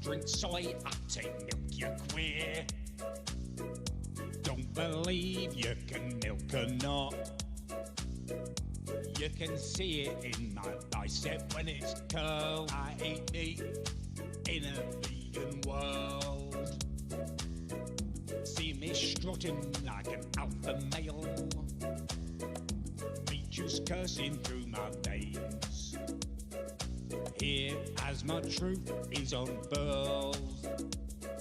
drink soy, I take milk, you're queer. Don't believe you can milk a nut. You can see it in my bicep when it's curled. I eat meat in a vegan world. See me strutting like an alpha male. Meat juice coursing through my veins. Here as my truth is unfurled.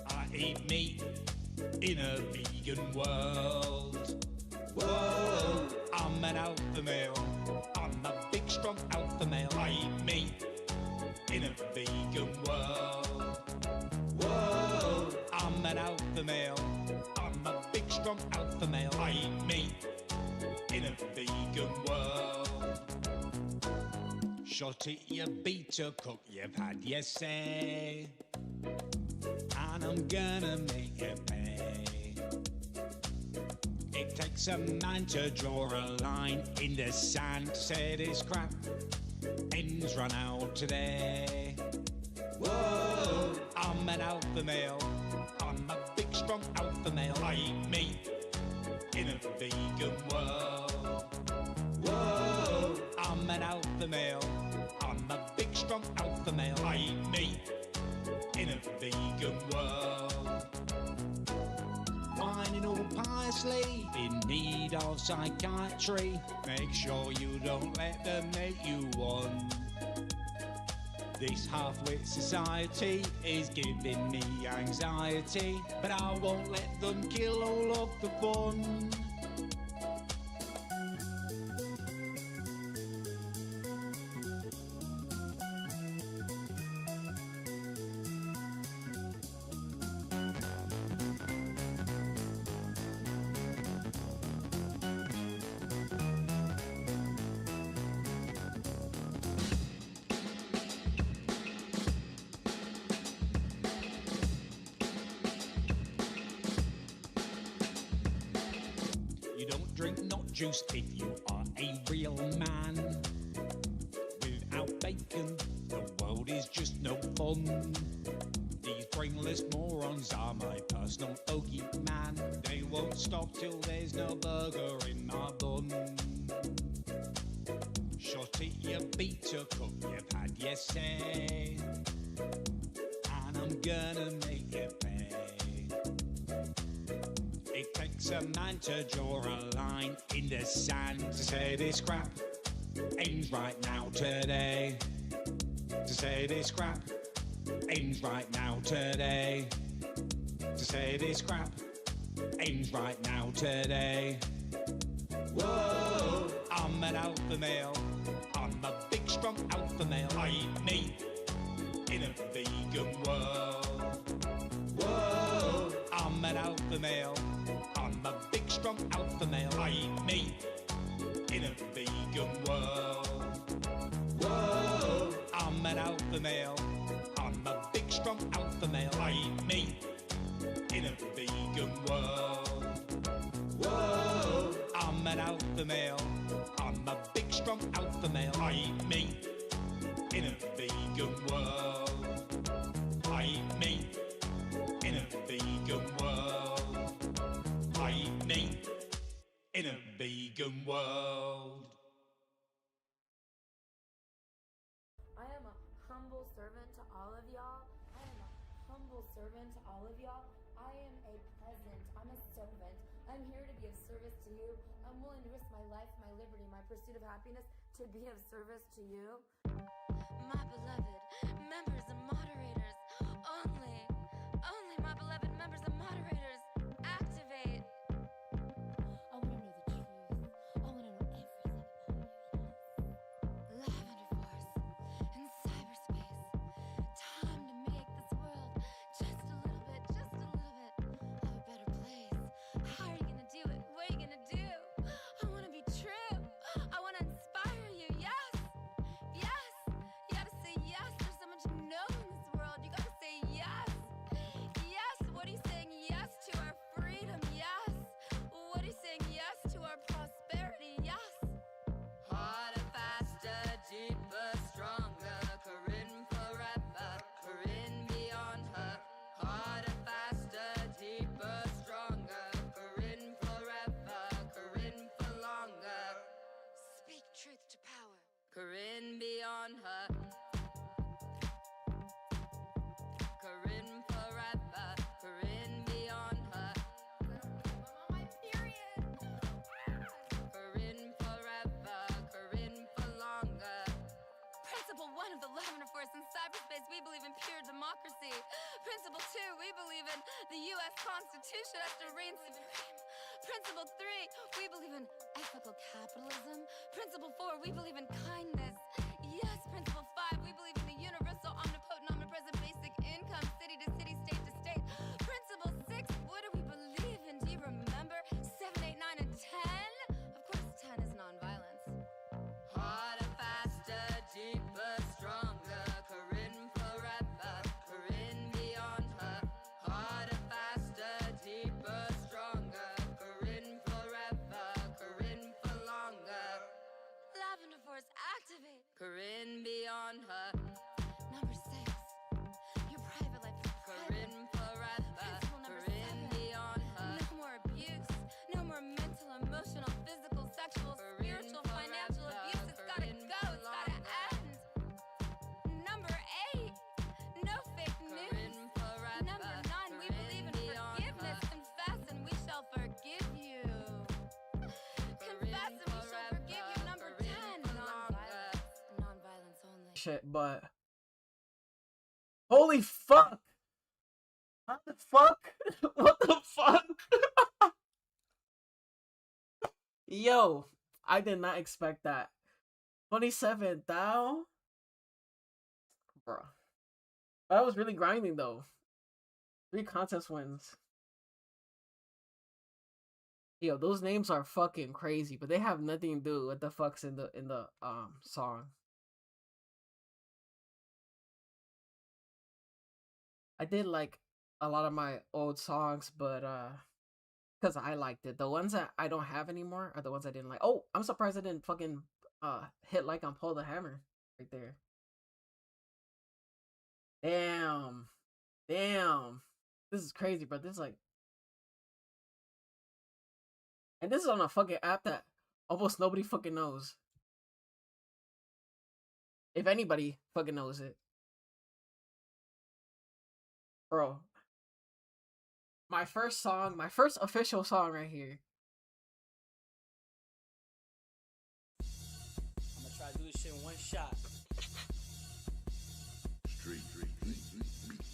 I eat meat in a vegan world. Whoa, I'm an alpha male. I'm a big strong alpha male. I eat meat in a vegan world. Whoa, I'm an alpha male. I'm a big strong alpha male. I eat meat in a vegan world. Shot it, you beta cook, you've had your say, and I'm gonna make you pay. It takes a man to draw a line in the sand. Say this crap, ends run out today. Whoa, I'm an alpha male. I'm a big strong alpha male. I eat meat in a vegan world. Whoa, I'm an alpha male. I'm a big strong alpha male. I eat meat in a vegan world. Whining all piously, in need of psychiatry. Make sure you don't let them make you one. This half-wit society is giving me anxiety, but I won't let them kill all of the fun. You don't drink nut juice if you are a real man. Without bacon, the world is just no fun. These brainless morons are my personal bogeyman. They won't stop till there's no burger in my bun. Shot it, you beta cook, you've had your say, and I'm gonna make you pay. It takes a man to draw a line in the sand. To say this crap ends right now today. To say this crap ends right now today. To say this crap ends right now today. Whoa, I'm an alpha male. I'm a big strong alpha male. I eat meat in a vegan world. Whoa, I'm an alpha male. I'm a big strong alpha male. I eat meat in a vegan world. Whoa, I'm an alpha male. I'm a big strong alpha male. I eat meat in a vegan world. Whoa, I'm an alpha male. I'm a big strong alpha male. I eat meat in a vegan world. I eat meat in a vegan world. I eat meat in a vegan world. I am a humble servant to all of y'all. I am a humble servant to all of y'all. I am a peasant. I'm a servant. I'm here to be of service to you. I'm willing to risk my life, my liberty, my pursuit of happiness to be of service to you. My beloved members and moderators, only my beloved members and moderators, activate. I want to know the truth. I want to know everything about you. Lavender Force in cyberspace. Time to make this world just a little bit of a better place. How are you gonna do it? What are you gonna do? I want to be true. I want to inspire you. Yes. You gotta say yes. There's so much no in this world. You gotta say yes. Corrine beyond her. Corrine forever. Corrine beyond her. I'm on my period. Corrine forever. Corrine for longer. Principle 1 of the Lavender Force in cyberspace, we believe in pure democracy. Principle 2, we believe in the U.S. Constitution as to reign supreme. Principle 3, we believe in ethical capitalism. Principle 4, we believe in kindness. Yes, Principle 5, we believe in the universal, omnipotent, omnipresent basic income, city to city, state to state. Principle 6, what do we believe in? Do you remember? 7, 8, 9, and 10? Of course, 10 is nonviolence. Harder, faster, deeper, stronger. Corrine forever. Corrine beyond her. Harder, faster, deeper, stronger. Corrine forever. Corrine for longer. Lavender Force, activate. Corrine beyond her. Number 6, your private life is private. Corinne forever. Principle number Corinne 7, beyond her. no more abuse, no more mental, emotional, physical, sexual, Corinne spiritual, financial forever. abuse. It's gotta Corinne go, it's gotta end. Number 8, no fake news. Corinne forever. Number 9, we believe in Corinne beyond forgiveness. her. Confess and we shall forgive you. Confess and we shall forgive you. Number 10, nonviolence. Nonviolence only. Shit, but holy fuck! What the fuck? What the fuck? Yo, I did not expect that. 27 thou? Bro. That was really grinding though. 3 contest wins. Yo, those names are fucking crazy, but they have nothing to do with the fucks in the song. I did like a lot of my old songs, but because I liked it. The ones that I don't have anymore are the ones I didn't like. Oh, I'm surprised I didn't fucking hit like on Pull the Hammer right there. Damn. Damn. This is crazy, bro. This is like, and this is on a fucking app that almost nobody fucking knows. If anybody fucking knows it. Bro. My first song, my first official song right here. I'm gonna try to do this shit in one shot.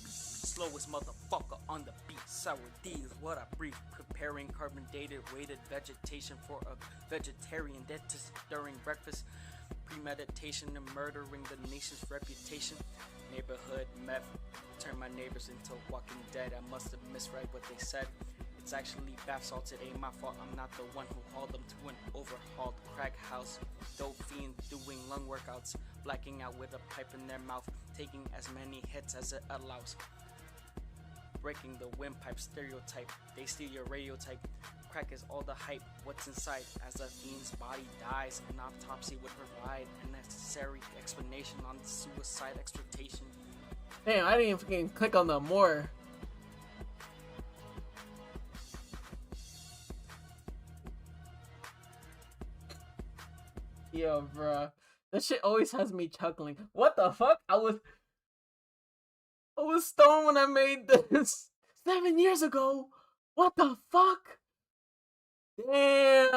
Slowest motherfucker on the beat. Sour D is what I breathe. Preparing carbon dated weighted vegetation for a vegetarian dentist during breakfast. Premeditation and murdering the nation's reputation. Neighborhood meth. Turn my neighbors into walking dead. I must have misread what they said. It's actually bath salts, it ain't my fault. I'm not the one who hauled them to an overhauled crack house. Dope fiend doing lung workouts. Blacking out with a pipe in their mouth. Taking as many hits as it allows. Breaking the windpipe stereotype. They steal your radio type. Crack is all the hype. What's inside? As a fiend's body dies, an autopsy would provide a necessary explanation on the suicide exploitation. Damn, I didn't even fucking click on the more. Yo, bruh. That shit always has me chuckling. What the fuck? I was stoned when I made this 7 years ago. What the fuck? Damn.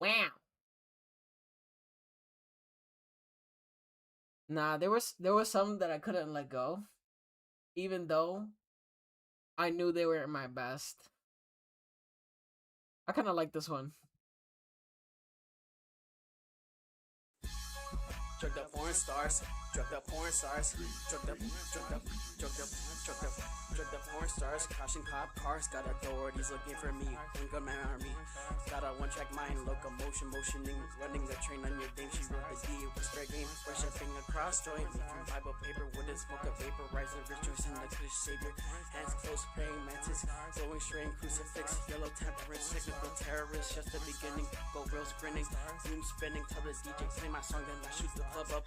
Wow. Nah, there was some that I couldn't let go, even though I knew they weren't my best. I kind of like this one. Drugged up porn stars, drugged up porn stars, drugged up porn stars, crashing cop cars, got authorities looking for me, ain't got my army, got a one-track mind, locomotion, motioning, running the train on your dame, she wrote the D, whisper game, worshipping across joint, making Bible paper with a smoke of vaporizing rituals in the good savior, hands close, praying mantis, glowing strain, crucifix, yellow temperance, technical terrorist, just the beginning, go reels grinning, room spinning, tell the DJ play my song, then I shoot the club up.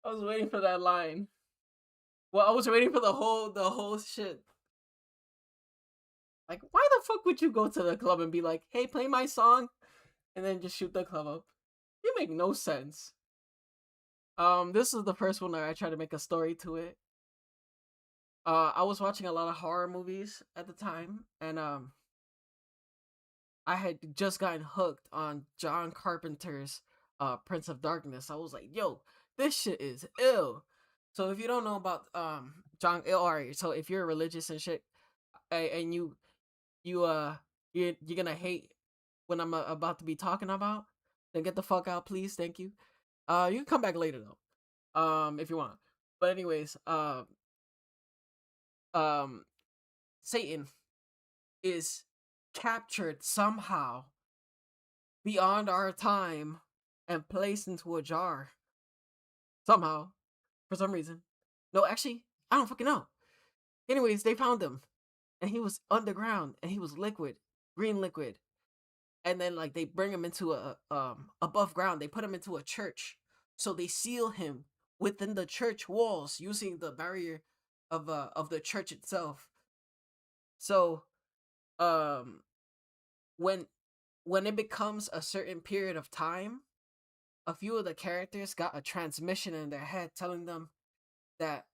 I was waiting for that line. Well, I was waiting for the whole shit. Like, why the fuck would you go to the club and be like, hey, play my song, and then just shoot the club up? You make no sense. This is the first one that I tried to make a story to it. I was watching a lot of horror movies at the time, and I had just gotten hooked on John Carpenter's Prince of Darkness. I was like, yo, this shit is ill. So if you don't know about John, alright, so if you're religious and shit, and you're gonna hate when I'm about to be talking about, then get the fuck out, please. Thank you. You can come back later though, if you want. But anyways, Satan is captured somehow beyond our time and placed into a jar. Somehow, for some reason. No, actually, I don't fucking know. Anyways, they found him, and he was underground, and he was liquid, green liquid. And then like they bring him into a above ground. They put him into a church, so they seal him within the church walls using the barrier of the church itself. So, when it becomes a certain period of time, a few of the characters got a transmission in their head telling them that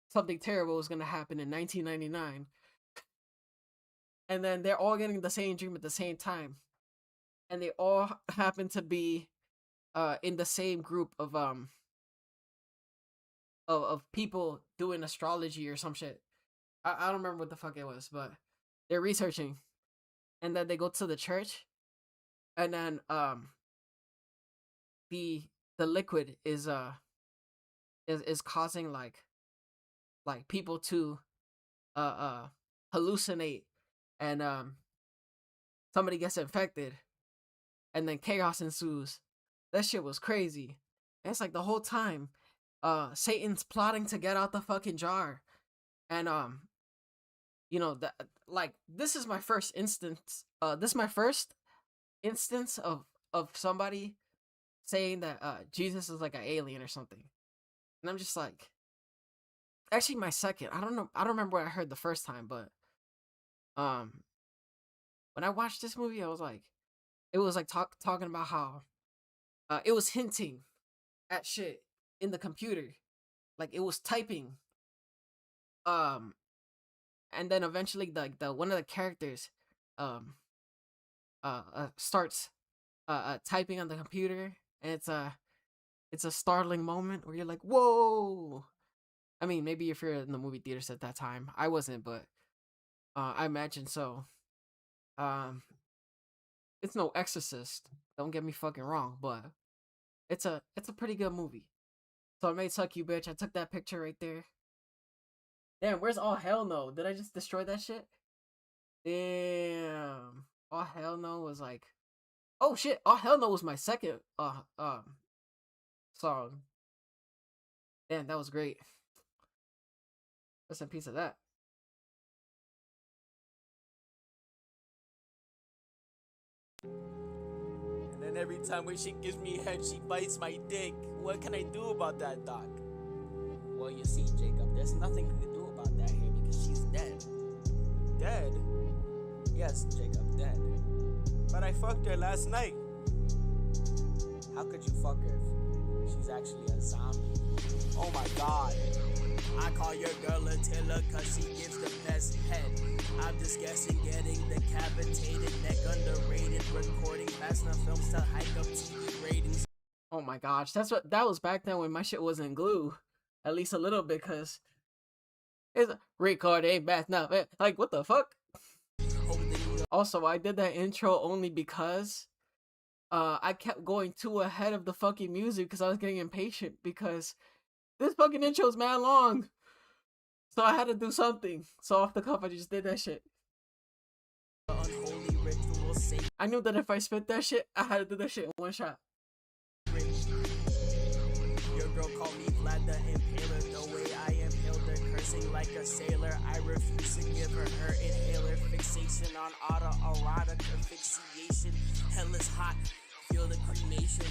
something terrible was gonna happen in 1999, and then they're all getting the same dream at the same time, and they all happen to be in the same group of people doing astrology or some shit. I don't remember what the fuck it was, but they're researching, and then they go to the church, and then the liquid is causing like people to hallucinate, and somebody gets infected, and then chaos ensues. That shit was crazy. And it's like the whole time Satan's plotting to get out the fucking jar, and you know, that, like, this is my first instance of somebody saying that Jesus is like an alien or something. And I'm just like, actually my second. I don't remember what I heard the first time, but when I watched this movie, I was like, it was like talking about how it was hinting at shit in the computer. Like it was typing. And then eventually the one of the characters starts typing on the computer, and it's a startling moment where you're like, whoa. I mean, maybe if you're in the movie theaters at that time. I wasn't, but I imagine so. It's no Exorcist, don't get me fucking wrong, but it's a pretty good movie. So I made Suck You Bitch. I took that picture right there. Damn, where's All Hell No? Did I just destroy that shit? Damn. All Hell No was like, oh shit, All Hell No was my second song. Damn, that was great. Rest in peace of that. And then every time when she gives me head, she bites my dick. What can I do about that, Doc? Well, you see, Jacob, there's nothing you can do about that here because she's dead. Dead? Yes, Jacob, dead. But I fucked her last night. How could you fuck her if she's actually a zombie? Oh my god. I call your girl Attila cause she gives the best head. I'm just guessing getting decapitated, neck underrated, recording fast enough films to hike up TV ratings. Oh my gosh, that was back then when my shit wasn't glue. At least a little bit, cause it's recording fast enough. Like, what the fuck? Also, I did that intro only because I kept going too ahead of the fucking music because I was getting impatient because this fucking intro is mad long. So I had to do something. So off the cuff, I just did that shit. I knew that if I spit that shit, I had to do that shit in one shot. Your girl called me Vlad the Impaler. The way I impaled her, cursing like a sailor. I refuse to give her inhaler. Fixation on autoerotic asphyxiation. Hell is hot. Feel the cremation.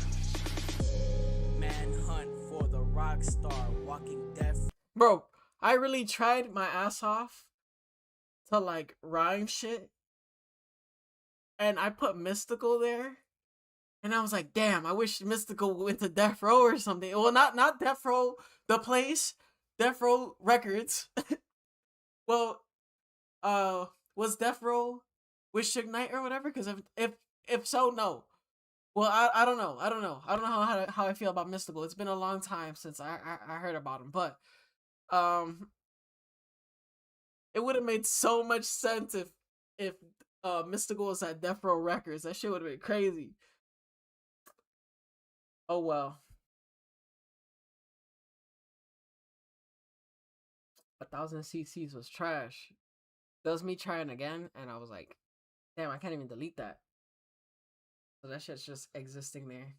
Manhunt for the rock star. Walking deaf. Bro, I really tried my ass off to like rhyme shit, and I put Mystical there, and I was like, damn, I wish Mystical went to Death Row or something. Well, not Death Row, the place, Death Row Records. Well, uh, was Death Row with Suge Knight or whatever? Because if so, no. Well, I don't know. I don't know. I don't know how I feel about Mystical. It's been a long time since I heard about him, but um, it would have made so much sense if Mystical was at Death Row Records. That shit would have been crazy. Oh well. 1,000 cc's was trash. That was me trying again, and I was like, damn, I can't even delete that. So that shit's just existing there.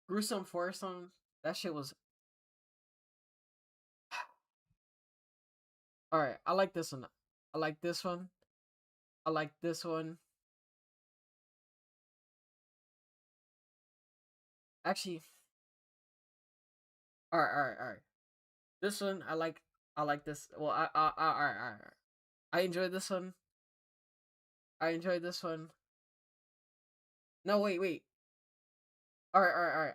Gruesome Foursome, that shit was. Alright, I like this one. I like this one. I like this one. Actually, alright. This one, I like this. Well, alright. I enjoy this one. I enjoy this one. No, wait. Alright.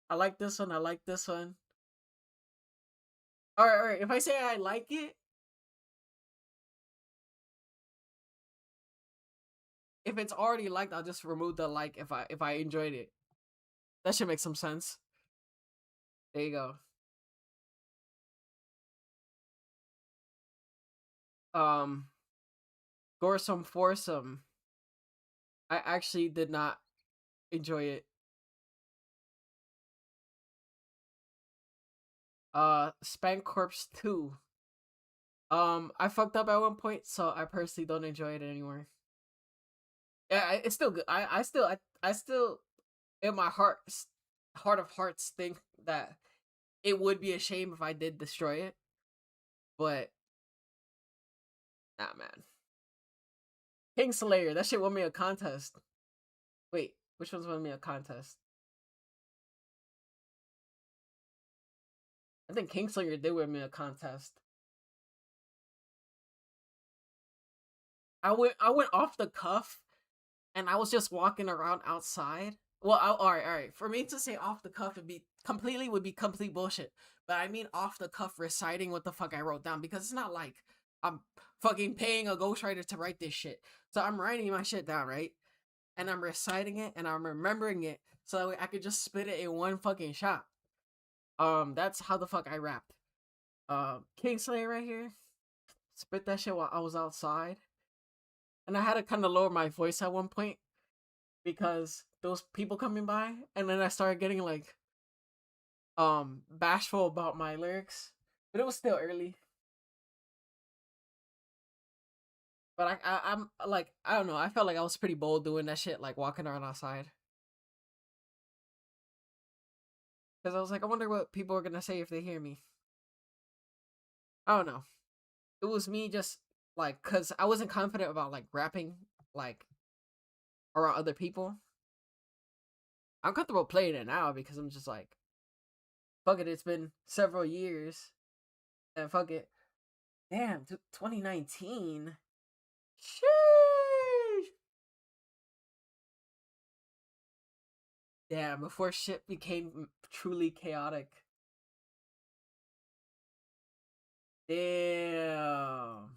I like this one. I like this one. Alright. If I say I like it, if it's already liked, I'll just remove the like if I enjoyed it. That should make some sense. There you go. Goresome Foursome. I actually did not enjoy it. Spank Corpse 2. I fucked up at one point, so I personally don't enjoy it anymore. Yeah, it's still good. I still in my heart of hearts think that it would be a shame if I did destroy it. But nah, man. Kingslayer, that shit won me a contest. Wait, which one's won me a contest? I think Kingslayer did win me a contest. I went off the cuff, and I was just walking around outside. Well, all right. For me to say off the cuff would be complete bullshit. But I mean off the cuff reciting what the fuck I wrote down, because it's not like I'm fucking paying a ghostwriter to write this shit. So I'm writing my shit down, right? And I'm reciting it and I'm remembering it so that I could just spit it in one fucking shot. That's how the fuck I rapped. Kingslayer right here. Spit that shit while I was outside. And I had to kind of lower my voice at one point because those people coming by, and then I started getting like bashful about my lyrics. But it was still early. But I'm like, I don't know, I felt like I was pretty bold doing that shit, like walking around outside. Because I was like, I wonder what people are gonna say if they hear me. I don't know. It was me just like, cause I wasn't confident about like rapping like around other people. I'm comfortable playing it now because I'm just like, fuck it, it's been several years. And fuck it. Damn, 2019. Sheesh. Damn, before shit became truly chaotic. Damn.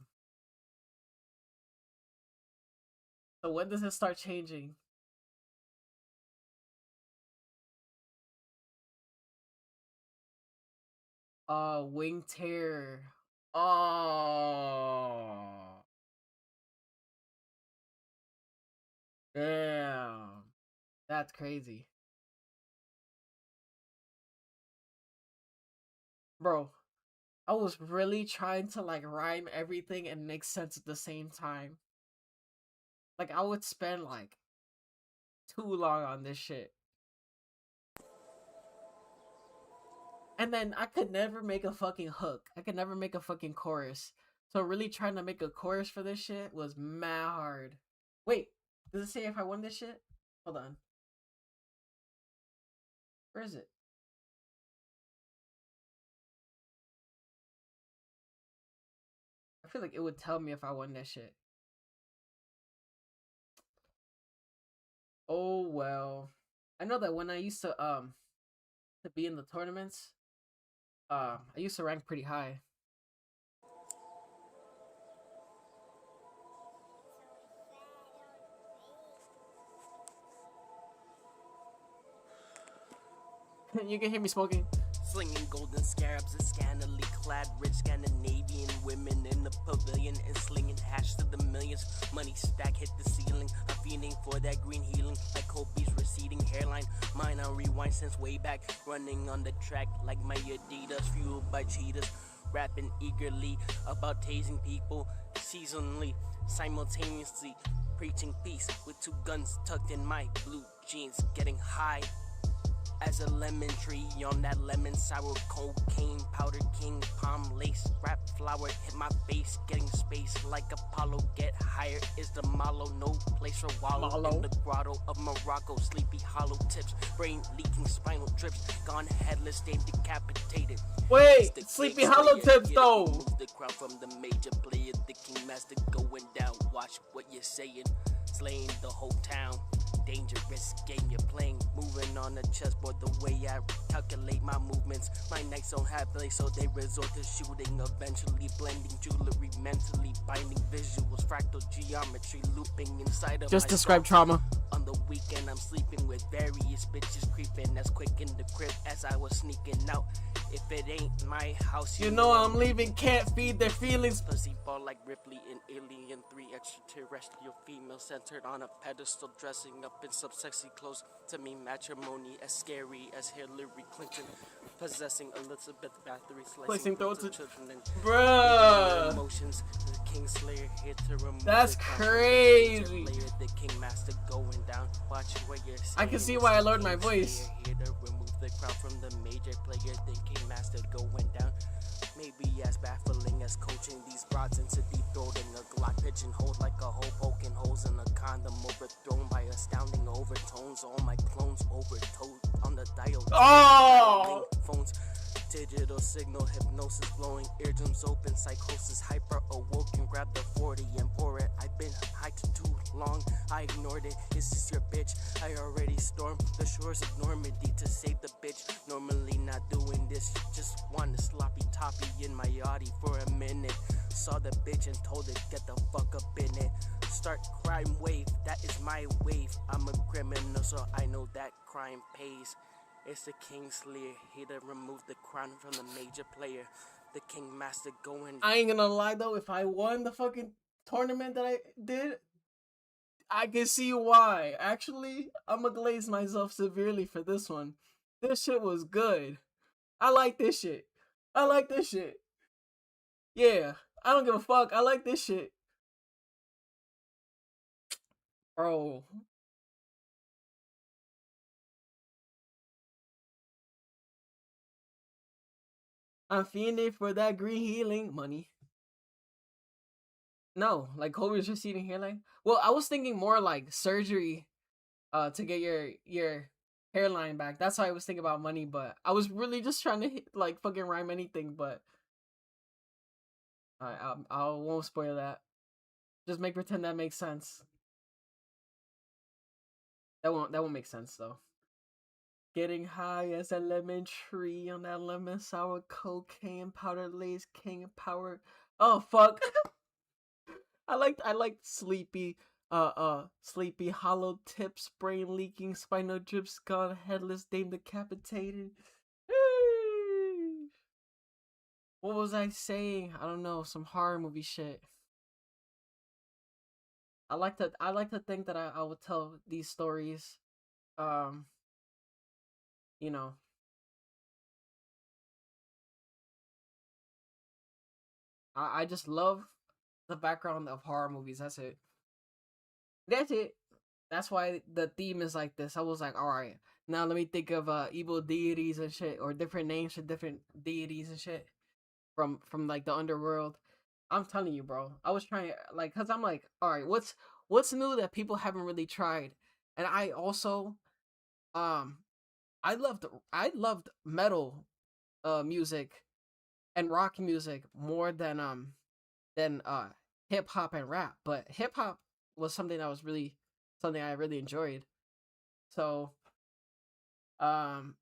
So when does it start changing? Wing Tear. Oh. Damn. That's crazy. Bro, I was really trying to like rhyme everything and make sense at the same time. Like I would spend like too long on this shit. And then I could never make a fucking hook. I could never make a fucking chorus. So really trying to make a chorus for this shit was mad hard. Wait, does it say if I won this shit? Hold on. Where is it? feel like it would tell me if I won that shit. Oh well. I know that when I used to be in the tournaments, I used to rank pretty high. You can hear me smoking. Slinging golden scarabs, a scantily clad rich Scandinavian women in the pavilion and slinging hash to the millions. Money stack hit the ceiling. I'm feeding for that green healing like Kobe's receding hairline. Mine on rewind since way back. Running on the track like my Adidas, fueled by cheetahs. Rapping eagerly about tasing people seasonally, simultaneously preaching peace with 2 guns tucked in my blue jeans. Getting high as a lemon tree on that lemon sour cocaine powder king palm lace wrap flower hit my face getting space like Apollo. Get higher is the mallow, no place for wallow in the grotto of Morocco. Sleepy hollow tips, brain leaking, spinal drips, gone headless, stay decapitated. Wait, Sleepy Hollow tips though. Remove the crown from the major player, the king master going down. Watch what you're saying, slaying the whole town. Dangerous game you're playing, moving on the chessboard the way I calculate my movements. My knights don't have play, so they resort to shooting, eventually blending jewelry, mentally binding visuals, fractal geometry looping inside of just my describe soul. trauma. On the weekend I'm sleeping with various bitches creeping as quick in the crib as I was sneaking out. If it ain't my house, You know I'm leaving, can't feed their feelings. Pussy ball like Ripley in Alien 3, extraterrestrial female centered on a pedestal, dressing up in some sexy clothes. To me, matrimony as scary as Hillary Clinton, possessing Elizabeth Bathory, Placing slicing throats throats of children and Bruh. emotions. The King Slayer here to remove That's the crown from the crazy. major player, the King Master going down. Watch what you're saying. I can see It's why I the lowered my King voice. Slayer here to remove the crown from the major player, the King Master going down. Maybe as baffling as coaching these broads into deep throating a Glock pigeonholed like a hoe poking holes in a condom, overthrown by astounding overtones. All my clones overtoed on the dial. Oh! Phones, digital signal, hypnosis blowing, eardrums open, psychosis, hyper awoken. Grab the 40 and pour it. I've been high too long, I ignored it. Is this your bitch? I already stormed the shores of Normandy to save the bitch. Normally not doing this, just want a sloppy toppy in my yachty for a minute. Saw the bitch and told it, get the fuck up in it. Start crime wave, that is my wave. I'm a criminal, so I know that crime pays. It's the King Slayer, here to remove the crown from the major player. The King Master going. I ain't gonna lie though, if I won the fucking tournament that I did, I can see why. Actually, I'm gonna glaze myself severely for this one. This shit was good. I like this shit. I like this shit. Yeah, I don't give a fuck. I like this shit. Bro. I'm fiending for that green healing money. No, like Kobe's receding hairline. Well, I was thinking more like surgery to get your hairline back. That's why I was thinking about money, but I was really just trying to hit, like fucking rhyme anything, but I won't spoil that. Just make pretend that makes sense. That won't make sense though. Getting high as a lemon tree on that lemon sour cocaine powder lace king power. Oh fuck. I liked sleepy sleepy hollow tips, brain leaking, spinal drips, gone headless, dame decapitated. What was I saying? I don't know, some horror movie shit. I like to think that I would tell these stories. You know. I just love the background of horror movies. That's it. That's it. That's why the theme is like this. I was like, all right, now let me think of evil deities and shit, or different names for different deities and shit from like the underworld. I'm telling you, bro. I was trying like, cause I'm like, all right, what's new that people haven't really tried, and I also, I loved metal, music, and rock music more than than hip hop and rap. But hip hop was something that was really something I really enjoyed. So um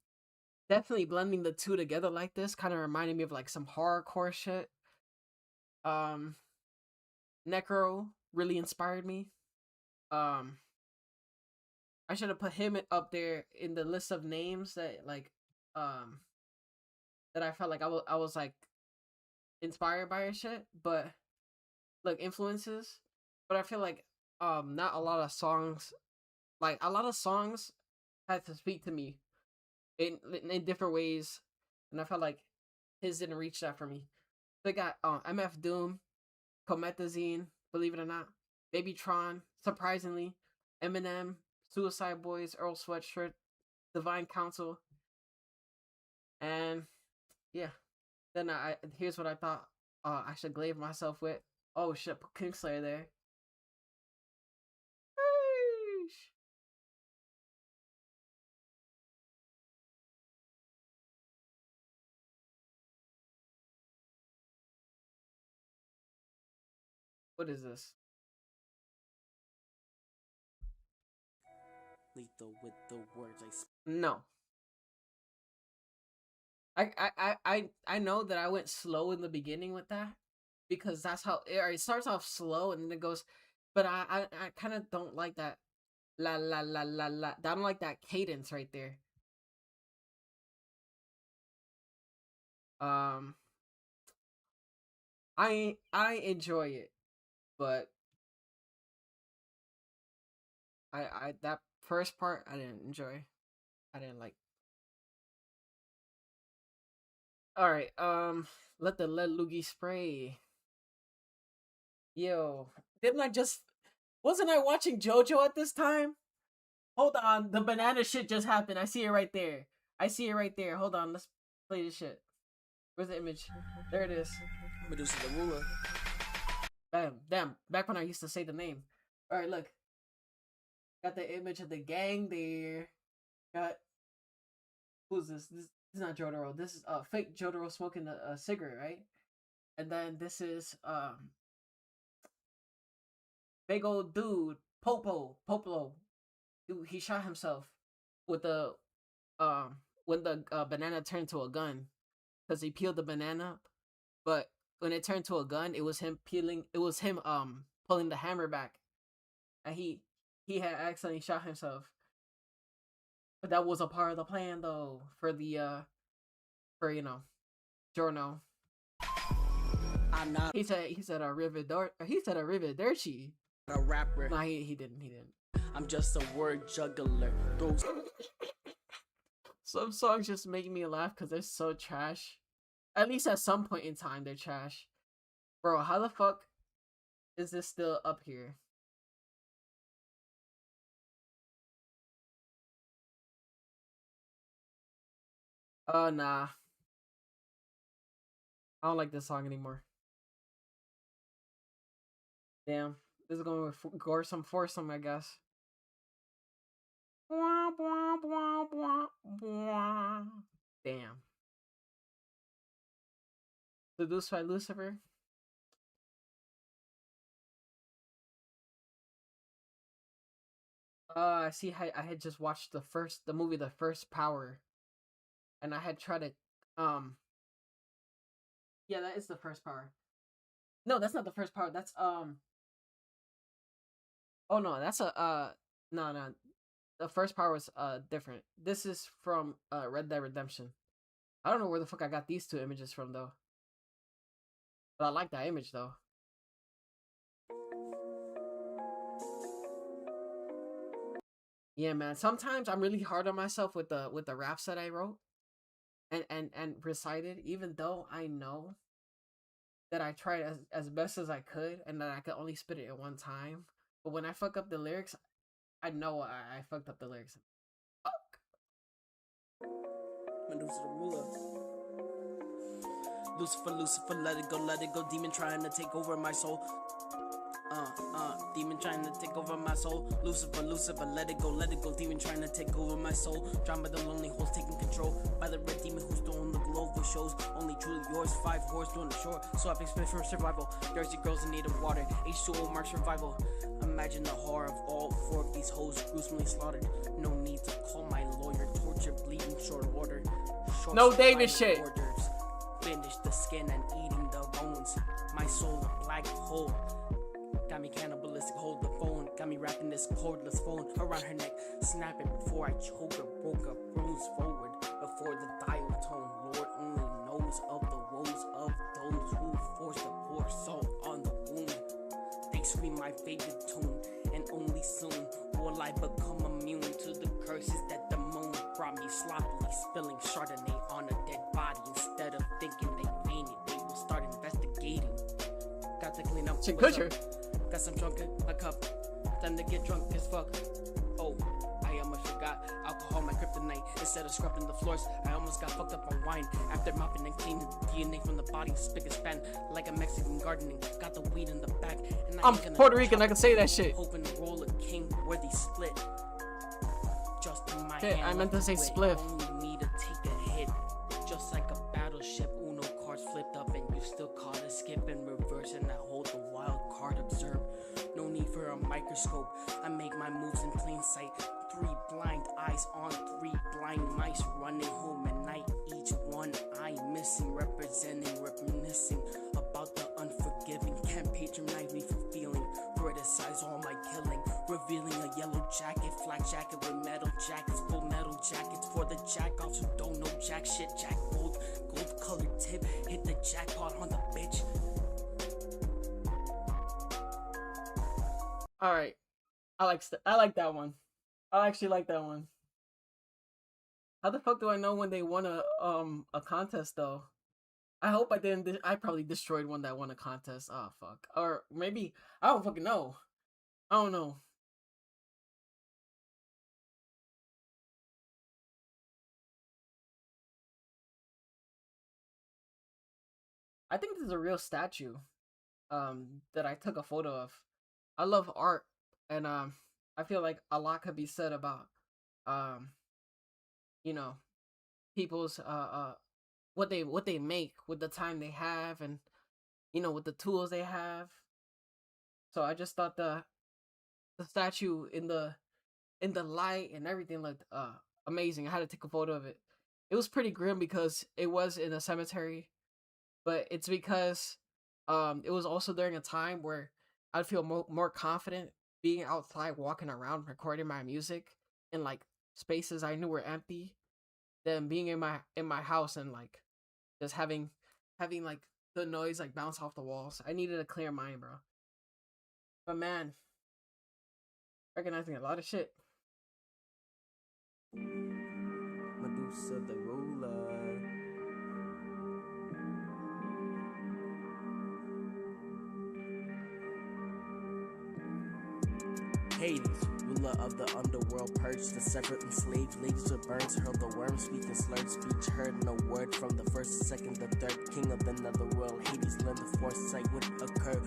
definitely blending the two together like this kind of reminded me of like some horrorcore shit. Um Necro really inspired me. Um I should have put him up there in the list of names that like um that I felt like I was like inspired by or shit, but like influences. But I feel like not a lot of songs, like a lot of songs had to speak to me in different ways, and I felt like his didn't reach that for me. They got MF Doom, Comethazine, believe it or not, Babytron, surprisingly, Eminem, Suicide Boys, Earl Sweatshirt, Divine Council, and yeah. Then I here's what I thought I should glaive myself with. Oh shit, put Kingslayer there. Eesh. What is this? Lethal with the words I No. I know that I went slow in the beginning with that because that's how it starts off slow and then it goes, but I kind of don't like that la la la la la. I don't like that cadence right there. Um, I enjoy it, but I that first part I didn't enjoy. I didn't like. All right, let the lead loogie spray. Yo, didn't I just? Wasn't I watching JoJo at this time? Hold on, the banana shit just happened. I see it right there. I see it right there. Hold on, let's play this shit. Where's the image? There it is. Medusa the ruler. Bam, damn. Back when I used to say the name. All right, look. Got the image of the gang there. Got who's this? This is not Jotaro. This is fake Jotaro smoking a cigarette, right? And then this is big old dude Popolo. Dude, he shot himself with the when the banana turned to a gun because he peeled the banana, but when it turned to a gun, it was him peeling. It was him pulling the hammer back, and he had accidentally shot himself. But that was a part of the plan, though, for the for Giorno. I'm not He said a Rividerci. a rapper. Nah, he didn't. I'm just a word juggler. Those Some songs just make me laugh because they're so trash. At least at some point in time, they're trash. Bro, how the fuck is this still up here? Nah. I don't like this song anymore. Damn. This is going with Gorsome Foursome, I guess. Damn. Seduced by Lucifer. I see. I had just watched the movie, The First Power, and I had tried to, yeah, that is The First Power. No, that's not The First Power. That's oh no, that's a no. The First Power was different. This is from Red Dead Redemption. I don't know where the fuck I got these two images from though. But I like that image though. Yeah, man. Sometimes I'm really hard on myself with the raps that I wrote and recited, even though I know that I tried as best as I could and that I could only spit it at one time. But when I fuck up the lyrics, I know I fucked up the lyrics. Fuck. Medusa the ruler. Lucifer, let it go, demon trying to take over my soul. Demon trying to take over my soul. Lucifer, let it go, demon trying to take over my soul. Drowned by the lonely holes, taking control by the red demon who's throwing the glow. shows. Only truly yours, 5 whores doing the shore. So epic spin for survival. Thirsty girls in need of water. H2O marks survival. Imagine the horror of all 4 of these hoes gruesomely slaughtered. No need to call my lawyer. Torture, bleeding, short order. Short No supply David of shit. hors d'oeuvres. Finish the skin and eating the bones. My soul a black hole. Got me cannibalistic, hold the phone. Got me wrapping this cordless phone around her neck. Snap it before I choke her, broke her, bruise forward. Before the dial tone, Lord only knows of the woes of those who force to pour salt on the wound. They scream my favorite tune, and only soon will I become immune to the curses that the moon brought me. Sloppily spilling Chardonnay on a dead body. Instead of thinking they fainted, they will start investigating. Got to clean up. Chin what's Kutcher. up? Got some drunk in my cup. Time to get drunk as fuck. Oh, I almost forgot alcohol, my kryptonite. Instead of scrubbing the floors, I almost got fucked up on wine. After mopping and cleaning DNA from the body, spick and span like a Mexican gardening. Got the weed in the back. And I'm Puerto Rican, I can say that shit. Hoping to roll a king where they split. Just in my Okay, hand. I meant to say split. spliff. Only need to take a hit. Just like a battleship, Uno cards flipped up and you still caught a skip in reverse, and I hold the wild card observe. No need for a microscope. I make my moves in plain sight. 3 blind eyes on 3 blind mice running home at night. Each one eye missing, representing, reminiscing about the unforgiving. Can't patronize me for feeling. Criticize all my killing. Revealing a yellow jacket, flak jacket with metal jackets, full metal jackets for the jack-offs who don't know jack shit. Jack gold colored tip. Hit the jackpot on the bitch. All right, I like that one. I actually like that one. How the fuck do I know when they won a contest though? I hope I didn't. I probably destroyed one that won a contest. Oh fuck. Or maybe I don't fucking know. I don't know. I think this is a real statue. That I took a photo of. I love art, and I feel like a lot could be said about you know, people's what they make with the time they have, and with the tools they have. So I just thought the statue in the light and everything looked amazing. I had to take a photo of it. It was pretty grim because it was in a cemetery, but it's because it was also during a time where I'd feel more confident being outside, walking around, recording my music in like spaces I knew were empty, than being in my house and like just having like the noise like bounce off the walls. I needed a clear mind, bro. But man, recognizing a lot of shit. Medusa the ruler. Hades, ruler of the underworld, purged the separate enslaved ladies with burns, hurled the worm, speaking slurred speech, heard no word from the first, the second, the third, king of the netherworld. Hades learned the foresight would occur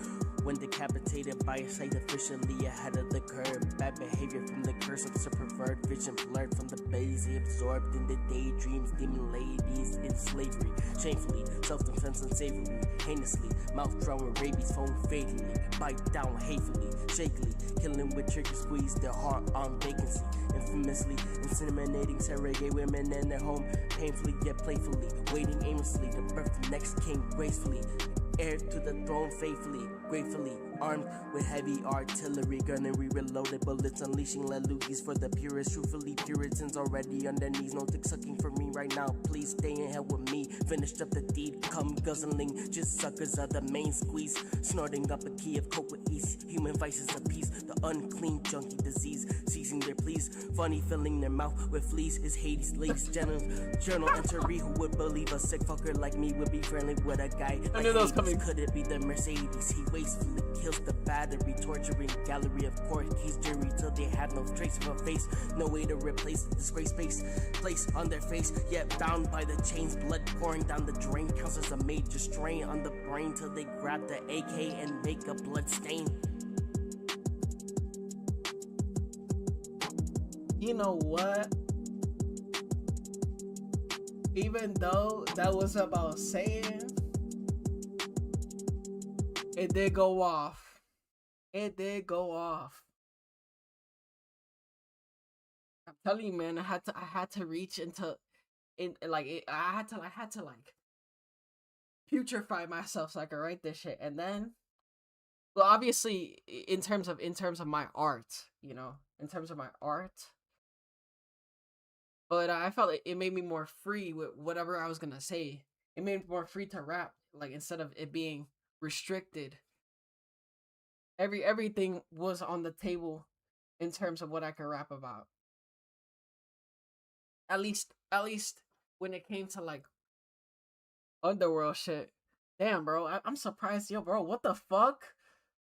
when decapitated by a sight, officially ahead of the curve. Bad behavior from the curse of pervert, vision blurred from the busy, absorbed in the daydreams, demon ladies in slavery, shamefully, self-defense unsavory, heinously, mouth drawn with rabies, foam fatally, bite down hatefully, shakily, killing with trigger squeeze, their heart on vacancy, infamously inseminating surrogate women in their home, painfully yet playfully, waiting aimlessly to birth the next king gracefully, heir to the throne faithfully, gratefully, armed with heavy artillery, gunnery, reloaded bullets, unleashing lelugies for the purest, truthfully Puritans already on their knees, no dick sucking for me right now, please stay in hell with me, finished up the deed, come guzzling, just suckers are the main squeeze, snorting up a key of coke with ease, human vices of peace, the unclean junkie disease, seizing their pleas, funny filling their mouth with fleas, is Hades lace, journal entry, who would believe a sick fucker like me would be friendly with a guy like Hades, could it be the Mercedes, he wastefully kills the battery, torturing gallery of court keys, jury till they have no trace of a face, no way to replace the disgrace place on their face, yet bound by the chains, blood pouring down the drain, counts as a major strain on the brain till they grab the AK and make a blood stain. You know what? even though that was about saying, it did go off. It did go off. I'm telling you, man, I had to reach into, I had to like putrefy myself so I could write this shit. And then, well, obviously, in terms of my art, you know, in terms of my art, but I felt it made me more free with whatever I was gonna say. It made me more free to rap, like instead of it being restricted. Everything was on the table in terms of what I could rap about. At least when it came to like underworld shit. Damn, bro, I'm surprised, yo, bro. What the fuck?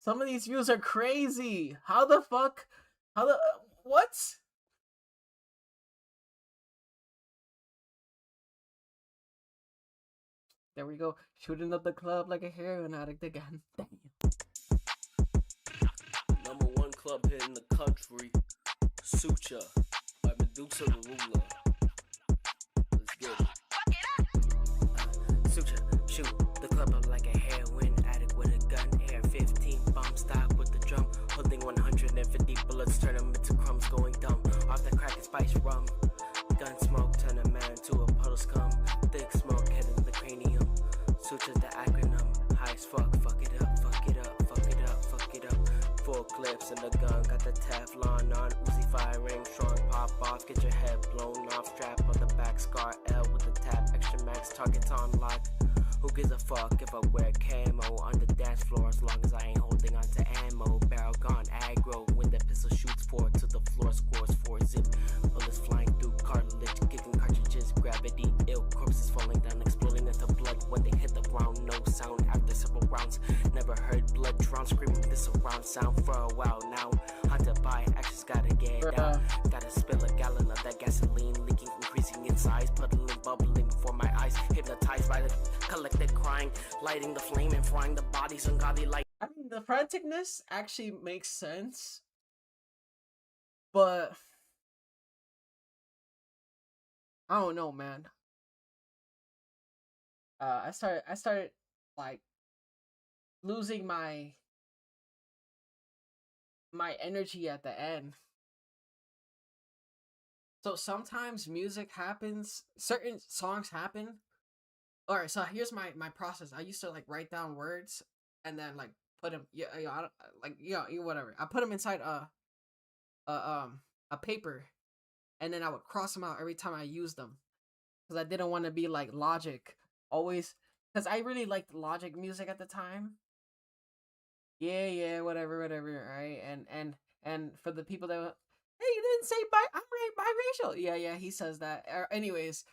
Some of these views are crazy. How the fuck? What? There we go. Shooting up the club like a heroin addict again. Damn. Number one club hit in the country, Suture by Medusa the Ruler. Let's get it. Suture, shoot the club up like a heroin addict with a gun. AR-15 bomb stock with the drum, holding 150 bullets, turn them into crumbs, going dumb. Off the crack and spice rum, gun smoke turn a man to a puddle scum. Thick smoke heading the cranium. Suture's the acronym. High as fuck it up, fuck it up, fuck it up, fuck it up. Full clips in the gun, got the Teflon on. Uzi firing strong, pop off, get your head blown off. Strap on the back, scar L with the tap. Extra max, targets on lock. Who gives a fuck if I wear camo on the dance floor, as long as I ain't holding on to ammo. Barrel gone aggro when the pistol shoots forward to the floor, scores 4 zip. Bullets flying through cartilage, kicking cartridges, gravity ill. Corpses falling down, exploding into blood when they hit the ground. No sound after several rounds. Never heard blood drown, screaming this around sound for a while now. Hunted by actions, gotta get down. Gotta spill a gallon of that gasoline, leaking, increasing in size, puddling, bubbling before my eyes. Hypnotized by the collected crying, lighting the flame and frying the bodies ungodly light. I mean, the franticness actually makes sense, but I don't know, man. I started like losing my energy at the end. So sometimes music happens, certain songs happen. All right, so here's my process. I used to like write down words and then like put them, whatever. I put them inside a paper, and then I would cross them out every time I used them, because I didn't want to be like Logic always, because I really liked Logic music at the time. Yeah, whatever, right? And for the people that, hey, you didn't say I'm biracial. Yeah, he says that. Anyways,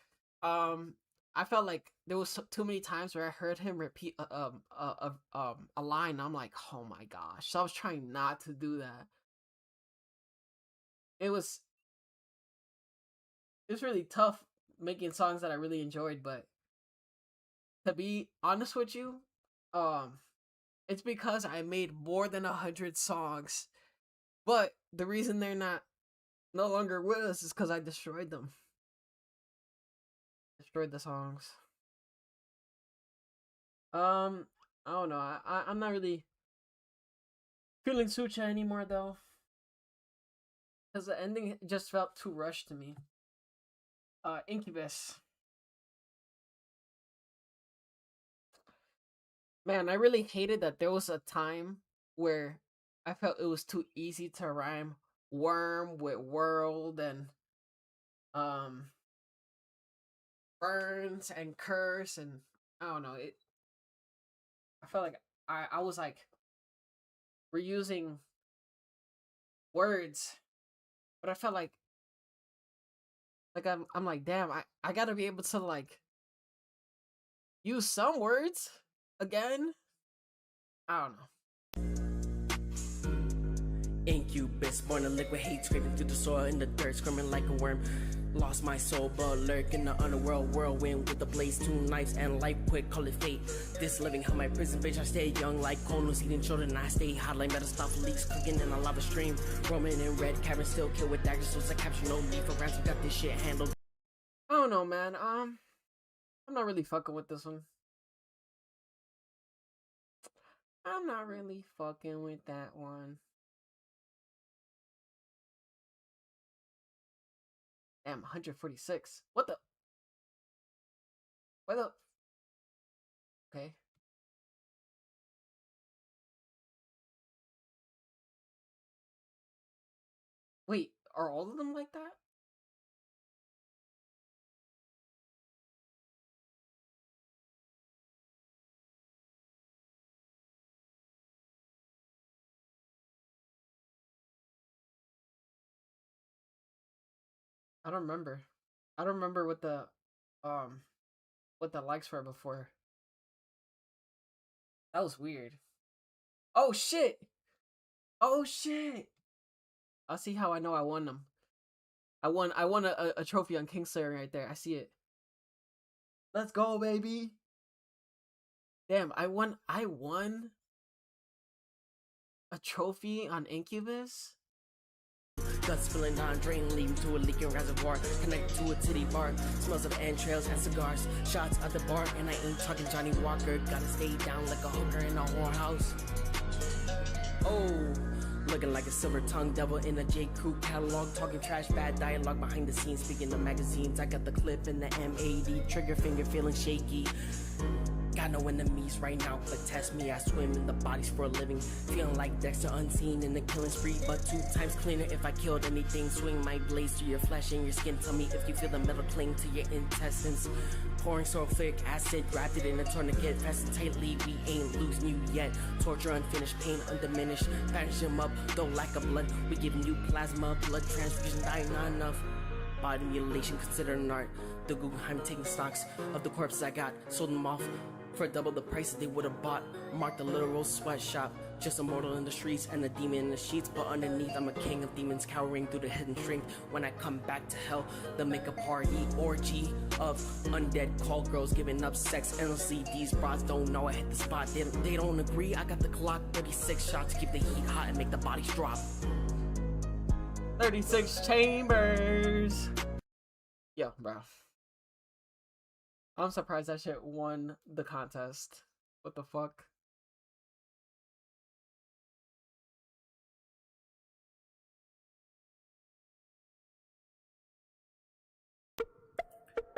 I felt like there was too many times where I heard him repeat a line. I'm like, oh my gosh. So I was trying not to do that. It was really tough making songs that I really enjoyed, but to be honest with you, it's because I made more than 100 songs. But the reason they're no longer with us is because I destroyed them. Destroyed the songs. I don't know. I'm not really feeling Sucha anymore though, because the ending just felt too rushed to me. Incubus. Man, I really hated that there was a time where I felt it was too easy to rhyme worm with world and burns and curse, and I don't know, I felt like I was like reusing words, but I felt like I'm like, damn, I gotta be able to like use some words again. I don't know. Incubus, born a liquid hate, scraping through the soil in the dirt, screaming like a worm. Lost my soul, but lurk in the underworld whirlwind with the blaze, 2 knives and life quick, call it fate. This living hell, my prison bitch, I stay young like Konos, eating children, I stay hot like metal stuff, leaks cooking in a lava stream. Roaming in red caverns, still kill with daggers, so it's a capture, no need for ransom, got this shit handled. I don't know, man. I'm not really fucking with this one. I'm not really fucking with that one. Damn, 146. What the? Why the? Okay. Wait, are all of them like that? I don't remember. I don't remember um what the likes were before. That was weird. Oh shit! Oh shit! I'll see how I know I won them. I won a trophy on Kingslayer right there. I see it. Let's go, baby. Damn, I won a trophy on Incubus. Guts spilling down drain, leading to a leaking reservoir. Connected to a titty bar. Smells of entrails and cigars. Shots at the bar, and I ain't talking Johnny Walker. Gotta stay down like a hooker in a whorehouse. Oh, looking like a silver-tongued devil in a J. Crew catalog. Talking trash, bad dialogue behind the scenes. Speaking of magazines, I got the clip in the MAD. Trigger finger feeling shaky. Got no enemies right now, but test me. I swim in the bodies for a living. Feeling like Dexter unseen in the killing spree, but 2 times cleaner if I killed anything. Swing my blades through your flesh and your skin. Tell me if you feel the metal cling to your intestines. Pouring sulfuric acid, wrapped it in a tourniquet. Fastened tightly, we ain't losing you yet. Torture unfinished, pain undiminished. Bandage him up, though lack of blood. We giving you plasma, blood transfusion, dying not enough. Body mutilation considered an art. The Guggenheim taking stocks of the corpses I got, sold them off for double the price they would have bought. Marked a literal sweatshop. Just a mortal in the streets and a demon in the sheets, but underneath I'm a king of demons cowering through the hidden strength. When I come back to hell, they'll make a party orgy of undead call girls giving up sex endlessly. These broads don't know I hit the spot. They don't agree. I got the clock. 36 shots, keep the heat hot and make the bodies drop. 36 chambers. Yo, bro. I'm surprised that shit won the contest. What the fuck?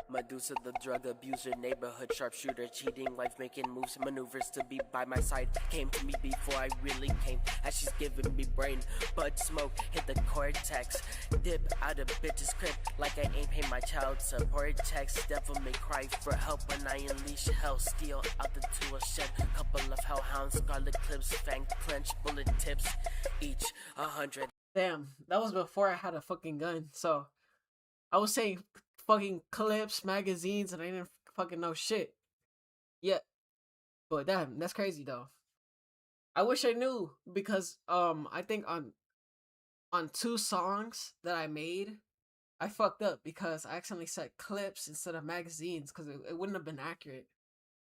Medusa, the drug abuser, neighborhood sharpshooter, cheating, wife making moves, maneuvers to be by my side. Came to me before I really came, as she's giving me brain. Bud smoke hit the cortex, dip out of bitch's crib like I ain't pay my child support checks. Devil may cry for help when I unleash hell, steal out the tool shed. Couple of hellhounds, scarlet clips, fang clench, bullet tips, each 100. Damn, that was before I had a fucking gun, so I was saying fucking clips, magazines, and I didn't fucking know shit. Yeah. But damn, that's crazy though. I wish I knew because I think on 2 songs that I made, I fucked up because I accidentally said clips instead of magazines because it wouldn't have been accurate.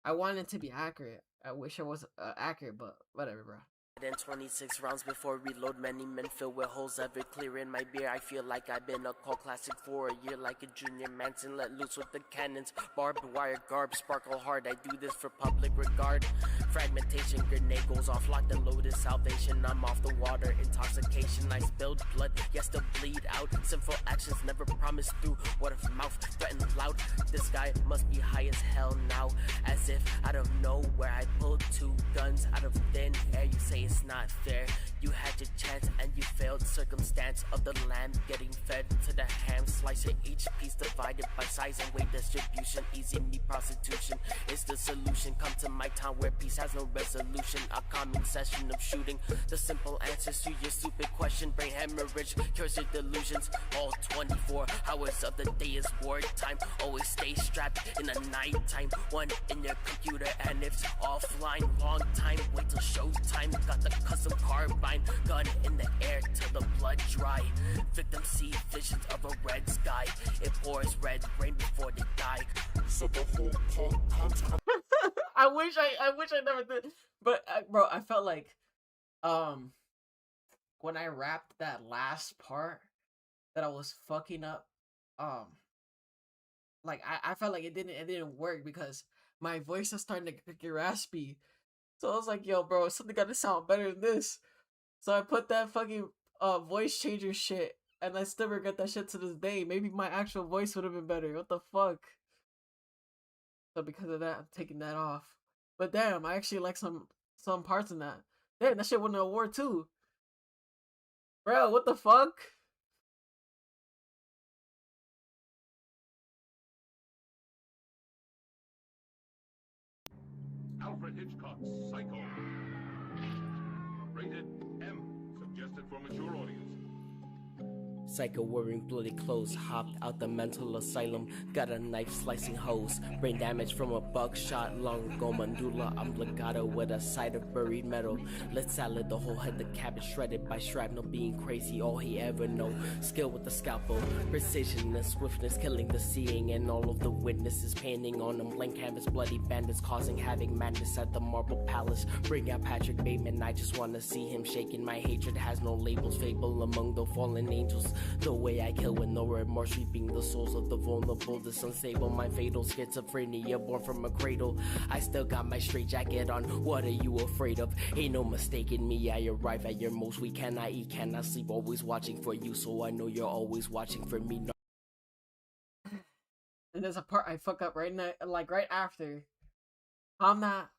I wanted it to be accurate. I wish it was accurate, but whatever, bro. Then 26 rounds before reload, many men filled with holes ever clear in my beer. I feel like I've been a cult classic for a year, like a junior Manson let loose with the cannons. Barbed wire garb, sparkle hard, I do this for public regard. Fragmentation, grenade goes off, locked and loaded, salvation, I'm off the water. Intoxication, I spilled blood, yes to bleed out. Sinful actions never promised through word of mouth, threatened loud. This guy must be high as hell now, as if out of nowhere I pulled 2 guns out of thin air. You say it's not fair, you had your chance and you failed. Circumstance of the lamb getting fed to the ham slicer, each piece divided by size and weight distribution. Easy meat prostitution is the solution. Come to my town where peace has no resolution. A calming session of shooting the simple answers to your stupid question. Brain hemorrhage cures your delusions. All 24 hours of the day is wartime. Always stay strapped in the nighttime. One in your computer and it's offline. Long time, wait till showtime. Got the custom carbine, gun in the air till the blood dry. Victims see visions of a red sky. It pours red rain before they die. So the whole I wish I never did. But bro, I felt like when I rapped that last part that I was fucking up like I felt like it didn't work because my voice is starting to get raspy. So I was like, yo, bro, something gotta sound better than this. So I put that fucking voice changer shit, and I still regret that shit to this day. Maybe my actual voice would have been better. What the fuck? So because of that, I'm taking that off. But damn, I actually like some parts in that. Damn, that shit won an award too. Bro, what the fuck? Alfred Hitchcock's Psycho. Rated M. Suggested for mature audience. Psycho wearing bloody clothes, hopped out the mental asylum, got a knife slicing hose, brain damage from a buckshot, lung, medulla oblongata with a side of buried metal, lit salad, the whole head, the cabbage shredded by shrapnel, being crazy, all he ever know, skill with the scalpel, precision and swiftness, killing the seeing, and all of the witnesses painting on them, blank canvas, bloody bandits, causing havoc, madness at the marble palace, bring out Patrick Bateman, I just wanna see him shaking, my hatred has no labels, fable among the fallen angels, the way I kill with no remorse, reaping the souls of the vulnerable, this unstable, my fatal schizophrenia, born from a cradle. I still got my straight jacket on. What are you afraid of? Ain't no mistaking me. I arrive at your most. We cannot eat, cannot sleep. Always watching for you, so I know you're always watching for me. And there's a part I fuck up right now, like right after. I'm not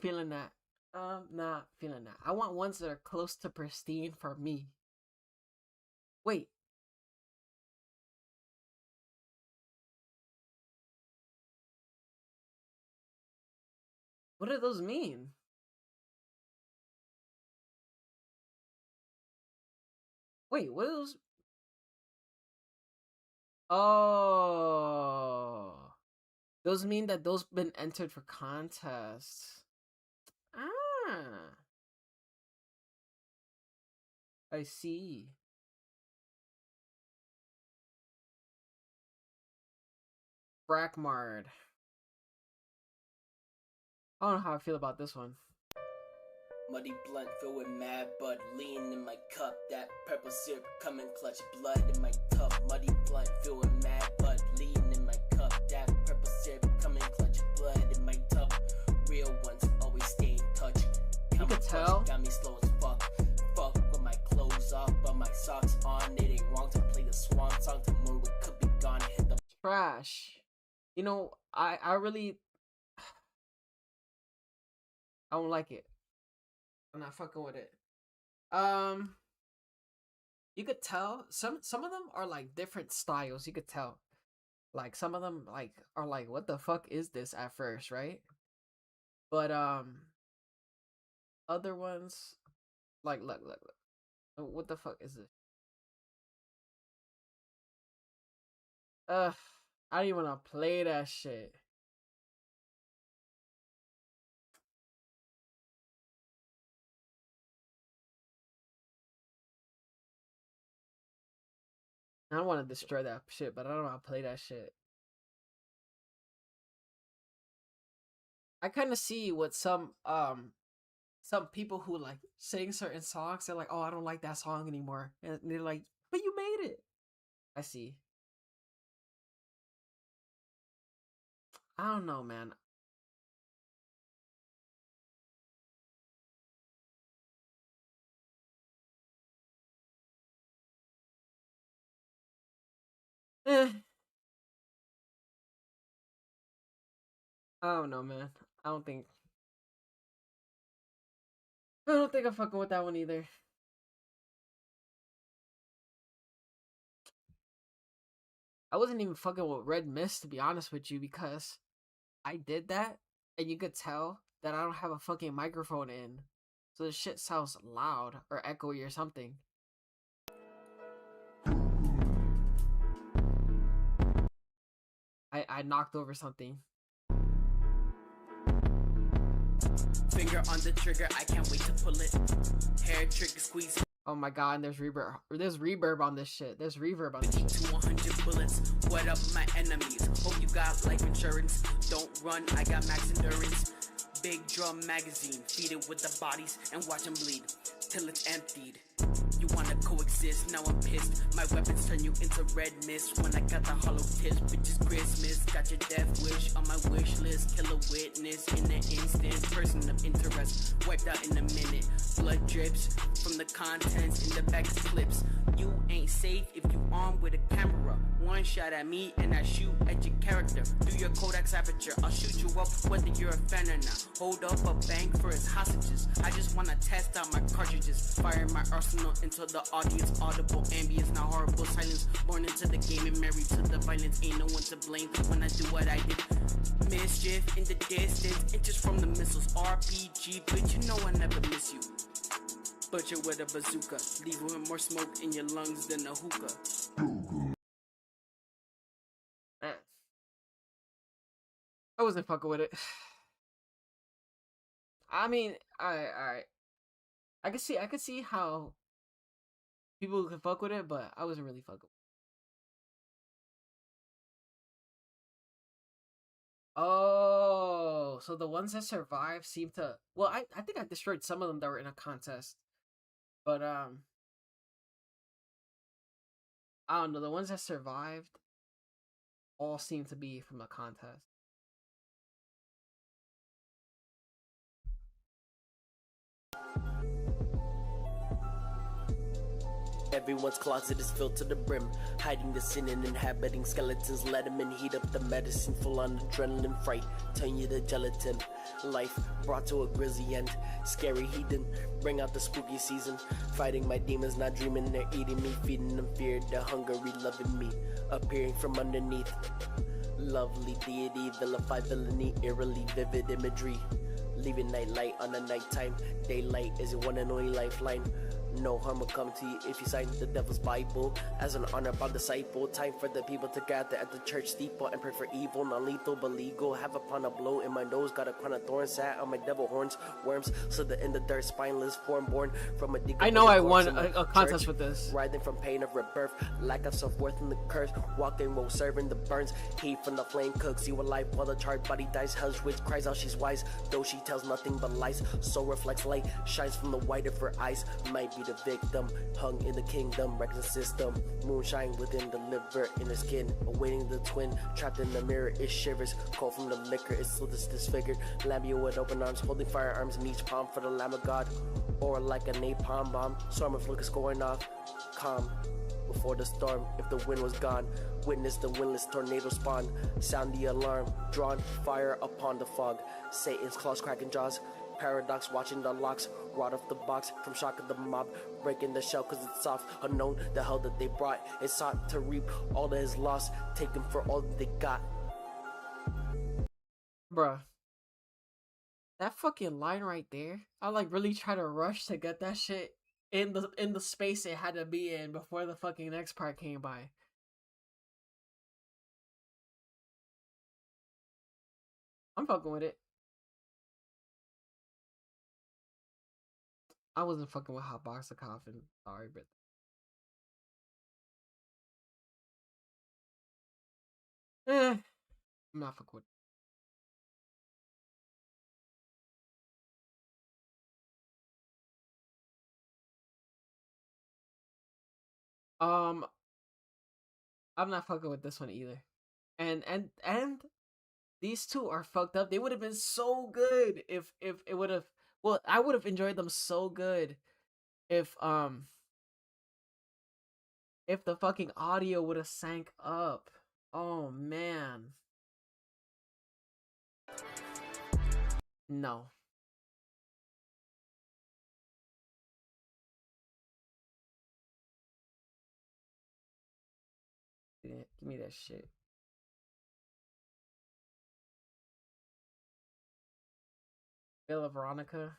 feeling that. I'm not feeling that. I want ones that are close to pristine for me. Wait. What do those mean? Wait, what are those? Oh. Those mean that those been entered for contests. Ah. I see. Brackmard. I don't know how I feel about this one. Muddy blunt filled with mad bud, lean in my cup, that purple syrup coming clutch, blood in my cup. Muddy blunt filled with mad bud, lean in my cup, that purple syrup coming clutch, blood in my tub. Real ones always stay in touch. You could tell. Got me slow as fuck. Fuck with my clothes off, but my socks on. It ain't wrong to play the swan song. Tomorrow it could be gone. Hit the Trash. You know, I really I don't like it. I'm not fucking with it. You could tell some of them are like different styles. You could tell, like some of them like are like, what the fuck is this at first, right? But other ones like look. What the fuck is this? I don't even wanna play that shit. I don't want to destroy that shit, but I don't know how to play that shit. I kind of see what some people who like sing certain songs, they're like, oh, I don't like that song anymore, and they're like, but you made it. I see. I don't know, man. Eh. I don't know, man. I don't think I'm fucking with that one either. I wasn't even fucking with Red Mist, to be honest with you, because I did that, and you could tell that I don't have a fucking microphone in. So the shit sounds loud or echoey or something. I knocked over something. finger on the trigger, I can't wait to pull it. Hair trigger squeeze. Oh my god, and there's reverb. There's reverb on this shit. There's reverb on this shit. To 100 bullets. What up, my enemies? Hope you got life insurance. Don't run, I got max endurance. Big drum magazine, feed it with the bodies and watch them bleed till it's emptied. You wanna coexist, now I'm pissed. My weapons turn you into red mist. When I got the hollow tips, bitches Christmas. Got your death wish on my wish list. Kill a witness in an instant. Person of interest, wiped out in a minute. Blood drips from the contents in the back of clips. You ain't safe if you armed with a camera. One shot at me and I shoot at your character. Through your Kodak's aperture, I'll shoot you up whether you're a fan or not. Hold up a bank for its hostages. I just wanna test out my cartridges. Fire my arsenal into the audience. Audible ambience, not horrible silence. Born into the game and married to the violence. Ain't no one to blame when I do what I did. Mischief in the distance, inches from the missiles. RPG, bitch, you know I never miss you. Butcher with a bazooka, leave you with more smoke in your lungs than a hookah. Man. I wasn't fucking with it. I mean, alright. I could see how people can fuck with it, but I wasn't really fucking with it. Oh, so the ones that survived seem to, well, I think I destroyed some of them that were in a contest. But I don't know, the ones that survived all seem to be from a contest. Everyone's closet is filled to the brim, hiding the sin and inhabiting skeletons. Let them in, heat up the medicine, full on adrenaline fright, turn you to gelatin. Life brought to a grisly end, scary heathen, bring out the spooky season. Fighting my demons, not dreaming, they're eating me, feeding them fear, they're hungry, loving me, appearing from underneath. Lovely deity, vilify villainy, eerily vivid imagery. Leaving nightlight on the nighttime, daylight is your one and only lifeline. No harm will come to you if you sign the devil's Bible as an honorable disciple. Time for the people to gather at the church steeple and pray for evil, not lethal but legal. Have upon a blow in my nose, got a crown of thorns, sat on my devil horns. Worms slither in the dirt, spineless form born from a I know I won a contest with this. Writhing from pain of rebirth, lack of self-worth in the curse. Walking while serving the burns, heat from the flame cooks you alive while the charred body dies. Hell's witch cries out she's wise, though she tells nothing but lies. Soul reflects light, shines from the white of her eyes. Might be the victim, hung in the kingdom, wrecks the system. Moonshine within the liver, in the skin, awaiting the twin. Trapped in the mirror, it shivers. Cold from the liquor, it's still disfigured. Lambia with open arms, holding firearms in each palm for the Lamb of God. Or like a napalm bomb, storm of liquors going off. Calm before the storm, if the wind was gone. Witness the windless tornado spawn. Sound the alarm, drawn fire upon the fog. Satan's claws cracking jaws. Paradox watching the locks, rot off the box from shock of the mob, breaking the shell cause it's soft. Unknown the hell that they brought, it sought to reap all that is lost, taken for all that they got. Bruh, that fucking line right there, I like really try to rush to get that shit in the space it had to be in before the fucking next part came by. I'm fucking with it. I wasn't fucking with Hot Box of Coffin. Sorry, but I'm not fucking with it. I'm not fucking with this one either. And these two are fucked up. They would have been so good if it would have, well, I would have enjoyed them so good if the fucking audio would have sank up. Oh man. No. Yeah, give me that shit. Villa Veronica.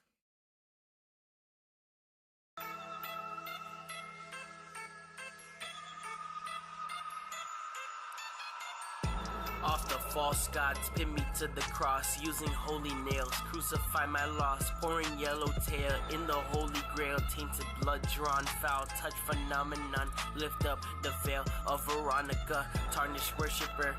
Off the false gods, pin me to the cross, using holy nails, crucify my loss, pouring yellow tail in the holy grail, tainted blood drawn foul, touch phenomenon, lift up the veil of Veronica, tarnished worshipper,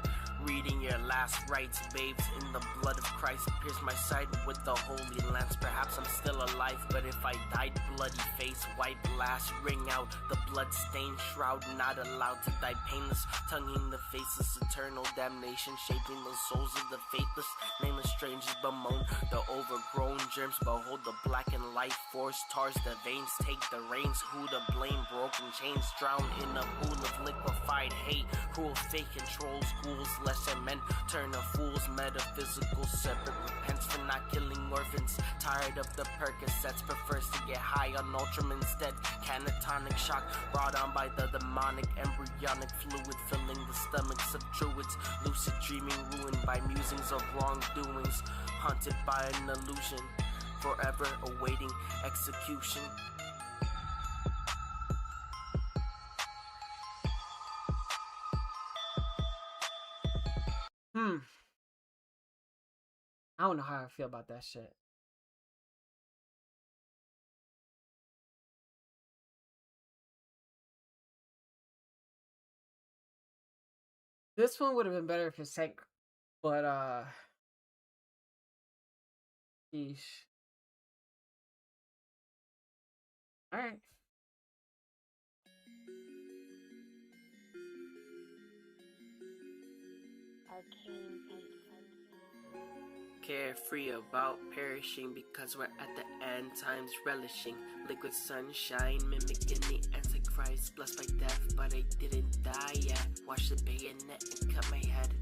reading your last rites, babes, in the blood of Christ. Pierce my side with the holy lance. Perhaps I'm still alive, but if I died, bloody face, wipe last, ring out the blood-stained shroud. Not allowed to die painless, tonguing the faceless, eternal damnation, shaping the souls of the faithless. Nameless strangers bemoan the overgrown germs. Behold the blackened life force, tars the veins, take the reins. Who to blame? Broken chains drown in a pool of liquefied hate. Cruel fate controls ghouls, lesser men turn to fools. Metaphysical separate repents for not killing orphans. Tired of the Percocets, prefers to get high on Ultraman instead. Catatonic shock brought on by the demonic embryonic fluid filling the stomachs of druids. Lucid dreaming ruined by musings of wrongdoings. Haunted by an illusion, forever awaiting execution. I don't know how I feel about that shit. This one would have been better if it sank, but sheesh. All right. Carefree about perishing because we're at the end times, relishing liquid sunshine, mimicking the Antichrist, blessed by death, but I didn't die yet. Watch the bayonet and cut my head.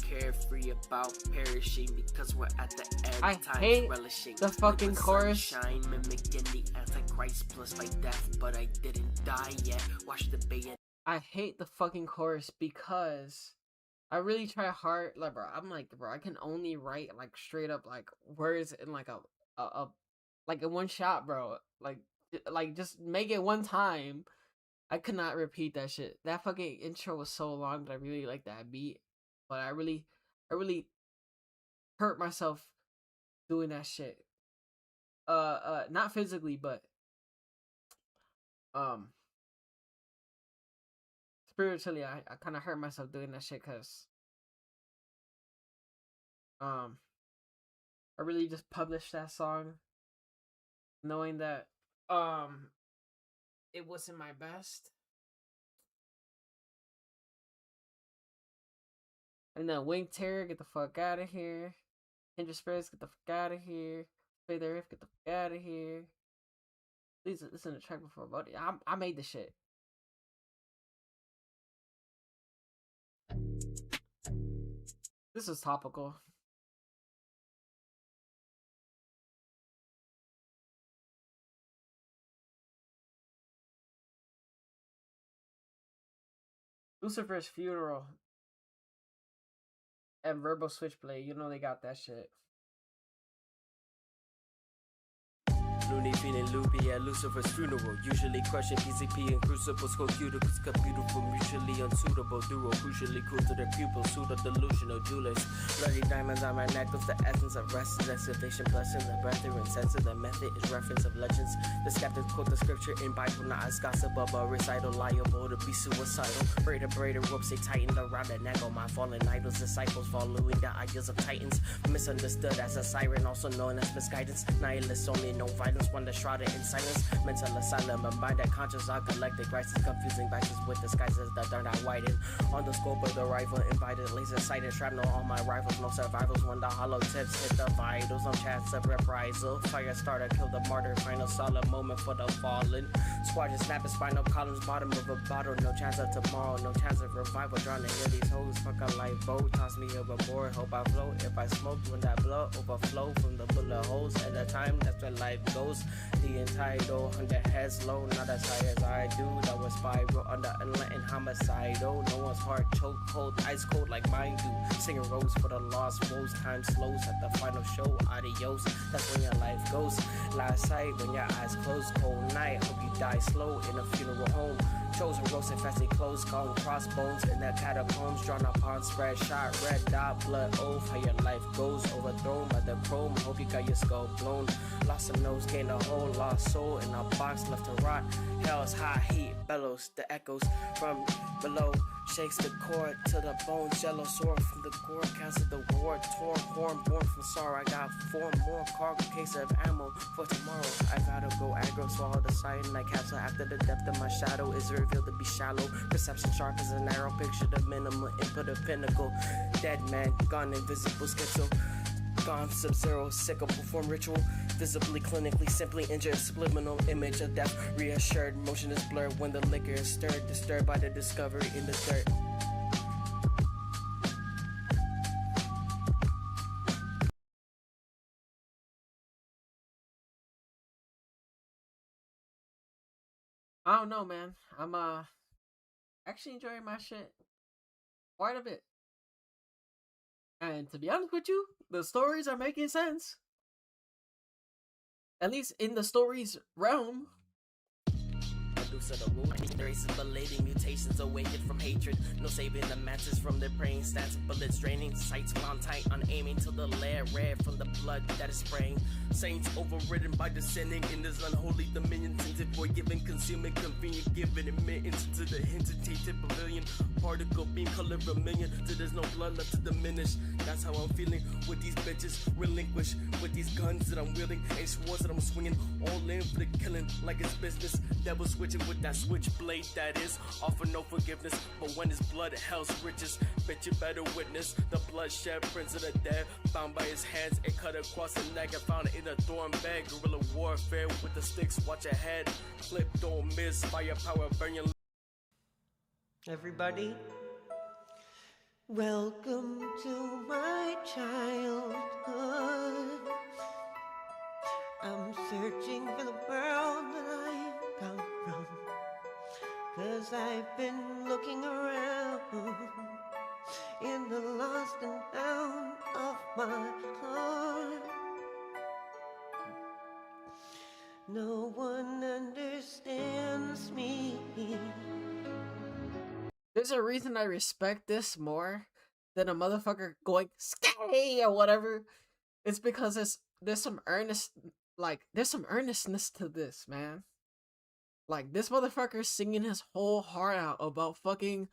Carefree about perishing because we're at the end I times, hate relishing the fucking liquid chorus. sunshine, mimicking the Antichrist, blessed by death, but I didn't die yet. Watch the bayonet. I hate the fucking chorus because I really try hard, like, bro. I'm like, bro, I can only write like straight up like words in like a like in one shot, bro. Like just make it one time. I could not repeat that shit. That fucking intro was so long, but I really like that beat. But I really hurt myself doing that shit. Not physically, but spiritually, I kind of hurt myself doing that shit because I really just published that song knowing that it wasn't my best. And then Wing Terror, get the fuck out of here. Kindred Spirits, get the fuck out of here. Play the Riff, get the fuck out of here. Please listen to the track before voting. I made the shit. This is topical. Lucifer's Funeral and Verbal Switchblade, you know they got that shit. Looney feeling loopy at Lucifer's funeral. Usually crushing PCP and crucibles, co-cuticles, cut beautiful, mutually unsuitable. Duo crucially cool to their pupils, pseudo delusional jewelers. Bloody diamonds on my neck was the essence of rest and excavation, blessing the breath and sense of the method is reference of legends. The skeptics quote the scripture in Bible, not as gossip, but a recital liable to be suicidal. Braid ropes they tightened around the neck of my fallen idols. Disciples following the ideas of titans. Misunderstood as a siren, also known as misguidance. Nihilists only know violence. One that's shrouded in silence. Mental asylum, a mind that conscious are collected. Crisis confusing vices with disguises that are not widened. On the scope of the rifle, invited laser sighted shrapnel on my rifles. No survivals when the hollow tips hit the vitals. No chance of reprisal. Fire starter, kill the martyr. Final solid moment for the fallen. Squadron snapping spinal columns. Bottom of a bottle. No chance of tomorrow. No chance of revival. Drowning in these hoes. Fuck a lifeboat. Toss me overboard. Hope I float. If I smoke, when that blood overflow from the bullet holes. At the time, that's where life goes. The entitled, 100 heads low, not as high as I do. That was spiral under unletting homicidal. No one's heart choke cold, ice cold like mine do. Singing rose for the lost woes. Time slows at the final show. Adios, that's when your life goes. Last sight when your eyes close. Cold night, hope you die slow in a funeral home. Chosen roasted fancy clothes, gone crossbones in the catacombs. Drawn upon spread shot, red dot, blood oath. How your life goes, overthrown by the of chrome. Hope you got your skull blown. Lost a nose, gained a whole lost soul in a box left to rot. Hell's high heat bellows, the echoes from below. Shakes the cord to the bones, yellow sword from the gore. Cancel the war, torn horn, born from sorrow. I got 4 more cargo case of ammo for tomorrow. I gotta go aggro, swallow the cyanide capsule. After the depth of my shadow is revealed to be shallow. Perception sharp as an arrow, picture the minimal input of pinnacle. Dead man, gone invisible schizo. Gone sub-zero, sickle, perform ritual. Visibly, clinically, simply injured. Subliminal image of death, reassured. Motion is blurred when the liquor is stirred. Disturbed by the discovery in the dirt. I don't know, man. I'm actually enjoying my shit quite a bit. And to be honest with you, the stories are making sense. At least in the story's realm. Of the rule, races belating mutations awakened from hatred. No saving the masses from their praying stance. Bullets draining, sights wound tight on aiming till the lair red from the blood that is spraying. Saints overridden by descending in this unholy dominion. Tinted for giving, consuming, convenient, giving admittance to the hinted tainted pavilion. Particle beam color vermilion till there's no blood left to diminish. That's how I'm feeling with these bitches. Relinquish with these guns that I'm wielding. Ain't swords that I'm swinging. All in for the killing like it's business. Devil switching with that switchblade that is. Offer no forgiveness, but when it's blood, hell's riches. Bet you better witness the bloodshed prints of the dead. Found by his hands and cut across the neck. I found it in a thorn bag. Guerrilla warfare with the sticks. Watch ahead. Clip, don't miss. Firepower, burn your. Everybody, welcome to my childhood. I'm searching for the world that I've come from, 'cause I've been looking around in the lost and found of my heart. No one understands me. There's a reason I respect this more than a motherfucker going "skay" or whatever. It's because there's some earnestness to this, man. Like, this motherfucker singing his whole heart out about fucking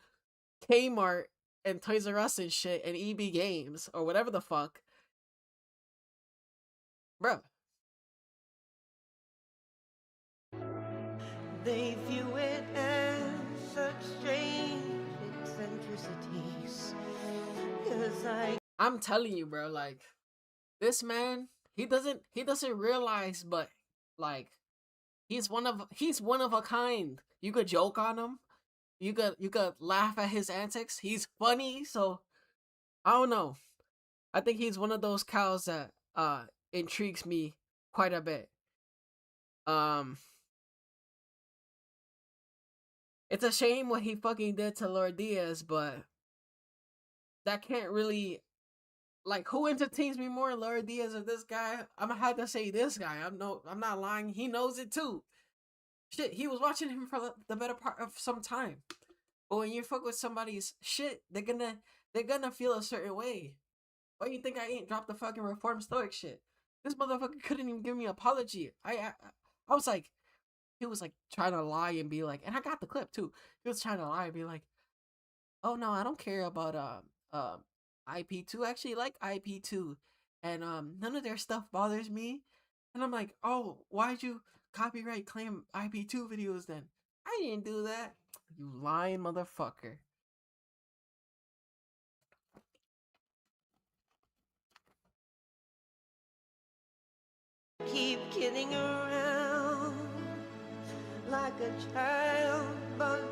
Kmart and Toys R Us and shit and EB Games or whatever the fuck. Bruh. They view it as such strange eccentricities. 'Cause I'm telling you, bro, like, this man, he doesn't realize, but like, he's one of a kind. You could joke on him. You could laugh at his antics. He's funny, so I don't know. I think he's one of those cows that intrigues me quite a bit. It's a shame what he fucking did to Lord Diaz, but that can't really, like, who entertains me more, Lord Diaz or this guy? I'm gonna have to say this guy. I'm not lying. He knows it too. Shit, he was watching him for the better part of some time. But when you fuck with somebody's shit, they're gonna feel a certain way. Why you think I ain't dropped the fucking Reform Stoic shit? This motherfucker couldn't even give me an apology. I was like, he was like trying to lie and be like, and I got the clip too. He was trying to lie and be like, oh no, I don't care about IP2. I actually like IP2, and none of their stuff bothers me. And I'm like, oh, why'd you copyright claim IP2 videos then? I didn't do that. You lying motherfucker. keep kidding around like a child, but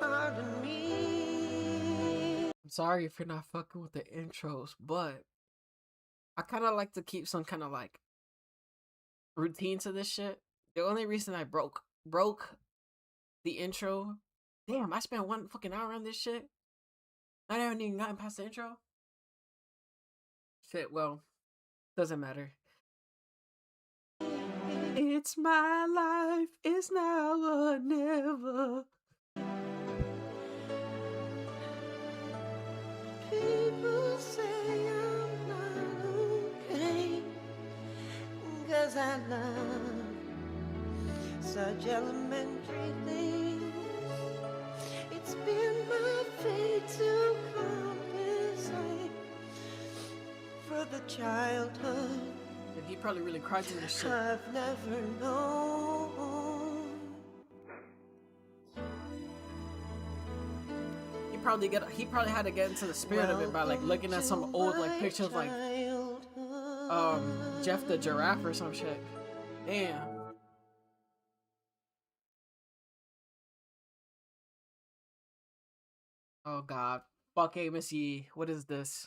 pardon me. I'm sorry if you're not fucking with the intros, but I kind of like to keep some kind of like routine to this shit. The only reason I broke the intro, damn, I spent 1 fucking hour on this shit. I haven't even gotten past the intro. Shit, well, doesn't matter. It's my life, it's now or never. People say I'm not okay. 'cause I love such elementary things. It's been my fate to compensate for the childhood And he probably really cried to this shit. I've never known. He probably had to get into the spirit of it by like looking at some old like pictures like Jeff the Giraffe or some shit. Damn. Oh god. Fuck Amos Yee. What is this?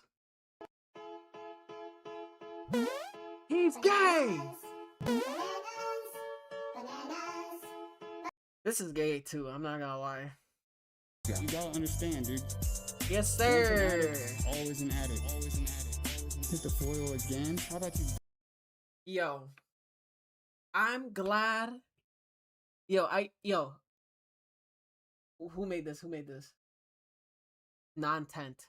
He's gay! This is gay too, I'm not gonna lie. You gotta understand, dude. Yes, sir. Always an addict. Always an addict. Hit the foil again. How about you? Yo. I'm glad. Yo. Who made this? Who made this? Non-tent.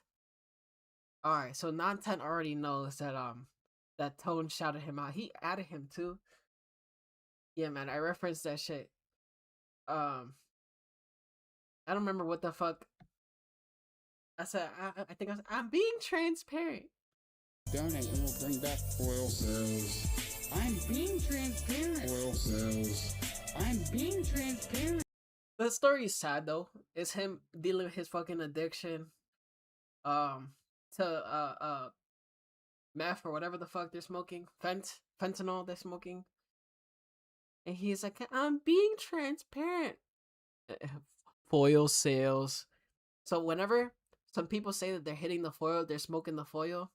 Alright, so non-tent already knows that that Tone shouted him out. He added him too. Yeah, man, I referenced that shit. I don't remember what the fuck I said. I think I'm being transparent. Donate and we'll bring back oil sales. I'm being transparent. Oil sales. I'm being transparent. The story is sad though. It's him dealing with his fucking addiction. To meth or whatever the fuck they're smoking. Fentanyl they're smoking. And he's like, I'm being transparent. Foil sales. So whenever some people say that they're hitting the foil, they're smoking the foil,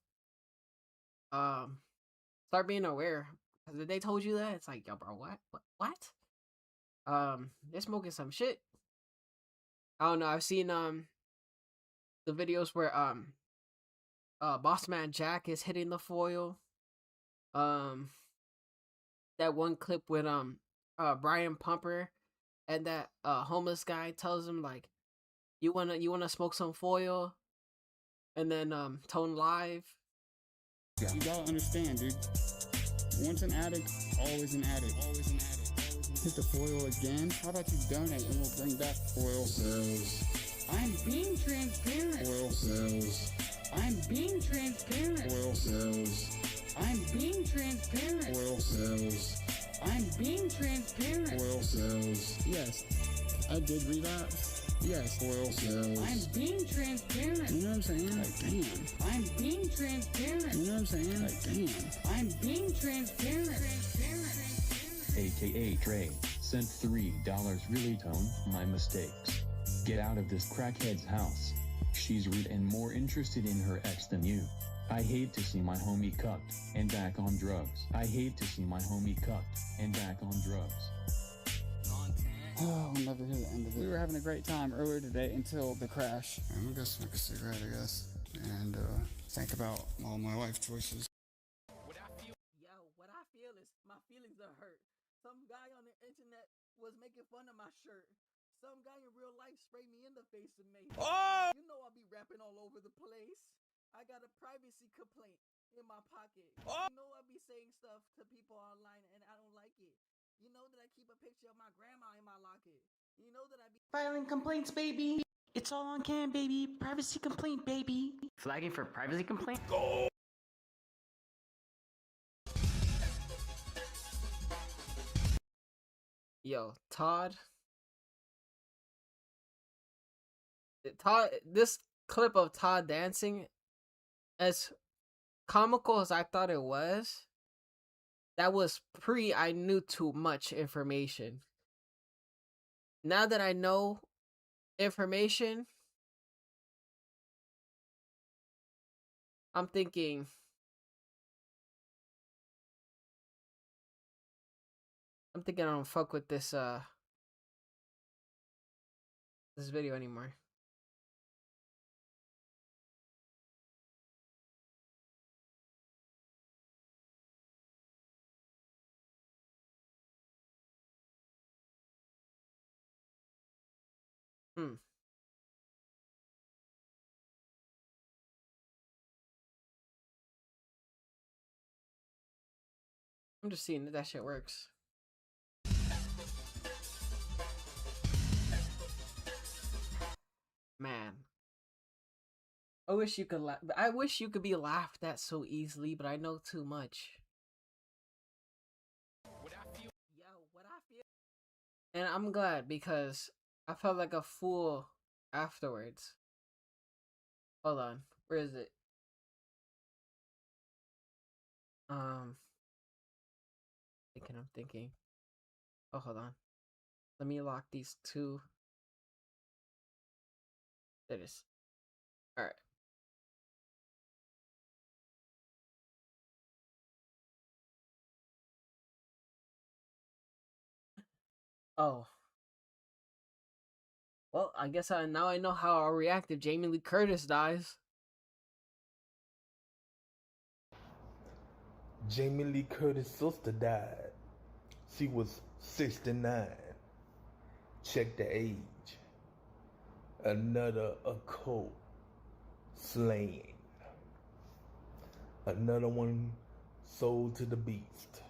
start being aware. Because if they told you that, it's like, yo, bro, what? They're smoking some shit. I don't know. I've seen the videos where Boss Man Jack is hitting the foil. That one clip with Brian Pumper and that homeless guy tells him like, you wanna smoke some foil, and then Tone live. You gotta understand, dude. Once an addict, always an addict. Always an addict. Hit the foil again. How about you donate and we'll bring back oil sales. I'm being transparent. Oil sales. I'm being transparent. Oil sales. I'm being transparent. Oil sales. I'm being transparent. Oil sales. Yes, I did relapse. Yes, oil sales. I'm being transparent. You know what I'm saying? Like, damn. I'm being transparent. You know what I'm saying? Like, damn. I'm being transparent. AKA Trey sent $3. Really, Tone? My mistakes. Get out of this crackhead's house. She's rude and more interested in her ex than you. I hate to see my homie cucked and back on drugs. I hate to see my homie cucked and back on drugs. Oh, we'll never hear the end of it. We were having a great time earlier today until the crash. I'm gonna go smoke a cigarette, I guess, and think about all my life choices. What I feel is my feelings are hurt. Some guy on the internet was making fun of my shirt. Some guy in real life sprayed me in the face and made me. Oh! You know I'll be rapping all over the place. I got a privacy complaint in my pocket. Oh! You know I'll be saying stuff to people online and I don't like it. You know that I keep a picture of my grandma in my locket. You know that I be filing complaints, baby. It's all on cam, baby. Privacy complaint, baby. Flagging for privacy complaint? Go! Yo, Todd, this clip of Todd dancing, as comical as I thought it was, that was I knew too much information. Now that I know information, I'm thinking, I don't fuck with this this video anymore. I'm just seeing if that shit works. Man. I wish you could I wish you could be laughed at so easily, but I know too much. Yo, what I feel. And I'm glad because I felt like a fool afterwards. Hold on. Where is it? I'm thinking. Oh, hold on. Let me lock these two. There it is. Alright. Oh. Well, I guess now I know how I'll react if Jamie Lee Curtis dies. Jamie Lee Curtis' sister died. She was 69. Check the age. Another occult slain. Another one sold to the beast.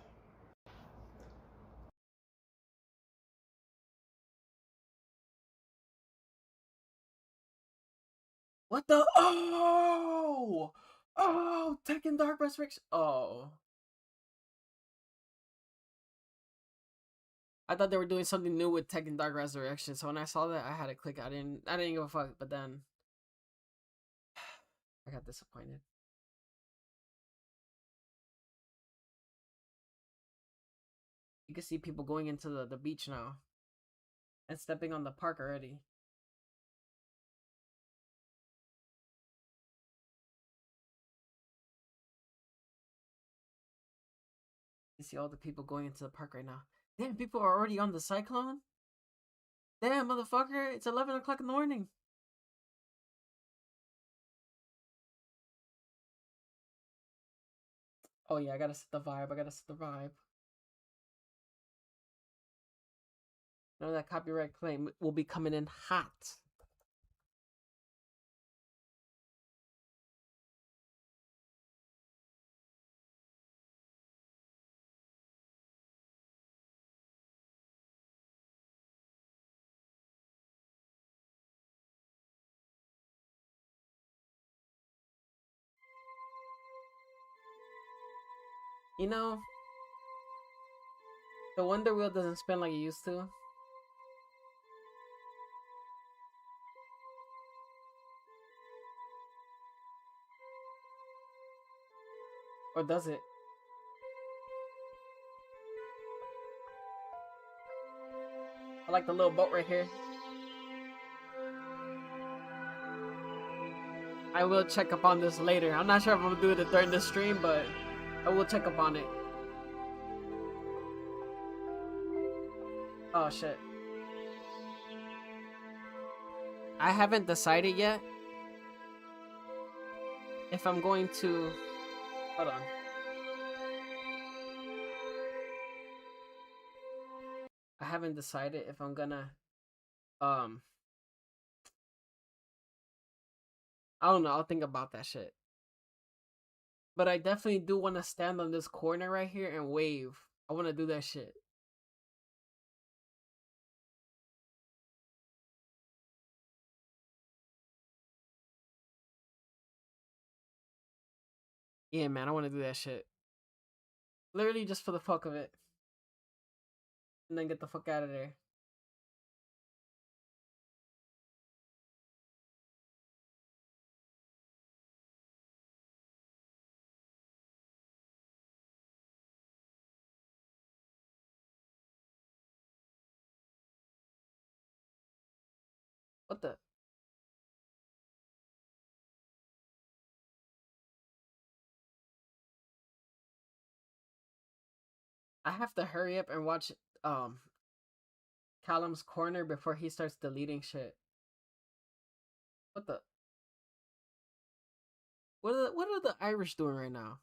What the? Oh! Oh! Tekken Dark Resurrection. Oh. I thought they were doing something new with Tekken Dark Resurrection, so when I saw that, I had to click. I didn't give a fuck, but then I got disappointed. You can see people going into the beach now and stepping on the park already. You see all the people going into the park right now. Damn, people are already on the cyclone? Damn, motherfucker, it's 11 o'clock in the morning. Oh yeah, I gotta set the vibe. Know that copyright claim will be coming in hot. You know, the Wonder Wheel doesn't spin like it used to. Or does it? I like the little boat right here. I will check up on this later. I'm not sure if I'm gonna do it during the stream, but I will check up on it. Oh shit. I haven't decided yet if I'm going to... Hold on. I haven't decided if I'm gonna... I don't know. I'll think about that shit. But I definitely do want to stand on this corner right here and wave. I want to do that shit. Yeah, man, I want to do that shit. Literally just for the fuck of it. And then get the fuck out of there. What the? I have to hurry up and watch Callum's corner before he starts deleting shit. What the? What are the Irish doing right now?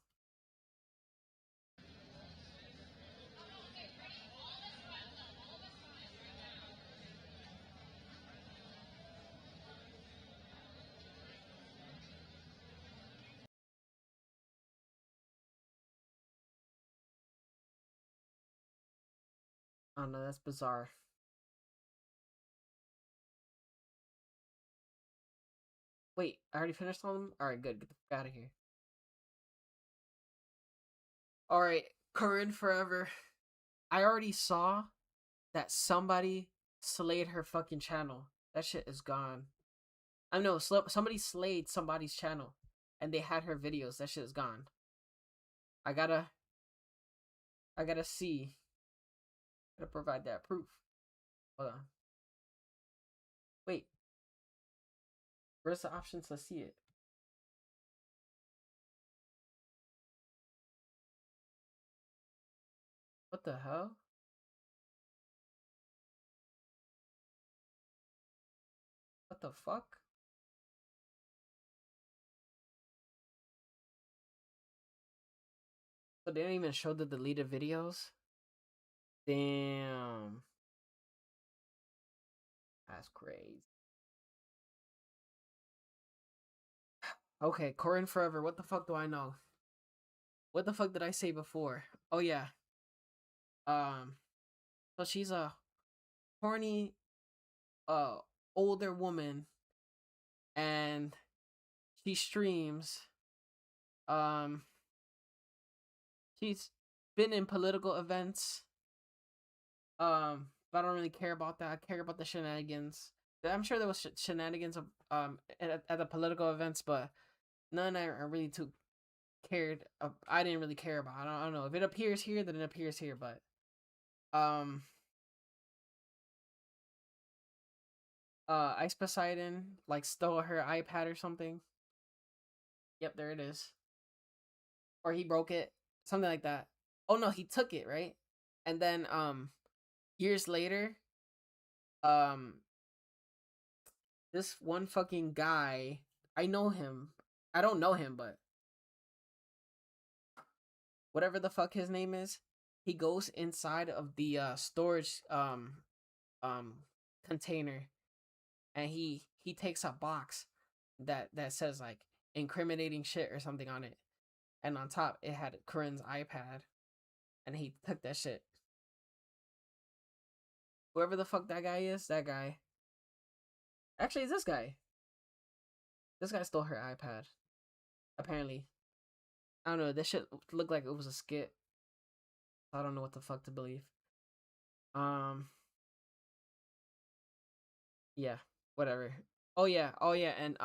I don't know, that's bizarre. Wait, I already finished all of them? Alright, good. Get the fuck out of here. Alright, Corrine4ever. I already saw that somebody slayed her fucking channel. That shit is gone. I know, somebody slayed somebody's channel. And they had her videos. That shit is gone. I gotta see. Gotta provide that proof. Hold on. Wait. Where's the option to see it? What the hell? What the fuck? So they didn't even show the deleted videos? Damn. That's crazy. Okay, Corrine4ever. What the fuck do I know? What the fuck did I say before? Oh yeah. So she's a horny older woman and she streams. She's been in political events. But I don't really care about that. I care about the shenanigans. I'm sure there was shenanigans at the political events, but none I really too cared. I didn't really care about. I don't know if it appears here, then it appears here. But Ice Poseidon like stole her iPad or something. Yep, there it is. Or he broke it, something like that. Oh no, he took it, right? And then years later, this one fucking guy, I know him. I don't know him, but whatever the fuck his name is, he goes inside of the storage container and he takes a box that says like incriminating shit or something on it. And on top it had Corinne's iPad and he took that shit. Whoever the fuck that guy is, that guy. Actually, it's this guy. This guy stole her iPad. Apparently. I don't know, this shit looked like it was a skit. I don't know what the fuck to believe. Yeah, whatever. Oh yeah, and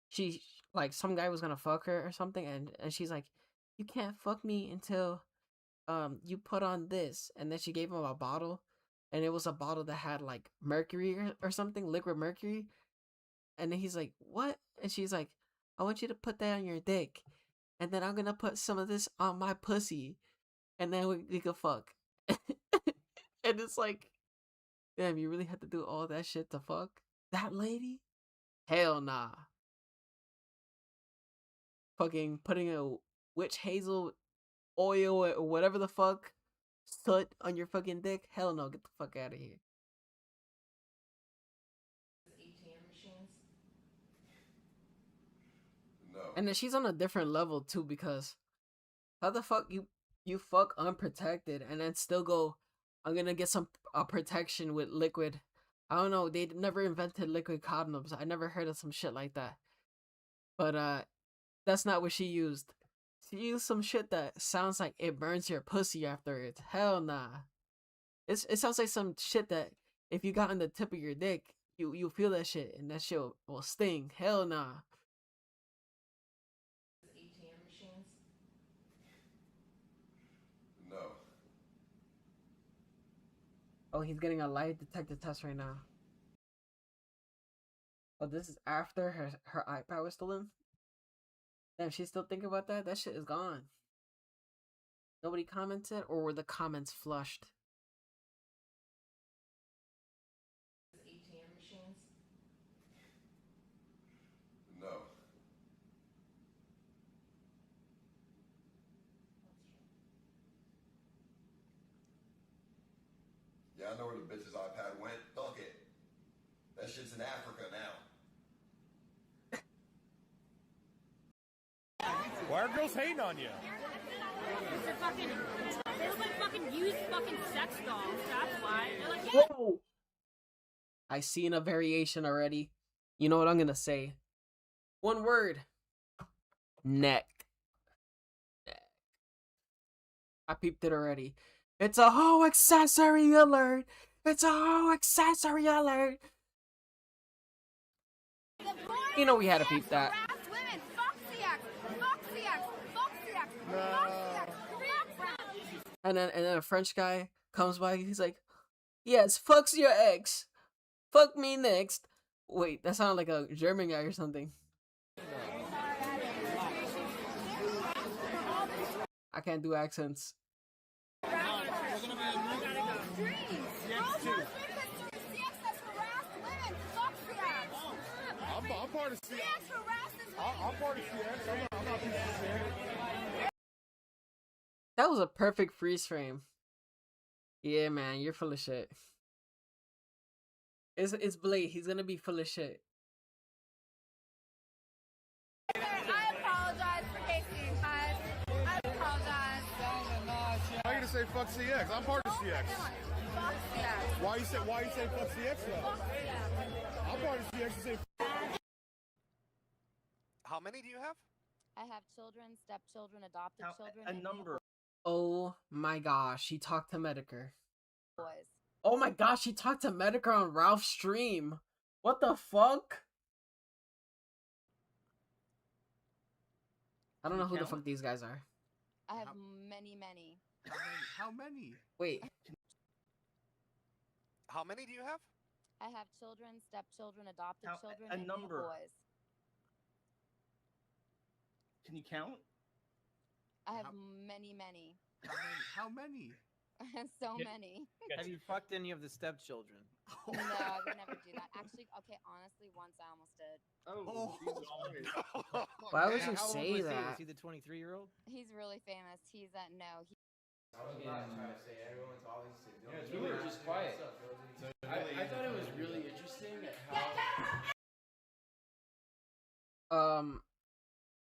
she like some guy was gonna fuck her or something, and she's like, you can't fuck me until you put on this, and then she gave him a bottle, and it was a bottle that had like mercury or something, liquid mercury, and then he's like, what? And she's like, I want you to put that on your dick, and then I'm gonna put some of this on my pussy, and then we could fuck. And it's like, damn, you really had to do all that shit to fuck that lady? Hell nah. Fucking putting a witch hazel oil or whatever the fuck soot on your fucking dick? Hell no, get the fuck out of here. ATM machines? No. And then she's on a different level too, because how the fuck you fuck unprotected and then still go, I'm gonna get some protection with liquid. I don't know, they never invented liquid condoms. I never heard of some shit like that. But that's not what she used. She used some shit that sounds like it burns your pussy afterwards. Hell nah. It sounds like some shit that if you got on the tip of your dick, you feel that shit and that shit will sting. Hell nah. ATM machines? No. Oh, he's getting a lie detector test right now. Oh, this is after her iPad was stolen? Damn, she's still thinking about that? That shit is gone. Nobody commented, or were the comments flushed? ATM machines? No. Yeah, I know where the bitch's iPad went. Fuck it. That shit's in Africa now. Where girls hating on you? They're fucking, they look like fucking used fucking sex dolls. That's why. They're like, Whoa! I seen a variation already. You know what I'm gonna say? One word. Neck. I peeped it already. It's a whole accessory alert. It's a whole accessory alert. You know we had to peep that. And then a French guy comes by. He's like, "Yes, fuck's your ex. Fuck me next." Wait, that sounded like a German guy or something. I can't do accents. I'm part of CX. I'm part of CX. I'm not piece of shit. That was a perfect freeze frame. Yeah, man, you're full of shit. It's Blade. He's gonna be full of shit. I apologize for hating, guys. I apologize. Why are you gonna say fuck CX? I'm part of CX. Fuck CX. Why you say fuck CX though? I'm part of CX. You say. How many do you have? I have children, stepchildren, adopted children. A number. Oh my gosh, she talked to Medicare. Boys. Oh my gosh, she talked to Medicare on Ralph's stream. What the fuck? I don't know who the fuck these guys are. I have many, many. How many? Wait. How many do you have? I have children, stepchildren, adopted children, a and number. boys. Can you count? I have many, many. How many? I have so many. Have you fucked any of the stepchildren? No, I would never do that. Actually, okay, honestly, once I almost did. Oh, Why would you How old say was he? that? Was he the 23-year-old? He's really famous. He's no. You were just quiet. I thought it was really interesting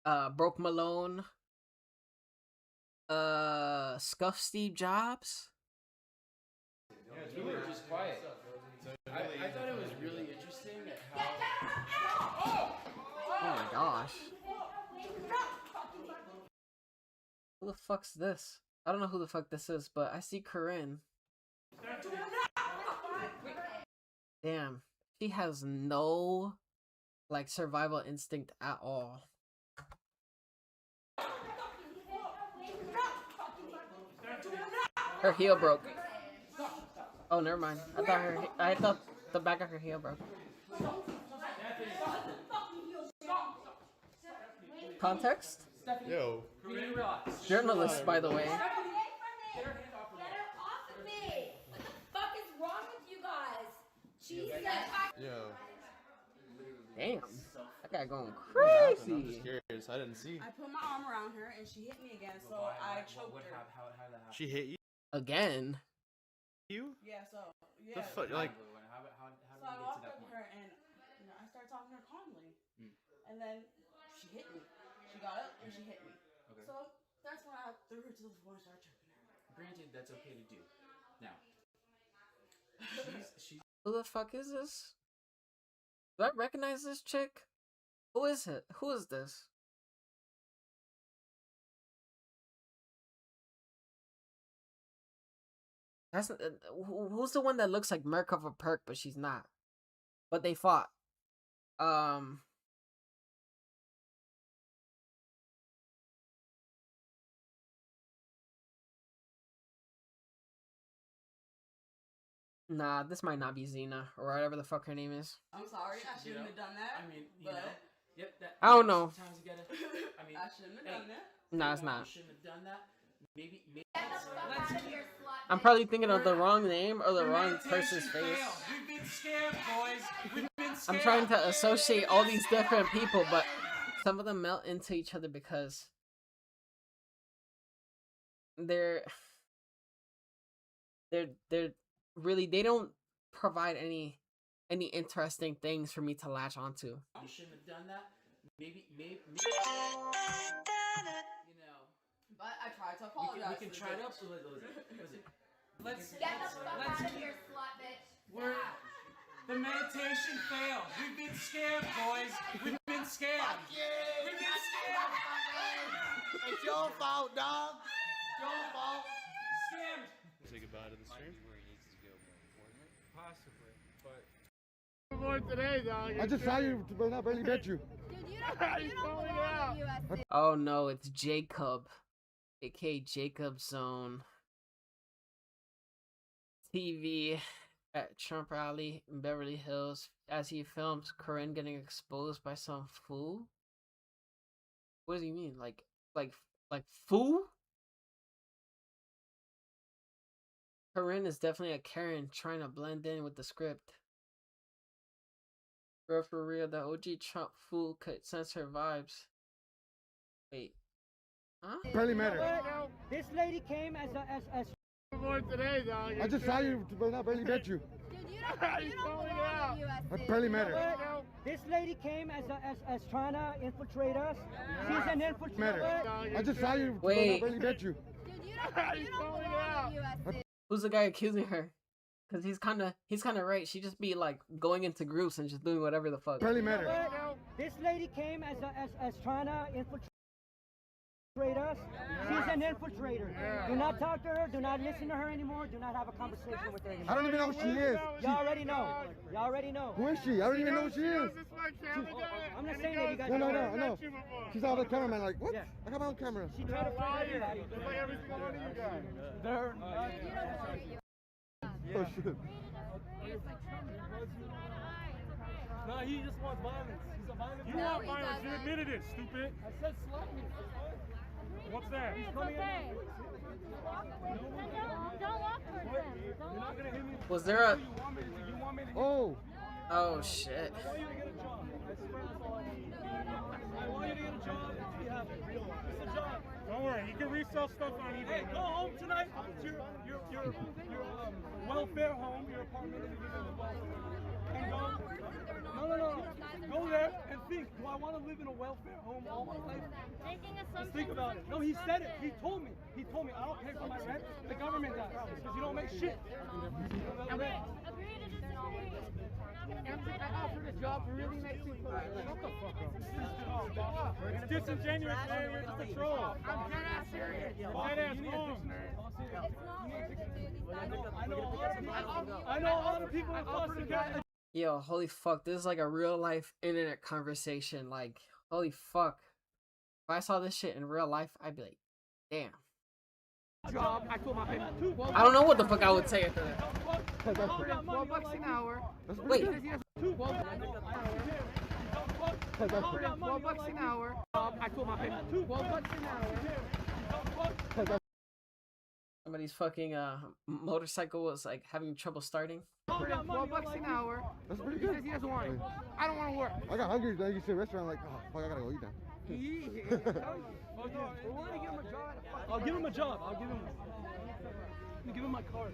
how Broke Malone. Scuff Steve Jobs. you were just quiet. I thought it was really interesting how Oh my gosh. Who the fuck's this? I don't know who the fuck this is, but I see Corrine. Damn. She has no, like, survival instinct at all. Her heel broke. Oh, never mind. I thought the back of her heel broke. Context? Yo. Journalist, by the way. Get her off of me! What the fuck is wrong with you guys? Jesus! Yo. Damn. That guy going I'm crazy. just curious. I didn't see. I put my arm around her and she hit me again, so I choked her. How did that happen? She hit you? Again? You? Yeah, so The fuck? Like. How did So I we get walked to that up to point? her and I started talking to her calmly, and then she hit me. She got up and she hit me. Okay. So that's when I threw her to the floor and started choking her. Granted, that's okay to do. Now, she's Who the fuck is this? Do I recognize this chick? Who is it? Who is this? That's who's the one that looks like Merc of a Perk, but she's not. But they fought. Nah, this might not be Xena or whatever the fuck her name is. I'm sorry, I shouldn't have done that. I mean, you but know, yep. That, I don't know. Sometimes you gotta. I mean, I shouldn't have done that. Nah, it's not. You shouldn't have done that. Maybe. I'm probably thinking of the wrong name or the wrong person's face. We've been scared, boys. We've been scared. I'm trying to associate all these different people, but some of them melt into each other because they're really, they don't provide any interesting things for me to latch onto. You shouldn't have done that. Maybe, you know. But I tried to apologize. We can try it up. Let's Get the fuck let's out of here, slut bitch. the meditation failed. We've been scammed, boys. We've been scammed. We've been scammed. It's your fault, dog. Your fault. Scammed. Say goodbye to the stream. Possibly, but. Today, dog. I just saw you, but I barely met you. Dude, you don't belong at USC. Oh no, it's Jacob, aka Jacob Zone TV at Trump rally in Beverly Hills as he films Corinne getting exposed by some fool. What does he mean? Like fool? Corinne is definitely a Karen trying to blend in with the script. Bro, for real, the OG Trump fool could sense her vibes. Wait. Huh? Barely met her. This lady came as Today, dog. I just saw you, but I barely met you. Dude, you don't belong at USC. I barely met her. This lady came as trying to infiltrate us. She's an infiltrator. Met her. I just saw you, wait. but I barely met you. Dude, you don't belong at USC. Who's the guy accusing her? Cause he's kind of right. She just be like going into groups and just doing whatever the fuck. Barely met her. This lady came as trying to infiltrate us. She's an infiltrator. Do not talk to her. Do not listen to her anymore. Do not have a conversation with her anymore. I don't even know who she is. You already know. You already know. Who is she? I don't even know who she is. I'm not saying that you guys. No, I know. She's all the cameraman. Like what? Yeah. I got my own camera. She tried to find everybody. Just like every single one of you guys. Oh shit. No, he just wants violence. He's a violent You want violence? You admitted it, stupid. I said slut me. What's that? He's coming in. Don't walk towards them. You're not gonna hit me. Was there a? You want me to Oh. Oh shit. I want you to get a job. I swear that's all I need. I want you to get a job and to be happy. It's a job. Don't worry, you can resell stuff on eBay. Hey, go home tonight to your welfare home, your apartment, and give them the welfare. And go. No. Go there and think. Do I want to live in a welfare home all my life? Just think about it. No, he said it. He told me. I don't pay for my rent. The government does because you don't make shit. Agree to disagree. I offered a job to really make people like shut the fuck up. It's disingenuous, man. We're just a troll. I'm dead ass serious. Dead ass wrong. I know a lot of people in foster care. Yo, holy fuck, this is like a real life internet conversation. Like, holy fuck. If I saw this shit in real life, I'd be like, damn. Job. I told my payment. I don't know what the fuck I would say after that. $12 an hour. Wait. $12 an hour. I told my payment. $12 an hour. Somebody's fucking motorcycle was like having trouble starting. $12 an hour. That's pretty good. He doesn't want it. I don't want to work. I got hungry. Then you see a restaurant like, oh fuck, I gotta go eat now. I'll give him a job. I'll give him my card.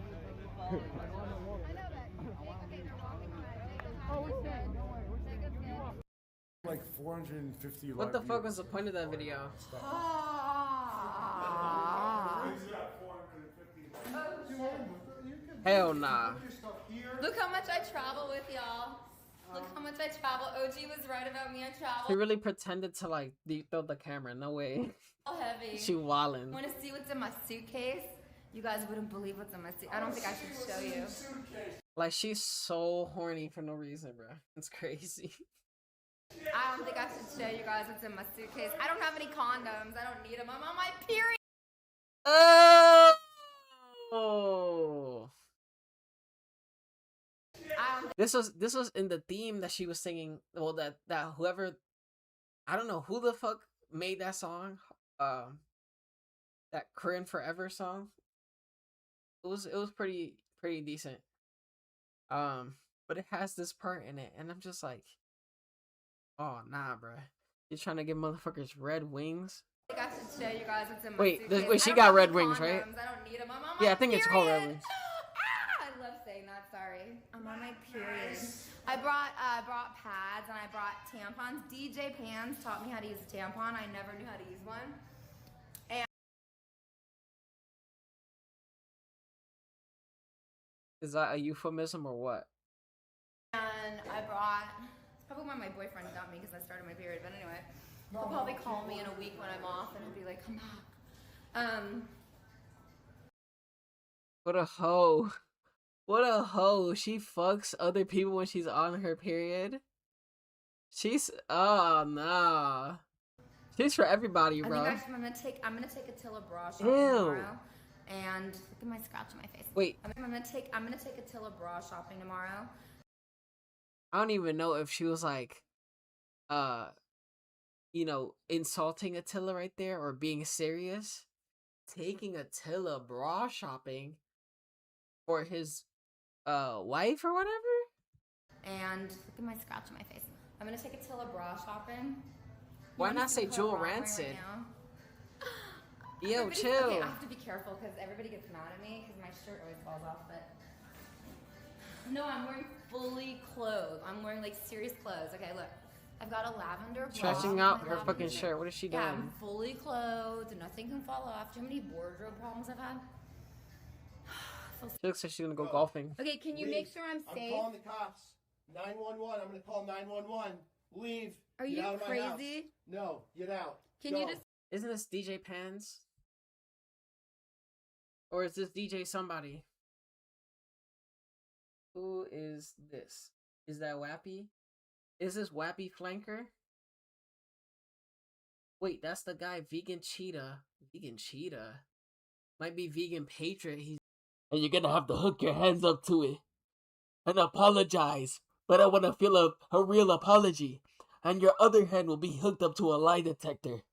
Like 450. What the fuck was the point of that video? Hell nah. Look how much I travel with y'all. Look how much I travel. OG was right about me. I travel. She really pretended to like deep throw the camera. No way. So heavy. She wildin'. Want to see what's in my suitcase? You guys wouldn't believe what's in my suitcase. I don't think I should show you. Like she's so horny for no reason, bro. It's crazy. I don't think I should show you guys what's in my suitcase. I don't have any condoms. I don't need them. I'm on my period. Oh. This was in the theme that she was singing. Well, that whoever, I don't know who the fuck made that song. That Corrine4ever song. It was pretty decent. But it has this part in it, and I'm just like, oh nah, bruh. You're trying to give motherfuckers red wings. I think I should show you guys what's in my Wait, suitcase. she got red wings, right? I don't need them. I'm on Yeah, my I think it's called red period. wings. I love saying Okay, not sorry. I'm on my period. I brought pads and I brought tampons. DJ Pans taught me how to use a tampon. I never knew how to use one. And Is that a euphemism or what? I brought, it's probably why my boyfriend dumped me because I started my period, but anyway. He'll probably call me in a week when I'm off and he'll be like, come back. What a hoe. What a hoe. She fucks other people when she's on her period. She's, oh, nah. She's for everybody, bro. I think actually I'm gonna take Attila bra shopping tomorrow. And look at my scratch on my face. Wait. I'm gonna take Attila bra shopping tomorrow. I don't even know if she was like, you know, insulting Attila right there or being serious. Taking Attila bra shopping for his wife or whatever. And look at my scratch on my face. I'm gonna take Attila bra shopping. Why not say Jewel Rancid? Right Yo, everybody, chill. Okay, I have to be careful because everybody gets mad at me because my shirt always falls off. But no, I'm wearing fully clothed. I'm wearing like serious clothes. Okay, look. I've got a lavender bra. Stretching out her fucking shirt. What is she doing? Yeah, I'm fully clothed. Nothing can fall off. Do you know how many wardrobe problems I've had? She looks like she's gonna go golfing. Okay, can you make sure I'm safe? I'm calling the cops. 911. I'm gonna call 911. Leave. Are Get you out of my house. crazy? No, get out. Can you just? Isn't this DJ Pans? Or is this DJ somebody? Who is this? Is that Wappy? Is this Wappy Flanker? Wait, that's the guy, Vegan Cheetah. Vegan Cheetah? Might be Vegan Patriot. And you're gonna have to hook your hands up to it. And apologize. But I wanna feel a real apology. And your other hand will be hooked up to a lie detector.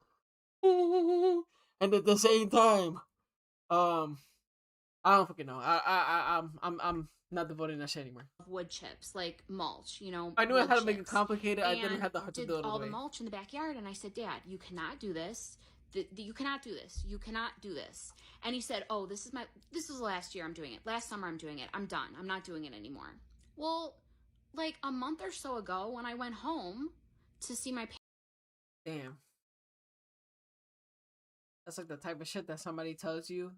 And at the same time, I don't fucking know. I'm not devoting that shit anymore. Wood chips, like mulch, you know. I knew I had to make it chips. complicated. I didn't And have the heart to did do it all all the the way. mulch in the backyard, and I said, Dad, you cannot do this. You cannot do this. You cannot do this. And he said, oh, this was last year I'm doing it. Last summer I'm doing it. I'm done. I'm not doing it anymore. Well, like a month or so ago when I went home to see my parents. Damn. That's like the type of shit that somebody tells you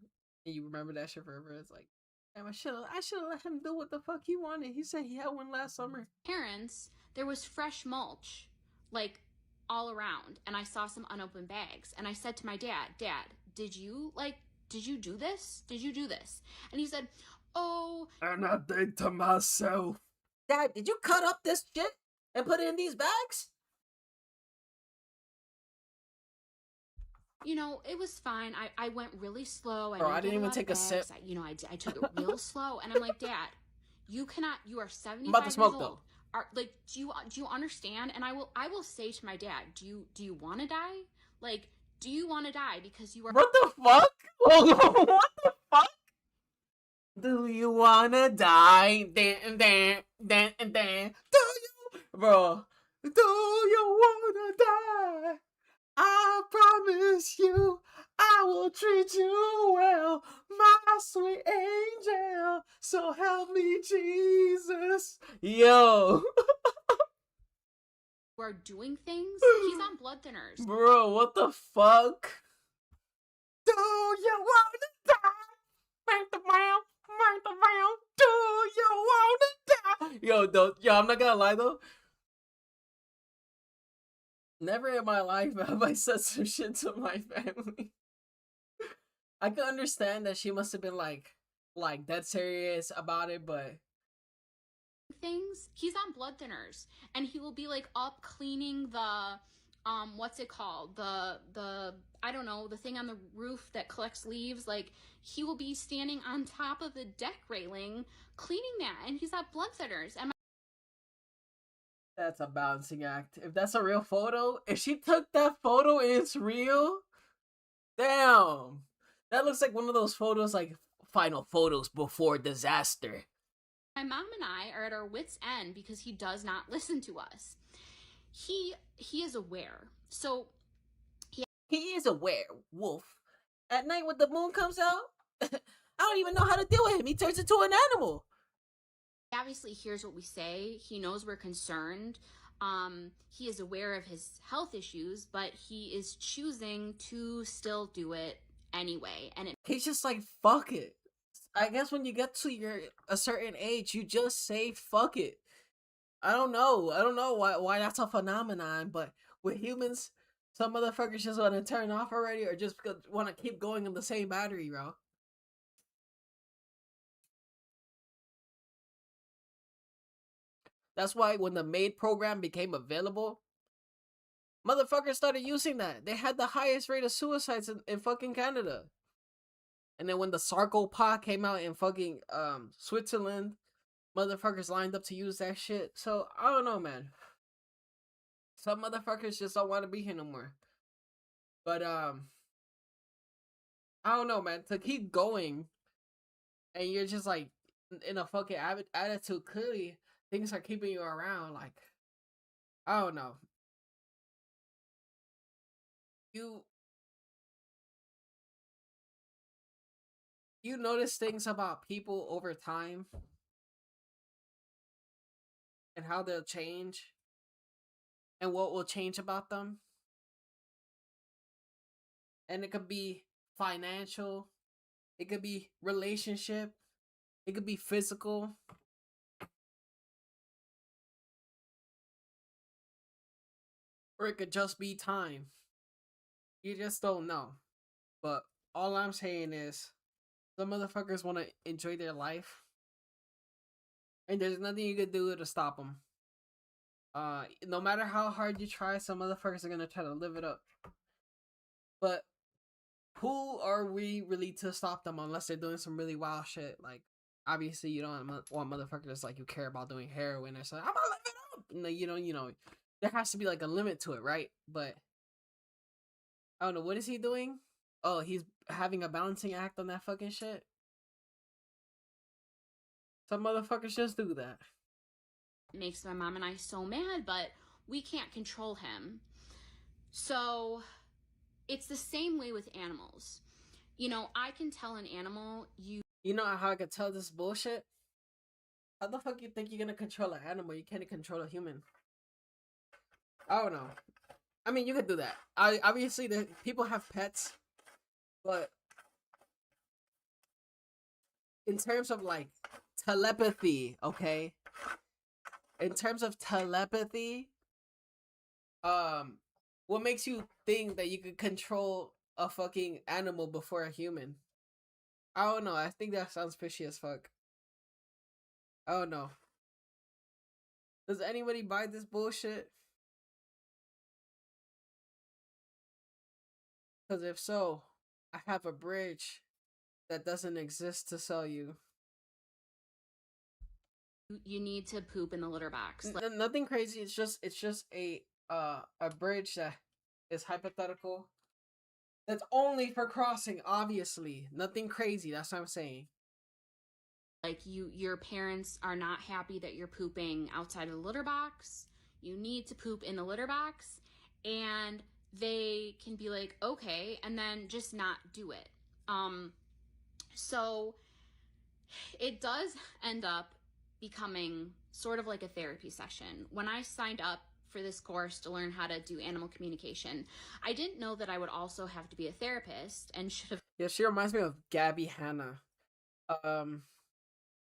and you remember that shit forever. It's like, damn, I should have let him do what the fuck he wanted. He said he had one last summer. Parents, there was fresh mulch, like all around, and I saw some unopened bags, and I said to my dad, did you do this? Did you do this? And he said, oh. And I think to myself, Dad, did you cut up this shit and put it in these bags? You know, it was fine. I went really slow. Bro, I didn't even take a sip. I took it real slow, and I'm like, Dad, you cannot. You are 75 I'm about to smoke years old. Like, do you understand? And I will say to my dad, do you want to die? Like, do you want to die because you are? What the fuck? What the fuck? Do you wanna die? Dan. Do you, bro? Do you wanna die? I promise you, I will treat you well, my sweet angel. So help me, Jesus. Yo. You are doing things. He's on blood thinners. Bro, what the fuck? Do you wanna die? Do you wanna die? Yo, I'm not gonna lie though. Never in my life have I said some shit to my family. I can understand that she must have been like dead serious about it, but things. He's on blood thinners, and he will be like up cleaning the what's it called, the I don't know, the thing on the roof that collects leaves. Like, he will be standing on top of the deck railing cleaning that, and he's on blood thinners. And that's a balancing act. If that's a real photo, if she took that photo and it's real, damn, that looks like one of those photos, like final photos before disaster. my mom and I are at our wits' end because he does not listen to us. He is aware. So he is aware, Wolf. At night when the moon comes out, I don't even know how to deal with him. He turns into an animal. obviously hears what we say. He knows we're concerned. He is aware of his health issues, but he is choosing to still do it anyway. And he's just like, fuck it. I guess when you get to a certain age, you just say fuck it. I don't know why that's a phenomenon, but with humans, some motherfuckers just want to turn off already, or just want to keep going in the same battery, bro. That's why when the maid program became available, motherfuckers started using that. They had the highest rate of suicides in fucking Canada. And then when the Sarcopod came out in fucking Switzerland, motherfuckers lined up to use that shit. So I don't know, man. Some motherfuckers just don't want to be here no more. But I don't know, man. To keep going, and you're just like in a fucking attitude. Clearly, things are keeping you around. Like, I don't know. You notice things about people over time and how they'll change and what will change about them. And it could be financial, it could be relationship, it could be physical. Or it could just be time. You just don't know. But all I'm saying is, some motherfuckers want to enjoy their life, and there's nothing you can do to stop them. No matter how hard you try, some motherfuckers are gonna try to live it up. But who are we really to stop them unless they're doing some really wild shit? Like, obviously, you don't want motherfuckers like you care about doing heroin or something. I'm gonna live it up. No, you know, there has to be like a limit to it, right? But I don't know, what is he doing? Oh, he's having a balancing act on that fucking shit. Some motherfuckers just do that. Makes my mom and I so mad, but we can't control him. So it's the same way with animals. You know, I can tell an animal you know how I can tell this bullshit? How the fuck you think you're gonna control an animal? You can't control a human. I don't know. I mean, you could do that. Obviously, people have pets, but in terms of like telepathy, okay? In terms of telepathy, what makes you think that you could control a fucking animal before a human? I don't know. I think that sounds fishy as fuck. I don't know. Does anybody buy this bullshit? Because if so, I have a bridge that doesn't exist to sell you. You need to poop in the litter box. Nothing crazy. It's just a bridge that is hypothetical. That's only for crossing, obviously. Nothing crazy. That's what I'm saying. Like your parents are not happy that you're pooping outside of the litter box. You need to poop in the litter box, and they can be like, okay, and then just not do it. So it does end up becoming sort of like a therapy session. When I signed up for this course to learn how to do animal communication, I didn't know that I would also have to be a therapist and should have. Yeah, she reminds me of Gabby Hanna.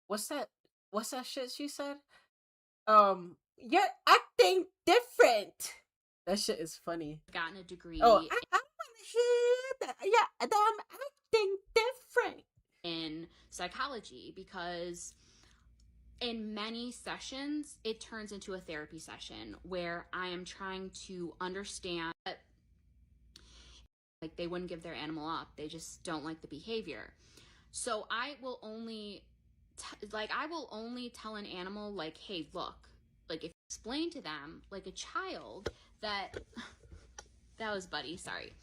What's that shit she said? You're acting different. That shit is funny. Gotten a degree. Oh, I want to hear that. Yeah, I'm acting different in psychology, because in many sessions it turns into a therapy session where I am trying to understand that, like, they wouldn't give their animal up. They just don't like the behavior. So I will only tell an animal, like, hey, look, like, if you explain to them like a child that was Buddy, sorry.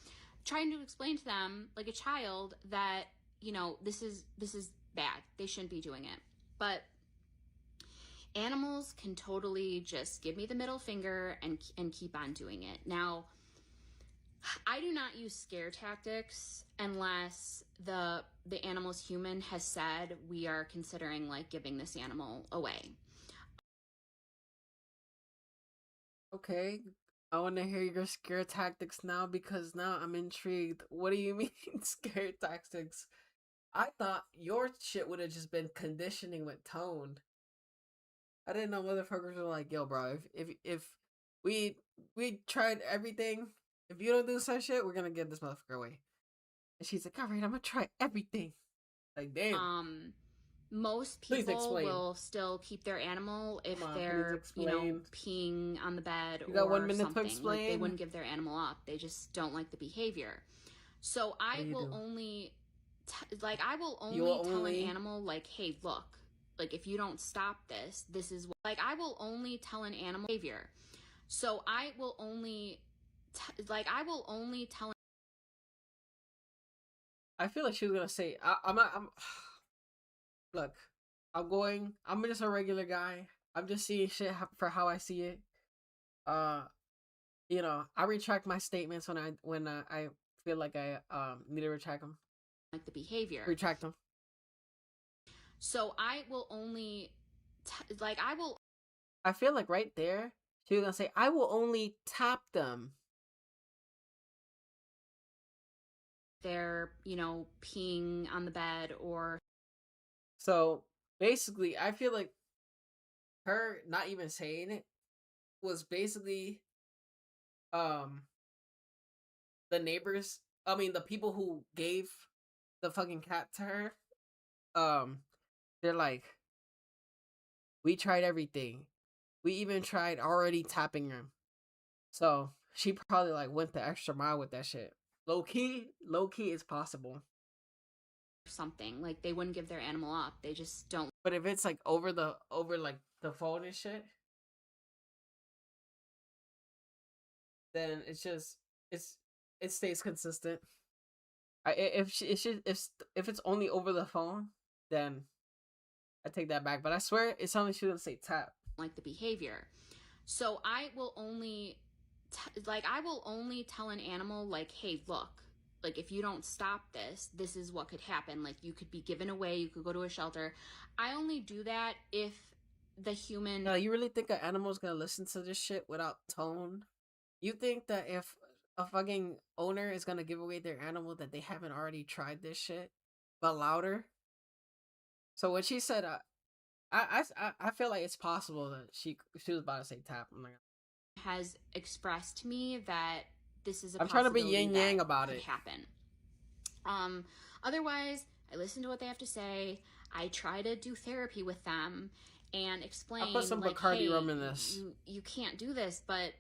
Trying to explain to them like a child that, you know, this is bad. They shouldn't be doing it. But animals can totally just give me the middle finger and keep on doing it. Now, I do not use scare tactics unless the animal's human has said we are considering like giving this animal away. Okay, I want to hear your scare tactics now because now I'm intrigued. What do you mean scare tactics? I thought your shit would have just been conditioning with tone. I didn't know motherfuckers were like, yo, bro, if we tried everything, if you don't do some shit, we're gonna give this motherfucker away. And she's like, alright, I'm gonna try everything. Like, damn. Most Please people explain. will still keep their animal if Come on, they're, please you know, explain. peeing on the bed You got or 1 minute to something. Like, they explain. wouldn't give their animal up. They just don't like the behavior. So I will only, I will only tell an animal, like, hey, look, like, if you don't stop this, this is what, like, I will only tell an animal behavior. So I will only, tell. I feel like she was gonna say, look, I'm just a regular guy. I'm just seeing shit for how I see it. You know, I retract my statements when I feel like I need to retract them. Like the behavior. Retract them. So I will only, I feel like right there, she was gonna say, I will only tap them. They're, you know, peeing on the bed or. So basically, I feel like her not even saying it was basically the neighbors, I mean the people who gave the fucking cat to her, they're like, we tried everything. We even tried already tapping her. So she probably like went the extra mile with that shit. Low key it's possible. Something like they wouldn't give their animal up. They just don't. But if it's like over like the phone and shit, then it's just it stays consistent. If it's only over the phone, then I take that back. But I swear it's something she didn't say tap. Like the behavior. So I will only tell an animal, like, hey, look, like, if you don't stop this, this is what could happen. Like, you could be given away, you could go to a shelter. I only do that if the human. No, you really think an animal's gonna listen to this shit without tone? You think that if a fucking owner is gonna give away their animal that they haven't already tried this shit, but louder? So when she said, I feel like it's possible that she was about to say tap. I'm like, has expressed to me that this is a I'm trying to be yin yang about it. Happen. Otherwise, I listen to what they have to say. I try to do therapy with them and explain. I'll put some like, Bacardi hey, rum in this. You can't do this, but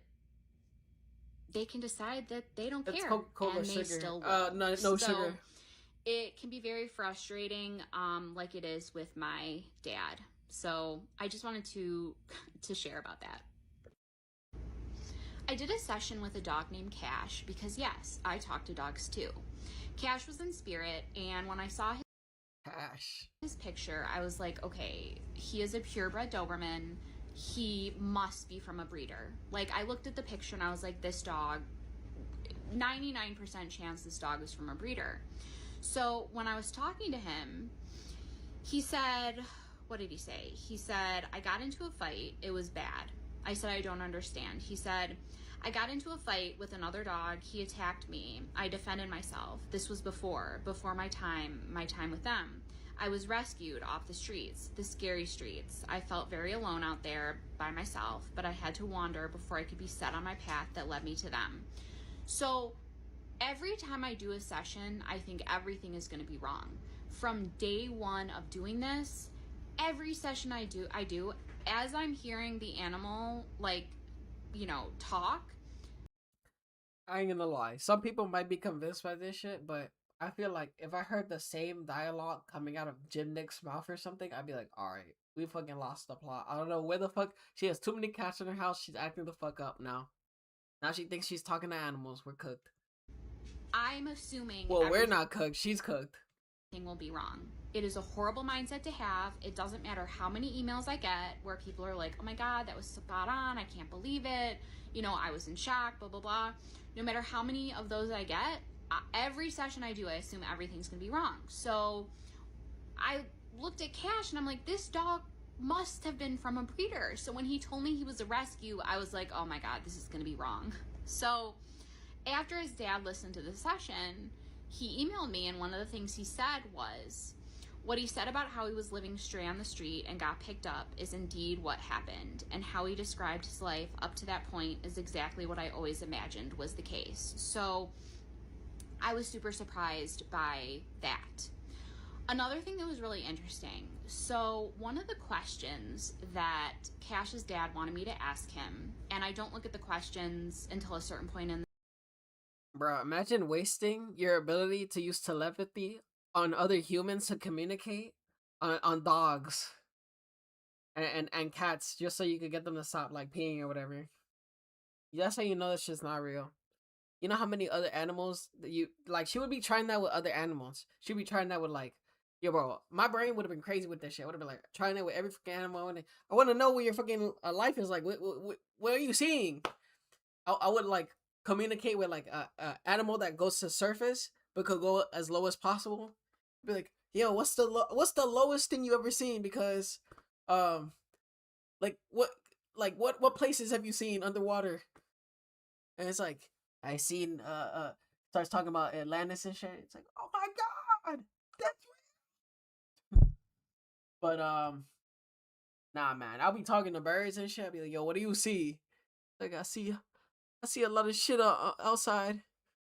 they can decide that they don't It's care, Coca-Cola and sugar. they still will. No sugar. It can be very frustrating, like it is with my dad. So I just wanted to share about that. I did a session with a dog named Cash because, yes, I talk to dogs too. Cash was in spirit, and when I saw his picture, I was like, okay, he is a purebred Doberman. He must be from a breeder. Like, I looked at the picture and I was like, this dog, 99% chance this dog is from a breeder. So when I was talking to him, he said, what did he say? He said, I got into a fight. It was bad. I said, I don't understand. He said, I got into a fight with another dog. He attacked me. I defended myself. This was before my time with them. I was rescued off the streets, the scary streets. I felt very alone out there by myself, but I had to wander before I could be set on my path that led me to them. So every time I do a session, I think everything is going to be wrong. From day one of doing this, every session I do, as I'm hearing the animal, like, you know, talk. I ain't gonna lie. Some people might be convinced by this shit, but I feel like if I heard the same dialogue coming out of Jim Nick's mouth or something, I'd be like, alright, we fucking lost the plot. I don't know where the fuck. She has too many cats in her house. She's acting the fuck up now. Now she thinks she's talking to animals. We're cooked. I'm assuming. Well, we're not cooked. She's cooked. Will be wrong. It is a horrible mindset to have. It doesn't matter how many emails I get where people are like, oh my God, that was spot on. I can't believe it. You know, I was in shock, blah, blah, blah. No matter how many of those I get, every session I do, I assume everything's gonna be wrong. So I looked at Cash and I'm like, this dog must have been from a breeder. So when he told me he was a rescue, I was like, oh my God, this is gonna be wrong. So after his dad listened to the session, he emailed me, and one of the things he said was, what he said about how he was living stray on the street and got picked up is indeed what happened, and how he described his life up to that point is exactly what I always imagined was the case. So I was super surprised by that. Another thing that was really interesting, so one of the questions that Cash's dad wanted me to ask him, and I don't look at the questions until a certain point in the Bro, imagine wasting your ability to use telepathy on other humans to communicate on dogs and cats just so you could get them to stop like peeing or whatever. That's how you know that shit's not real. You know how many other animals that you like? She would be trying that with other animals. She'd be trying that with like, yo, bro. My brain would have been crazy with this shit. I would have been like trying that with every fucking animal. And I want to know what your fucking life is like. What are you seeing? I would like communicate with like a animal that goes to surface but could go as low as possible. Be like, yo, what's the lowest thing you ever seen? Because what places have you seen underwater? And it's like, I seen starts talking about Atlantis and shit. It's like, oh my God, that's real. But nah, man, I'll be talking to birds and shit. I'll be like, yo, what do you see? Like, I see a lot of shit outside.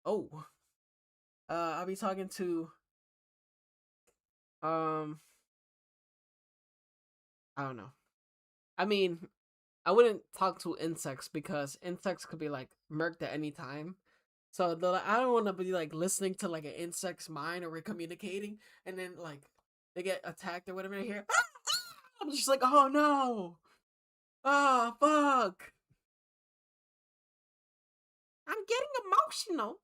Oh, I'll be talking to I don't know. I mean, I wouldn't talk to insects because insects could be like murked at any time. So I don't want to be like listening to like an insect's mind, or we're communicating and then like they get attacked or whatever. They hear, I'm just like, oh no, oh fuck, I'm getting emotional.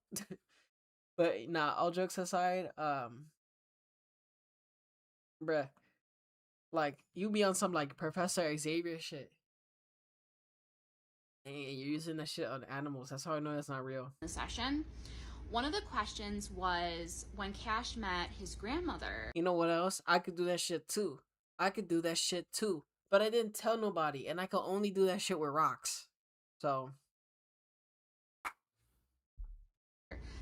But nah, all jokes aside, bruh, like you be on some like Professor Xavier shit. And you're using that shit on animals. That's how I know that's not real. The session, one of the questions was when Cash met his grandmother. You know what else? I could do that shit too. But I didn't tell nobody, and I could only do that shit with rocks. So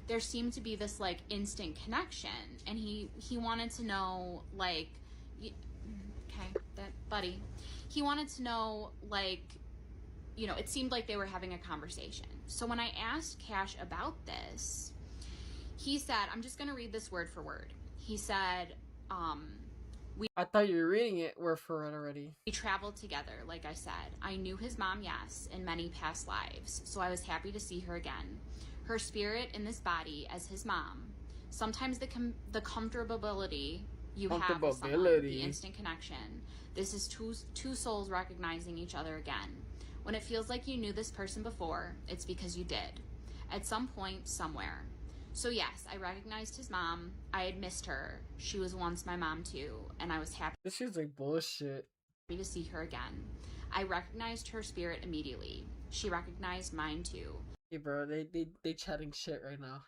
there seemed to be this like instant connection, and he wanted to know like, okay, that buddy, he wanted to know like, you know, it seemed like they were having a conversation. So when I asked Cash about this, he said, I'm just gonna read this word for word. He said, I thought you were reading it word for word already. We traveled together, like I said. I knew his mom, yes, in many past lives, so I was happy to see her again. Her spirit in this body as his mom. Sometimes the comfortability you have with someone, the instant connection. This is two souls recognizing each other again. When it feels like you knew this person before, it's because you did. At some point, somewhere. So yes, I recognized his mom. I had missed her. She was once my mom too, and I was happy. This shit's like bullshit. To see her again. I recognized her spirit immediately. She recognized mine too. Hey bro, they chatting shit right now.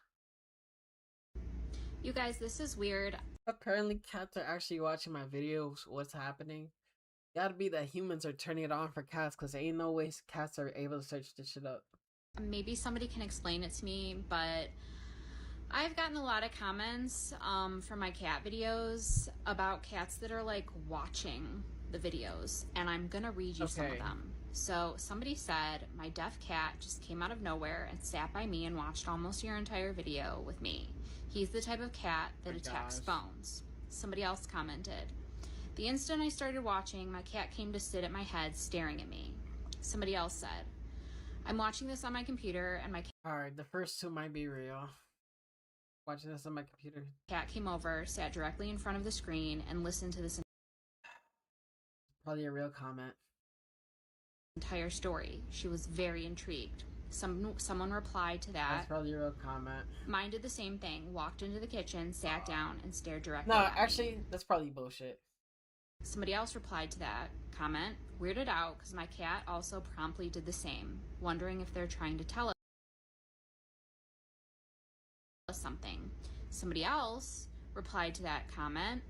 You guys, this is weird. Apparently cats are actually watching my videos. What's happening? Gotta be that humans are turning it on for cats, because there ain't no way cats are able to search this shit up. Maybe somebody can explain it to me, but I've gotten a lot of comments from my cat videos about cats that are like watching the videos, and I'm gonna read you some of them. So somebody said, my deaf cat just came out of nowhere and sat by me and watched almost your entire video with me. He's the type of cat that attacks phones. Somebody else commented, the instant I started watching, my cat came to sit at my head staring at me. Somebody else said, I'm watching this on my computer and my cat. Alright, the first two might be real. Watching this on my computer. Cat came over, sat directly in front of the screen, and listened to this probably a real comment. Entire story. She was very intrigued. Someone replied to that. That's probably a real comment. Mine did the same thing. Walked into the kitchen, sat down, and stared directly at me. No, actually, that's probably bullshit. Somebody else replied to that comment, weirded out because my cat also promptly did the same, wondering if they're trying to tell us something. Somebody else replied to that comment,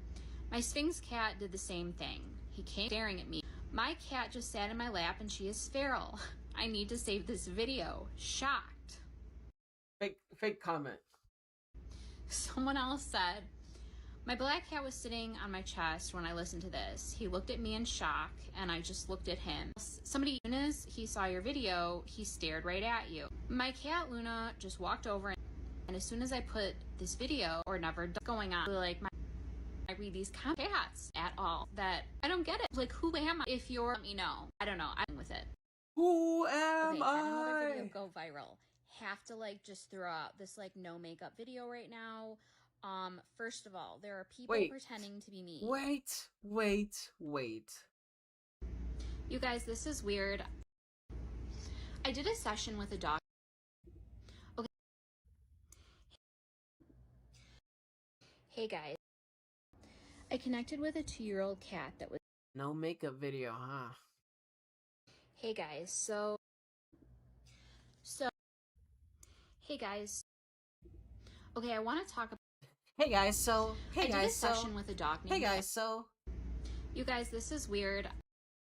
my Sphinx cat did the same thing. He came staring at me. My cat just sat in my lap and she is feral. I need to save this video. Shocked. Fake comment. Someone else said, my black cat was sitting on my chest when I listened to this. He looked at me in shock and I just looked at him. Somebody, as soon as he saw your video, he stared right at you. My cat Luna just walked over and as soon as I put this video or never going on, like I read these cats at all that I don't get it. Like, who am I? If you're, let me know. I don't know. I'm with it. Who am okay, I? Had another video go viral. Have to like just throw out this like no makeup video right now. First of all, there are people pretending to be me. Wait. You guys, this is weird. I did a session with a doctor. Okay. Hey guys. I connected with a 2-year-old cat that was no makeup video, huh? Hey guys, so hey guys. Okay, I want to talk about Hey guys, so I did a session with a dog named Hey guys, so you guys, this is weird.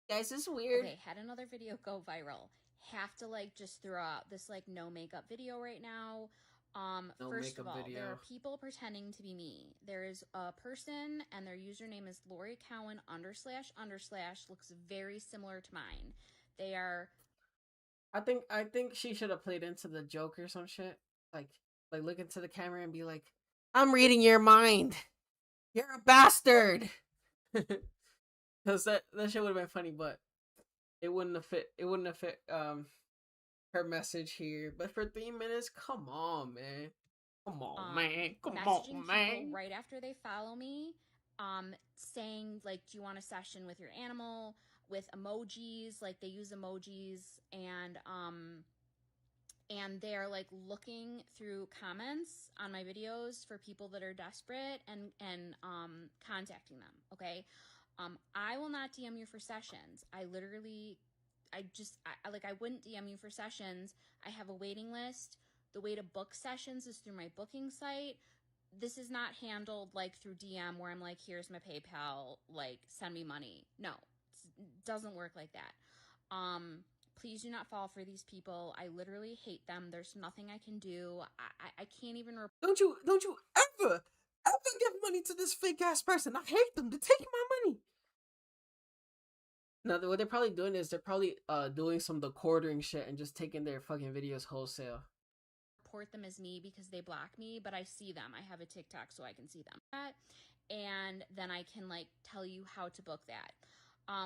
Guys, this is weird. Okay, had another video go viral. Have to like just throw out this like no makeup video right now. No First of all, video. there are people pretending to be me. There is a person and their username is Lori Cowan / looks very similar to mine. They are I think she should have played into the joke or some shit. Like look into the camera and be like, I'm reading your mind. You're a bastard. Cause that shit would have been funny, but it wouldn't have fit her message here. But for 3 minutes, come on, man. Come on, man. Come on, man. Right after they follow me, saying like, do you want a session with your animal? With emojis, like they use emojis, and they're like looking through comments on my videos for people that are desperate and contacting them. Okay, I will not DM you for sessions. I wouldn't DM you for sessions. I have a waiting list. The way to book sessions is through my booking site. This is not handled like through DM where I'm like, here's my PayPal, like send me money. No, it doesn't work like that. Please do not fall for these people. I literally hate them. There's nothing I can do. I can't even. Don't you ever give money to this fake ass person? I hate them. They're taking my money. No, what they're probably doing is they're probably doing some of the quartering shit and just taking their fucking videos wholesale. Report them as me because they block me, but I see them. I have a TikTok so I can see them. And then I can like tell you how to book that.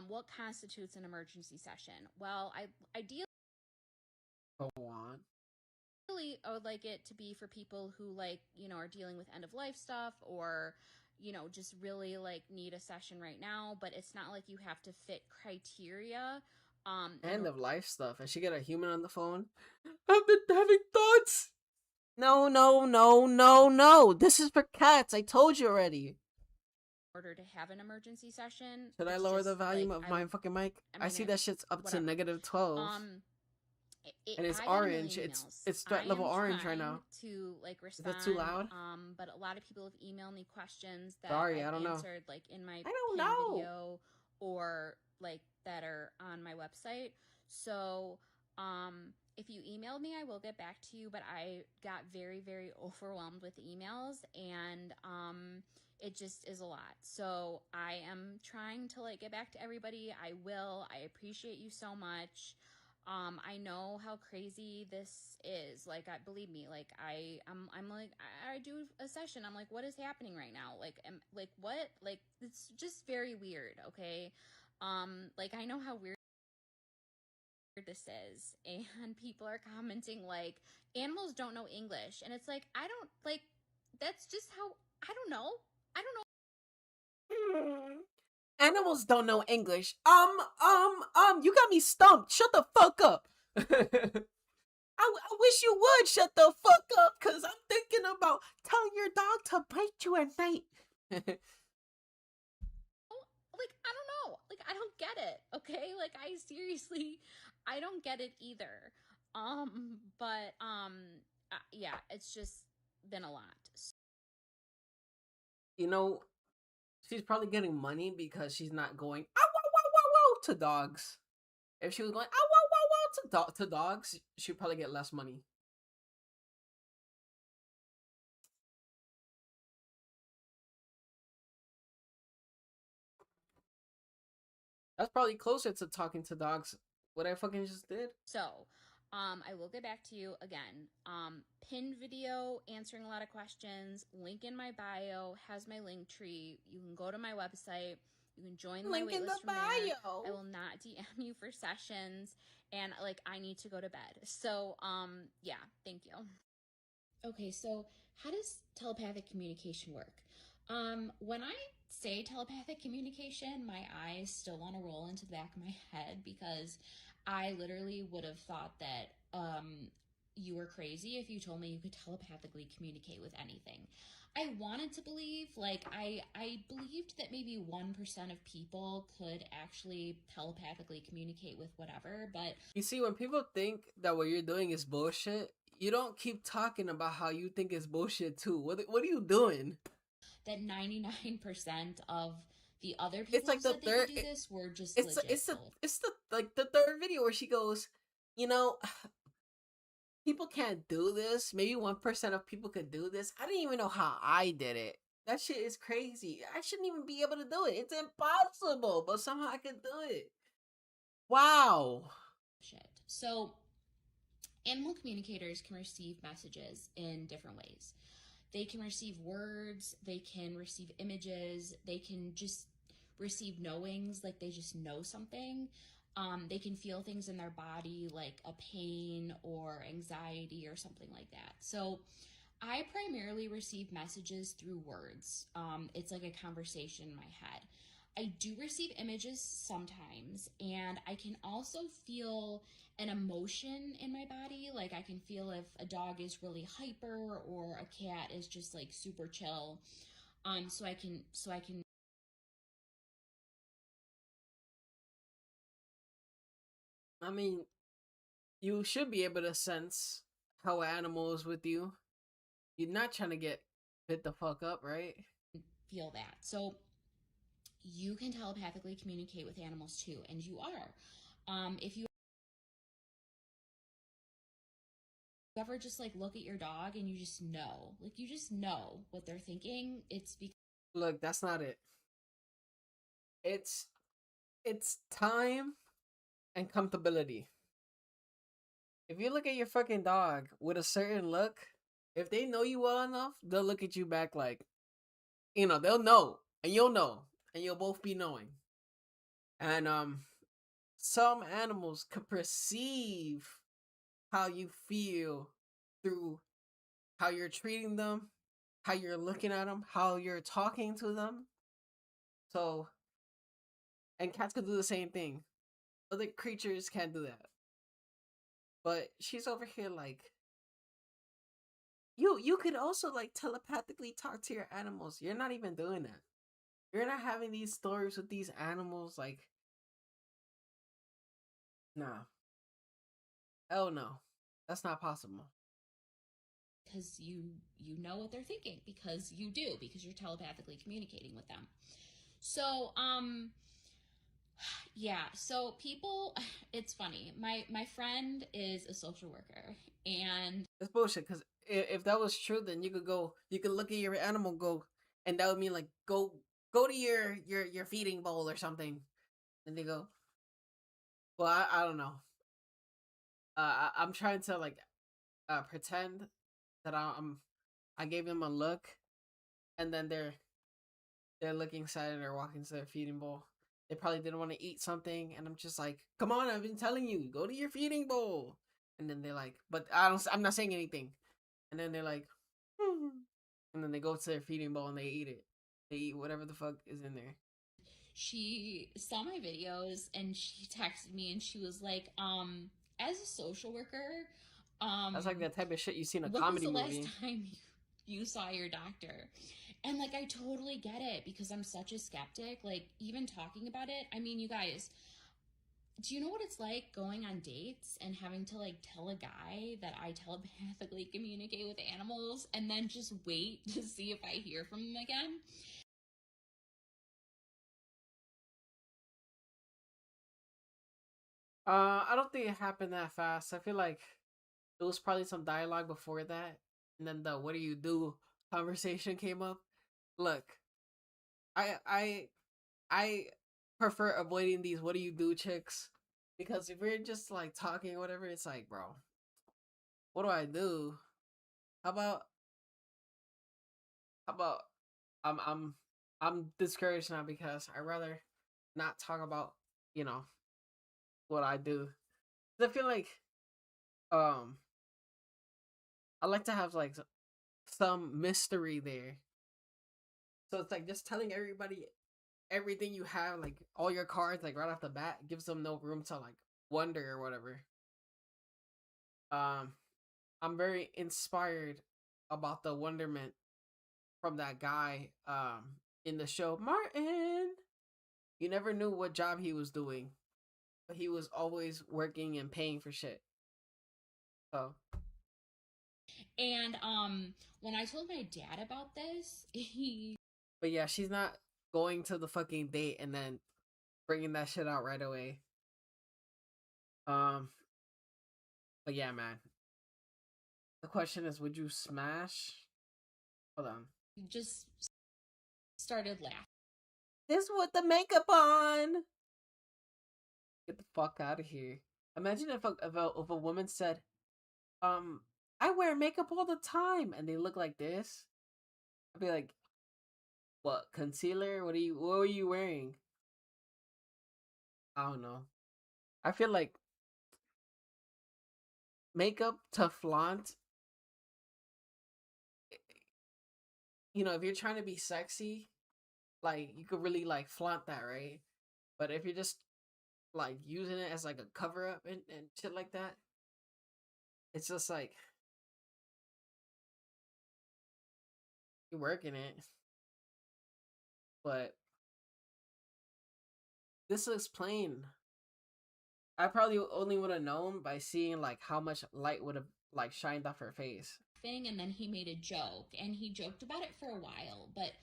What constitutes an emergency session? Well, ideally go on. I would like it to be for people who like, you know, are dealing with end of life stuff or, you know, just really like need a session right now, but it's not like you have to fit criteria. End of life stuff. And she get a human on the phone. I've been having thoughts. No. This is for cats. I told you already. Order to have an emergency session. Should I lower the volume of my fucking mic? I see that shit's up to -12. And it's orange. It's threat level orange right now. To like respond. Is that too loud? But a lot of people have emailed me questions that I I've don't answered know. like in my video or like that are on my website. So if you emailed me, I will get back to you, but I got very, very overwhelmed with emails and it just is a lot. So I am trying to like get back to everybody. I will. I appreciate you so much. I know how crazy this is. Like, believe me, like I'm like, I do a session. I'm like, what is happening right now? Like, what? Like, it's just very weird. Okay. Like I know how weird this is, and people are commenting like, animals don't know English, and it's like, I don't like. That's just how. I don't know. Animals don't know English. You got me stumped. Shut the fuck up. I wish you would shut the fuck up, cause I'm thinking about telling your dog to bite you at night. Like, I don't know. Like, I don't get it. Okay, like I seriously, I don't get it either. Yeah, it's just been a lot. You know, she's probably getting money because she's not going ow, wow, wow, wow, wow, to dogs. If she was going ow, wow, wow, wow, to dogs, she'd probably get less money. That's probably closer to talking to dogs. What I fucking just did. So, I will get back to you again. Pinned video answering a lot of questions. Link in my bio has my link tree. You can go to my website. You can join my waitlist from there. I will not DM you for sessions, and like I need to go to bed. So, yeah, thank you. Okay, so how does telepathic communication work? When I say telepathic communication, my eyes still want to roll into the back of my head because I literally would have thought that you were crazy if you told me you could telepathically communicate with anything. I wanted to believe, like, I believed that maybe 1% of people could actually telepathically communicate with whatever, but... You see, when people think that what you're doing is bullshit, you don't keep talking about how you think it's bullshit too. What are you doing? That 99% of the other people it's like who the said third, they could do this were just it's legit. it's the like the third video where she goes, you know, people can't do this. Maybe 1% of people could do this. I didn't even know how I did it. That shit is crazy. I shouldn't even be able to do it. It's impossible, but somehow I could do it. Wow. Shit. So, animal communicators can receive messages in different ways. They can receive words, they can receive images, they can just receive knowings, like they just know something. They can feel things in their body, like a pain or anxiety or something like that. So I primarily receive messages through words. It's like a conversation in my head. I do receive images sometimes, and I can also feel an emotion in my body. Like I can feel if a dog is really hyper or a cat is just like super chill. So I can I mean, you should be able to sense how an animal is with you. You're not trying to get bit the fuck up, right? feel that. So you can telepathically communicate with animals too, and you are. If you ever just like look at your dog and you just know what they're thinking, it's because... Look, that's not it. It's time and comfortability. If you look at your fucking dog with a certain look, if they know you well enough, they'll look at you back like, you know, they'll know, and you'll know, and you'll both be knowing. And some animals could perceive how you feel through how you're treating them, how you're looking at them, how you're talking to them. So, and cats could do the same thing. Other creatures can't do that. But she's over here like, you could also like telepathically talk to your animals. You're not even doing that. You're not having these stories with these animals. Like, nah. Hell no. That's not possible. Because you know what they're thinking, because you do, because you're telepathically communicating with them. So, yeah, so people, it's funny. My friend is a social worker, and it's bullshit, because if that was true, then you could look at your animal, and that would mean like go to your feeding bowl or something. And they go, well, I don't know. I'm trying to like pretend that I gave them a look, and then they're looking sad and they're walking to their feeding bowl. They probably didn't want to eat something, and I'm just like, come on, I've been telling you, go to your feeding bowl. And then they're like, but I'm not saying anything. And then they're like, and then they go to their feeding bowl and they eat it. They eat whatever the fuck is in there. She saw my videos and she texted me and she was like, as a social worker, that's like that type of shit you see in a comedy movie. When was the last time you saw your doctor? And like, I totally get it, because I'm such a skeptic. Like, even talking about it, I mean, you guys, do you know what it's like going on dates and having to like tell a guy that I telepathically communicate with animals and then just wait to see if I hear from them again? I don't think it happened that fast. I feel like there was probably some dialogue before that, and then the "what do you do" conversation came up. Look, I prefer avoiding these "what do you do" chicks, because if we're just like talking or whatever, it's like, bro, what do I do? How about how about I'm discouraged now because I rather not talk about, you know, what I do. 'Cause I feel like um I like to have like some mystery there. So it's like just telling everybody everything you have, like all your cards, like right off the bat, gives them no room to like wonder or whatever. Um, I'm very inspired about the wonderment from that guy in the show. Martin, you never knew what job he was doing, but he was always working and paying for shit. So And when I told my dad about this, he but yeah, she's not going to the fucking date and then bringing that shit out right away. Um, but yeah, man. The question is, would you smash? Hold on. just started laughing. This with the makeup on. Get the fuck out of here. Imagine if a woman said, I wear makeup all the time, and they look like this. I'd be like, what, concealer? What are you wearing? I don't know. I feel like makeup to flaunt, you know, if you're trying to be sexy, like you could really like flaunt that, right? But if you're just like using it as like a cover up and shit like that, it's just like you're working it. But this looks plain. I probably only would have known by seeing like how much light would have like shined off her face. And then he made a joke, and he joked about it for a while, but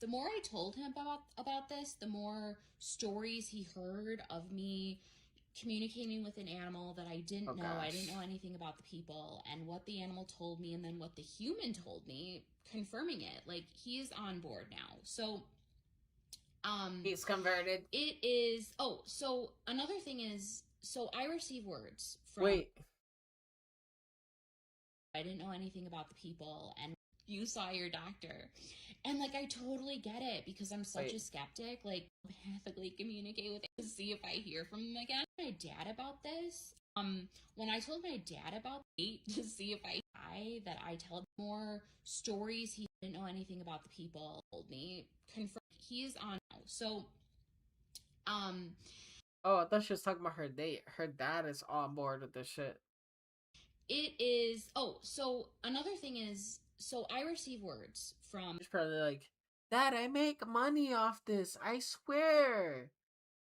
the more I told him about this, the more stories he heard of me communicating with an animal that I didn't know. I didn't know anything about the people, and what the animal told me and then what the human told me, confirming it. Like, he is on board now. So he's converted. It is so another thing is, so I receive words from I didn't know anything about the people, and you saw your doctor. And like, I totally get it because I'm such a skeptic. Like, telepathically communicate with to see if I hear from them again. My dad about this. When I told my dad about it, to see if I that I tell more stories, he didn't know anything about the people. Told me, confirmed he's on now. So oh, I thought she was talking about her date. Her dad is on board with this shit. It is so another thing is, so I receive words from She's probably like, Dad, I make money off this, I swear.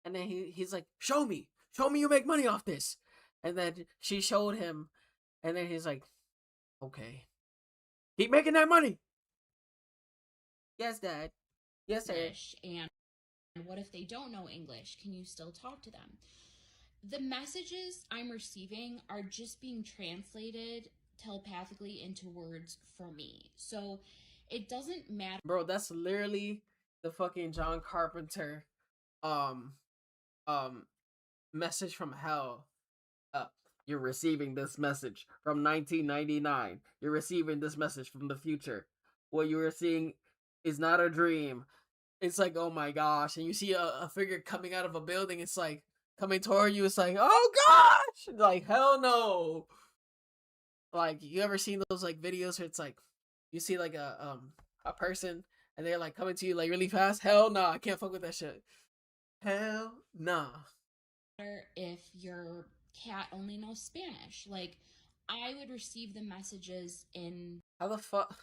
And then he's like, show me you make money off this. And then she showed him, and then he's like, okay, keep making that money. Yes, Dad. Yes, sir. And what if they don't know English? Can you still talk to them? The messages I'm receiving are just being translated telepathically into words for me. So it doesn't matter. Bro, that's literally the fucking John Carpenter message from hell. You're receiving this message from 1999. You're receiving this message from the future. What you are seeing is not a dream. It's like, oh my gosh. And you see a figure coming out of a building. It's like, coming toward you. It's like, oh gosh. Like, hell no. Like, you ever seen those like videos where it's like, you see like a person and they're like coming to you like really fast? Hell no. I can't fuck with that shit. Hell nah. If your cat only knows Spanish, like, I would receive the messages in. How the fuck?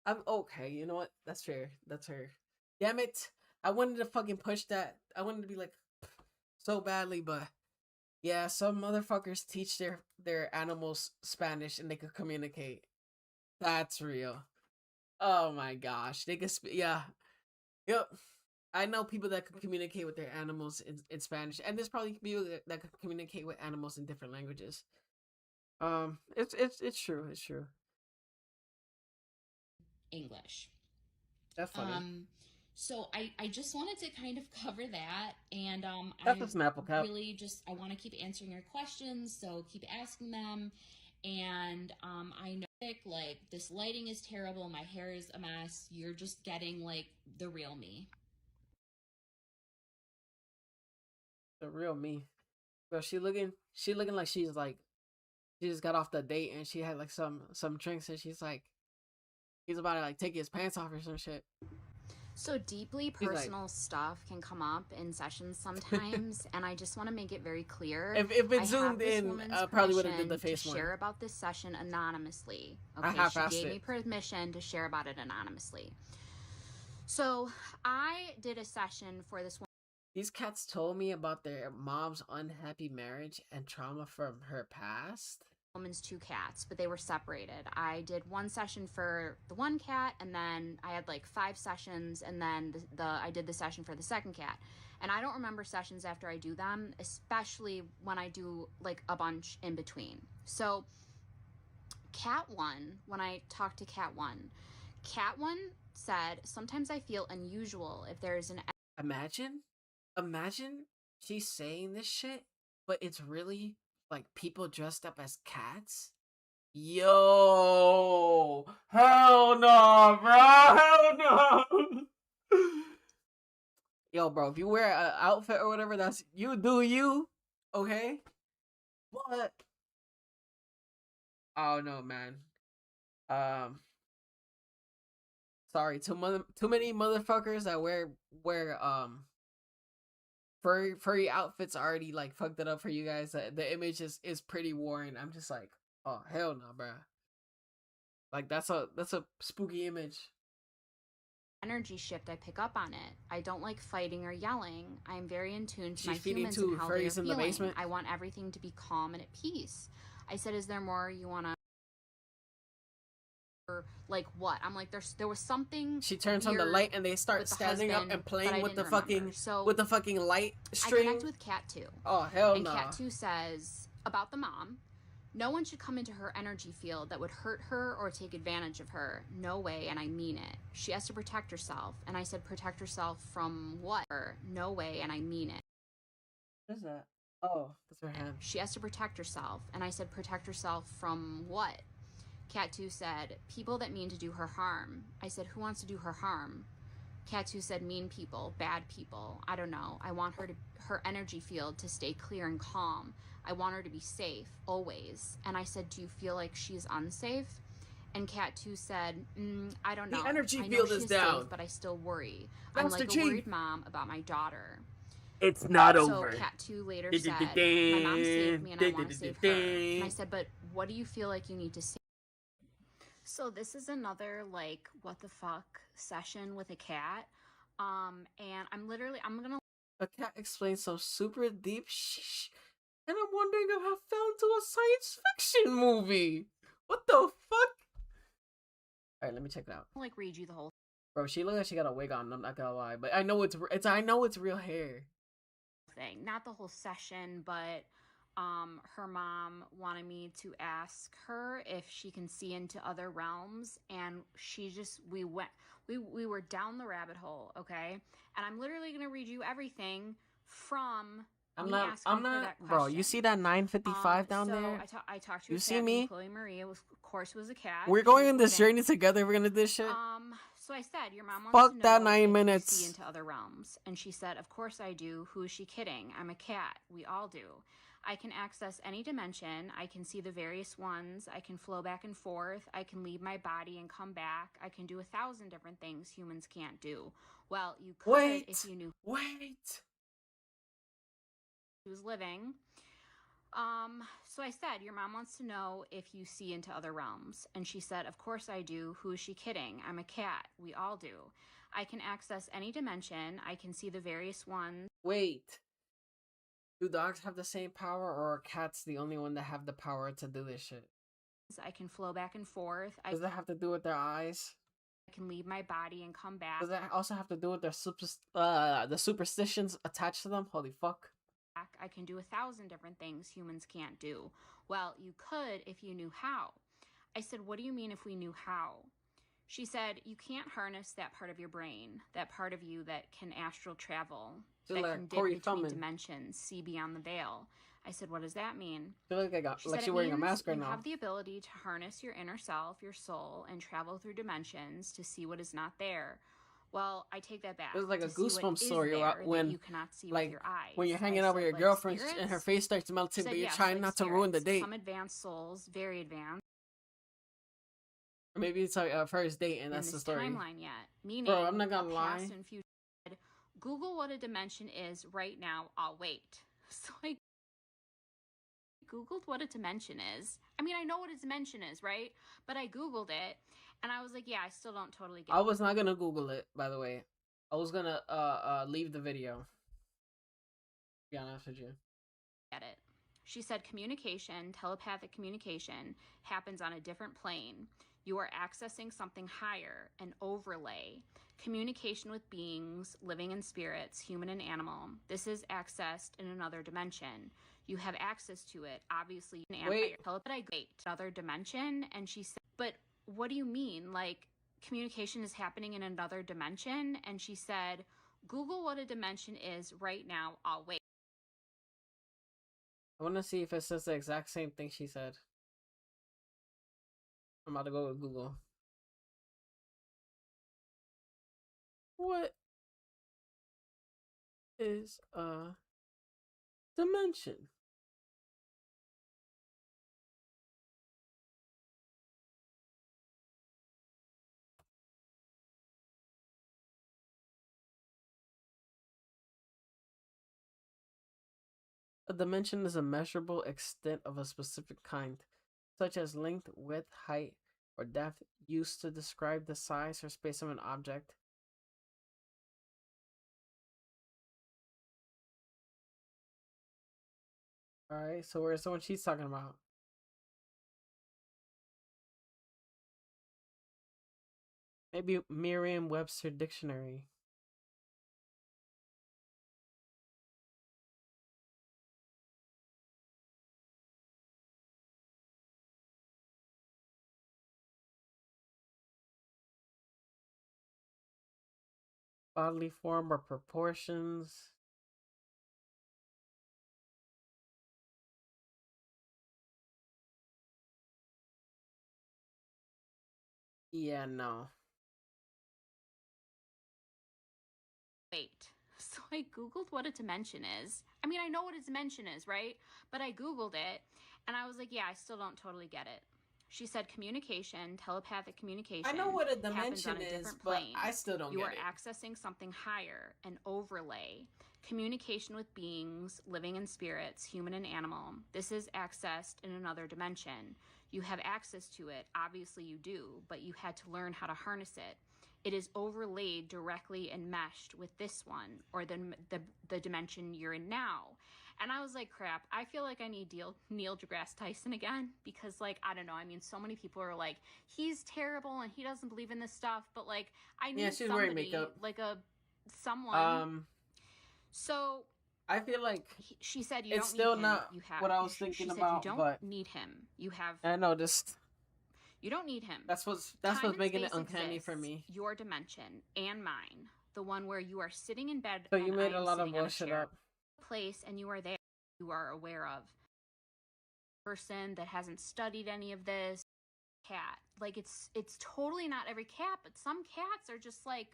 I'm okay. You know what? That's fair. That's fair. Damn it. I wanted to fucking push that. I wanted to be like so badly, but Yeah, some motherfuckers teach their animals Spanish and they could communicate. That's real. Oh my gosh, they could. Yeah, yep. I know people that can communicate with their animals in Spanish, and there's probably people that can communicate with animals in different languages. It's true. It's true. English. That's funny. So I just wanted to kind of cover that, and That's a Snapple cap. really just I want to keep answering your questions, so keep asking them. And I know like this lighting is terrible, my hair is a mess. You're just getting like the real me. The real me. Bro, she looking like she's like she just got off the date and she had like some drinks and she's like he's about to like take his pants off or some shit. So deeply personal stuff can come up in sessions sometimes, and I just want to make it very clear. If it zoomed in, probably would have did the face to one. share about this session anonymously. I Okay, half-assed she gave it. me permission to share about it anonymously. So I did a session for this one. These cats told me about their mom's unhappy marriage and trauma from her past. Woman's 2 cats, but they were separated. I did one session for the one cat, and then I had like 5 sessions, and then I did the session for the second cat. And I don't remember sessions after I do them, especially when I do like a bunch in between. So cat 1, when I talked to cat 1 said, sometimes I feel unusual if there's an Imagine she's saying this shit, but it's really like people dressed up as cats. Yo, hell no, bro, hell no. Yo, bro, if you wear an outfit or whatever, that's you do you, okay? But I don't know, man. Sorry, too many motherfuckers that wear furry outfits already like fucked it up for you guys. The image is pretty worn. I'm just like, oh hell no, bro. Like that's a spooky image. Energy shift, I pick up on it. I don't like fighting or yelling. I'm very in tune to my She's feeding humans two and how they're furries in the feeling. basement. I want everything to be calm and at peace. I said, is there more you want to, like what? I'm like, there was something. She turns on the light and they start standing up and playing with the fucking light string. I connect with Cat 2. Oh hell and no. Cat 2 says about the mom, no one should come into her energy field that would hurt her or take advantage of her. No way, and I mean it. She has to protect herself. And I said, protect herself from what? No way, and I mean it. What is that? Oh, that's her hand. She has to protect herself. And I said, protect herself from what? Cat 2 said, people that mean to do her harm. I said, who wants to do her harm? Cat 2 said, mean people, bad people. I don't know. I want her energy field to stay clear and calm. I want her to be safe, always. And I said, do you feel like she's unsafe? And Cat 2 said, I don't know. The energy I know field is she's down. safe, but I still worry. Master I'm like Chief. a worried mom about my daughter. It's not So over. Cat 2 later said, my mom saved me and I want to save her. And I said, but what do you feel like you need to save? So this is another like what the fuck session with a cat. And I'm gonna. A cat explains some super deep shh, and I'm wondering if I fell into a science fiction movie. What the fuck? Alright, let me check it out. Like read you the whole Bro, she looks like she got a wig on, I'm not gonna lie. But I know it's real hair. thing. Not the whole session, but her mom wanted me to ask her if she can see into other realms, and we were down the rabbit hole, okay? And I'm literally gonna read you everything from I'm not, bro. You see that 955 down there? I talked to you a see cat me? named Chloe Marie. Of course, was a cat. We're going on this journey together. We're gonna do this shit. So I said, your mom wants Fuck to know that 9 if you minutes. see into other realms, and she said, of course I do. Who is she kidding? I'm a cat. We all do. I can access any dimension. I can see the various ones. I can flow back and forth. I can leave my body and come back. I can do 1,000 different things humans can't do. Well, you could if you knew. Wait. She was living. So I said, your mom wants to know if you see into other realms. And she said, of course I do. Who is she kidding? I'm a cat. We all do. I can access any dimension. I can see the various ones. Wait. Do dogs have the same power, or are cats the only one that have the power to do this shit? I can flow back and forth. Does that have to do with their eyes? I can leave my body and come back. Does that also have to do with their the superstitions attached to them? Holy fuck. I can do 1,000 different things humans can't do. Well, you could if you knew how. I said, what do you mean if we knew how? She said, you can't harness that part of your brain, that part of you that can astral travel, So that like can dip Corey between Feldman. dimensions, see beyond the veil. I said, what does that mean? I feel like I got She like said, she's "It wearing a means mask right you now. have the ability to harness your inner self, your soul, and travel through dimensions to see what is not there." Well, I take that back. It was like a To see what Goosebumps is story there about that when, you cannot see like, with your eyes. when you're hanging I out with said, your like girlfriend and her spirits? face starts melting, She but said, you're yes, trying like not to ruin the spirits. date. Some advanced souls, very advanced. Or maybe it's like a first date and In that's the this story. timeline yet. Meaning, Bro, I'm not gonna a lie. past and future. Google what a dimension is right now. I'll wait. So I Googled what a dimension is. I mean, I know what a dimension is, right? But I Googled it, and I was like, yeah, I still don't totally get it. I was not gonna Google it, by the way. I was gonna leave the video. To be honest with you. Get it. She said communication, telepathic communication, happens on a different plane. You are accessing something higher, an overlay. Communication with beings, living in spirits, human and animal. This is accessed in another dimension. You have access to it. Obviously, an Wait. but I wait, another dimension. And she said, but what do you mean? Like, communication is happening in another dimension? And she said, Google what a dimension is right now. I'll wait. I wanna see if it says the exact same thing she said. I'm about to go with Google. What is a dimension? A dimension is a measurable extent of a specific kind, such as length, width, height, or depth, used to describe the size or space of an object. Alright, so where's the one she's talking about? Maybe Merriam-Webster Dictionary. Bodily form or proportions. Yeah, no. Wait. So I Googled what a dimension is. I mean, I know what a dimension is, right? But I Googled it, and I was like, yeah, I still don't totally get it. She said communication, telepathic communication. I know what a happens on dimension a is, different but plane. I still don't You get are it. accessing something higher, an overlay. Communication with beings, living in spirits, human and animal. This is accessed in another dimension. You have access to it. Obviously you do, but you had to learn how to harness it. It is overlaid directly and meshed with this one, or the dimension you're in now. And I was like, crap, I feel like I need Neil deGrasse Tyson again, because, like, I don't know. I mean, so many people are like, he's terrible and he doesn't believe in this stuff, but, like, I need she's wearing somebody, makeup. like someone. So I feel like she said, you it's don't still need him. not You have, what I was she thinking said, about, you don't but need him. You have. I noticed. You don't need him. That's what's Time and making it space uncanny for exists, me. Your dimension and mine, the one where you are sitting in bed. So you and made I a am lot of sitting on bullshit chair. up. Place, and you are there. You are aware of. Person that hasn't studied any of this. Cat, like it's totally not every cat, but some cats are just like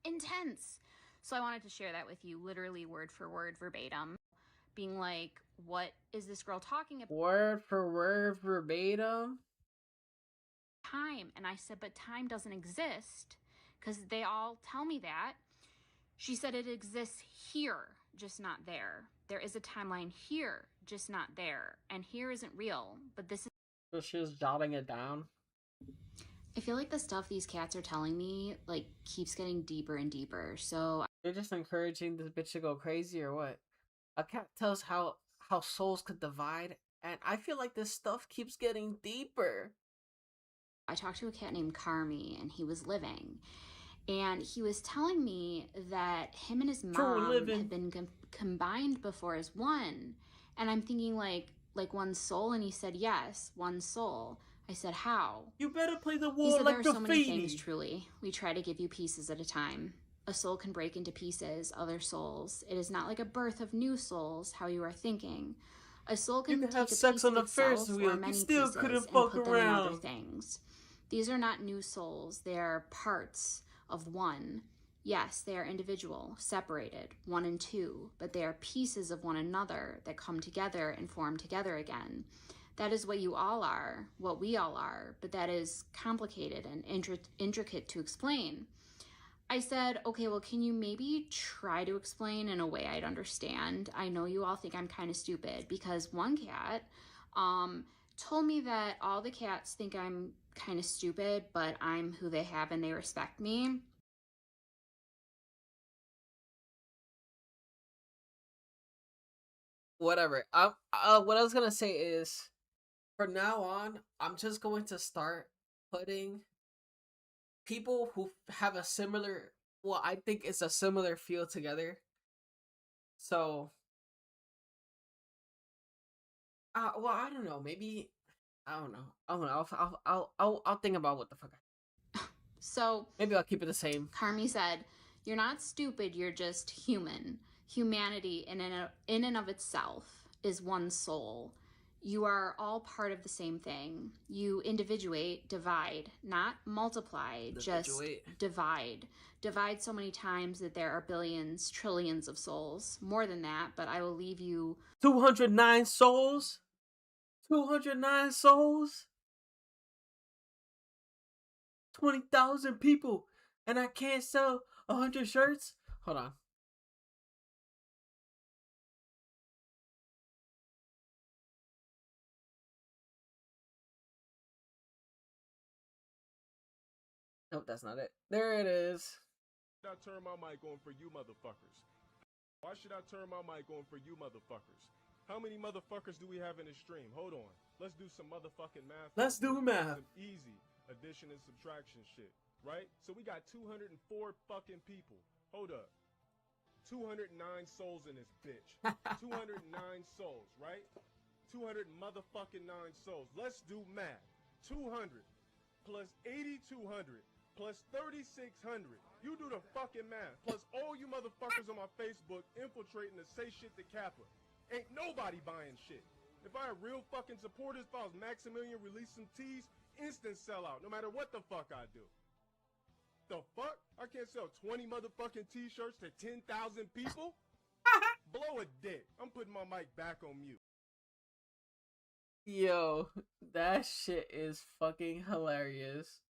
intense. So I wanted to share that with you, literally word for word, verbatim, being like, what is this girl talking about? Word for word, verbatim. Time. And I said, but time doesn't exist, because they all tell me that. She said it exists here, just not there. There is a timeline here, just not there. And here isn't real, but this is. So she was jotting it down. I feel like the stuff these cats are telling me, like, keeps getting deeper and deeper. So They're just encouraging this bitch to go crazy or what? A cat tells how souls could divide, and I feel like this stuff keeps getting deeper. I talked to a cat named Carmi, and he was living. And he was telling me that him and his mom had been combined before as one. And I'm thinking like one soul, and he said, yes, one soul. I said, how? You better play the war He said, like there are so many things, truly. We try to give you pieces at a time. A soul can break into pieces, other souls. It is not like a birth of new souls, how you are thinking. A soul can take have a sex piece on of the Ferris itself wheel. or You many still pieces couldn't and fuck put them in other around. things. These are not new souls. They are parts of one. Yes, they are individual, separated, one and two, but they are pieces of one another that come together and form together again. That is what you all are, what we all are, but that is complicated and intricate to explain. I said, okay, well, can you maybe try to explain in a way I'd understand? I know you all think I'm kind of stupid, because one cat told me that all the cats think I'm kind of stupid, but I'm who they have and they respect me. Whatever. What I was gonna say is, from now on, I'm just going to start putting people who have a similar, well, I think it's a similar feel together. So, well, I don't know. Maybe I don't know. I don't know. I'll think about what the fuck. So maybe I'll keep it the same. Carmi said, "You're not stupid. You're just human. Humanity in and of itself is one soul. You are all part of the same thing. You individuate, divide, not multiply, just divide. Divide so many times that there are billions, trillions of souls. More than that, but I will leave you 209 souls? 209 souls? 20,000 people, and I can't sell 100 shirts? Hold on. Nope, that's not it. There it is. Why should I turn my mic on for you motherfuckers? Why should I turn my mic on for you motherfuckers? How many motherfuckers do we have in the stream? Hold on. Let's do some motherfucking math. Let's do math. Some easy addition and subtraction shit, right? So we got 204 fucking people. Hold up. 209 souls in this bitch. 209 souls, right? 200 motherfucking 9 souls. Let's do math. 200 plus 8,200 plus 3,600. You do the fucking math. Plus all you motherfuckers on my Facebook infiltrating to say shit to Kappa. Ain't nobody buying shit. If I had real fucking supporters, if I was Maximilian, release some tees, instant sellout, no matter what the fuck I do. The fuck? I can't sell 20 motherfucking t-shirts to 10,000 people? Blow a dick. I'm putting my mic back on mute. Yo, that shit is fucking hilarious.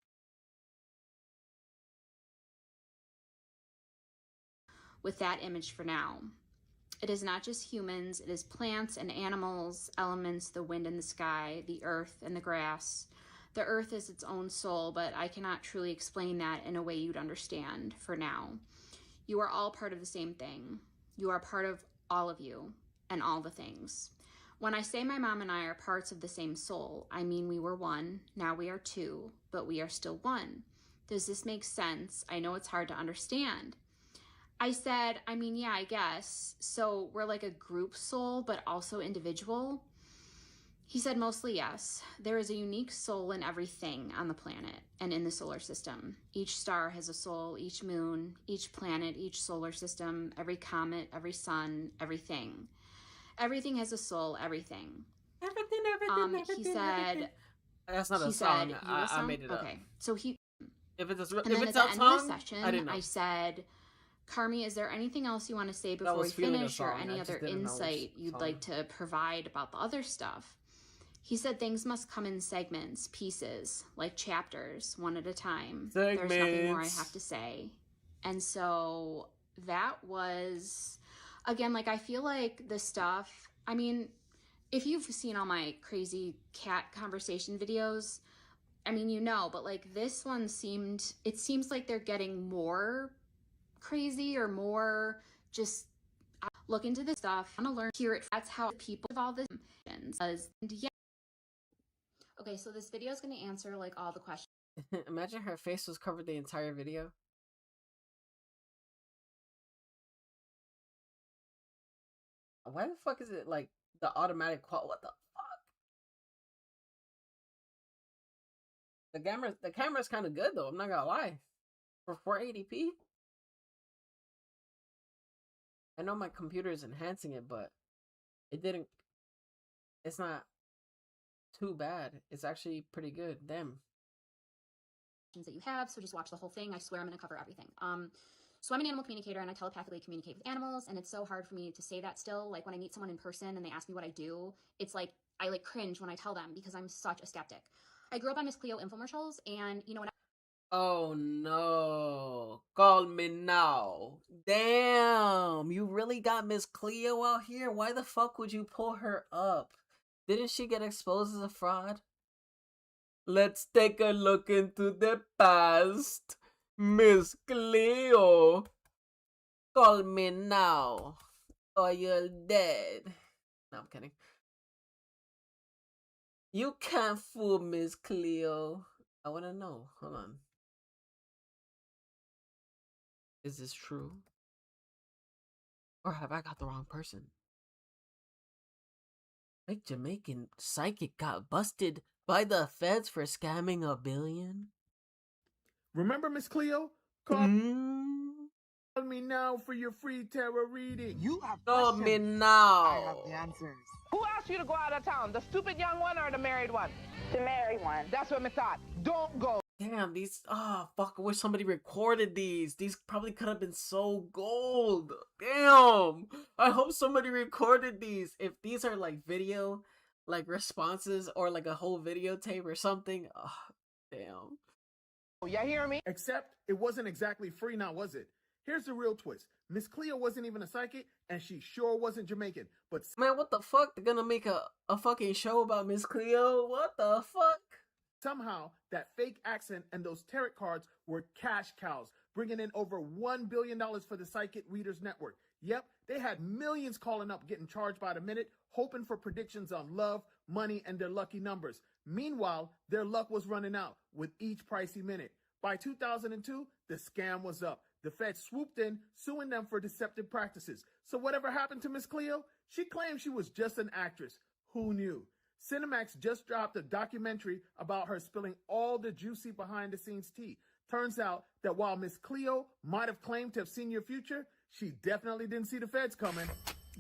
with that image for now. It is not just humans, it is plants and animals, elements, the wind and the sky, the earth and the grass. The earth is its own soul, but I cannot truly explain that in a way you'd understand for now. You are all part of the same thing. You are part of all of you and all the things. When I say my mom and I are parts of the same soul, I mean we were one, now we are two, but we are still one. Does this make sense? I know it's hard to understand. I said, I mean, yeah, I guess. So we're like a group soul, but also individual? He said, mostly yes. There is a unique soul in everything on the planet and in the solar system. Each star has a soul, each moon, each planet, each solar system, every comet, every sun, everything. Everything has a soul, everything. Everything. He said... That's not a song. I made it up. Okay, so he... If it's at the end of the session, I said... Carmi, is there anything else you want to say before we finish, or any other insight you'd like to provide about the other stuff? He said things must come in segments, pieces, like chapters, one at a time. There's nothing more I have to say. And so that was, again, like, I feel like the stuff, I mean, if you've seen all my crazy cat conversation videos, I mean, you know, but like this one it seems like they're getting more crazy or more just look into this stuff. I want to learn, hear it. That's how people have all this. Yeah. Okay, so this video is going to answer like all the questions. Imagine her face was covered the entire video. Why the fuck is it like the automatic qual? What the fuck? The camera's kind of good though. I'm not gonna lie. For 480p. I know my computer is enhancing it, but it's not too bad. It's actually pretty good. Damn. That you have, so just watch the whole thing. I swear I'm going to cover everything. So I'm an animal communicator and I telepathically communicate with animals, and it's so hard for me to say that still. Like when I meet someone in person and they ask me what I do, it's like I like cringe when I tell them because I'm such a skeptic. I grew up on Miss Cleo infomercials, and you know when Oh no. Call me now. Damn, you really got Miss Cleo out here? Why the fuck would you pull her up? Didn't she get exposed as a fraud? Let's take a look into the past. Miss Cleo. Call me now, or you're dead. No, I'm kidding. You can't fool Miss Cleo. I want to know. Hold on. Is this true? Or have I got the wrong person? Like Jamaican psychic got busted by the feds for scamming $1 billion? Remember Miss Cleo? Call me now for your free tarot reading. You have Call me questions. now. I have the answers. Who asked you to go out of town? The stupid young one or the married one? The married one. That's what I thought. Don't go. Damn, these, fuck, I wish somebody recorded these. These probably could have been so gold. Damn. I hope somebody recorded these. If these are like video, like responses or like a whole videotape or something. Oh, damn. You hear me? Except it wasn't exactly free now, was it? Here's the real twist. Miss Cleo wasn't even a psychic, and she sure wasn't Jamaican. But man, what the fuck? They're gonna make a fucking show about Miss Cleo? What the fuck? Somehow, that fake accent and those tarot cards were cash cows, bringing in over $1 billion for the Psychic Readers Network. Yep, they had millions calling up, getting charged by the minute, hoping for predictions on love, money, and their lucky numbers. Meanwhile, their luck was running out with each pricey minute. By 2002, the scam was up. The Fed swooped in, suing them for deceptive practices. So whatever happened to Miss Cleo? She claimed she was just an actress. Who knew? Cinemax just dropped a documentary about her spilling all the juicy behind-the-scenes tea. Turns out that while Miss Cleo might have claimed to have seen your future, she definitely didn't see the feds coming.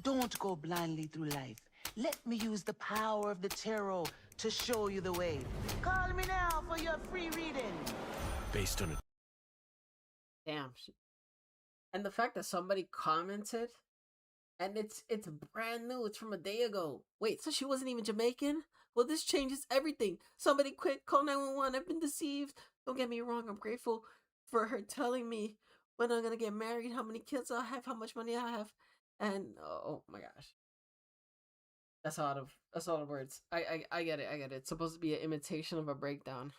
Don't go blindly through life. Let me use the power of the tarot to show you the way. Call me now for your free reading. Based on it. Damn. And the fact that somebody commented, and it's brand new. It's from a day ago. Wait, so she wasn't even Jamaican? Well, this changes everything. Somebody quick, call 911. I've been deceived. Don't get me wrong. I'm grateful for her telling me when I'm gonna get married, how many kids I have, how much money I have, and oh my gosh, that's a lot of words. I get it. I get it. It's supposed to be an imitation of a breakdown.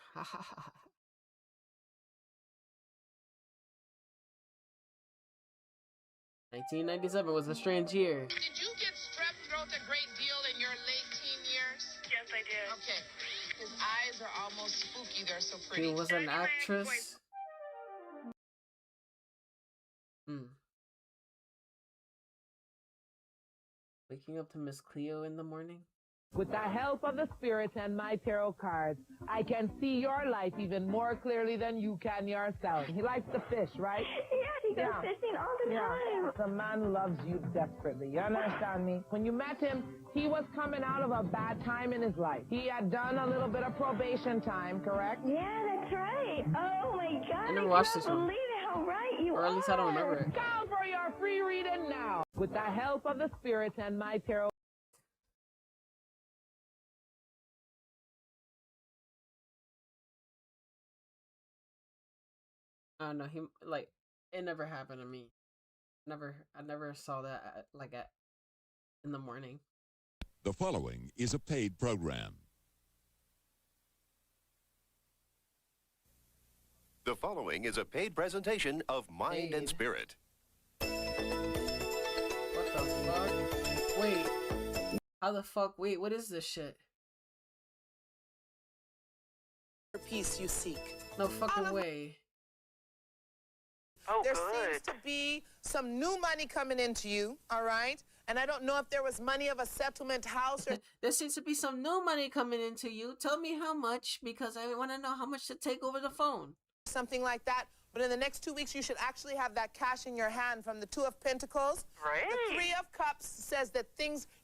1997 was a strange year. Did you get strep throat a great deal in your late teen years? Yes, I did. Okay. His eyes are almost spooky. They're so pretty. She was an actress. Waking up to Miss Cleo in the morning. With the help of the spirits and my tarot cards, I can see your life even more clearly than you can yourself. He likes to fish, right? Yeah, he goes fishing all the time. The man loves you desperately. You understand me? When you met him, he was coming out of a bad time in his life. He had done a little bit of probation time, correct? Yeah, that's right. Oh my God, I never watched this one. believe it, how right you or at least I don't remember it. Call for your free reading now. With the help of the spirits and my tarot. I don't know. He like it never happened to me. I never saw that in the morning. The following is a paid program. The following is a paid presentation of Mind and Spirit. What the How the fuck? Wait, what is this shit? Peace you seek. No fucking way. There seems to be some new money coming into you, all right? And I don't know if there was money of a settlement house or... There seems to be some new money coming into you. Tell me how much, because I want to know how much to take over the phone. something like that. But in the next 2 weeks, you should actually have that cash in your hand from the Two of Pentacles. Right. The Three of Cups says that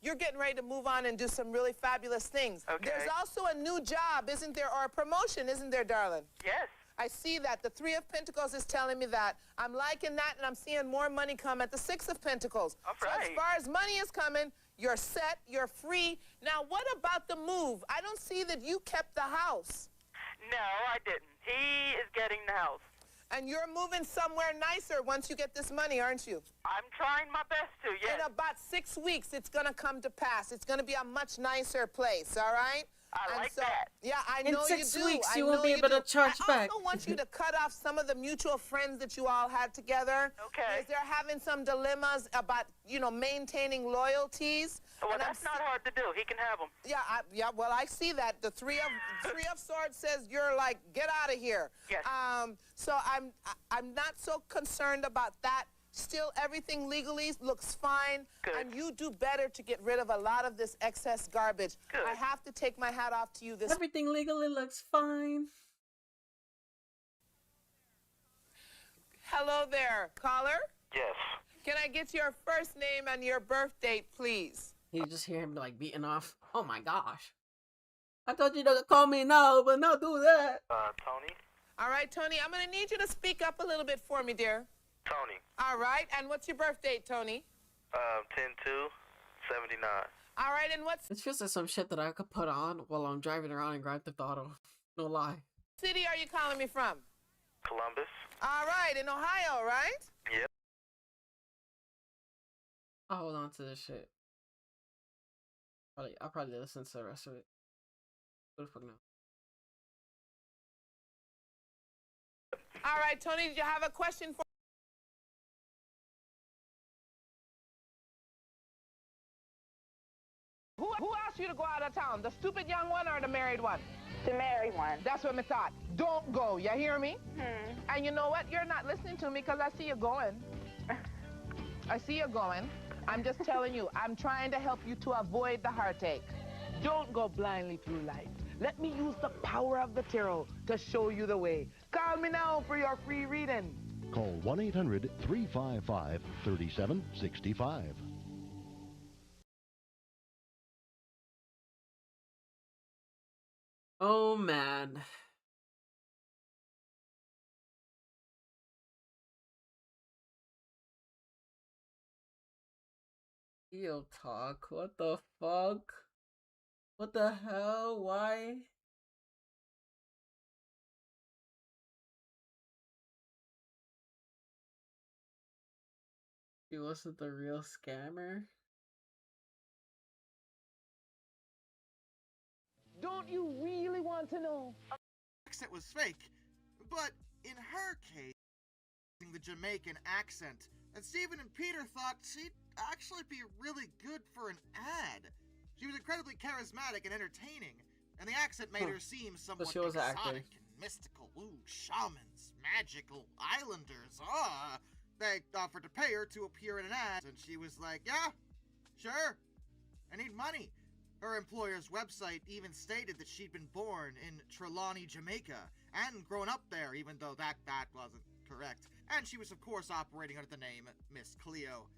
you're getting ready to move on and do some really fabulous things. Okay. There's also a new job, isn't there, or a promotion, isn't there, darling? Yes. I see that. The Three of Pentacles is telling me that. I'm liking that, and I'm seeing more money come at the Six of Pentacles. All so right. as far as money is coming, you're set, you're free. Now, what about the move? I don't see that you kept the house. No, I didn't. He is getting the house. And you're moving somewhere nicer once you get this money, aren't you? I'm trying my best to, yes. In about 6 weeks, it's going to come to pass. It's going to be a much nicer place, all right? I like that. Yeah, I In know you do. 6 weeks, I you know won't be able to charge back. I also want you to cut off some of the mutual friends that you all had together. Okay. Because they're having some dilemmas about, you know, maintaining loyalties. Well, And that's not hard to do. He can have them. Yeah, well, I see that. The Three of Swords says you're like, get out of here. Yes. So I'm not so concerned about that. Still, everything legally looks fine. Good. And you do better to get rid of a lot of this excess garbage. Good. I have to take my hat off to you. Everything legally looks fine. Hello there, caller. Yes. Can I get your first name and your birth date, please? You just hear him like beating off. Oh my gosh. I told you to call me now, but not do that. Tony? All right, Tony, I'm going to need you to speak up a little bit for me, dear. Tony. All right, and what's your birth date, Tony? 10/2/79. All right, and what's It feels like some shit that I could put on while I'm driving around in Grand Theft Auto. No lie. city are you calling me from? Columbus. All right, in Ohio, right? Yep. I'll hold on to this shit. I'll probably listen to the rest of it. What the fuck now? All right, Tony, did you have a question for Who asked you to go out of town? The stupid young one or the married one? The married one. That's what I thought. Don't go, you hear me? And you know what? You're not listening to me because I see you going. I see you going. I'm just telling you, I'm trying to help you to avoid the heartache. Don't go blindly through life. Let me use the power of the tarot to show you the way. Call me now for your free reading. Call 1-800-355-3765. Oh man. Yo, talk. What the fuck? What the hell? Why? He wasn't the real scammer? Don't you really want to know? Accent was fake, but in her case, the Jamaican accent, and Stephen and Peter thought she'd actually be really good for an ad. She was incredibly charismatic and entertaining, and the accent made her seem somewhat she was an actor. exotic and mystical. Ooh, shamans, magical, islanders, They offered to pay her to appear in an ad, and she was like, yeah, sure, I need money. Her employer's website even stated that she'd been born in Trelawney, Jamaica, and grown up there, even though that wasn't correct. And she was, of course, operating under the name Miss Cleo.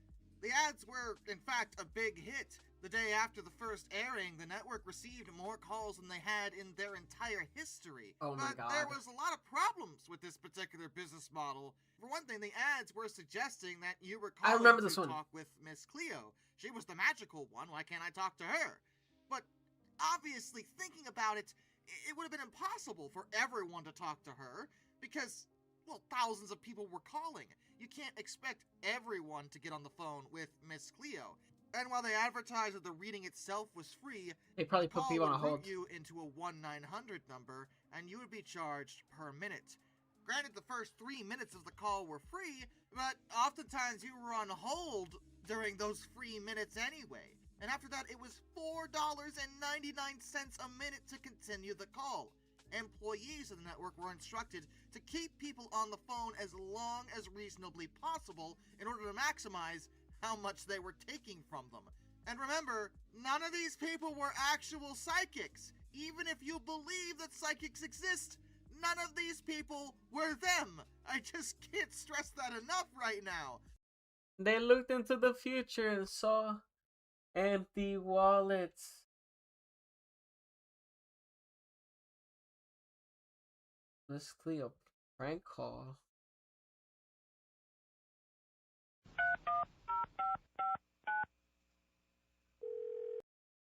The ads were, in fact, a big hit. The day after the first airing, the network received more calls than they had in their entire history. Oh my But God. there was a lot of problems with this particular business model. For one thing, the ads were suggesting that you were I calling remember to this one. talk with Miss Cleo. She was the magical one. Why can't I talk to her? But obviously, thinking about it, it would have been impossible for everyone to talk to her because, well, thousands of people were calling. You can't expect everyone to get on the phone with Miss Cleo. And while they advertised that the reading itself was free, They probably the put call people on would a hold. route you into a 1-900 number, and you would be charged per minute. Granted, the first 3 minutes of the call were free, but oftentimes you were on hold during those free minutes anyway. And after that, it was $4.99 a minute to continue the call. Employees of the network were instructed to keep people on the phone as long as reasonably possible in order to maximize how much they were taking from them. And remember, none of these people were actual psychics. Even if you believe that psychics exist, none of these people were them. I just can't stress that enough right now. They looked into the future and saw empty wallets. Miss Cleo prank call.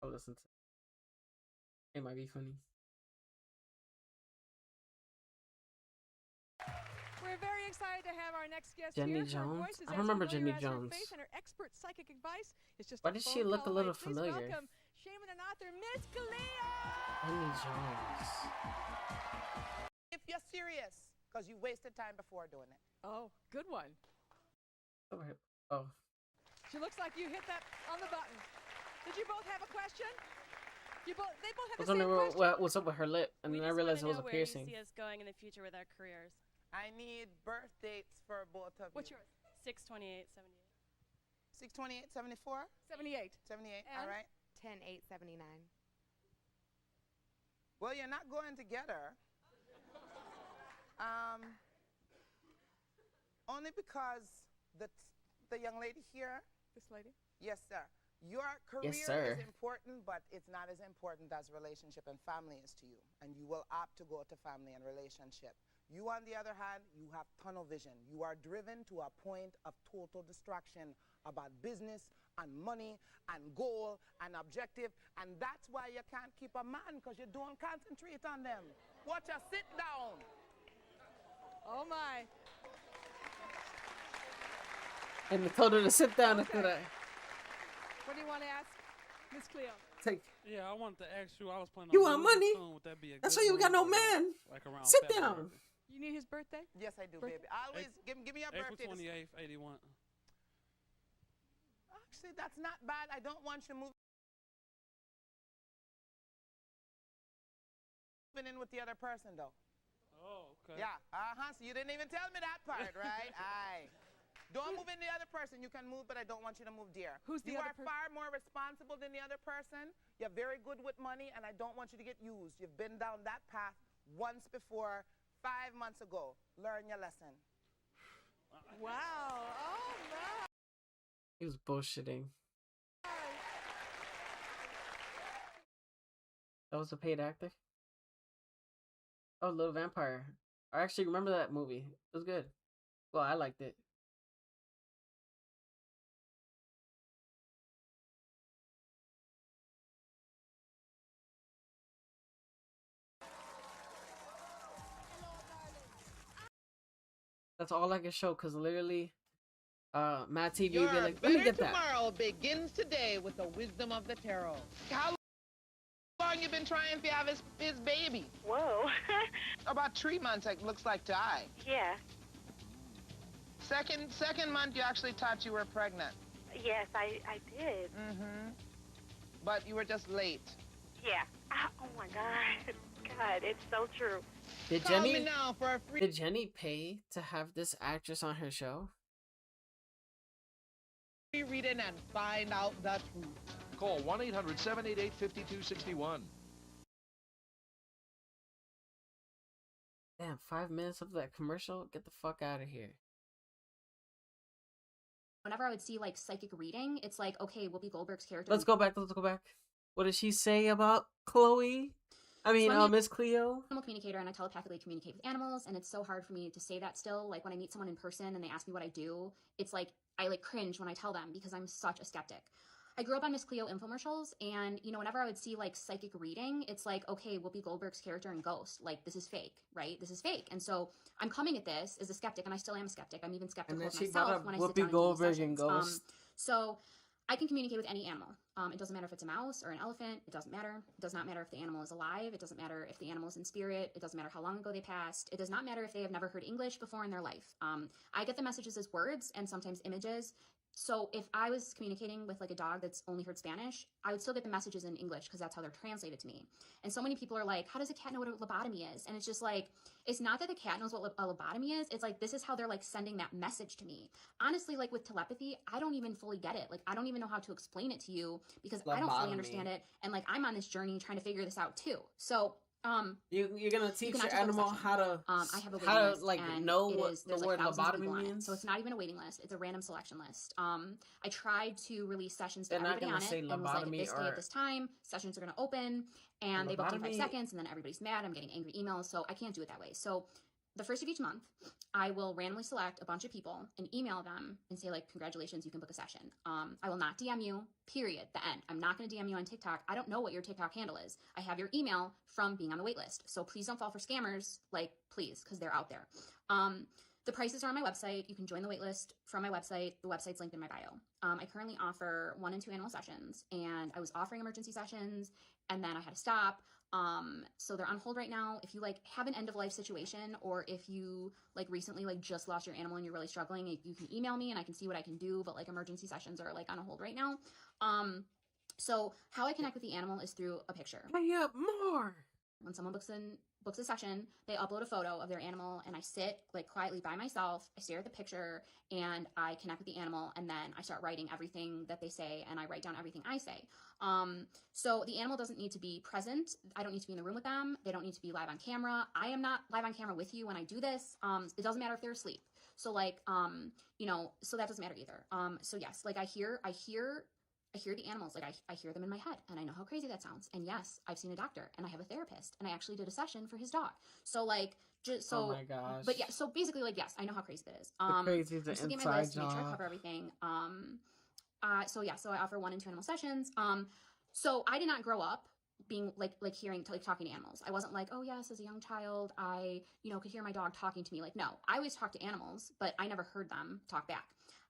I'll listen to it. It might be funny. We're very excited to have our next guest Jenny here. Jones? Her voice is I don't as remember familiar Jenny as her Jones. face, and her expert psychic advice is just Why a does she phone look a call little away. Please familiar? welcome shaman and author Miss Cleo. Jenny Jones. If you're serious, because you wasted time before doing it. Oh, good one. Oh. She looks like you hit that on the button. Did you both have a question? They both have the same question. What's up with her lip? And then I realized it was a piercing. Where you see us going in the future with our careers. I need birth dates for both of you. What's yours? 6/28/78. 6/28/74? 78. 78, And? all right. 10/8/79. Well, you're not going together. Only because the young lady here. This lady? Yes, sir. Your career sir. is important, but it's not as important as relationship and family is to you. And you will opt to go to family and relationship. You, on the other hand, you have tunnel vision. You are driven to a point of total distraction about business and money and goal and objective. And that's why you can't keep a man, because you don't concentrate on them. Watch her sit down. Oh, my. And I told her to sit down after that. What do you want to ask, Miss Cleo? Yeah, I wanted to ask you. I was planning. You on want money? soon. Would that be a That's good why you got no move, man. Like around Sit February? down. You need his birthday? Yes, I do, baby. Always give me a April birthday. 28th, 81. Actually, that's not bad. I don't want you moving in with the other person, though. Oh, okay. Yeah. So you didn't even tell me that part, right? Aye. Don't move in the other person. You can move, but I don't want you to move dear. Who's the you other are far more responsible than the other person. You're very good with money, and I don't want you to get used. You've been down that path once before, 5 months ago. Learn your lesson. Wow. Oh, my. He was bullshitting. That was a paid actor? Oh, Little Vampire. I actually remember that movie. It was good. Well, I liked it. That's all I can show, because literally, Matt TV Your be like, let me better get that. tomorrow begins today with the wisdom of the tarot. How long you been trying to have his baby? Whoa. About 3 months, it looks like to I. Yeah. Second month, you actually thought you were pregnant. Yes, I did. Mm-hmm. But you were just late. Yeah. Oh, my God. God, it's so true. Did Call me Jenny, now for a free did Jenny pay to have this actress on her show? reading and find out the truth. Call 1-800-788-5261. Damn, 5 minutes of that commercial? Get the fuck out of here. Whenever I would see like psychic reading, it's like, okay, Whoopi Goldberg's character. Let's go back. What did she say about Chloe? I mean, Miss Cleo? I'm a communicator and I telepathically communicate with animals, and it's so hard for me to say that still. Like when I meet someone in person and they ask me what I do, it's like I like cringe when I tell them because I'm such a skeptic. I grew up on Miss Cleo infomercials, and you know, whenever I would see like psychic reading, it's like, okay, Whoopi Goldberg's character in Ghost, like this is fake, right? This is fake. And so I'm coming at this as a skeptic, and I still am a skeptic. I'm even skeptical of myself when I sit down and do these sessions. So I can communicate with any animal. It doesn't matter if it's a mouse or an elephant. It doesn't matter. It does not matter if the animal is alive. It doesn't matter if the animal is in spirit. It doesn't matter how long ago they passed. It does not matter if they have never heard English before in their life. I get the messages as words and sometimes images. So if I was communicating with like a dog that's only heard Spanish, I would still get the messages in English because that's how they're translated to me. And so many people are like, how does a cat know what a lobotomy is? And it's just like, it's not that the cat knows what a lobotomy is. It's like, this is how they're like sending that message to me. Honestly, like with telepathy, I don't even fully get it. Like, I don't even know how to explain it to you because I don't fully understand it. And like, I'm on this journey trying to figure this out too. So you're gonna teach your actually animal how to I have a waiting list, like and know it what is, the there's word like thousands of people lobotomy on it. means. So it's not even a waiting list; it's a random selection list. I tried to release sessions to They're not everybody on gonna it, say and was like, at lobotomy this day or- at this time, sessions are going to open, and they booked in 5 Lobotomy- seconds, and then everybody's mad. I'm getting angry emails, so I can't do it that way. So the first of each month, I will randomly select a bunch of people and email them and say like, congratulations, you can book a session. I will not DM you, period, the end. I'm not going to DM you on TikTok. I don't know what your TikTok handle is. I have your email from being on the wait list. So please don't fall for scammers, like please, because they're out there. The prices are on my website. You can join the wait list from my website. The website's linked in my bio. I currently offer 1 and 2 animal sessions, and I was offering emergency sessions, and then I had to stop. So they're on hold right now. If you like have an end of life situation, or if you like recently like just lost your animal and you're really struggling, you can email me and I can see what I can do. But like emergency sessions are like on a hold right now. So how I connect with the animal is through a picture. Pay up more. When someone books a session, they upload a photo of their animal, and I sit like quietly by myself. I stare at the picture and I connect with the animal, and then I start writing everything that they say, and I write down everything I say. So the animal doesn't need to be present. I don't need to be in the room with them. They don't need to be live on camera. I am not live on camera with you when I do this. It doesn't matter if they're asleep. So like, so that doesn't matter either. So yes, like I hear the animals, like I hear them in my head, and I know how crazy that sounds. And yes, I've seen a doctor, and I have a therapist, and I actually did a session for his dog. So like, just so. Oh my gosh. But yeah, so basically, like yes, I know how crazy that is. Crazy is an just to get my list, inside make sure I job. cover everything. So yeah, so I offer 1 and 2 animal sessions. So I did not grow up being like talking to animals. I wasn't like, oh yes, as a young child, I could hear my dog talking to me. Like no, I always talked to animals, but I never heard them talk back.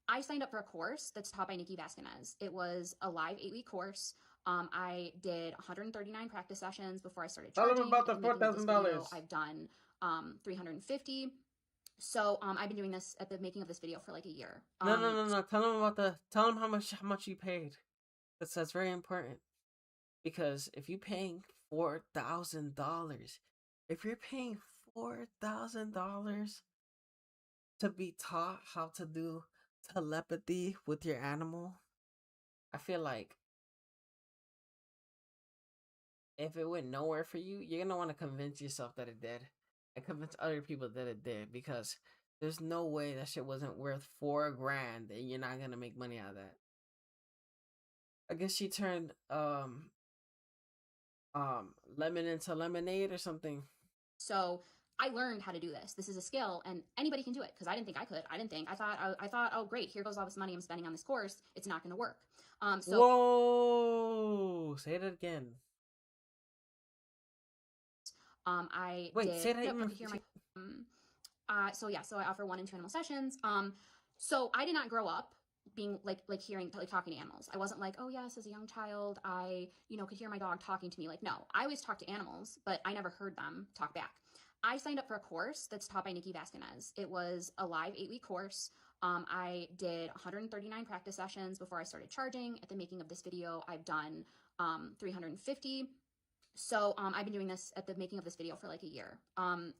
I signed up for a course that's taught by Nikki Vasquez. It was a live 8-week course. I did 139 practice sessions before I started Tell charging. them about the At making of this video, $4,000. I've done 350. So I've been doing this at the making of this video for like a year. No. Tell them how much you paid. That's very important. Because if you're paying $4,000, if you're paying $4,000 to be taught how to do telepathy with your animal, I feel like if it went nowhere for you, you're gonna want to convince yourself that it did, and convince other people that it did, because there's no way that shit wasn't worth $4,000 and you're not gonna make money out of that. I guess she turned lemon into lemonade or something. So I learned how to do this. This is a skill, and anybody can do it, because I didn't think I could. I thought, oh great, here goes all this money I'm spending on this course. It's not going to work. Whoa! Say that again. I Wait, did, say that yep, again. hear my, so yeah, so I offer 1 and 2 animal sessions. So I did not grow up being like talking to animals. I wasn't like, oh yes, as a young child, I could hear my dog talking to me. Like no, I always talked to animals, but I never heard them talk back. I signed up for a course that's taught by Nikki Vasquez. It was a live 8-week course. I did 139 practice sessions before I started charging. At the making of this video, I've done 350. So I've been doing this at the making of this video for like a year.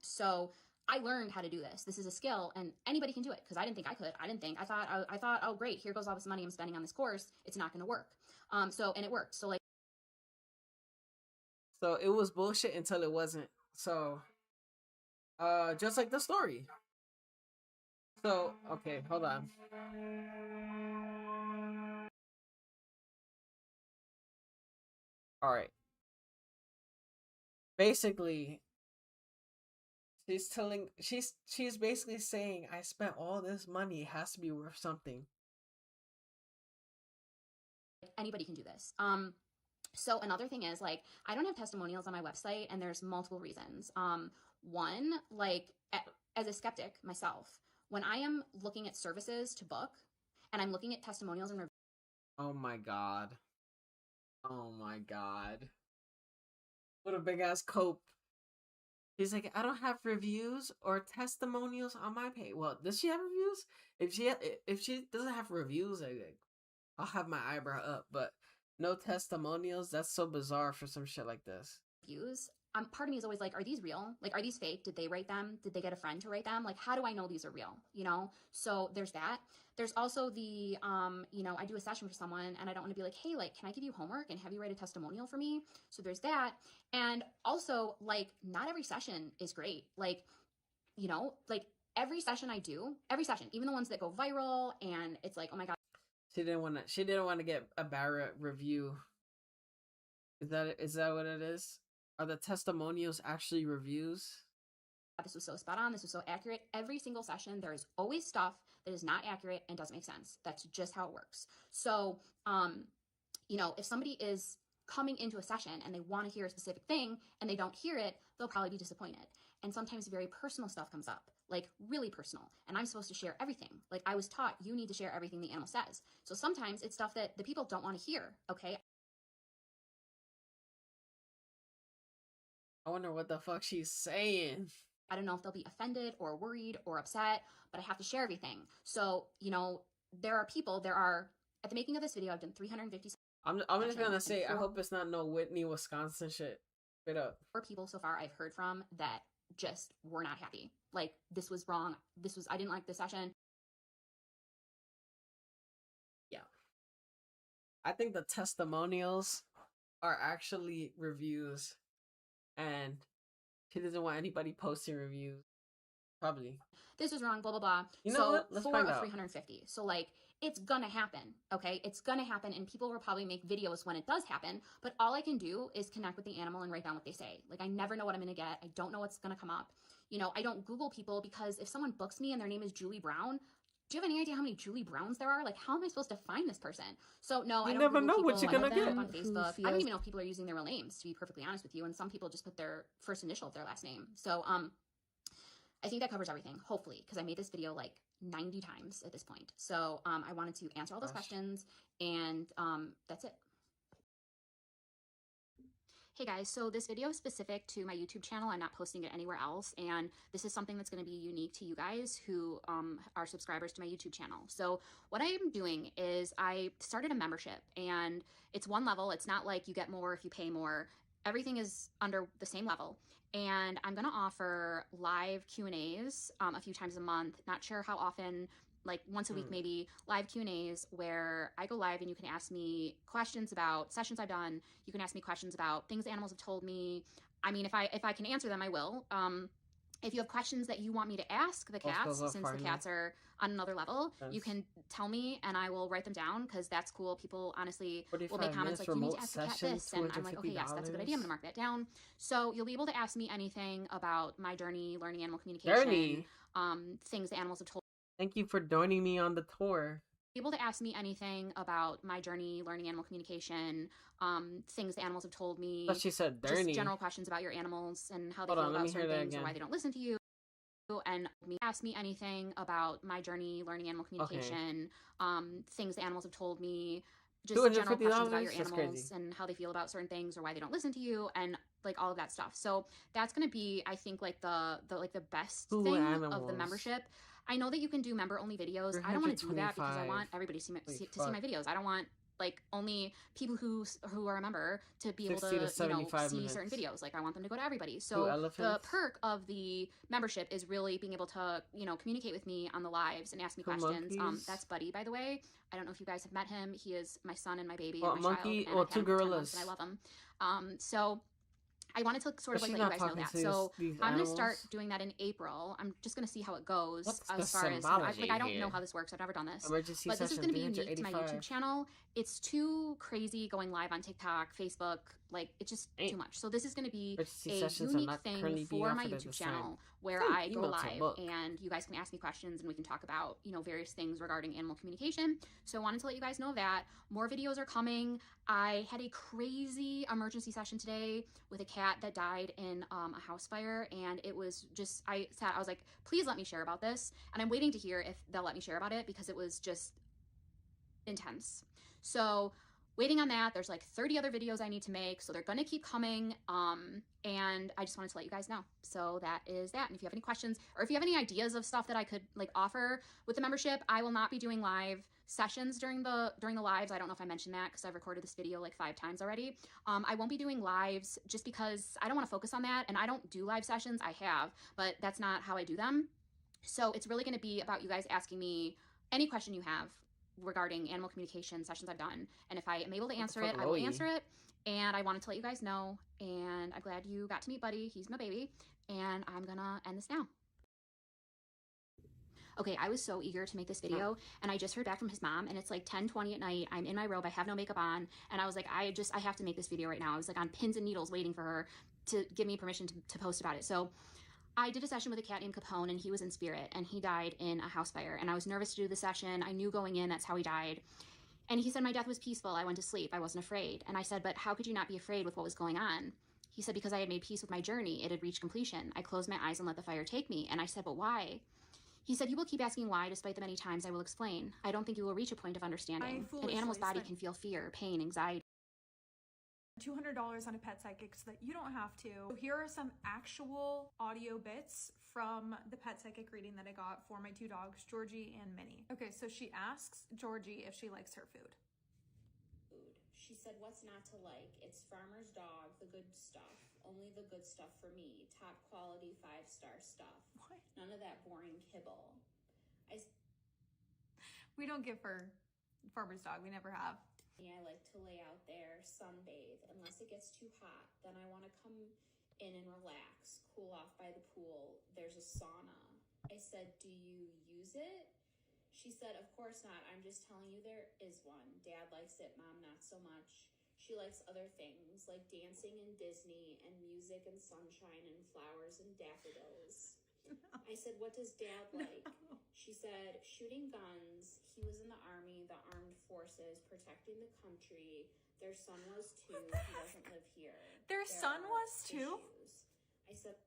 So I learned how to do this. This is a skill, and anybody can do it, because I didn't think I could. I thought, oh great, here goes all this money I'm spending on this course. It's not going to work. And it worked. So like. So it was bullshit until it wasn't. So, just like the story. So, okay, hold on. All right. Basically, she's basically saying, I spent all this money, it has to be worth something. Anybody can do this. So another thing is, like, I don't have testimonials on my website, and there's multiple reasons. One, like, as a skeptic myself, when I am looking at services to book, and I'm looking at testimonials and reviews. Oh my god. Oh my god. What a big ass cope. He's like, I don't have reviews or testimonials on my page. Well, does she have reviews? If she doesn't have reviews, I'll have my eyebrow up. But no testimonials. That's so bizarre for some shit like this. Views. Part of me is always like, are these real? Like, are these fake? Did they write them? Did they get a friend to write them? Like, how do I know these are real? You know? So there's that. There's also the, you know, I do a session for someone and I don't want to be like, hey, like, can I give you homework and have you write a testimonial for me? So there's that. And also, like, not every session is great. Like, you know, like every session I do, every session, even the ones that go viral and it's like, oh my God. She didn't want to get a bad review. Is that what it is? Are the testimonials actually reviews? This was so spot on. This was so accurate. Every single session, there is always stuff that is not accurate and doesn't make sense. That's just how it works. So, you know, if somebody is coming into a session and they want to hear a specific thing and they don't hear it, they'll probably be disappointed. And sometimes very personal stuff comes up, like really personal. And I'm supposed to share everything. Like I was taught, you need to share everything the animal says. So sometimes it's stuff that the people don't want to hear. Okay. I wonder what the fuck she's saying. I don't know if they'll be offended or worried or upset, but I have to share everything. So, you know, at the making of this video, I've done 350. I'm just gonna say, I hope it's not no Whitney, Wisconsin shit. Straight up. 4 people so far I've heard from that just were not happy. Like, this was wrong. I didn't like this session. Yeah. I think the testimonials are actually reviews. And she doesn't want anybody posting reviews. Probably. This was wrong, blah, blah, blah. You know what? Let's 4 find of out. 350. So, like, it's gonna happen, okay? It's gonna happen, and people will probably make videos when it does happen, but all I can do is connect with the animal and write down what they say. Like, I never know what I'm gonna get. I don't know what's gonna come up. You know, I don't Google people because if someone books me and their name is Julie Brown, do you have any idea how many Julie Browns there are? Like, how am I supposed to find this person? So, no, I don't never Google know people. what you're I gonna look them get. up on Facebook. I don't even know if people are using their real names, to be perfectly honest with you, and some people just put their first initial of their last name. So, I think that covers everything, hopefully, because I made this video like 90 times at this point. So I wanted to answer all those questions, and that's it. Hey guys, so this video is specific to my YouTube channel. I'm not posting it anywhere else, and this is something that's going to be unique to you guys who are subscribers to my YouTube channel. So what I am doing is I started a membership, and it's one level. It's not like you get more if you pay more. Everything is under the same level. And I'm going to offer live Q&As a few times a month. Not sure how often, like once a week maybe, live Q&As where I go live and you can ask me questions about sessions I've done. You can ask me questions about things animals have told me. I mean, if I can answer them, I will. If you have questions that you want me to ask the cats, since the cats are on another level, you can tell me and I will write them down because that's cool. People honestly will make comments like, you need to ask the cat this. And I'm like, okay, yes, that's a good idea. I'm going to mark that down. So you'll be able to ask me anything about my journey, learning animal communication, things the animals have told. Thank you for joining me on the tour. Able to ask me anything about my journey, learning animal communication, things the animals have told me. But she said just dirty. general questions about your animals and how they Hold feel on, about certain things again. or why they don't listen to you. And ask me anything about my journey, learning animal communication, things the animals have told me, just general questions about your animals and how they feel about certain things or why they don't listen to you, and like all of that stuff. So that's gonna be, I think, like the best thing of the membership. I know that you can do member only videos. I don't want to do that because I want everybody to see my videos. I don't want like only people who are a member to be able to see certain videos. Like I want them to go to everybody. So the perk of the membership is really being able to communicate with me on the lives and ask me questions. That's Buddy, by the way. I don't know if you guys have met him. He is my son and my baby and my child. And 2 gorillas. And I love him. So I wanted to sort of like let you guys know that. So I'm going to start doing that in April. I'm just going to see how it goes as far as, I don't know how this works. I've never done this. But this is going to be unique to my YouTube channel. It's too crazy going live on TikTok, Facebook. Like, it's just too much. So this is going to be a unique thing for my YouTube channel where I go live and you guys can ask me questions and we can talk about, various things regarding animal communication. So I wanted to let you guys know that more videos are coming. I had a crazy emergency session today with a cat that died in a house fire, and it was just, I was like, please let me share about this. And I'm waiting to hear if they'll let me share about it because it was just intense. So waiting on that. There's like 30 other videos I need to make, so they're gonna keep coming. And I just wanted to let you guys know. So that is that. And if you have any questions or if you have any ideas of stuff that I could like offer with the membership, I will not be doing live sessions during the lives. I don't know if I mentioned that because I've recorded this video like 5 times already. I won't be doing lives just because I don't want to focus on that, and I don't do live sessions. I have, but that's not how I do them. So it's really going to be about you guys asking me any question you have regarding animal communication sessions I've done, and if I am able to answer it, I will answer it. And I wanted to let you guys know, and I'm glad you got to meet Buddy. He's my baby, and I'm gonna end this now. Okay, I was so eager to make this video, and I just heard back from his mom, and it's like 10:20 at night. I'm in my robe, I have no makeup on, and I was like, I have to make this video right now. I was like on pins and needles waiting for her to give me permission to post about it. So I did a session with a cat named Capone, and he was in spirit, and he died in a house fire, and I was nervous to do the session. I knew going in that's how he died. And he said, my death was peaceful. I went to sleep. I wasn't afraid. And I said, but how could you not be afraid with what was going on? He said, because I had made peace with my journey. It had reached completion. I closed my eyes and let the fire take me. And I said, but why? He said, you will keep asking why, despite the many times I will explain. I don't think you will reach a point of understanding. An animal's body can feel fear, pain, anxiety. $200 on a pet psychic so that you don't have to. So here are some actual audio bits from the pet psychic reading that I got for my 2 dogs, Georgie and Minnie. Okay, so she asks Georgie if she likes her food. She said, what's not to like? It's farmer's dog, the good stuff. Only the good stuff for me. Top quality 5-star stuff. What? None of that boring kibble. We don't give her farmer's dog. We never have. I like to lay out there, sunbathe. Unless it gets too hot, then I want to come in and relax, cool off by the pool. There's a sauna. I said, do you use it? She said, of course not. I'm just telling you there is one. Dad likes it, Mom not so much. She likes other things, like dancing and Disney and music and sunshine and flowers and daffodils. I said, what does Dad like? No. She said, shooting guns. He was in the army, the armed forces, protecting the country. Their son was too. He doesn't live here. Their son was too? I said,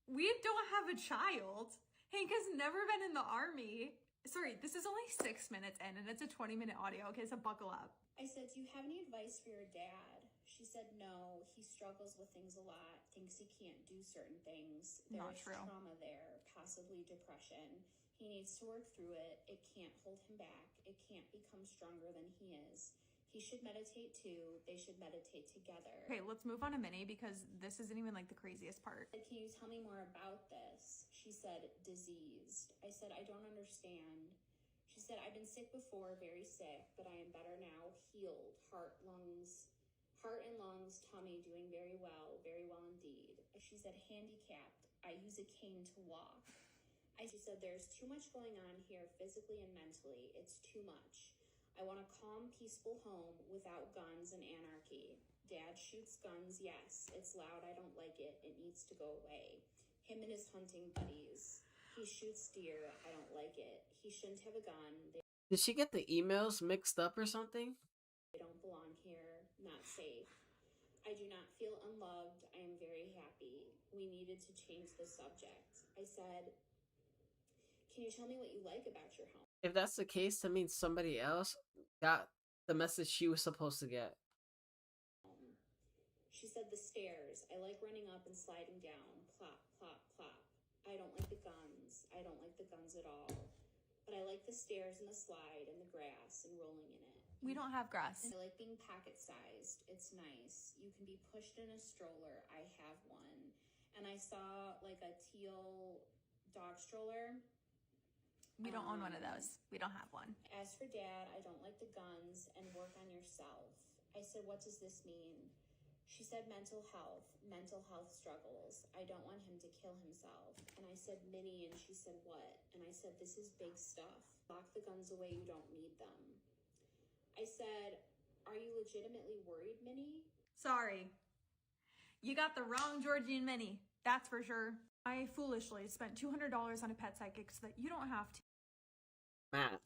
we don't have a child. Hank has never been in the army. Sorry, this is only 6 minutes in and it's a 20-minute audio. Okay, so buckle up. I said, do you have any advice for your dad? She said, no, he struggles with things a lot, thinks he can't do certain things. There's trauma there, possibly depression. He needs to work through it. It can't hold him back. It can't become stronger than he is. He should meditate too. They should meditate together. Okay, let's move on to Minnie because this isn't even like the craziest part. Can you tell me more about this? She said, diseased. I said, I don't understand. She said, I've been sick before, very sick, but I am better now, healed, heart and lungs, tummy, doing very well indeed. She said, handicapped, I use a cane to walk. She said, there's too much going on here physically and mentally. It's too much. I want a calm, peaceful home without guns and anarchy. Dad shoots guns, yes. It's loud, I don't like it. It needs to go away. Him and his hunting buddies. He shoots deer, I don't like it. He shouldn't have a gun. Did she get the emails mixed up or something? They don't belong here. Not safe. I do not feel unloved. I am very happy. We needed to change the subject. I said, can you tell me what you like about your home? If that's the case, that means somebody else got the message she was supposed to get. She said, the stairs. I like running up and sliding down. Plop, plop, plop. I don't like the guns. I don't like the guns at all. But I like the stairs and the slide and the grass and rolling in it. We don't have grass. I like being pocket-sized. It's nice. You can be pushed in a stroller. I have one. And I saw like a teal dog stroller. We don't own one of those. We don't have one. As for Dad, I don't like the guns and work on yourself. I said, what does this mean? She said, mental health struggles. I don't want him to kill himself. And I said, Minnie, and she said, what? And I said, this is big stuff. Lock the guns away, you don't need them. I said, are you legitimately worried, Minnie? Sorry. You got the wrong Georgie and Minnie. That's for sure. I foolishly spent $200 on a pet psychic so that you don't have to. Math.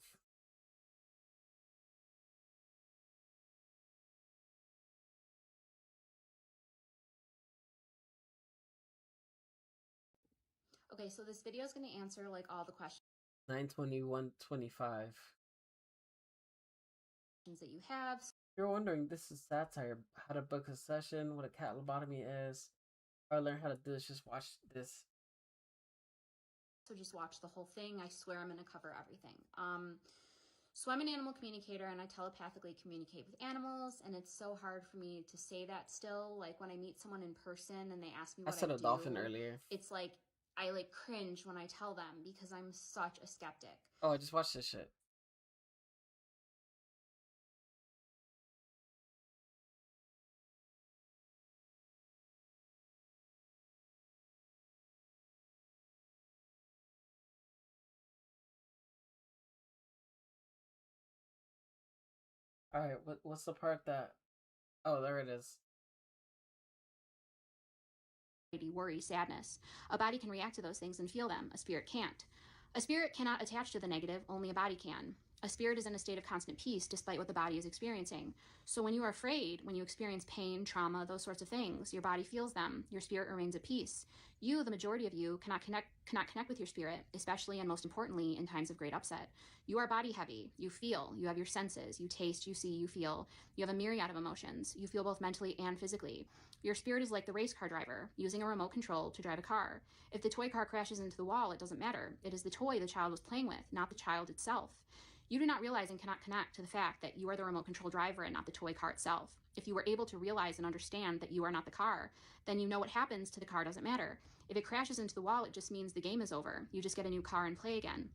Okay, so this video is going to answer like all the questions. 921.25. that you have. You're wondering, this is satire. How to book a session, what a cat lobotomy is, or learn how to do this, just watch this. So just watch the whole thing. I swear I'm going to cover everything. So I'm an animal communicator and I telepathically communicate with animals, and it's so hard for me to say that still. Like when I meet someone in person and they ask me what I said a do, dolphin earlier. it's like I like cringe when I tell them because I'm such a skeptic. Oh, just watch this shit. All right, what's the part that? Oh, there it is. Worry, sadness. A body can react to those things and feel them. A spirit can't. A spirit cannot attach to the negative, only a body can. A spirit is in a state of constant peace despite what the body is experiencing. So when you are afraid, when you experience pain, trauma, those sorts of things, your body feels them. Your spirit remains at peace. You, the majority of you, cannot connect with your spirit, especially and most importantly in times of great upset. You are body heavy. You feel. You have your senses. You taste, you see, you feel. You have a myriad of emotions. You feel both mentally and physically. Your spirit is like the race car driver, using a remote control to drive a car. If the toy car crashes into the wall, it doesn't matter. It is the toy the child was playing with, not the child itself. You do not realize and cannot connect to the fact that you are the remote control driver and not the toy car itself. If you were able to realize and understand that you are not the car, then you know what happens to the car doesn't matter. If it crashes into the wall, it just means the game is over. You just get a new car and play again.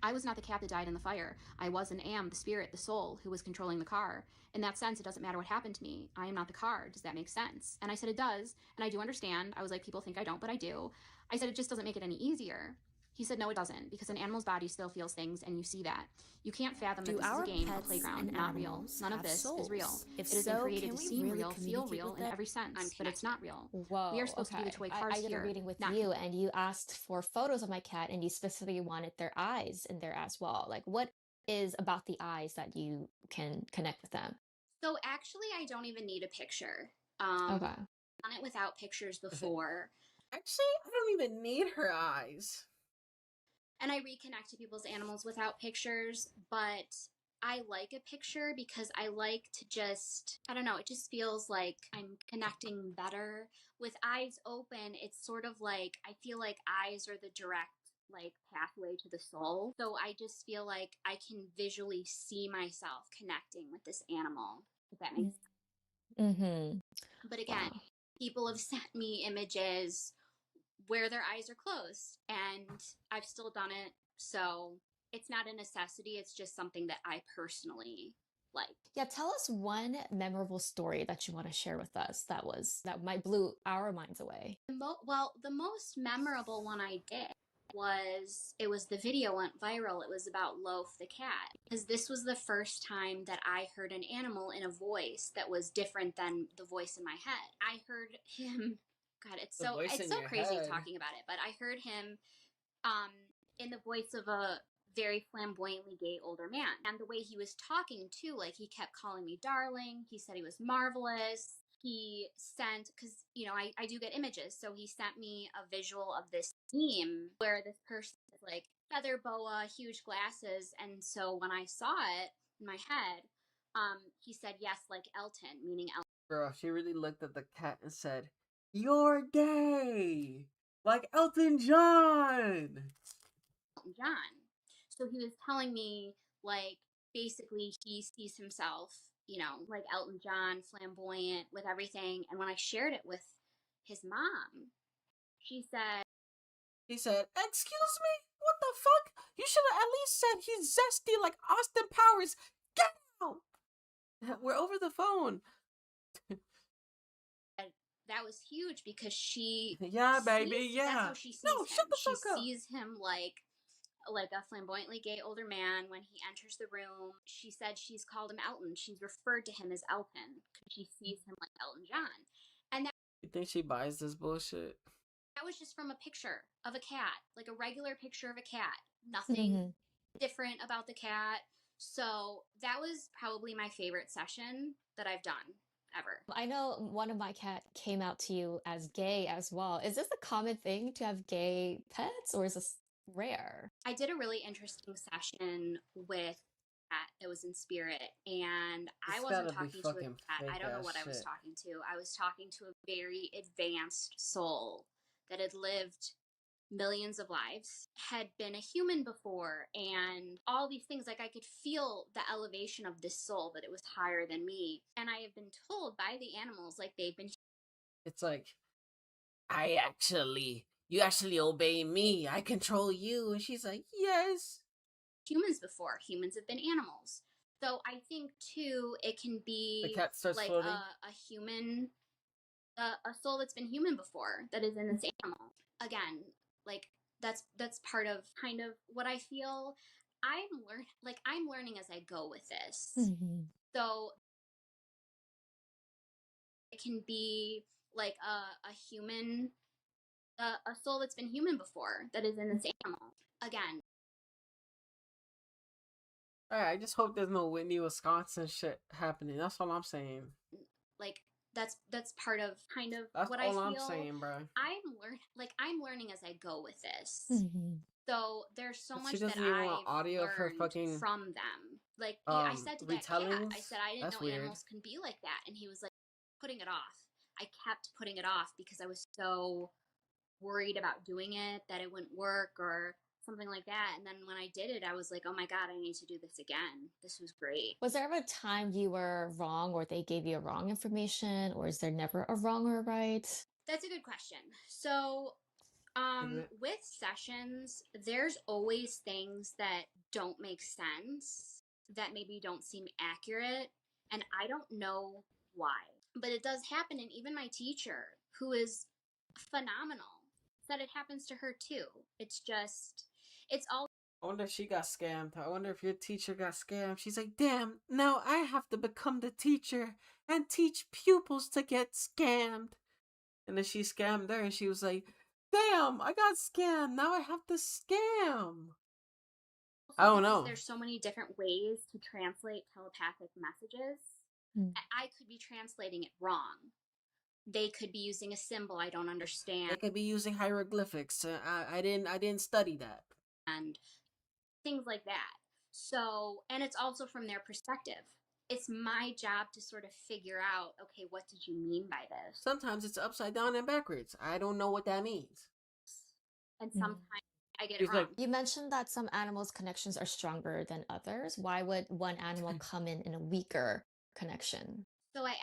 I was not the cat that died in the fire. I was and am the spirit, the soul, who was controlling the car. In that sense, it doesn't matter what happened to me. I am not the car. Does that make sense? And I said, it does. And I do understand. I was like, people think I don't, but I do. I said, it just doesn't make it any easier. He said, no, it doesn't, because an animal's body still feels things, and you see that. You can't fathom that this is a game, a playground, not real. None of this is real. If it has been so, created can to we seem really real, feel communicate real with in them? every sense, but it's not real. Whoa, We are supposed to be the toy cars I did here. a reading with not you, and you asked for photos of my cat, and you specifically wanted their eyes in there as well. Like, what is about the eyes that you can connect with them? So actually, I don't even need a picture. Okay. I've done it without pictures before. Actually, I don't even need her eyes. And I reconnect to people's animals without pictures, but I like a picture because I like to just, I don't know, it just feels like I'm connecting better. With eyes open, it's sort of like, I feel like eyes are the direct like pathway to the soul. So I just feel like I can visually see myself connecting with this animal, if that makes sense. Mm-hmm. But again, people have sent me images where their eyes are closed, and I've still done it. So it's not a necessity. It's just something that I personally like. Yeah, tell us one memorable story that you want to share with us that might blew our minds away. The most memorable one I did was the video went viral. It was about Loaf the cat, because this was the first time that I heard an animal in a voice that was different than the voice in my head. I heard him. God, it's so crazy talking about it, but I heard him in the voice of a very flamboyantly gay older man. And the way he was talking too, like he kept calling me darling. He said he was marvelous. He sent, because, you know, I do get images. So he sent me a visual of this theme where this person is like feather boa, huge glasses. And so when I saw it in my head, he said, yes, like Elton, meaning Elton. Girl, she really looked at the cat and said, "You're gay, like Elton John." Elton John. So he was telling me, like, basically he sees himself, you know, like Elton John, flamboyant with everything. And when I shared it with his mom, he said, "Excuse me? What the fuck? You should have at least said he's zesty like Austin Powers. Get out!" We're over the phone. That was huge because she baby, yeah. That's how she sees him. Shut the fuck up. She sees him like a flamboyantly gay older man. When he enters the room, she said she's called him Elton. She's referred to him as Elton because she sees him like Elton John. And You think she buys this bullshit? that was just from a picture of a cat, like a regular picture of a cat. Nothing different about the cat. So that was probably my favorite session that I've done ever. I know one of my cat came out to you as gay as well. Is this a common thing to have gay pets, or is this rare? I did a really interesting session with cat. it was in spirit, and I It's wasn't gotta be talking to a fucking cat. I don't know fake-ass what I was shit. talking to. I was talking to a very advanced soul that had lived millions of lives, had been a human before, and all these things. Like, I could feel the elevation of this soul, that it was higher than me. And I have been told by the animals, like, they've been It's like, you actually obey me. I control you. And she's like, yes. humans before. Humans have been animals. So I think too, it can The be cat starts like floating. a human, a soul that's been human before, that is in this animal. Again, like, that's part of kind of what I feel. I'm learning as I go with this. So it can be like a human, a soul that's been human before, that is in this animal. Again, Alright, I just hope there's no Whitney, Wisconsin shit happening. That's all I'm saying. like, that's part of kind of That's what all I I'm feel. saying, bro. I'm learning as I go with this. So there's so She much doesn't that even I've want audio of her learned fucking from them. Like, I said to that cat, I retellings. said, I didn't That's know weird. animals can be like that. And he was like, putting it off. I kept putting it off because I was so worried about doing it, that it wouldn't work or something like that. And then when I did it, I was like, oh my God, I need to do this again. This was great. Was there ever a time you were wrong or they gave you wrong information, or is there never a wrong or right? That's a good question. So, with sessions, there's always things that don't make sense, that maybe don't seem accurate, and I don't know why. But it does happen, and even my teacher, who is phenomenal, said it happens to her too. It's all. I wonder if she got scammed. I wonder if your teacher got scammed. She's like, damn, now I have to become the teacher and teach pupils to get scammed. And then she scammed her and she was like, damn, I got scammed. Now I have to scam. I don't know. There's so many different ways to translate telepathic messages. I could be translating it wrong. They could be using a symbol I don't understand. They could be using hieroglyphics. I didn't study that. And things like that. So, and it's also from their perspective. It's my job to sort of figure out, okay, what did you mean by this? Sometimes it's upside down and backwards. I don't know what that means. And sometimes I get it wrong. You mentioned that some animals' connections are stronger than others. Why would one animal come in a weaker connection? So I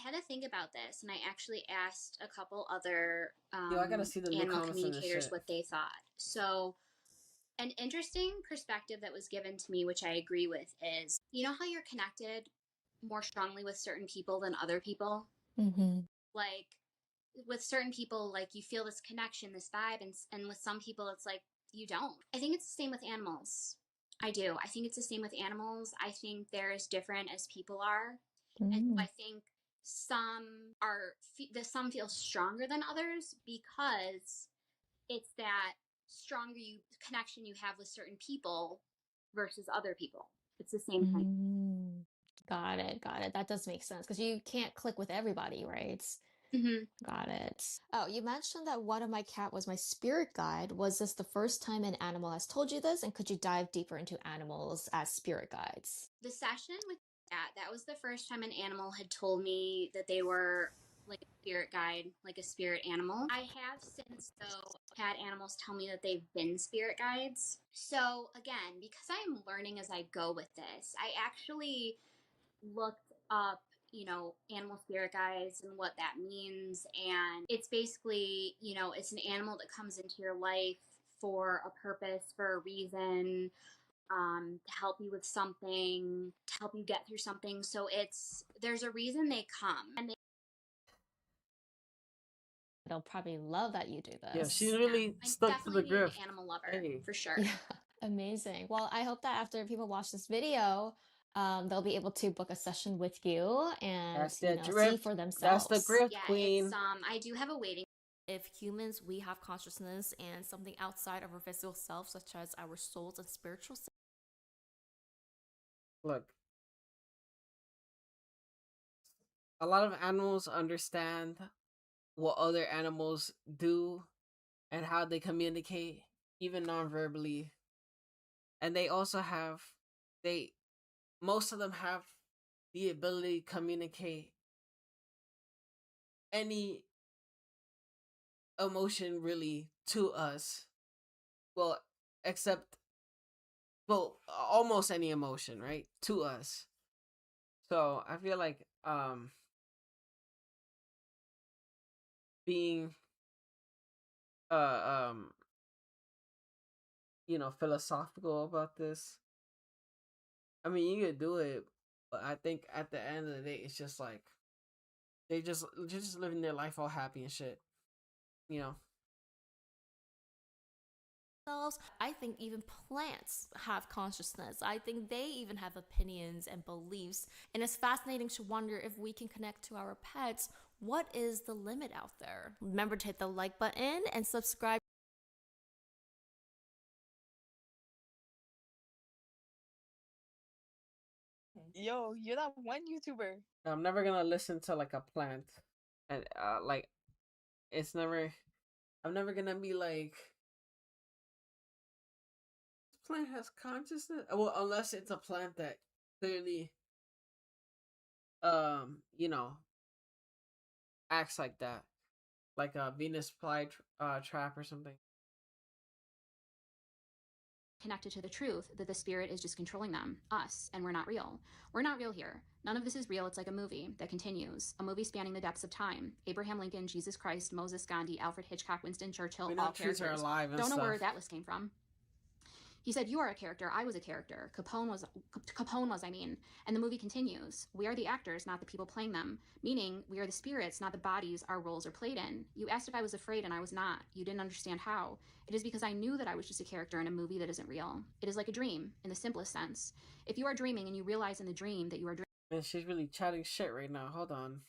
had to think about this, and I actually asked a couple other I gotta see the animal comments on this communicators shit. what they thought. So an interesting perspective that was given to me, which I agree with, is, you know how you're connected more strongly with certain people than other people? Like, with certain people, like, you feel this connection, this vibe, and with some people it's like you don't. I think it's the same with animals. I do. I think it's the same with animals. I think they're as different as people are. And so I think some feel stronger than others because it's that stronger connection you have with certain people versus other people. It's the same thing. Got it. That does make sense because you can't click with everybody, right? Got it. Oh, you mentioned that one of my cat was my spirit guide. Was this the first time an animal has told you this? And could you dive deeper into animals as spirit guides? The session with that was the first time an animal had told me that they were like a spirit guide, like a spirit animal. I have since, though, had animals tell me that they've been spirit guides. So again, because I'm learning as I go with this, I actually looked up, animal spirit guides and what that means. And it's basically, it's an animal that comes into your life for a purpose, for a reason, to help you with something, to help you get through something. So there's a reason they come, and they'll probably love that you do this. Yeah, she really stuck to the grift. An animal lover, for sure. Yeah, amazing. Well, I hope that after people watch this video, they'll be able to book a session with you and see for themselves. That's the grift, queen. I do have a waiting. If humans, we have consciousness and something outside of our physical self, such as our souls and spiritual self. Look, a lot of animals understand what other animals do and how they communicate, even non-verbally. And they also have, they most of them have the ability to communicate any emotion really to us. Well, except, well, almost any emotion, right? To us. So I feel like being philosophical about this. I mean, you could do it, but I think at the end of the day, it's just like they're just living their life all happy and shit. You know. I think even plants have consciousness. I think they even have opinions and beliefs. And it's fascinating to wonder if we can connect to our pets. What is the limit out there? Remember to hit the like button and subscribe. Yo, you're that one YouTuber. I'm never gonna listen to like a plant, and like it's never. I'm never gonna be like, this plant has consciousness. Well, unless it's a plant that clearly, acts like that, like a Venus trap or something. Connected to the truth that the spirit is just controlling them, us, and we're not real. We're not real here. None of this is real. It's like a movie that continues. A movie spanning the depths of time. Abraham Lincoln, Jesus Christ, Moses, Gandhi, Alfred Hitchcock, Winston Churchill, all trees are characters. alive and Don't know where stuff. that list came from. He said, you are a character, I was a character. Capone was, and the movie continues. We are the actors, not the people playing them, meaning we are the spirits, not the bodies our roles are played in. You asked if I was afraid, and I was not. You didn't understand how. It is because I knew that I was just a character in a movie that isn't real. It is like a dream, in the simplest sense. If you are dreaming and you realize in the dream that you are Man, she's really chatting shit right now. Hold on.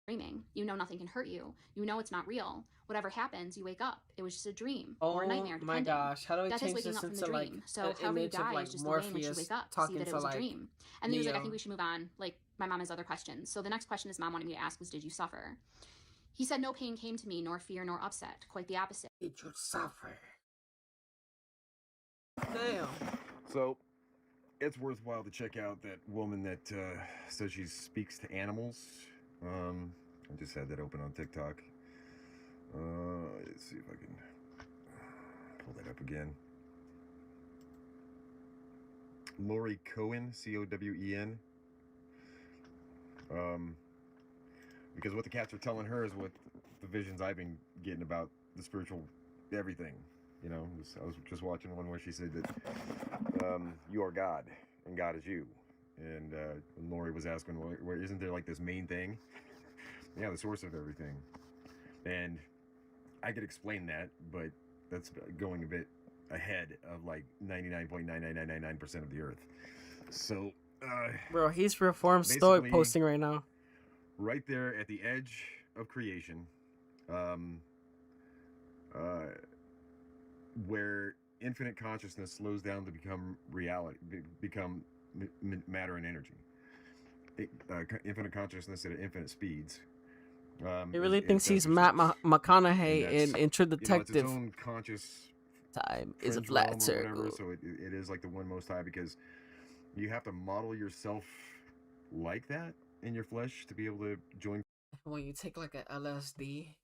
dreaming, you know nothing can hurt you. You know it's not real. Whatever happens, you wake up. It was just a dream or a nightmare, Oh my depending. gosh, how do we Death is change waking this up from the into like dream. an So however you image of die like is just the way in which you Morpheus wake up, see talking that it to was a like dream. And then he was like, I Neo? think we should move on. Like, my mom has other questions. So the next question his mom wanted me to ask was, did you suffer? He said, no pain came to me, nor fear, nor upset. Quite the opposite. Did you suffer? Damn. So, it's worthwhile to check out that woman that says she speaks to animals. I just had that open on TikTok. Let's see if I can pull that up again. Lori Cohen, C-O-W-E-N. Because what the cats are telling her is what the visions I've been getting about the spiritual everything. You know, I was just watching one where she said that you are God and God is you. And Lori was asking, well, isn't there like this main thing? Yeah, the source of everything. And I could explain that, but that's going a bit ahead of like 99.99999% of the earth. So, bro, he's Reformed Stoic posting right now. Right there at the edge of creation, where infinite consciousness slows down to become reality, become matter and energy. Infinite consciousness at infinite speeds. He really thinks he's Matt McConaughey in True Detective. It's its own conscious time is a fringe flat realm or circle. whatever, so it is like the one most high, because you have to model yourself like that in your flesh to be able to join. When you take like a LSD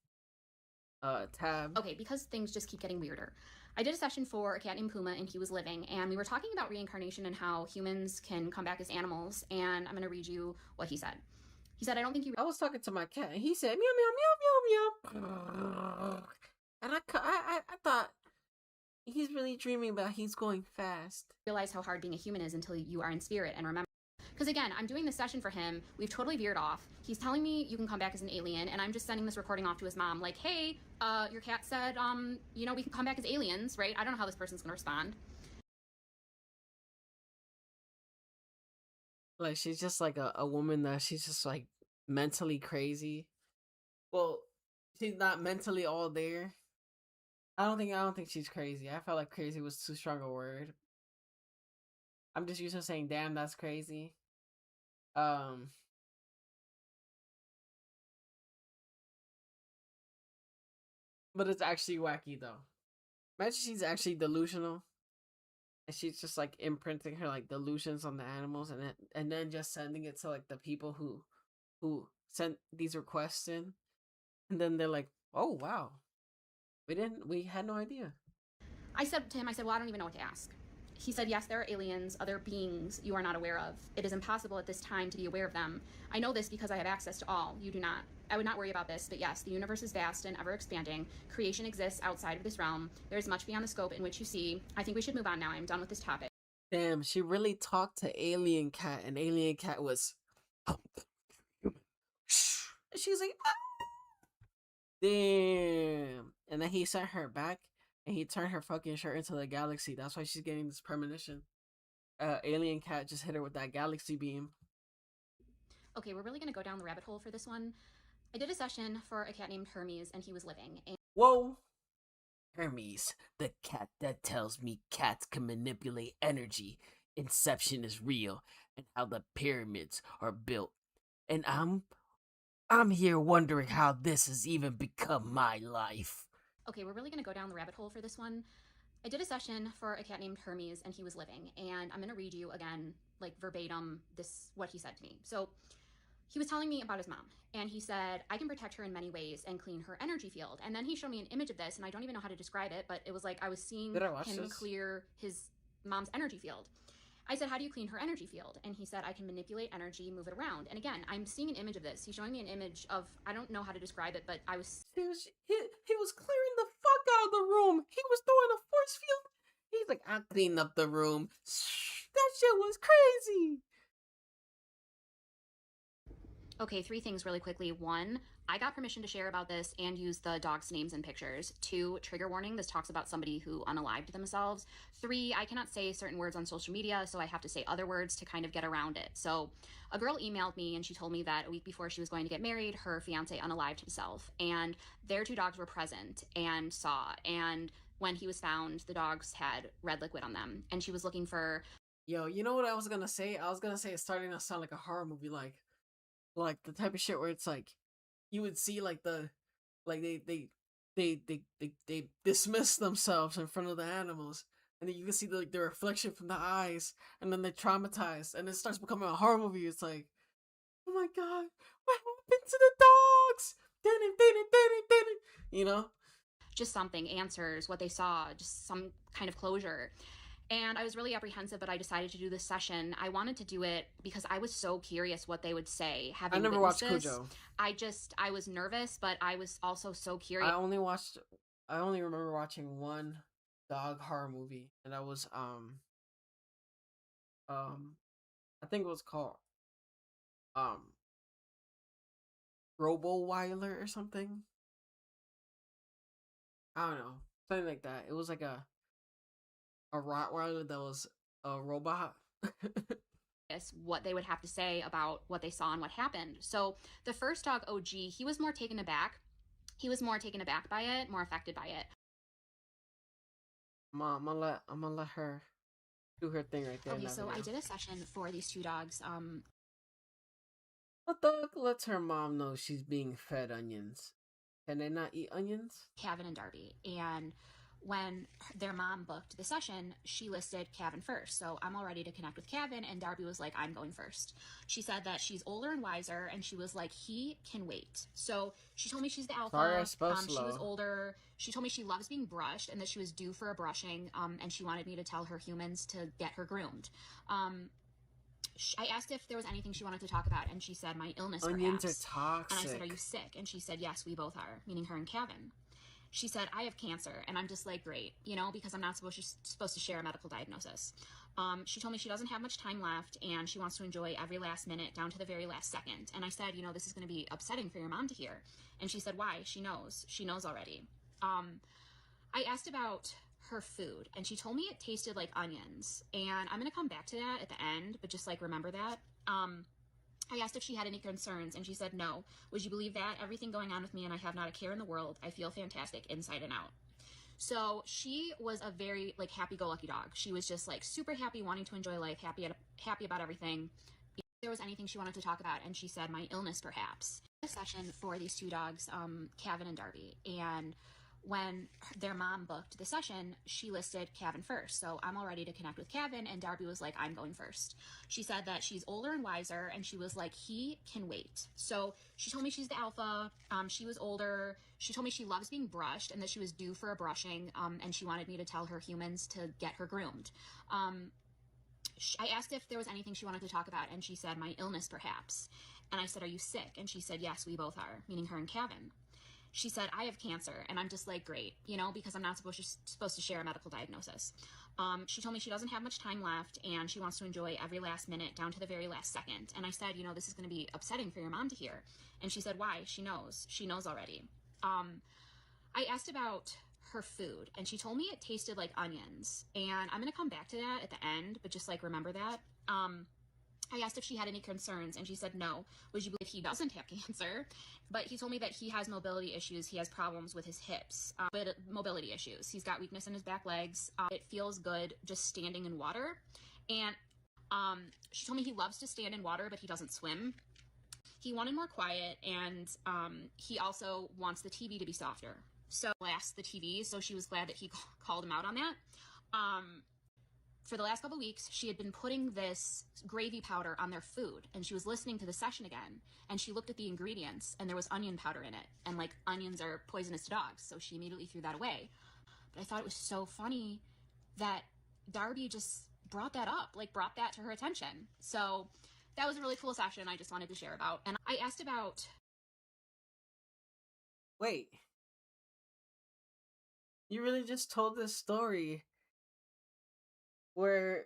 tab. Okay, because things just keep getting weirder. I did a session for a cat named Puma, and he was living, and we were talking about reincarnation and how humans can come back as animals, and I'm going to read you what he said. He said, I don't think you... I was talking to my cat, and he said, meow, meow, meow, meow, meow. And I thought, he's really dreaming about he's going fast. Realize how hard being a human is until you are in spirit and remember. Because again, I'm doing this session for him. We've totally veered off. He's telling me you can come back as an alien, and I'm just sending this recording off to his mom. Like, hey, your cat said, you know, we can come back as aliens, right? I don't know how this person's gonna respond. Like, she's just like a woman that she's just like mentally crazy. Well, she's not mentally all there. I don't think she's crazy. I felt like crazy was too strong a word. I'm just used to saying, damn, that's crazy. But it's actually wacky though. Imagine she's actually delusional and she's just like imprinting her like delusions on the animals, and then just sending it to like the people who sent these requests in, and then they're like, oh wow, we had no idea. I said to him, I said, well, I don't even know what to ask. He said, yes, there are aliens, other beings you are not aware of. It is impossible at this time to be aware of them. I know this because I have access to all. You do not. I would not worry about this, but yes, the universe is vast and ever expanding. Creation exists outside of this realm. There is much beyond the scope in which you see. I think we should move on now. I'm done with this topic. Damn, she really talked to Alien Cat, and Alien Cat was... She was like, ah! Damn. And then he sent her back, and he turned her fucking shirt into the galaxy. That's why she's getting this premonition. Alien Cat just hit her with that galaxy beam. Okay, we're really gonna go down the rabbit hole for this one. I did a session for a cat named Hermes, and he was living. Whoa! Hermes, the cat that tells me cats can manipulate energy. Inception is real, and how the pyramids are built. And I'm here wondering how this has even become my life. Okay, we're really gonna go down the rabbit hole for this one. I did a session for a cat named Hermes, and he was living. And I'm gonna read you again, like verbatim, what he said to me. So he was telling me about his mom, and he said, I can protect her in many ways and clean her energy field. And then he showed me an image of this, and I don't even know how to describe it, but it was like I was seeing him clear his mom's energy field. I said, how do you clean her energy field? And he said, I can manipulate energy, move it around. And again, I'm seeing an image of this. He's showing me an image of, I don't know how to describe it, but I was... He was clearing the fuck out of the room. He was throwing a force field. He's like, I cleaned up the room. That shit was crazy. Okay, 3 things really quickly. 1, I got permission to share about this and use the dogs' names and pictures. 2, trigger warning, this talks about somebody who unalived themselves. 3, I cannot say certain words on social media, so I have to say other words to kind of get around it. So a girl emailed me, and she told me that a week before she was going to get married, her fiance unalived himself, and their 2 dogs were present and saw, and when he was found, the dogs had red liquid on them, and she was looking for... Yo, you know what I was gonna say? I was gonna say it's starting to sound like a horror movie, like the type of shit where it's like you would see like they dismiss themselves in front of the animals, and then you can see the reflection from the eyes, and then they're traumatized, and it starts becoming a horror movie. It's like, oh my god, what happened to the dogs? You know, just something, answers, what they saw, just some kind of closure. And I was really apprehensive, but I decided to do this session. I wanted to do it because I was so curious what they would say. I never watched Cujo. I was nervous, but I was also so curious. I only remember watching one dog horror movie, and that was I think it was called Robo-Weiler or something. I don't know, something like that. It was like a Rottweiler that was a robot. What they would have to say about what they saw and what happened. So the first dog, OG, he was more taken aback. He was more taken aback by it, more affected by it. I'm gonna let her do her thing right there. Okay, so I did a session for these 2 dogs. The dog lets her mom know she's being fed onions. Can they not eat onions? Kevin and Darby. And when their mom booked the session, she listed Kevin first. So I'm all ready to connect with Kevin, and Darby was like, I'm going first. She said that she's older and wiser, and she was like, he can wait. So she told me she's the alpha. Sorry, I spoke She slow. was older. She told me she loves being brushed and that she was due for a brushing, and she wanted me to tell her humans to get her groomed. I asked if there was anything she wanted to talk about, and she said, my illness, Onions perhaps. are toxic. And I said, are you sick? And she said, yes, we both are, meaning her and Kevin. She said, I have cancer. And I'm just like, great, you know, because I'm not supposed to share a medical diagnosis. She told me she doesn't have much time left, and she wants to enjoy every last minute down to the very last second. And I said, you know, this is going to be upsetting for your mom to hear. And she said, why? She knows. She knows already. I asked about her food, and she told me it tasted like onions. And I'm going to come back to that at the end, but just like remember that. I asked if she had any concerns, and she said no. Would you believe that? Everything going on with me, and I have not a care in the world. I feel fantastic inside and out. So she was a very like happy-go-lucky dog. She was just like super happy, wanting to enjoy life, happy about everything. If there was anything she wanted to talk about, and she said, my illness perhaps. A session for these 2 dogs, Kevin and Darby. And when their mom booked the session, she listed Kevin first. So I'm all ready to connect with Kevin, and Darby was like, I'm going first. She said that she's older and wiser, and she was like, he can wait. So she told me she's the alpha. She was older. She told me she loves being brushed and that she was due for a brushing, and she wanted me to tell her humans to get her groomed. I asked if there was anything she wanted to talk about, and she said, my illness, perhaps. And I said, are you sick? And she said, yes, we both are, meaning her and Kevin. She said, I have cancer. And I'm just like, great, you know, because I'm not supposed to share a medical diagnosis. She told me she doesn't have much time left, and she wants to enjoy every last minute down to the very last second. And I said, you know, this is going to be upsetting for your mom to hear. And she said, why? She knows. She knows already. I asked about her food, and she told me it tasted like onions. And I'm going to come back to that at the end, but just like remember that. I asked if she had any concerns, and she said no. Would you believe he doesn't have cancer? But he told me that he has mobility issues. He has problems with his hips, but mobility issues. He's got weakness in his back legs. It feels good just standing in water. And she told me he loves to stand in water, but he doesn't swim. He wanted more quiet, and he also wants the TV to be softer. So last the TV, so she was glad that he called him out on that. For the last couple of weeks, she had been putting this gravy powder on their food, and she was listening to the session again, and she looked at the ingredients, and there was onion powder in it, and like onions are poisonous to dogs, so she immediately threw that away. But I thought it was so funny that Darby just brought that up, like brought that to her attention. So that was a really cool session I just wanted to share about. And I asked about... Wait. You really just told this story where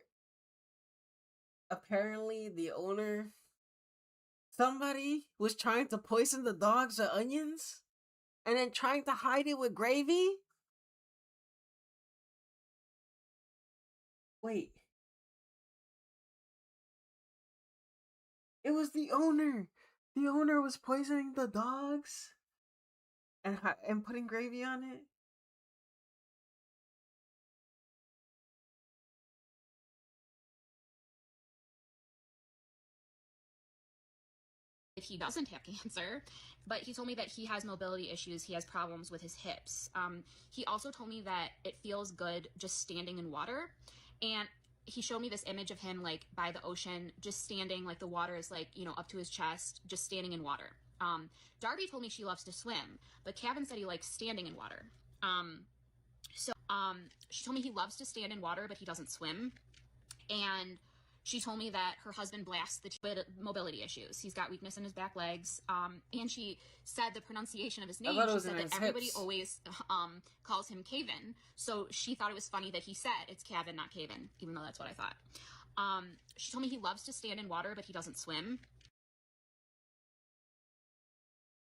apparently the owner, somebody was trying to poison the dogs with onions and then trying to hide it with gravy? Wait. It was the owner. The owner was poisoning the dogs and putting gravy on it? He doesn't have cancer, but he told me that he has mobility issues. He has problems with his hips. He also told me that it feels good just standing in water, and he showed me this image of him like by the ocean, just standing, like the water is like, you know, up to his chest, just standing in water. Darby told me she loves to swim, but Kevin said he likes standing in water. She told me he loves to stand in water, but he doesn't swim, and she told me that her husband blasts the mobility issues. He's got weakness in his back legs. And she said the pronunciation of his name, she said that everybody always calls him Kevin. So she thought it was funny that he said it's Kevin, not Kevin, even though that's what I thought. She told me he loves to stand in water, but he doesn't swim.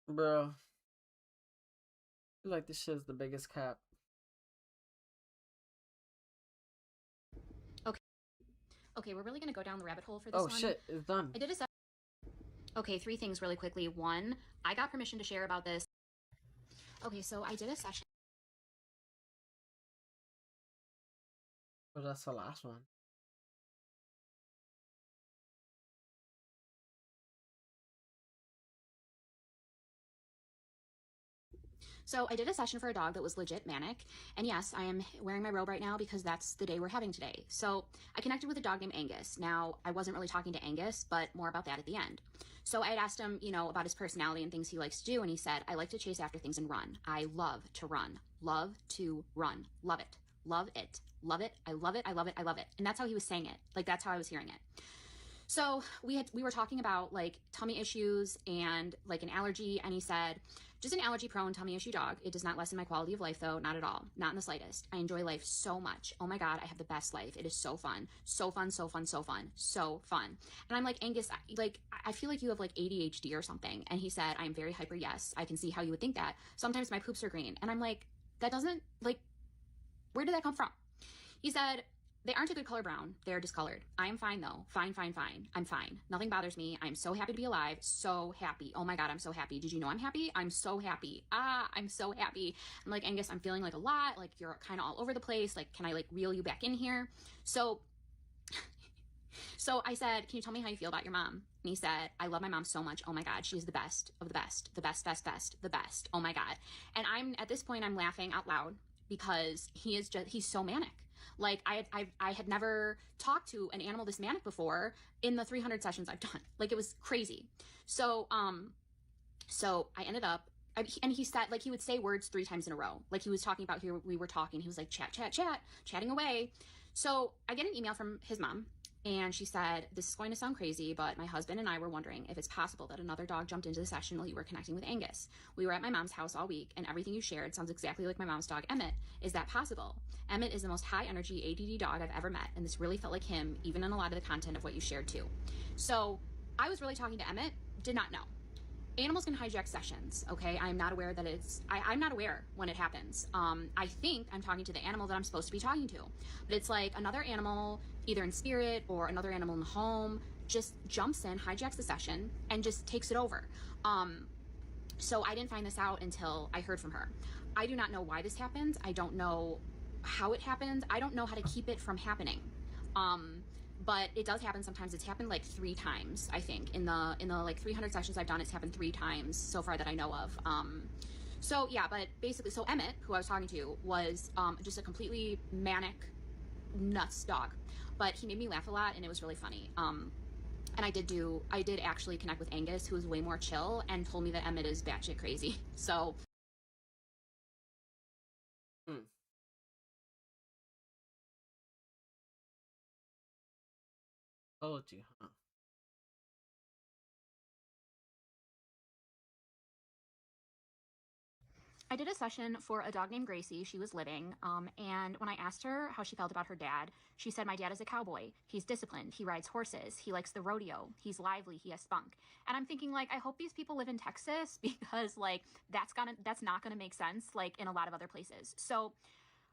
Bro. I feel like this shit's the biggest cap. Okay, we're really going to go down the rabbit hole for this one. Oh shit, it's done. I did a... Okay, 3 things really quickly. 1, I got permission to share about this. Okay, so I did a session. But that's the last one. So I did a session for a dog that was legit manic, and yes, I am wearing my robe right now because that's the day we're having today. So I connected with a dog named Angus. Now, I wasn't really talking to Angus, but more about that at the end. So I had asked him, you know, about his personality and things he likes to do, and he said, I like to chase after things and run. I love to run. Love to run. Love it. Love it. Love it. I love it. I love it. I love it. And that's how he was saying it. Like, that's how I was hearing it. So we were talking about like tummy issues and like an allergy, and he said, just an allergy prone tummy issue dog. It does not lessen my quality of life though, not at all, not in the slightest. I enjoy life so much. Oh my God, I have the best life. It is so fun, so fun, so fun, so fun, so fun. And I'm like, Angus, like, I feel like you have like ADHD or something. And he said, I'm very hyper. Yes, I can see how you would think that. Sometimes my poops are green. And I'm like, that doesn't, like, where did that come from? He said, they aren't a good color brown. They're discolored. I am fine though. Fine, fine, fine. I'm fine. Nothing bothers me. I'm so happy to be alive. So happy. Oh my God, I'm so happy. Did you know I'm happy? I'm so happy. I'm so happy. I'm like, Angus, I'm feeling like a lot. Like you're kind of all over the place. Like, can I like reel you back in here? So So I said, can you tell me how you feel about your mom? And he said, I love my mom so much. Oh my God, she's the best of the best, the best, best, best, the best. Oh my God. And at this point, I'm laughing out loud because he's so manic. Like I had never talked to an animal this manic before in the 300 sessions I've done. Like it was crazy. So I ended up, and he said, like, he would say words 3 times in a row. Like he was talking about, here we were talking. He was like, chatting away. So I get an email from his mom. And she said, this is going to sound crazy, but my husband and I were wondering if it's possible that another dog jumped into the session while you were connecting with Angus. We were at my mom's house all week, and everything you shared sounds exactly like my mom's dog, Emmett. Is that possible? Emmett is the most high-energy ADD dog I've ever met, and this really felt like him, even in a lot of the content of what you shared, too. So I was really talking to Emmett, did not know. Animals can hijack sessions, okay? I'm not aware that I'm not aware when it happens. I think I'm talking to the animal that I'm supposed to be talking to. But it's like another animal, either in spirit or another animal in the home, just jumps in, hijacks the session, and just takes it over. So I didn't find this out until I heard from her. I do not know why this happens. I don't know how it happens. I don't know how to keep it from happening. But it does happen sometimes. It's happened like 3 times, I think. In the like 300 sessions I've done, it's happened 3 times so far that I know of. So yeah, but basically, so Emmett, who I was talking to, was just a completely manic, nuts dog. But he made me laugh a lot, and it was really funny. And I did actually connect with Angus, who was way more chill, and told me that Emmett is batshit crazy. So. Told you, huh? I did a session for a dog named Gracie. She was living, and when I asked her how she felt about her dad, she said, my dad is a cowboy. He's disciplined. He rides horses. He likes the rodeo. He's lively. He has spunk. And I'm thinking, like, I hope these people live in Texas because, like, that's not gonna make sense, like, in a lot of other places. So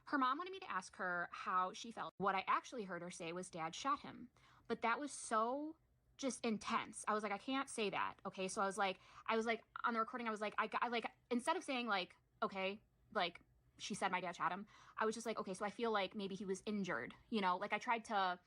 her mom wanted me to ask her how she felt. What I actually heard her say was dad shot him. But that was so just intense. I was like, I can't say that. Okay. So I was like on the recording, I was like, I like, instead of saying like, okay, like she said my dad shot him, I was just like, okay, so I feel like maybe he was injured, you know, like I tried to,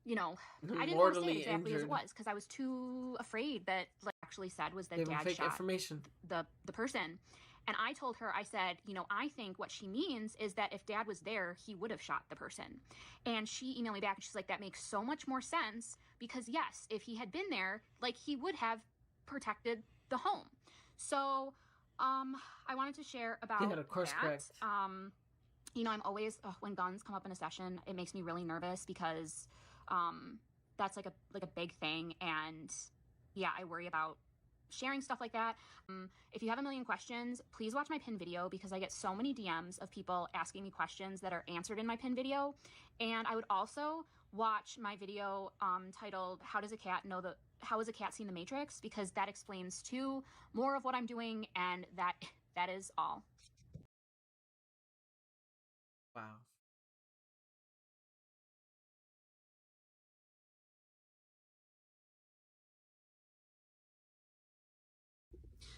you know, I didn't want to say it exactly as it was because I was too afraid that like actually said was that dad shot information. the person. And I told her, I said, you know, I think what she means is that if dad was there, he would have shot the person. And she emailed me back and she's like, that makes so much more sense because yes, if he had been there, like he would have protected the home. So, I wanted to share about of course, that. correct. You know, I'm always, when guns come up in a session, it makes me really nervous because, that's like a big thing. And yeah, I worry about sharing stuff like that. If you have a million questions, please watch my pin video because I get so many DMs of people asking me questions that are answered in my pin video. And I would also watch my video titled How has a cat seen the Matrix? Because that explains too more of what I'm doing, and that is all. Wow.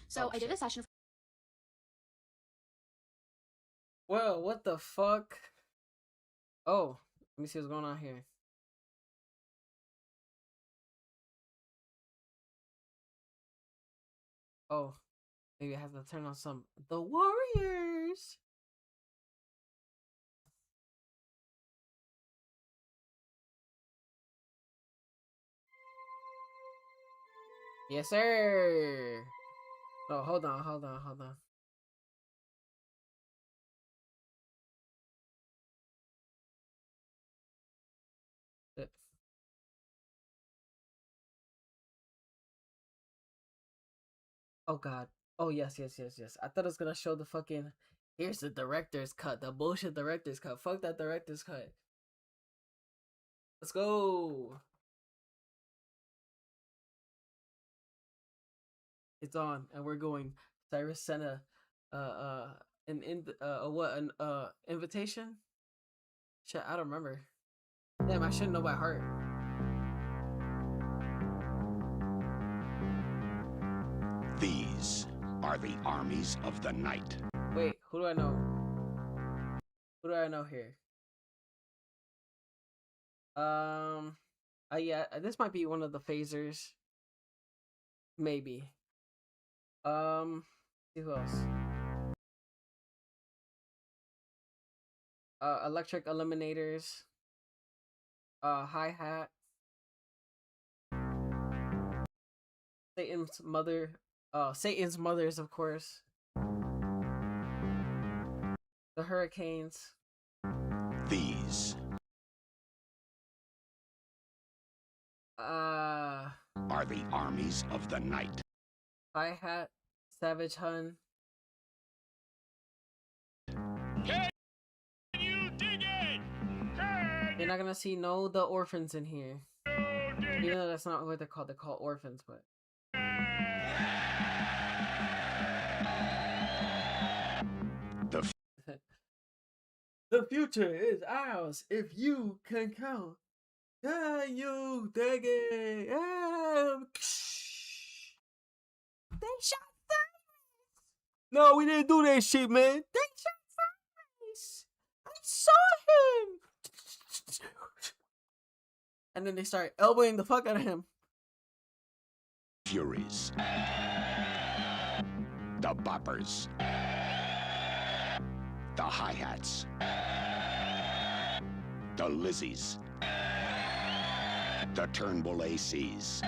So I did a session. Well, what the fuck? Oh, let me see what's going on here. Oh, maybe I have to turn on some The Warriors. Yes, sir. Oh, hold on. Oh god. Oh yes. I thought it was gonna show the fucking here's the director's cut, the bullshit director's cut. Fuck that director's cut. Let's go. It's on, and we're going. Cyrus sent an invitation? Shit, I don't remember. Damn, I should know by heart. These are the armies of the night. Wait, who do I know? Who do I know here? Yeah, this might be one of the phasers. Maybe. See who else? Electric eliminators. Hi-hat. Satan's mother. Satan's mothers, of course. The Hurricanes. These are the armies of the night. Hi-hat. Savage Hun. Can you dig it? You're not gonna see the orphans in here. Even though that's not what they're called. They're called orphans, but the future is ours if you can count. Can you dig it? They shot Ferris. No, we didn't do that shit, man. They shot Ferris. I saw him. And then they start elbowing the fuck out of him. Furies. The boppers. The hi-hats. The Lizzies. The Turnbull ACs.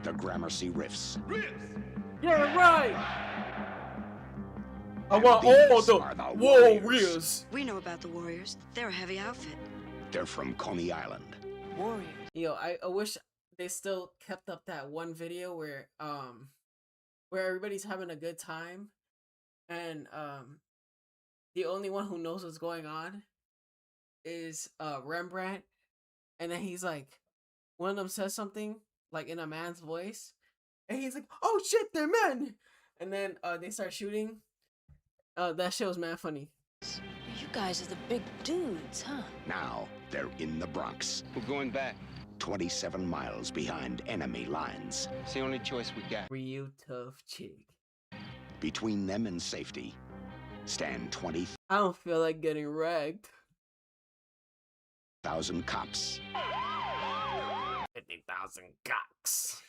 The Gramercy Riffs. Yeah, right. I want all the warriors. We know about the Warriors. They're a heavy outfit. They're from Coney Island. Warriors. Yo, I wish they still kept up that one video where everybody's having a good time, and the only one who knows what's going on is Rembrandt, and then he's like, one of them says something like in a man's voice, and he's like, "Oh shit, they're men," and then they start shooting. That shit was mad funny. You guys are the big dudes, huh? Now they're in the Bronx. We're going back. 27 miles behind enemy lines. It's the only choice we got. Real tough chick. Between them and safety stand 20,000 I don't feel like getting wrecked. cops. 50,000 cocks.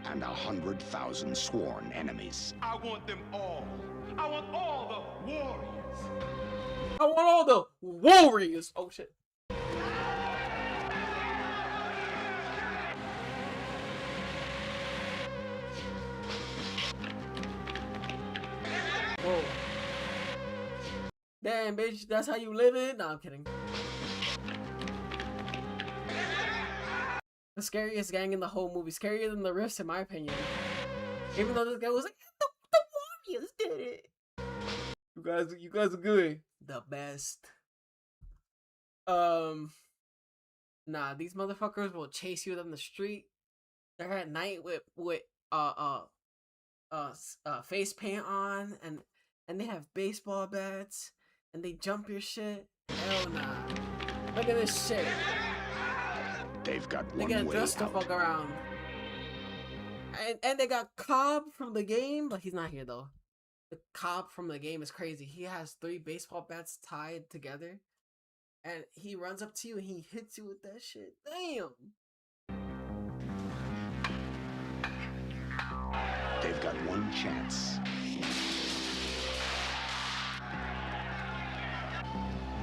And 100,000 sworn enemies. I want them all. I want all the warriors. I want all the warriors. Oh shit. Whoa. Damn, bitch, that's how you live it? No, I'm kidding. The scariest gang in the whole movie. Scarier than the Riffs, in my opinion. Even though this guy was like, the Warriors did it. You guys are good. The best. Nah, these motherfuckers will chase you down the street. They're at night with face paint on, and they have baseball bats, and they jump your shit. Hell nah. Look at this shit. They've got They one get way just the out. fuck around. And they got Cobb from the game, but he's not here though. The Cobb from the game is crazy. He has 3 baseball bats tied together, and he runs up to you and he hits you with that shit. Damn. They've got one chance.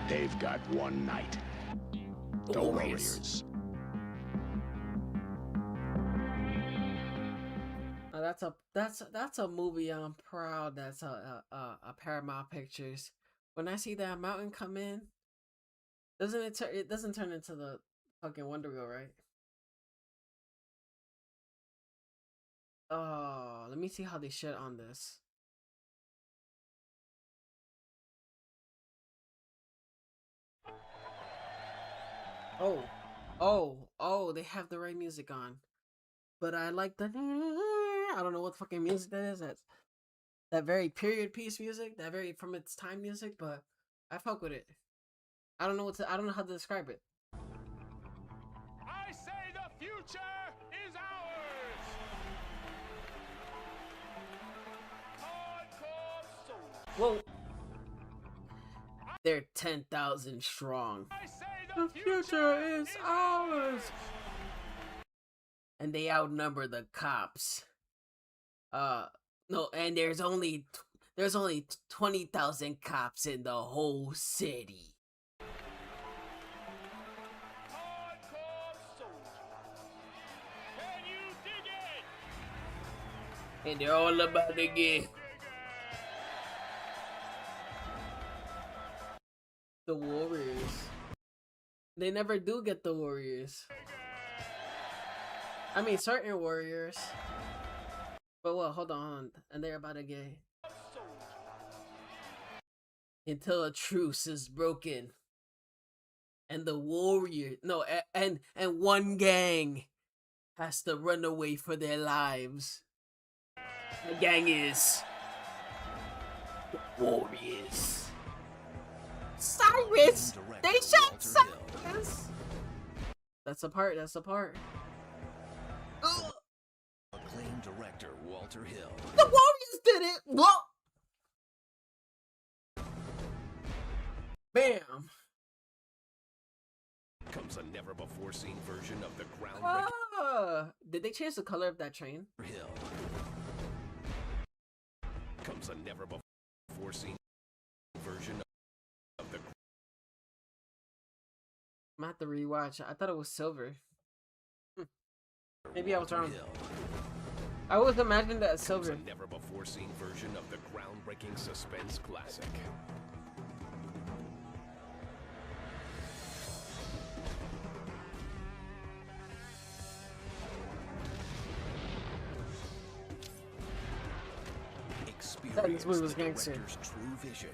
They've got one night. The Warriors. That's a movie I'm proud that's a Paramount Pictures. When I see that mountain come in, it doesn't turn into the fucking Wonder Wheel, right? Oh, let me see how they shit on this. Oh, they have the right music on. But I like the I don't know what fucking music that is. That's that very period piece music, that very from its time music, but I fuck with it. I don't know how to describe it. I say the future is ours. Hardcore soul. Whoa. They're 10,000 strong. I say The future is ours. And they outnumber the cops. No, and there's only 20,000 cops in the whole city. And they're all about to get the Warriors. They never do get the Warriors. I mean, certain Warriors. But well, hold on. And they're about to get... Until a truce is broken. And the Warrior... No, and one gang has to run away for their lives. The gang is... the Warriors. Cyrus! They shot Cyrus! That's a part, that's a part. Acclaimed director Walter Hill. The Warriors did it! What? Bam! Comes a never-before-seen version of the groundbreaking did they change the color of that train? Hill. Comes a never-before-seen version of the... I'm gonna have to rewatch. I thought it was silver. Maybe I was wrong. I always imagined that silver. A never-before-seen version of the groundbreaking suspense classic. This movie was gangster. True vision.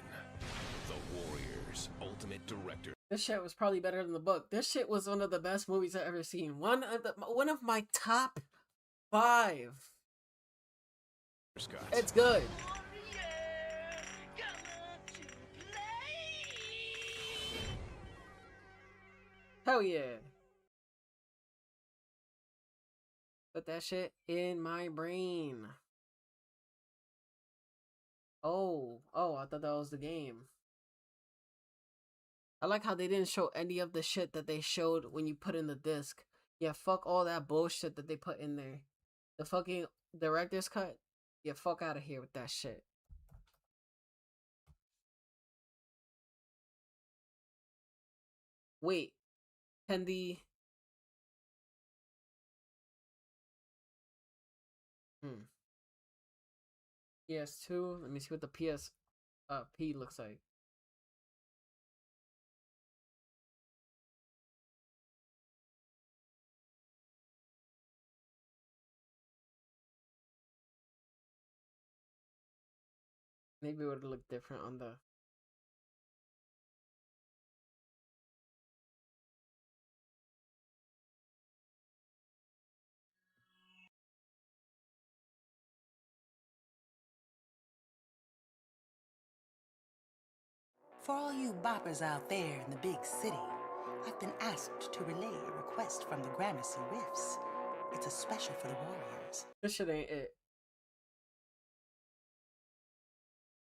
The Warriors, ultimate director. This shit was probably better than the book. This shit was one of the best movies I've ever seen. One of my top 5. It's good. Hell yeah. Put that shit in my brain. Oh, I thought that was the game. I like how they didn't show any of the shit that they showed when you put in the disc. Yeah, fuck all that bullshit that they put in there. The fucking director's cut. Yeah, fuck out of here with that shit. Wait, can the... PS2. Let me see what the P looks like. Maybe it would look different on the... For all you boppers out there in the big city, I've been asked to relay a request from the Gramercy Riffs. It's a special for the Warriors. This shit ain't it.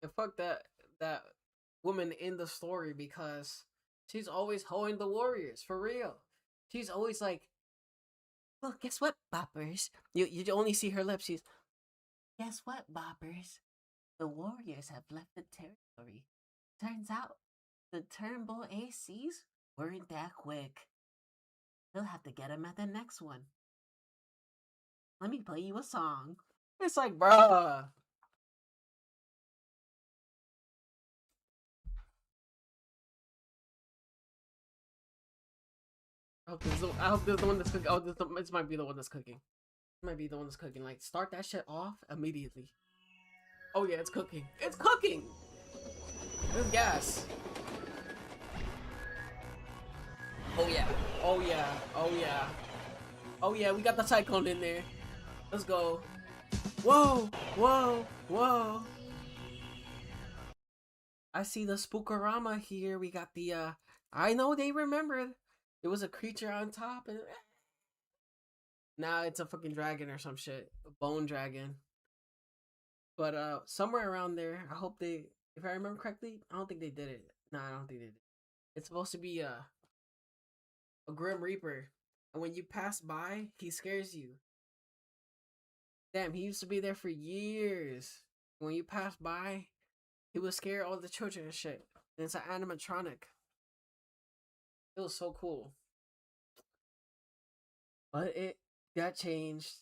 And fuck that woman in the story, because she's always hoeing the Warriors, for real. She's always like, well, guess what, boppers? You only see her lips. She's, guess what, boppers? The Warriors have left the territory. Turns out, the Turnbull ACs weren't that quick. They'll have to get them at the next one. Let me play you a song. It's like, bruh. I hope this is the one that's cooking. Oh, this might be the one that's cooking. This might be the one that's cooking. Like, start that shit off immediately. Oh yeah, it's cooking. It's cooking! There's gas. Oh yeah. Oh yeah. Oh yeah. Oh yeah, we got the cyclone in there. Let's go. Whoa! Whoa! Whoa! I see the spookorama here. We got the I know they remembered. There was a creature on top and now it's a fucking dragon or some shit. A bone dragon. But somewhere around there, I hope they, if I remember correctly, I don't think they did it. No, I don't think they did. It's supposed to be a Grim Reaper, and when you pass by, he scares you. Damn, he used to be there for years. When you pass by, he would scare all the children and shit. And it's an animatronic. It was so cool. But it got changed.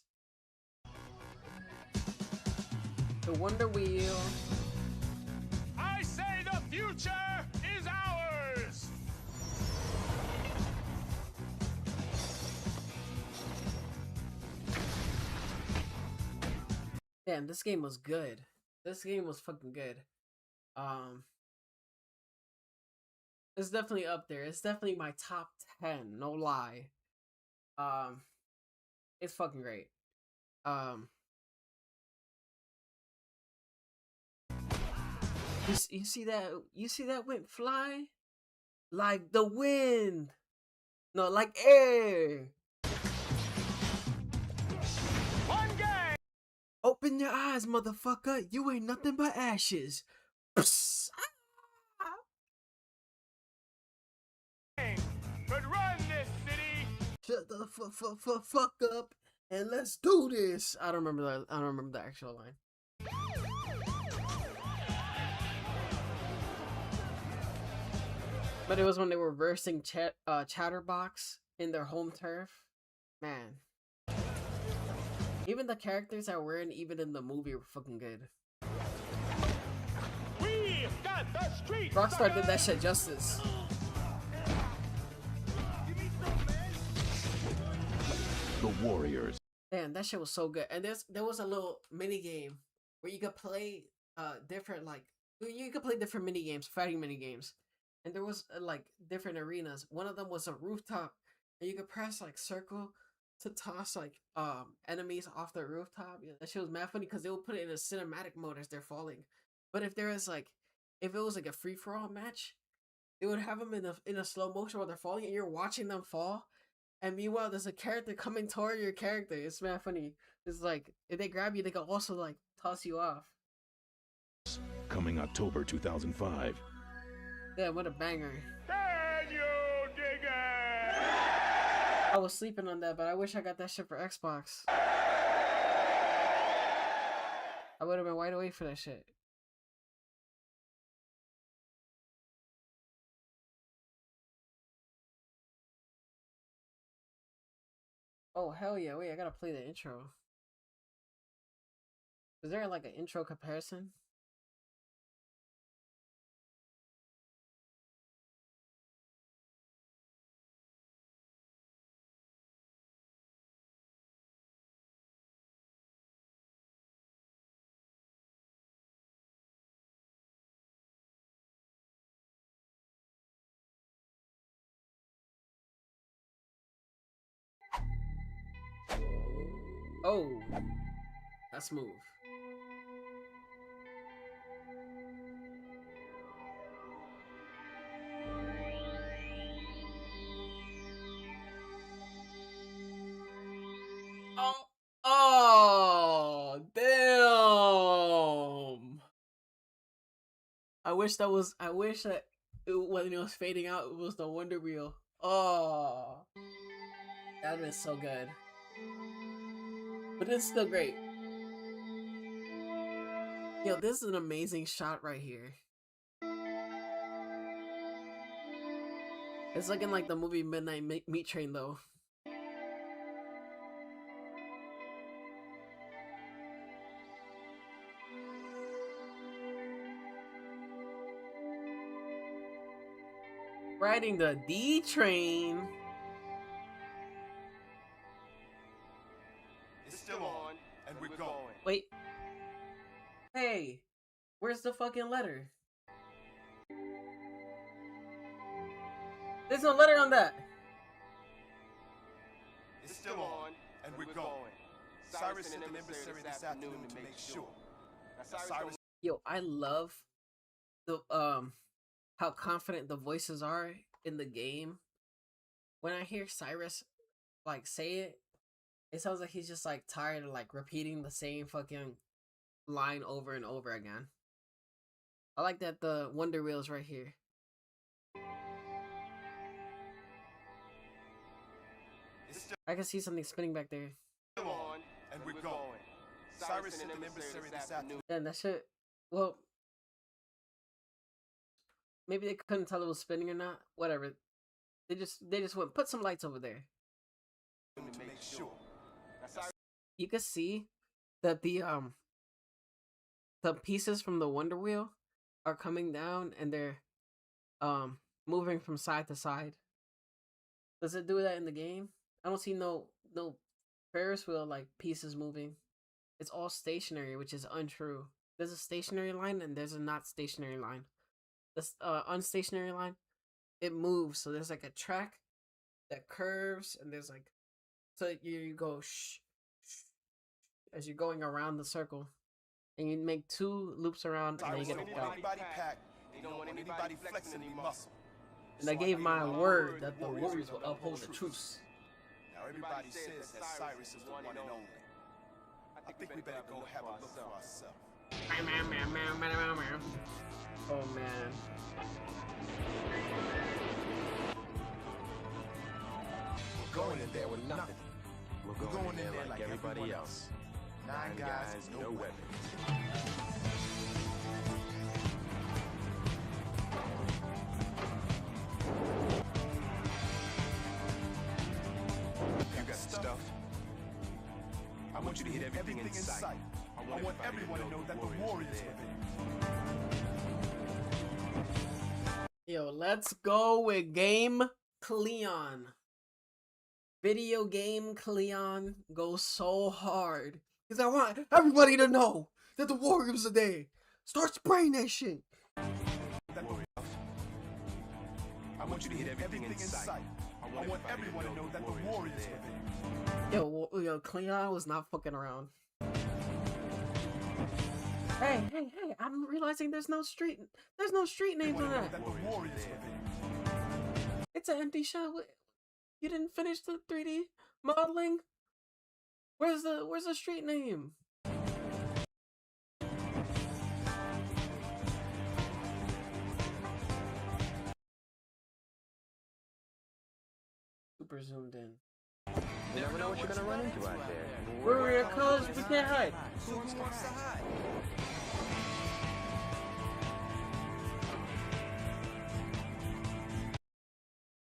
The Wonder Wheel. I say the future is ours! Damn, this game was good. This game was fucking good. It's definitely up there. It's definitely my top 10, no lie. It's fucking great. You see that? You see that wind fly? Like the wind. No, like air. One game! Open your eyes, motherfucker. You ain't nothing but ashes. Psst. But run this city! Shut the fuck up and let's do this. I don't remember that. I don't remember the actual line. But it was when they were versing Chatterbox in their home turf. Man. Even the characters that were even in the movie were fucking good. We got the street! Rockstar did that shit justice. The Warriors. Man, that shit was so good. And there was a little mini game where you could play different different mini games, fighting mini games. And there was like different arenas. One of them was a rooftop, and you could press like circle to toss like enemies off the rooftop. Yeah, that shit was mad funny because they would put it in a cinematic mode as they're falling. But if it was like a free for all match, they would have them in a slow motion while they're falling, and you're watching them fall. And meanwhile, there's a character coming toward your character. It's mad funny. It's like if they grab you, they can also like toss you off. Coming October 2005. Yeah, what a banger. Can you dig it? I was sleeping on that, but I wish I got that shit for Xbox. I would have been wide awake for that shit. Oh, hell yeah. Wait, I gotta play the intro. Is there like an intro comparison? Oh, that's smooth. Oh, damn. I wish that when it was fading out, it was the Wonder Wheel. Oh, that is so good. But it's still great. Yo, this is an amazing shot right here. It's like in like the movie Midnight Meat Train though. Riding the D train. It's still on, and we're going. Wait. Hey, where's the fucking letter? There's no letter on that. It's still on, and we're going. Cyrus sent an emissary this afternoon to make sure. Now, Cyrus. Yo, I love the how confident the voices are in the game. When I hear Cyrus like say it, it sounds like he's just like tired of like repeating the same fucking line over and over again. I like that the Wonder Wheel's right here. I can see something spinning back there. Come on, and we're going. Cyrus sent an emissary this afternoon. Yeah, that shit. Well, maybe they couldn't tell it was spinning or not. Whatever. They just went put some lights over there. To make sure. You can see that the pieces from the Wonder Wheel are coming down and they're moving from side to side. Does it do that in the game? I don't see no Ferris wheel like pieces moving. It's all stationary, which is untrue. There's a stationary line and there's a not stationary line. The unstationary line, it moves. So there's like a track that curves and there's like, so you go shh as you're going around the circle. And you make 2 loops around and then you get a belt. They don't want anybody flexing any muscle. And I gave my word that the Warriors will uphold the truce. Now everybody says that Cyrus is the one and only. I think we better go have a look for ourselves. Oh man. We're going in there with nothing. We're going in there like everybody else. 9 guys, no weapons. You got stuff. I want you to hit everything in sight. I want everyone to know that the Warriors are there. Yo, let's go with Game Cleon. Video game Cleon goes so hard. Because I want everybody to know that the Warriors are there. Start spraying that shit. I want you to hit everything in sight. I want everyone to know that the Warriors are there. Yo, Cleon was not fucking around. Hey, I'm realizing there's no street names on that. It's an empty shell. You didn't finish the 3D modeling? Where's the street name? Super zoomed in. You never know what you're gonna run into out there. We're in colors, we can't hide. Who wants to hide?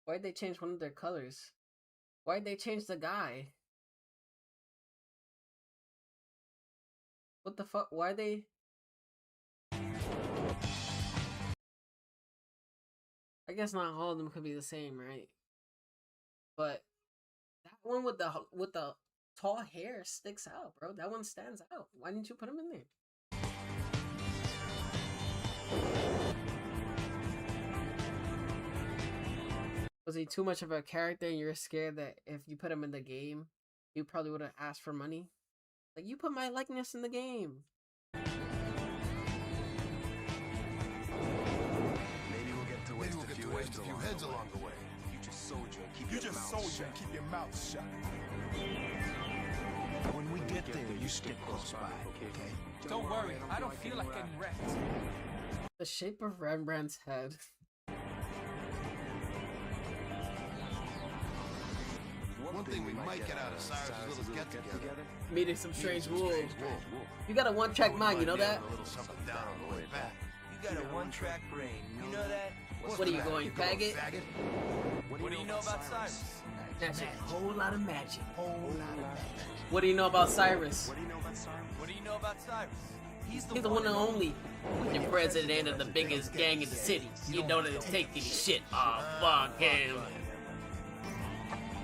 Why'd they change one of their colors? Why'd they change the guy? What the fuck? Why they? I guess not all of them could be the same, right? But that one with the tall hair sticks out, bro. That one stands out. Why didn't you put him in there? Was he too much of a character and you're scared that if you put him in the game, you probably would have asked for money? Like, you put my likeness in the game. Maybe we'll get to waste a few heads along the way. You just soldier and keep your mouth shut. When we get there, you stick close by, okay? Don't worry, I don't feel like getting wrecked. The shape of Rembrandt's head. One thing we might get out of Cyrus' little get-together. Meeting some strange wolves. You got a one-track mind, you know that? A little something down on the way back. You got a one-track brain, you know that? What are you going, faggot? What do you know about Cyrus? Magic. Whole lot of magic. What do you know about Cyrus? What do you know about Cyrus? He's the one and only. The president of the biggest gang in the city. You know that it's taking shit. Oh, fuck him.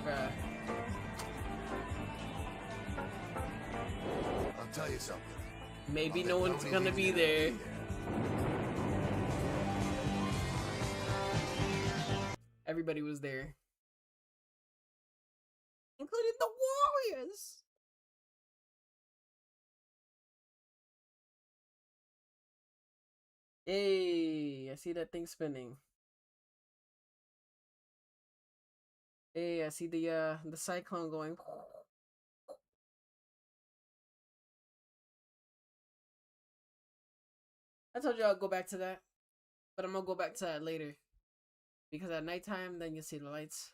Bruh. I'll tell you something. Maybe no one's gonna be there. Everybody was there. Including the Warriors! Hey, I see that thing spinning. Hey, I see the cyclone going. I told you I'll go back to that, but I'm gonna go back to that later. Because at nighttime, then you'll see the lights.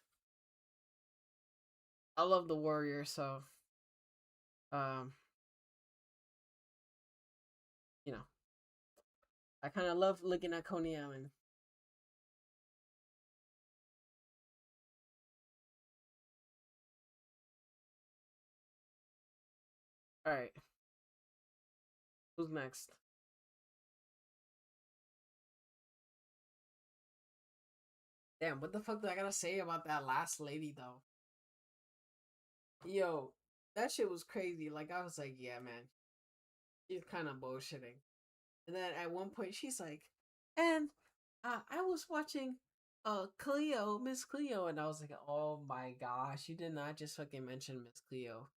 I love the Warriors, so um, you know, I kind of love looking at Coney Island. All right, who's next? Damn, what the fuck do I gotta say about that last lady though? Yo, that shit was crazy. Like I was like, yeah, man, she's kind of bullshitting. And then at one point she's like, and I was watching Cleo, Miss Cleo, and I was like, oh my gosh, you did not just fucking mention Miss Cleo.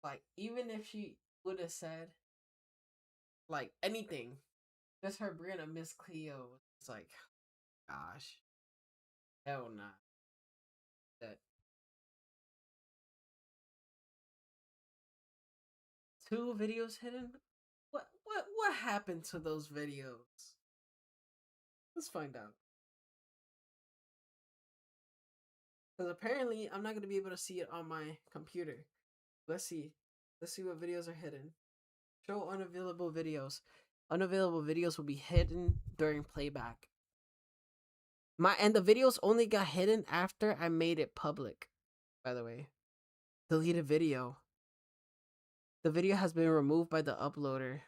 Like, even if she would have said like anything, just her bringing up Miss Cleo, it's like, gosh, hell nah. That 2 videos hidden. What happened to those videos? Let's find out. Because apparently I'm not gonna be able to see it on my computer. Let's see. Let's see what videos are hidden. Show unavailable videos. Unavailable videos will be hidden during playback. And the videos only got hidden after I made it public. By the way, deleted video. The video has been removed by the uploader.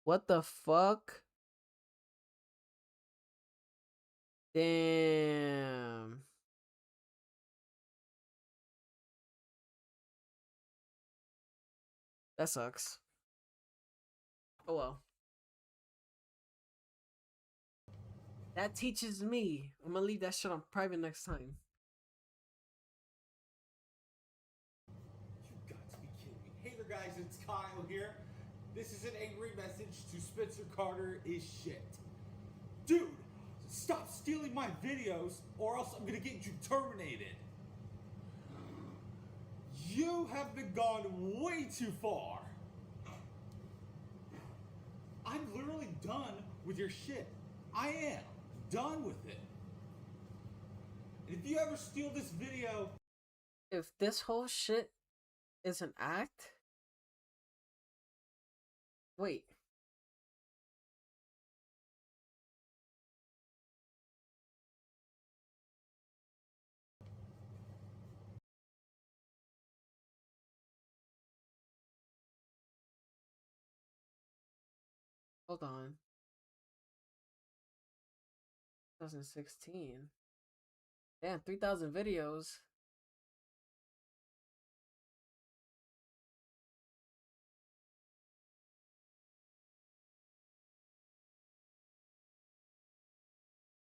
What the fuck? Damn. That sucks. Oh well. That teaches me. I'm gonna leave that shit on private next time. You got to be kidding me. Hey there guys, it's Kyle here. This is an angry message to Spencer Carter is shit. Dude, stop stealing my videos or else I'm gonna get you terminated. You have been gone way too far. I'm literally done with your shit. I am done with it. And if you ever steal this video... If this whole shit is an act... Wait. Hold on. 2016. Damn, 3,000 videos.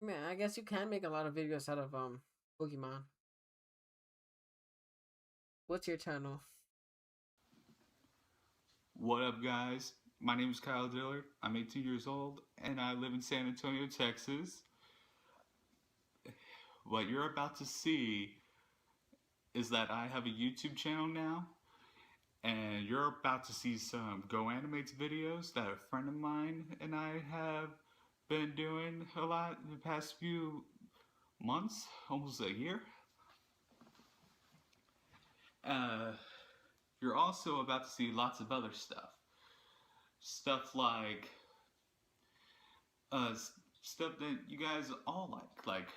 Man, I guess you can make a lot of videos out of Pokemon. What's your channel? What up, guys? My name is Kyle Dillard. I'm 18 years old, and I live in San Antonio, Texas. What you're about to see is that I have a YouTube channel now, and you're about to see some Go Animates videos that a friend of mine and I have been doing a lot in the past few months, almost a year. You're also about to see lots of other stuff. Stuff like stuff that you guys all like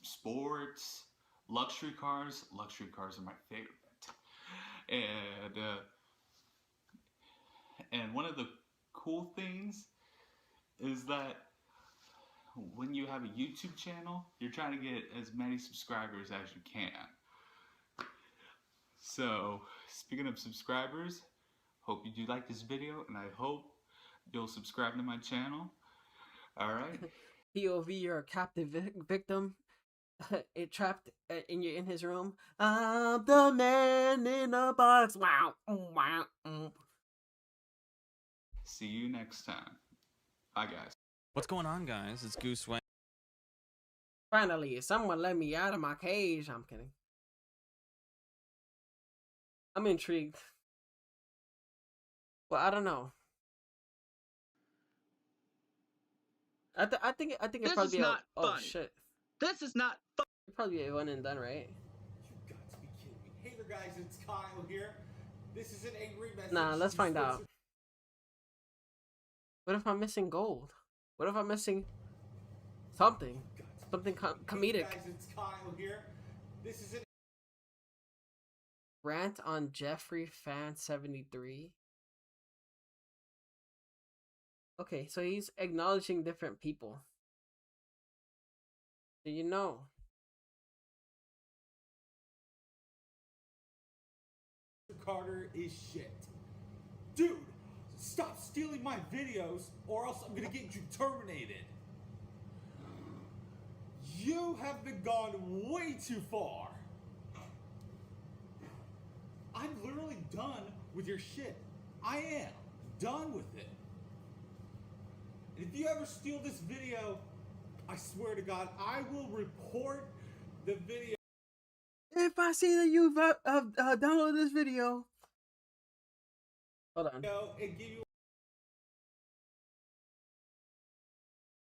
sports, luxury cars. Luxury cars are my favorite. And one of the cool things is that when you have a YouTube channel, you're trying to get as many subscribers as you can. So, speaking of subscribers, hope you do like this video, and I hope you'll subscribe to my channel. Alright? POV, you're a captive victim. It trapped in his room. I'm the man in a box. Wow. Wow. See you next time. Bye, guys. What's going on, guys? It's Goose Wang. Finally, someone let me out of my cage. I'm kidding. I'm intrigued. Well, I don't know. I think it This probably is be not oh funny. shit. This is not It'd probably be one and done, right? You got to be kidding me. Hey there, guys, it's Kyle here. This is an angry message. Nah, let's to find out. Spencer. What if I'm missing gold? What if I'm missing something? Something comedic. Hey guys, it's Kyle here. This is an Rant on Jeffrey Fan 73. Okay, so he's acknowledging different people. Do you know? Carter is shit. Dude, stop stealing my videos or else I'm gonna get you terminated. You have been gone way too far. I'm literally done with your shit. I am done with it. And if you ever steal this video, I swear to God, I will report the video. If I see that you've downloaded this video, hold on. And give you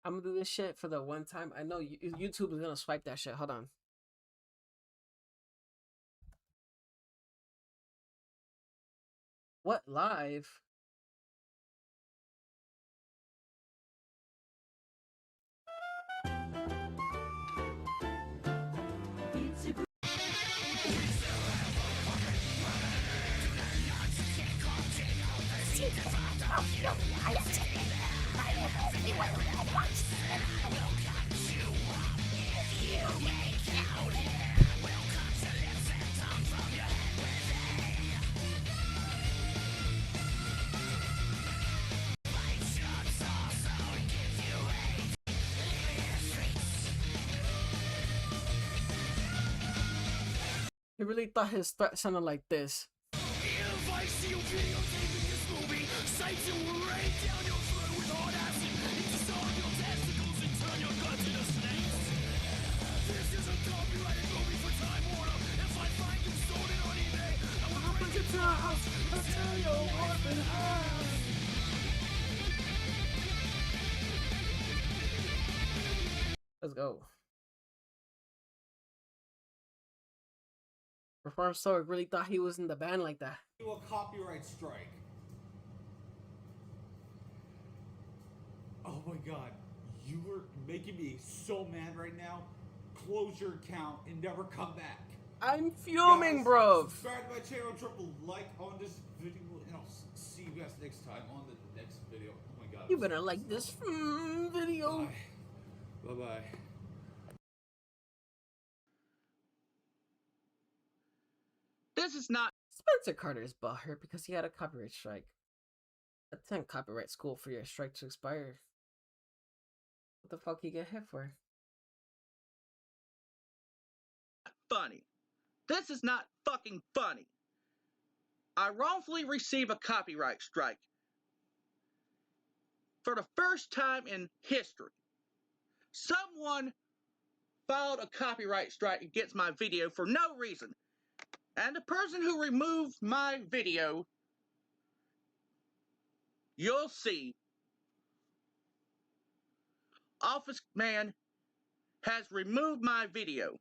I'm gonna do this shit for the one time. I know YouTube is gonna swipe that shit. Hold on. What live? He really thought his threat sounded like this. If I see you videotaping this movie, sights will rain down your throat with hot acid, dissolve your testicles and turn your guts into snakes. This is a copyrighted movie for Time Warner. If I find you sold it on eBay, I will break it to a house. I'll tell your orphan house. Let's go. Reform Stoic really thought he was in the band like that. a copyright strike. Oh my god, you are making me so mad right now. Close your account and never come back. I'm fuming, bro. Subscribe to my channel, triple like on this video, and I'll see you guys next time on the next video. Oh my god. You better like this video. Bye bye. This is not. Spencer Carter's butthurt because he had a copyright strike. Attend copyright school for your strike to expire. What the fuck you get hit for? Funny. This is not fucking funny. I wrongfully receive a copyright strike. For the first time in history, someone filed a copyright strike against my video for no reason. And the person who removed my video, you'll see, Office Man has removed my video.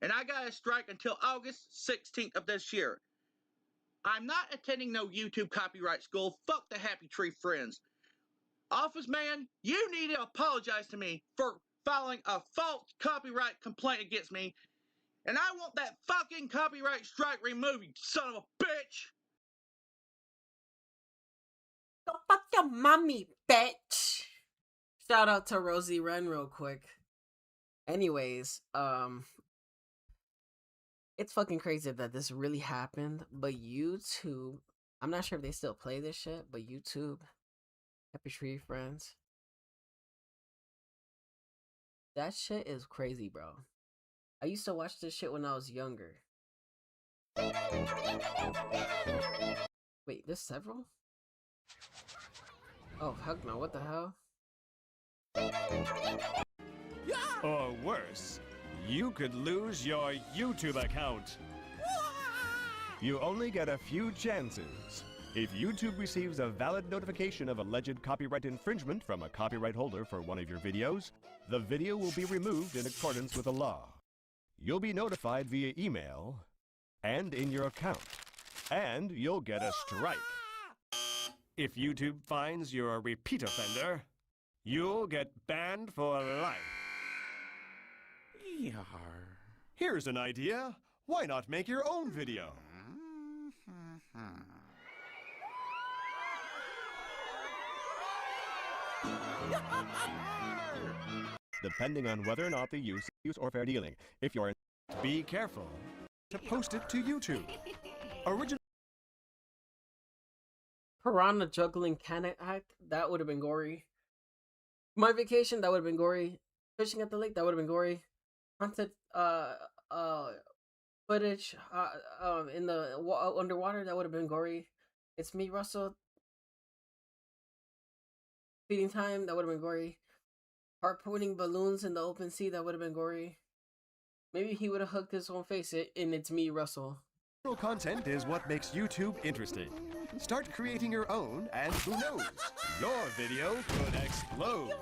And I got a strike until August 16th of this year. I'm not attending no YouTube copyright school. Fuck the Happy Tree Friends. Office Man, you need to apologize to me for filing a false copyright complaint against me. And I want that fucking copyright strike removed, you son of a bitch! Go fuck your mommy, bitch! Shout out to Rosie Wren real quick. Anyways, it's fucking crazy that this really happened, but YouTube, I'm not sure if they still play this shit, but YouTube, Happy Tree Friends, that shit is crazy, bro. I used to watch this shit when I was younger. Wait, there's several? Oh, heck no, what the hell? Or worse, you could lose your YouTube account. You only get a few chances. If YouTube receives a valid notification of alleged copyright infringement from a copyright holder for one of your videos, the video will be removed in accordance with the law. You'll be notified via email and in your account, and you'll get a strike. If YouTube finds you're a repeat offender, you'll get banned for life. Yar. Here's an idea. Why not make your own video? Depending on whether or not the use or fair dealing. If you're be careful to post it to YouTube. Original Piranha juggling canon act, that would have been gory. My vacation, that would have been gory. Fishing at the lake, that would have been gory. Haunted footage in the underwater, that would have been gory. It's me, Russell. Feeding time, that would have been gory. Harpooning balloons in the open sea, that would have been gory. Maybe he would have hugged his own face in It's Me, Russell. content is what makes YouTube interesting. Start creating your own, and who knows, your video could explode.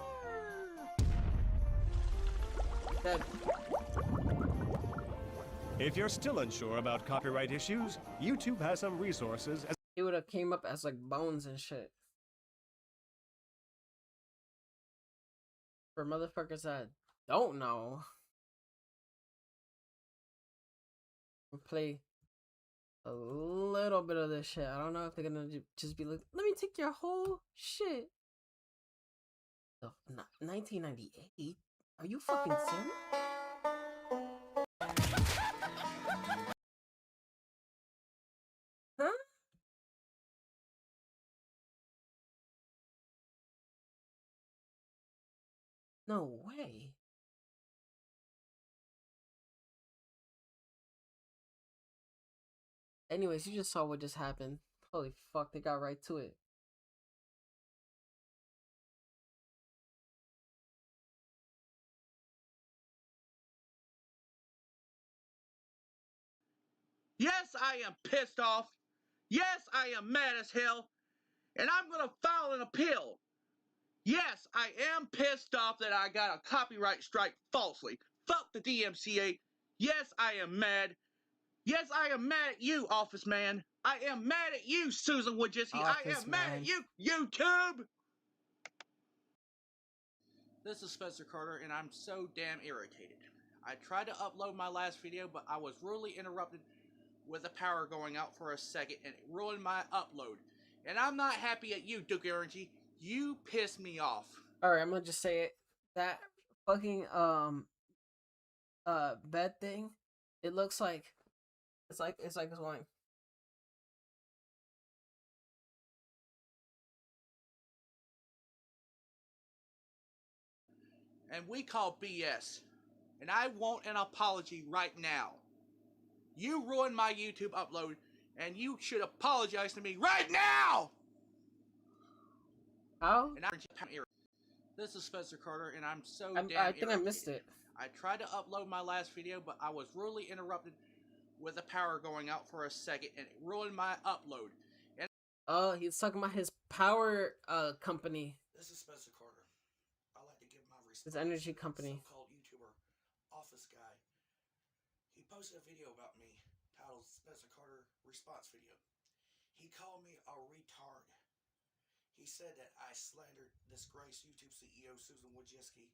If you're still unsure about copyright issues, YouTube has some resources. He would have came up as like bones and shit. For motherfuckers that don't know, we'll play a little bit of this shit. I don't know if they're gonna just be like, let me take your whole shit. 1998? Are you fucking serious? Huh? No way. Anyways, you just saw what just happened. Holy fuck, they got right to it. Yes, I am pissed off. Yes, I am mad as hell. And I'm going to file an appeal. Yes, I am pissed off that I got a copyright strike falsely. Fuck the DMCA. Yes, I am mad. Yes, I am mad at you, Office Man. I am mad at you, Susan Wojcicki. I am mad at you, YouTube. This is Spencer Carter, and I'm so damn irritated. I tried to upload my last video, but I was rudely interrupted with the power going out for a second, and it ruined my upload. And I'm not happy at you, Duke Errangy. You pissed me off. Alright, I'm gonna just say it. That fucking bed thing, it looks like it's going. And we call BS. And I want an apology right now. You ruined my YouTube upload, and you should apologize to me right now! How? And this is Spencer Carter, and I'm so damn I think irritated. I missed it. I tried to upload my last video, but I was rudely interrupted with the power going out for a second, and it ruined my upload. And oh, he's talking about his power company. This is Spencer Carter. I'd like to give my response His energy company. So-called YouTuber, Office Guy. He posted a video about me titled Spencer Carter Response Video. He called me a retard. He said that I slandered disgraced YouTube CEO Susan Wojcicki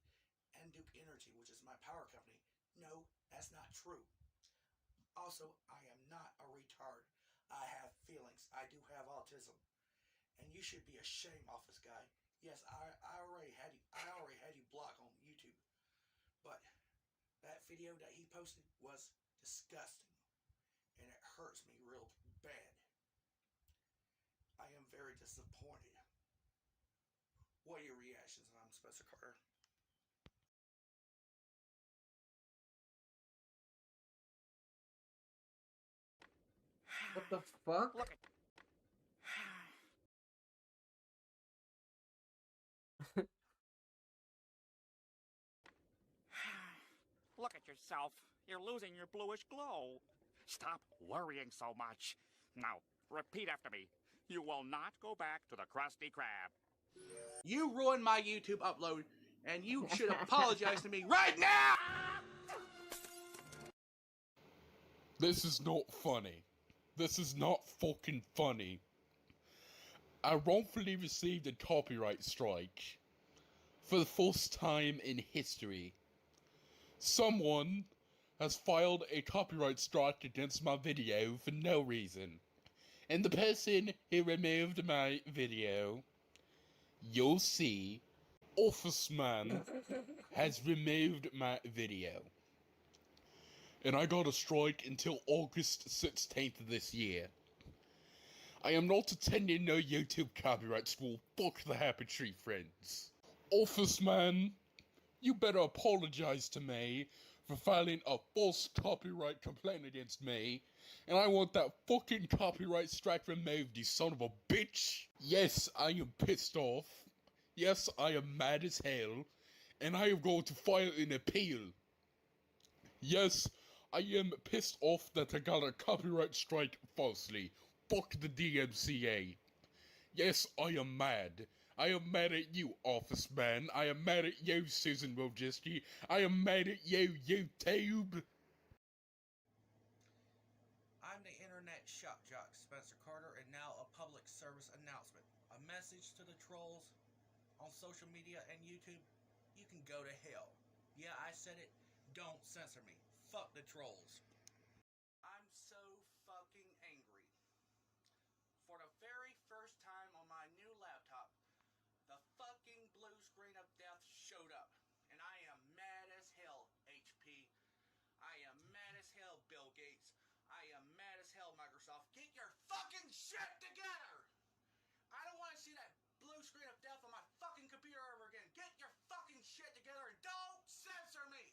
and Duke Energy, which is my power company. No, that's not true. Also, I am not a retard. I have feelings. I do have autism. And you should be ashamed, Office Guy. Yes, I already had you blocked on YouTube. But that video that he posted was disgusting. And it hurts me real bad. I am very disappointed. What are your reactions? I'm Spencer Carter. What the fuck? Look at yourself. You're losing your bluish glow. Stop worrying so much. Now, repeat after me. You will not go back to the Krusty Krab. You ruined my YouTube upload, and you should apologize to me right now! This is not funny. This is not fucking funny. I wrongfully received a copyright strike for the first time in history. Someone has filed a copyright strike against my video for no reason. And the person who removed my video, you'll see, Office Man has removed my video. And I got a strike until August 16th of this year. I am not attending no YouTube copyright school. Fuck the Happy Tree Friends. Office Man, you better apologize to me for filing a false copyright complaint against me, and I want that fucking copyright strike removed, you son of a bitch. Yes, I am pissed off. Yes, I am mad as hell, and I am going to file an appeal. Yes, I am pissed off that I got a copyright strike falsely. Fuck the DMCA. Yes, I am mad. I am mad at you, Office Man. I am mad at you, Susan Wojcicki. I am mad at you, YouTube. I'm the internet shock jock, Spencer Carter, and now a public service announcement. A message to the trolls on social media and YouTube. You can go to hell. Yeah, I said it. Don't censor me. Fuck the trolls. I'm so fucking angry. For the very first time on my new laptop, the fucking blue screen of death showed up. And I am mad as hell, HP. I am mad as hell, Bill Gates. I am mad as hell, Microsoft. Get your fucking shit together! I don't want to see that blue screen of death on my fucking computer ever again. Get your fucking shit together and don't censor me!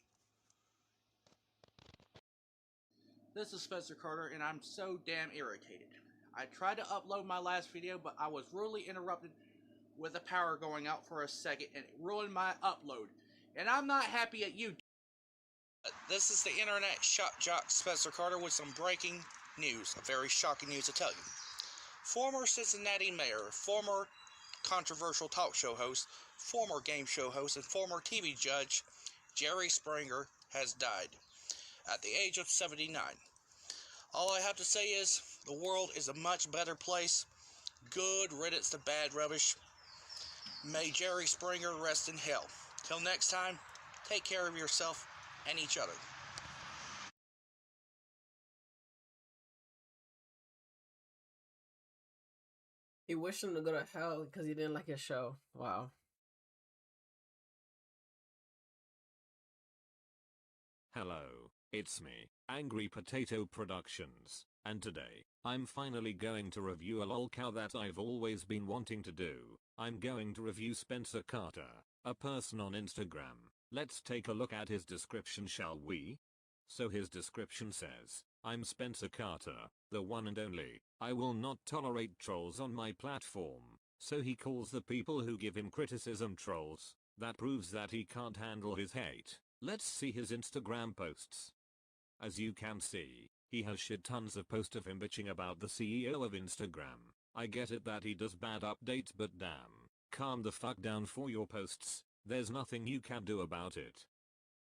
This is Spencer Carter, and I'm so damn irritated. I tried to upload my last video, but I was rudely interrupted with the power going out for a second, and it ruined my upload. And I'm not happy at you. This is the internet shock jock Spencer Carter with some breaking news, a very shocking news to tell you. Former Cincinnati mayor, former controversial talk show host, former game show host, and former TV judge Jerry Springer has died at the age of 79. All I have to say is, the world is a much better place. Good riddance to bad rubbish. May Jerry Springer rest in hell. Till next time, take care of yourself and each other. He wished him to go to hell because he didn't like his show. Wow. Hello, it's me, Angry Potato Productions, and today, I'm finally going to review a lolcow that I've always been wanting to do. I'm going to review Spencer Carter, a person on Instagram. Let's take a look at his description, shall we? So his description says, I'm Spencer Carter, the one and only. I will not tolerate trolls on my platform. So he calls the people who give him criticism trolls. That proves that he can't handle his hate. Let's see his Instagram posts. As you can see, he has shit tons of posts of him bitching about the CEO of Instagram. I get it that he does bad updates, but damn, calm the fuck down for your posts. There's nothing you can do about it.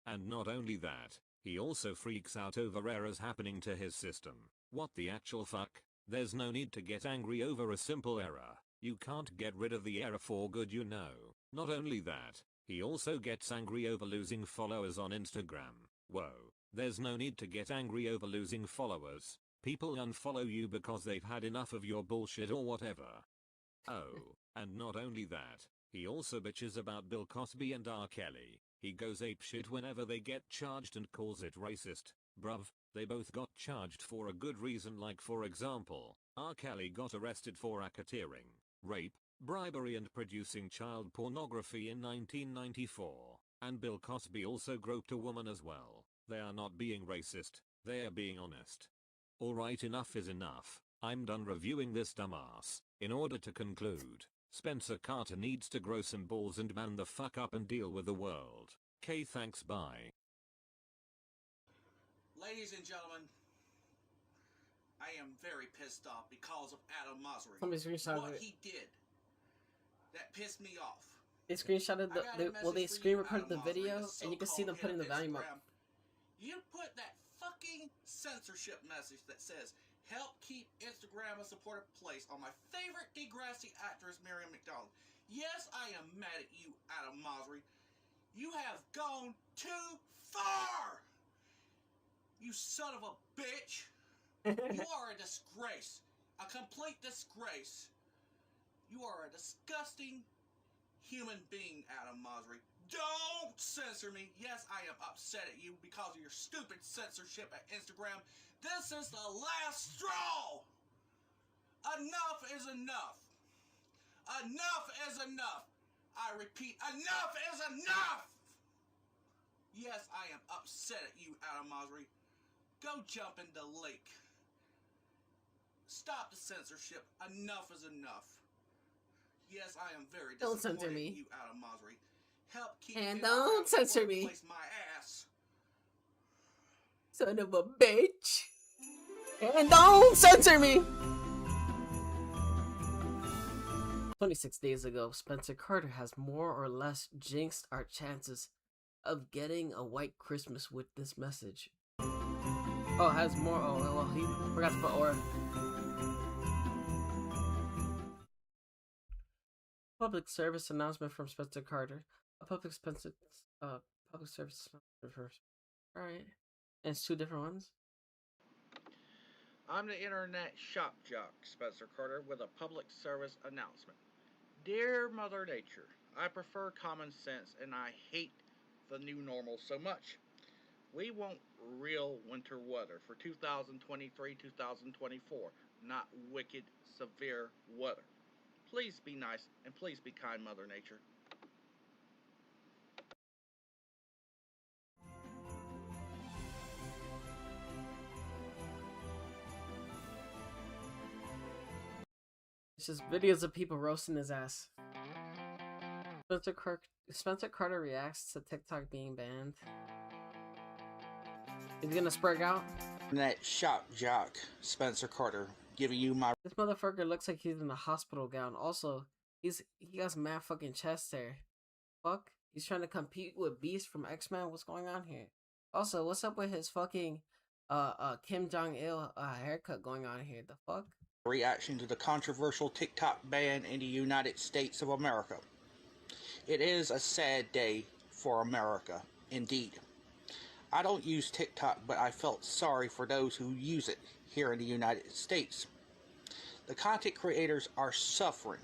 And not only that, he also freaks out over errors happening to his system. What the actual fuck? There's no need to get angry over a simple error. You can't get rid of the error for good, you know. Not only that, he also gets angry over losing followers on Instagram. Whoa, there's no need to get angry over losing followers. People unfollow you because they've had enough of your bullshit or whatever. Oh, and not only that, he also bitches about Bill Cosby and R. Kelly. He goes apeshit whenever they get charged and calls it racist. Bruv, they both got charged for a good reason, like for example, R. Kelly got arrested for racketeering, rape, bribery and producing child pornography in 1994. And Bill Cosby also groped a woman as well. They are not being racist, they are being honest. Alright, enough is enough. I'm done reviewing this dumbass. In order to conclude, Spencer Carter needs to grow some balls and man the fuck up and deal with the world. Okay, thanks, bye. Ladies and gentlemen, I am very pissed off because of Adam Mosseri. Somebody screenshotted what it. he did. That pissed me off. They screenshotted they screen recorded the video, and you can see them putting the volume up. You put that fucking censorship message that says, help keep Instagram a supportive place on my favorite Degrassi actress, Miriam McDonald. Yes, I am mad at you, Adam Mosseri. You have gone too far! You son of a bitch! You are a disgrace. A complete disgrace. You are a disgusting human being, Adam Mosseri. Don't censor me. Yes, I am upset at you because of your stupid censorship at Instagram. This is the last straw. Enough is enough. Enough is enough. I repeat, enough is enough. Yes, I am upset at you, Adam Mosseri. Go jump in the lake. Stop the censorship. Enough is enough. Yes, I am very Don't disappointed censor me. in you, Adam Mosseri. Help keep And Instagram don't censor me. place my ass. Son of a bitch. And don't censor me. 26 days ago, Spencer Carter has more or less jinxed our chances of getting a white Christmas with this message. Oh, has more. Oh, well, he forgot to put or. Public service announcement from Spencer Carter. A public service announcement for. Alright. And it's two different ones. I'm the internet shock jock, Spencer Carter, with a public service announcement. Dear Mother Nature, I prefer common sense and I hate the new normal so much. We want real winter weather for 2023-2024, not wicked, severe weather. Please be nice and please be kind, Mother Nature. It's just videos of people roasting his ass. Spencer Carter reacts to TikTok being banned. Is he gonna spurg out? That shock jock, Spencer Carter, giving you my. This motherfucker looks like he's in a hospital gown. Also, he got mad fucking chest hair. Fuck, he's trying to compete with Beast from X-Men. What's going on here? Also, what's up with his fucking Kim Jong-il haircut going on here? The fuck? Reaction to the controversial TikTok ban in the United States of America. It is a sad day for America, indeed. I don't use TikTok, but I felt sorry for those who use it here in the United States. The content creators are suffering.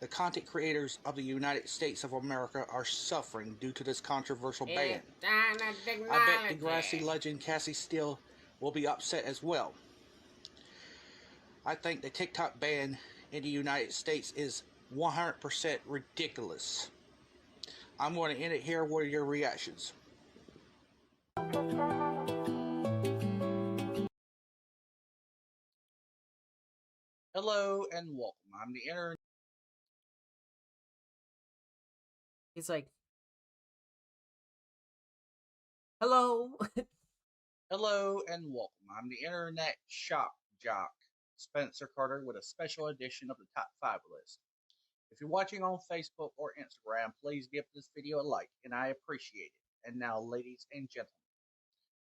The content creators of the United States of America are suffering due to this controversial ban. I bet Degrassi legend Cassie Steele will be upset as well. I think the TikTok ban in the United States is 100% ridiculous. I'm going to end it here. What are your reactions? Hello and welcome. I'm the internet. He's like, hello. Hello and welcome. I'm the internet shock jock, Spencer Carter, with a special edition of the Top 5 list. If you're watching on Facebook or Instagram, please give this video a like, and I appreciate it. And now, ladies and gentlemen,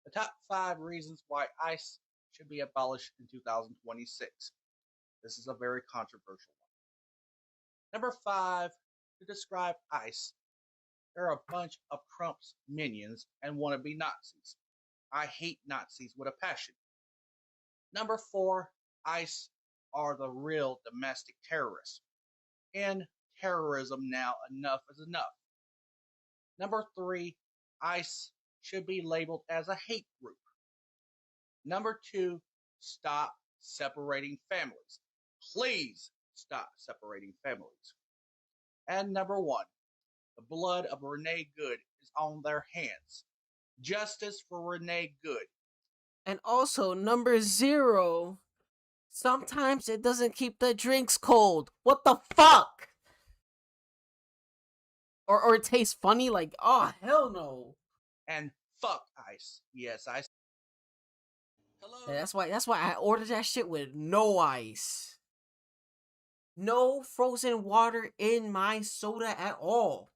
the top 5 reasons why ICE should be abolished in 2026. This is a very controversial one. Number 5, to describe ICE, they're a bunch of Trump's minions and wannabe Nazis. I hate Nazis with a passion. Number 4, ICE are the real domestic terrorists. In terrorism now, enough is enough. Number 3, ICE should be labeled as a hate group. Number 2, stop separating families. Please stop separating families. And number 1, the blood of Renee Good is on their hands. Justice for Renee Good. And also, number 0, sometimes it doesn't keep the drinks cold. What the fuck? Or it tastes funny? Like, oh, hell no. And fuck ICE. Yes, I. Hello That's why I ordered that shit with no ice. No frozen water in my soda at all.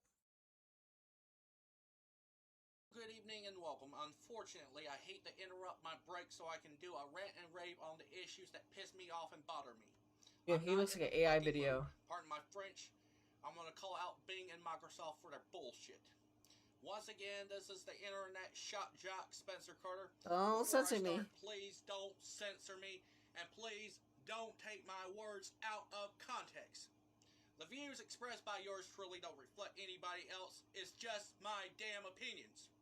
Good evening and welcome. Unfortunately, I hate to interrupt my break so I can do a rant and rave on the issues that piss me off and bother me. Yeah, he looks like an AI video. Pardon my French. I'm gonna call out Bing and Microsoft for their bullshit. Once again, this is the internet shock jock Spencer Carter. Don't censor me. Please don't censor me, and please don't take my words out of context. The views expressed by yours truly don't reflect anybody else. It's just my damn opinions.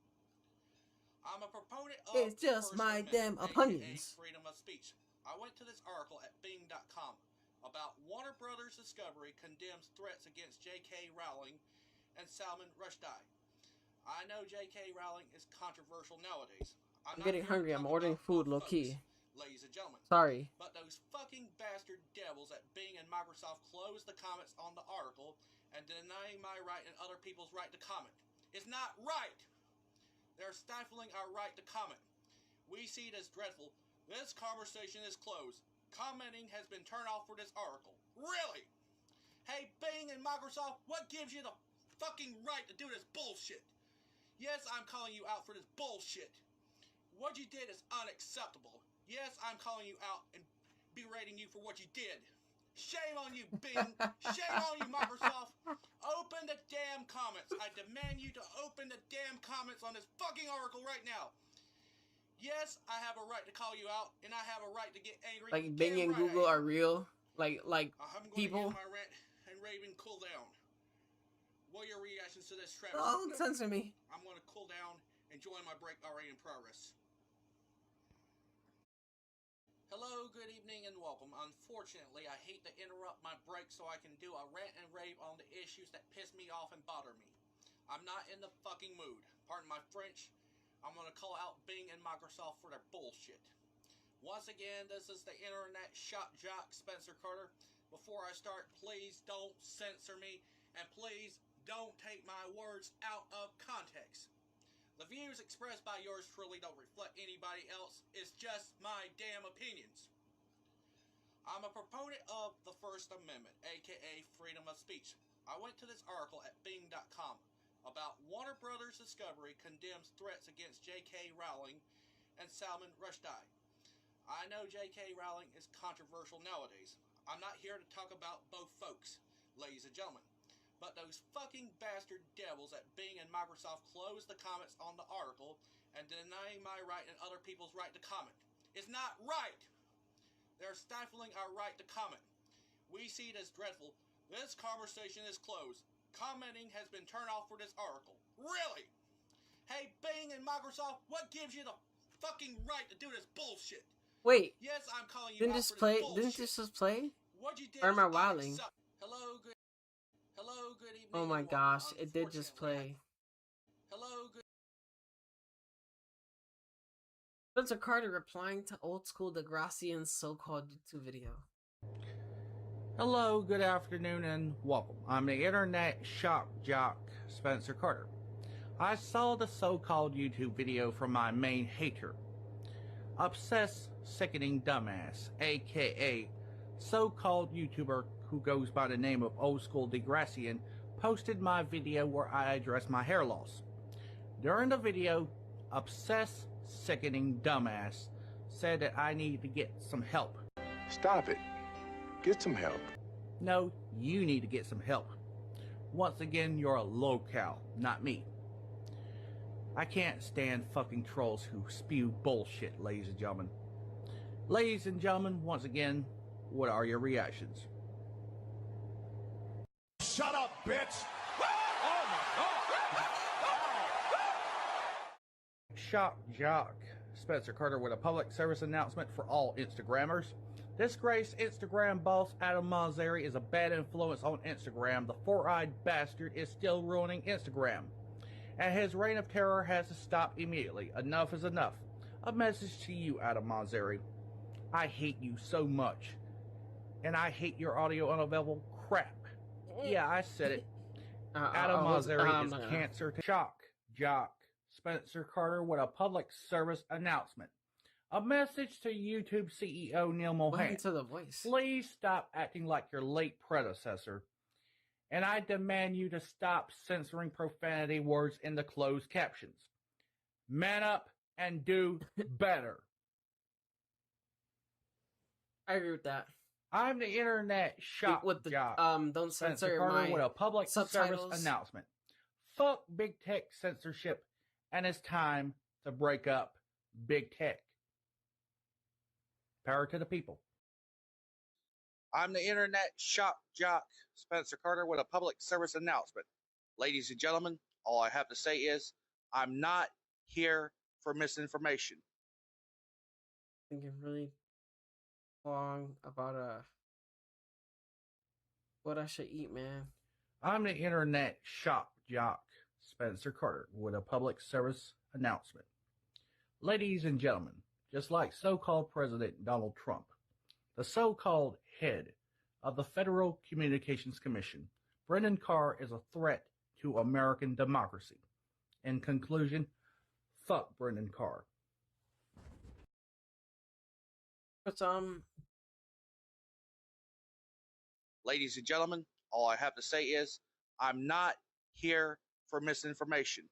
I'm a proponent of it's just my damn opinions. Freedom of speech. I went to this article at Bing.com about Warner Brothers Discovery condemns threats against J.K. Rowling and Salman Rushdie. I know J.K. Rowling is controversial nowadays. I'm getting hungry. I'm ordering food low-key. Ladies and gentlemen. Sorry. But those fucking bastard devils at Bing and Microsoft closed the comments on the article and denying my right and other people's right to comment. It's not right! They're stifling our right to comment. We see it as dreadful. This conversation is closed. Commenting has been turned off for this article. Really? Hey, Bing and Microsoft, what gives you the fucking right to do this bullshit? Yes, I'm calling you out for this bullshit. What you did is unacceptable. Yes, I'm calling you out and berating you for what you did. Shame on you, Bing. Shame on you, Microsoft. Open the damn comments. I demand you to open the damn comments on this fucking article right now. Yes, I have a right to call you out, and I have a right to get angry. Like Bing and Google are real. Like people. I'm going to get my rant and raving cool down. What are your reactions to this, Travis? Don't censor me. I'm going to cool down and join my break already in progress. Hello, good evening, and welcome. Unfortunately, I hate to interrupt my break so I can do a rant and rave on the issues that piss me off and bother me. I'm not in the fucking mood. Pardon my French. I'm going to call out Bing and Microsoft for their bullshit. Once again, this is the internet shock jock Spencer Carter. Before I start, please don't censor me, and please don't take my words out of context. The views expressed by yours truly don't reflect anybody else. It's just my damn opinions. I'm a proponent of the First Amendment, aka freedom of speech. I went to this article at Bing.com about Warner Brothers Discovery condemns threats against J.K. Rowling and Salman Rushdie. I know J.K. Rowling is controversial nowadays. I'm not here to talk about both folks, ladies and gentlemen. But those fucking bastard devils at Bing and Microsoft closed the comments on the article and denying my right and other people's right to comment. It's not right! They're stifling our right to comment. We see it as dreadful. This conversation is closed. Commenting has been turned off for this article. Really? Hey, Bing and Microsoft, what gives you the fucking right to do this bullshit? Wait. Yes, I'm calling you didn't out this for this play? bullshit. Didn't this just play? What you did or am I is wilding? Hello, good evening. Oh my gosh, it did just play. Hello, good. Spencer Carter replying to old school Degrassian's so-called YouTube video. Hello, good afternoon, and welcome. I'm the internet shock jock, Spencer Carter. I saw the so-called YouTube video from my main hater, obsessed, sickening dumbass, aka so-called YouTuber who goes by the name of Old School Degrassian, posted my video where I address my hair loss. During the video, obsessed, sickening dumbass said that I need to get some help. Stop it. Get some help. No, you need to get some help. Once again, you're a low-cal, not me. I can't stand fucking trolls who spew bullshit, ladies and gentlemen. Ladies and gentlemen, once again, what are your reactions? Shut up, bitch! Shock jock Spencer Carter with a public service announcement for all Instagrammers. Disgraced Instagram boss Adam Mosseri is a bad influence on Instagram. The four-eyed bastard is still ruining Instagram, and his reign of terror has to stop immediately. Enough is enough. A message to you, Adam Mosseri. I hate you so much, and I hate your audio unavailable crap. Yeah, I said it. Adam Mosseri is cancer to shock jock Spencer Carter with a public service announcement A message to YouTube CEO Neil Mohan. To the voice. Please stop acting like your late predecessor. And I demand you to stop censoring profanity words in the closed captions. Man up and do better. I agree with that. I'm the internet shock with the jock. don't Spencer censor Carter my with a public subtitles. service announcement. Fuck big tech censorship, and it's time to break up big tech. Power to the people. I'm the internet shock jock, Spencer Carter, with a public service announcement. Ladies and gentlemen, all I have to say is, I'm not here for misinformation. Thinking really long about what I should eat, man. I'm the internet shock jock, Spencer Carter, with a public service announcement. Ladies and gentlemen, just like so-called President Donald Trump, the so-called head of the Federal Communications Commission, Brendan Carr is a threat to American democracy. In conclusion, fuck Brendan Carr. But Ladies and gentlemen, all I have to say is, I'm not here for misinformation.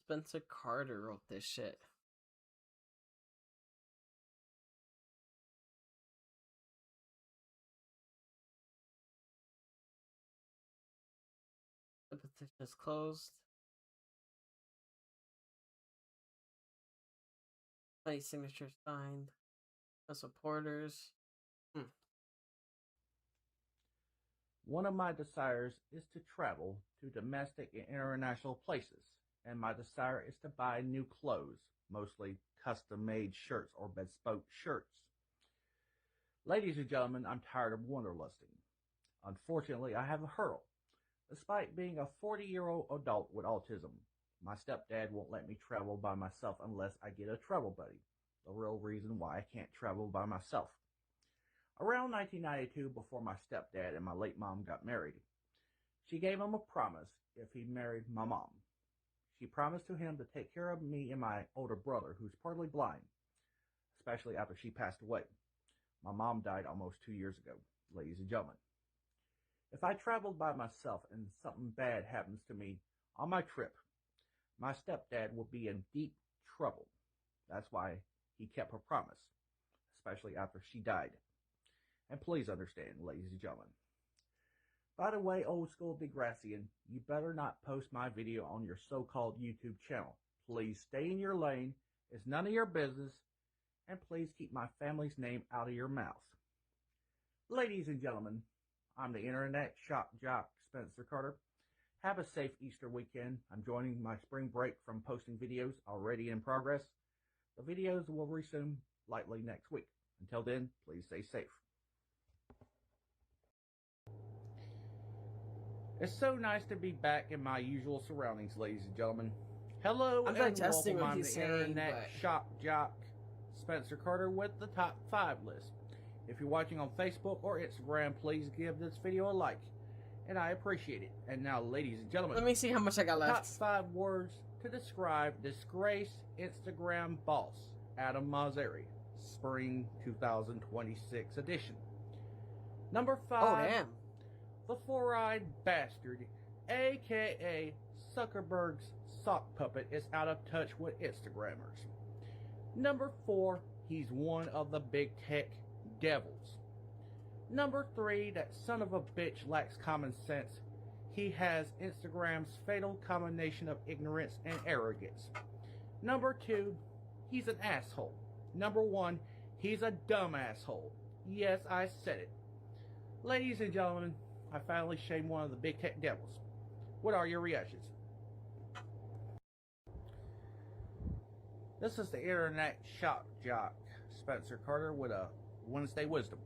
Spencer Carter wrote this shit. The petition is closed. 20 signatures signed. No supporters. One of my desires is to travel to domestic and international places, and my desire is to buy new clothes, mostly custom-made shirts or bespoke shirts. Ladies and gentlemen, I'm tired of wanderlusting. Unfortunately, I have a hurdle. Despite being a 40-year-old adult with autism, my stepdad won't let me travel by myself unless I get a travel buddy. The real reason why I can't travel by myself. Around 1992, before my stepdad and my late mom got married, she gave him a promise if he married my mom. She promised to him to take care of me and my older brother, who's partly blind, especially after she passed away. My mom died almost 2 years ago, ladies and gentlemen. If I traveled by myself and something bad happens to me on my trip, my stepdad will be in deep trouble. That's why he kept her promise, especially after she died. And please understand, ladies and gentlemen. By the way, old school Degrassian, you better not post my video on your so-called YouTube channel. Please stay in your lane. It's none of your business. And please keep my family's name out of your mouth. Ladies and gentlemen, I'm the internet shock jock, Spencer Carter. Have a safe Easter weekend. I'm joining my spring break from posting videos already in progress. The videos will resume lightly next week. Until then, please stay safe. It's so nice to be back in my usual surroundings, ladies and gentlemen. Hello I'm and digesting welcome. what I'm he's the saying, internet but... shock jock, Spencer Carter, with the top 5 list. If you're watching on Facebook or Instagram, please give this video a like, and I appreciate it. And now, ladies and gentlemen, let me see how much I got left. Top 5 words to describe disgraced Instagram boss Adam Mosseri, Spring 2026 edition. Number 5. Oh damn. The four-eyed bastard, aka Zuckerberg's sock puppet, is out of touch with Instagrammers. Number 4, he's one of the big tech devils. Number 3, that son of a bitch lacks common sense. He has Instagram's fatal combination of ignorance and arrogance. Number 2, he's an asshole. Number 1, he's a dumb asshole. Yes, I said it. Ladies and gentlemen, I finally shamed one of the big tech devils. What are your reactions? This is the internet shock jock, Spencer Carter, with a Wednesday wisdom.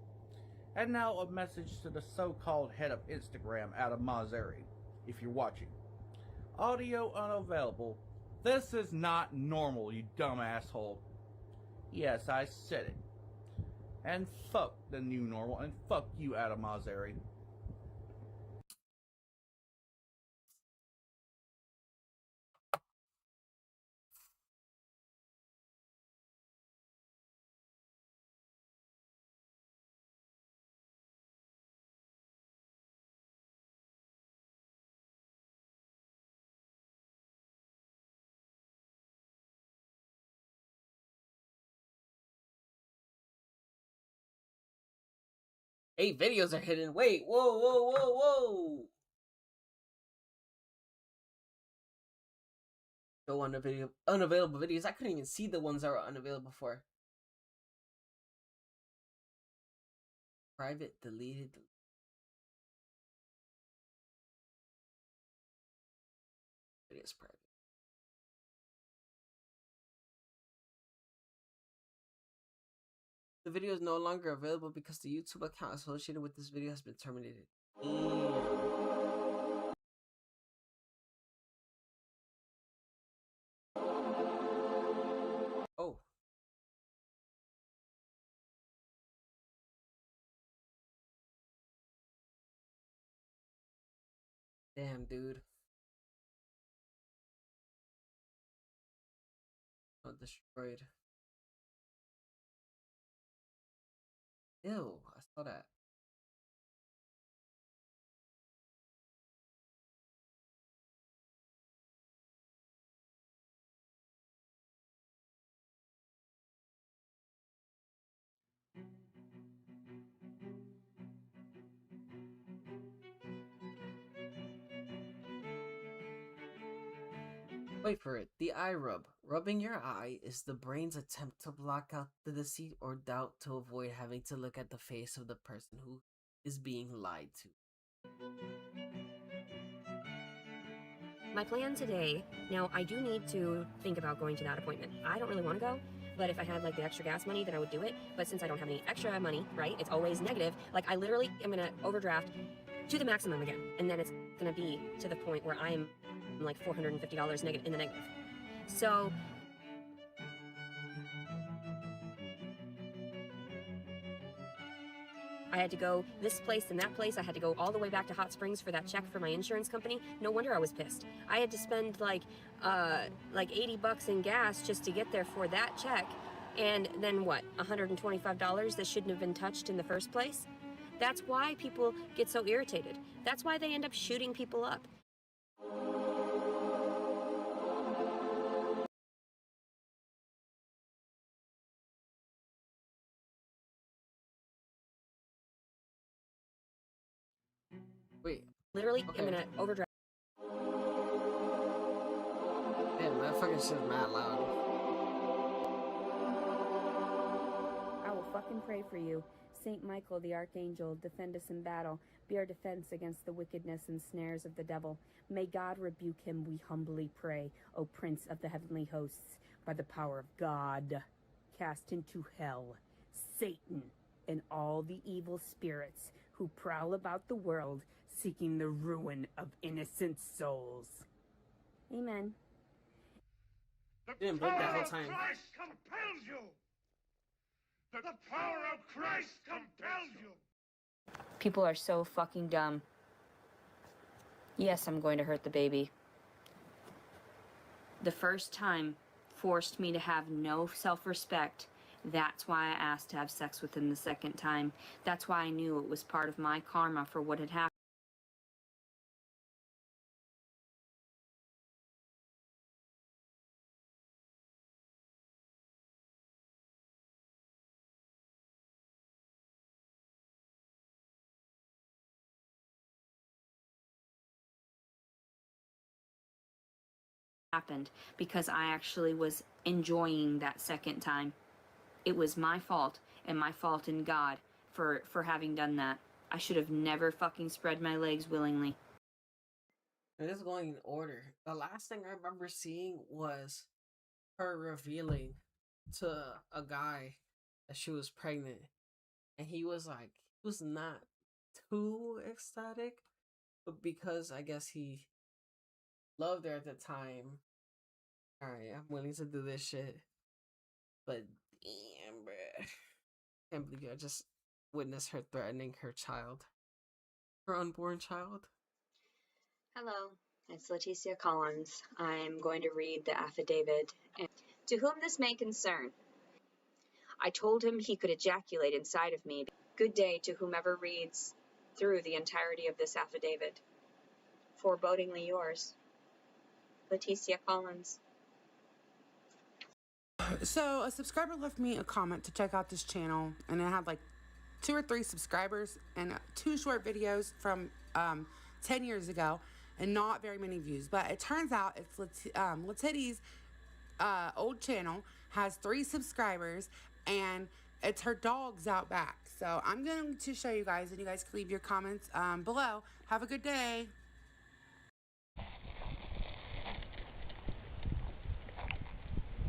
And now a message to the so-called head of Instagram, Adam Mosseri, if you're watching. Audio unavailable. This is not normal, you dumb asshole. Yes, I said it. And fuck the new normal, and fuck you, Adam Mosseri. Eight videos are hidden. Wait, whoa, whoa, whoa, whoa. Go on the video, unavailable videos. I couldn't even see the ones that were unavailable for. Private, deleted. Videos private. The video is no longer available because the YouTube account associated with this video has been terminated. Oh. Damn, dude. Oh, destroyed. Ew, I saw that. Wait for it. The eye rub. Rubbing your eye is the brain's attempt to block out the deceit or doubt to avoid having to look at the face of the person who is being lied to. My plan today, now I do need to think about going to that appointment. I don't really want to go, but if I had like the extra gas money, then I would do it. But since I don't have any extra money, right, it's always negative. Like I literally am going to overdraft to the maximum again. And then it's going to be to the point where I am like $450 negative in the negative. So I had to go this place and that place. I had to go all the way back to Hot Springs for that check for my insurance company. No wonder I was pissed. I had to spend like $80 in gas just to get there for that check. And then what, $125 that shouldn't have been touched in the first place? That's why people get so irritated. That's why they end up shooting people up. Wait. Literally, Okay. I'm gonna overdraft. Damn, that fucking shit is mad loud. I will fucking pray for you. Saint Michael the Archangel, defend us in battle. Be our defense against the wickedness and snares of the devil. May God rebuke him, we humbly pray, O Prince of the heavenly hosts, by the power of God. Cast into hell Satan and all the evil spirits who prowl about the world seeking the ruin of innocent souls. Amen. Didn't blink that whole time. Christ compels you! The power of Christ compels you! People are so fucking dumb. Yes, I'm going to hurt the baby. The first time forced me to have no self-respect. That's why I asked to have sex with him the second time. That's why I knew it was part of my karma for what had happened. Because I actually was enjoying that second time. It was my fault and my fault in God for having done that. I should have never fucking spread my legs willingly. It is going in order. The last thing I remember seeing was her revealing to a guy that she was pregnant, and he was not too ecstatic, but because I guess he loved her at the time. All right, I'm willing to do this shit, but damn, bruh, can't believe I just witnessed her threatening her child, her unborn child. Hello, it's Leticia Collins. I'm going to read the affidavit. And to whom this may concern, I told him he could ejaculate inside of me. Good day to whomever reads through the entirety of this affidavit. Forebodingly yours, Leticia Collins. So a subscriber left me a comment to check out this channel, and it had like 2 or 3 subscribers and 2 short videos from 10 years ago, and not very many views. But it turns out it's Letitia's old channel has 3 subscribers, and it's her dogs out back. So I'm going to show you guys, and you guys can leave your comments below. Have a good day.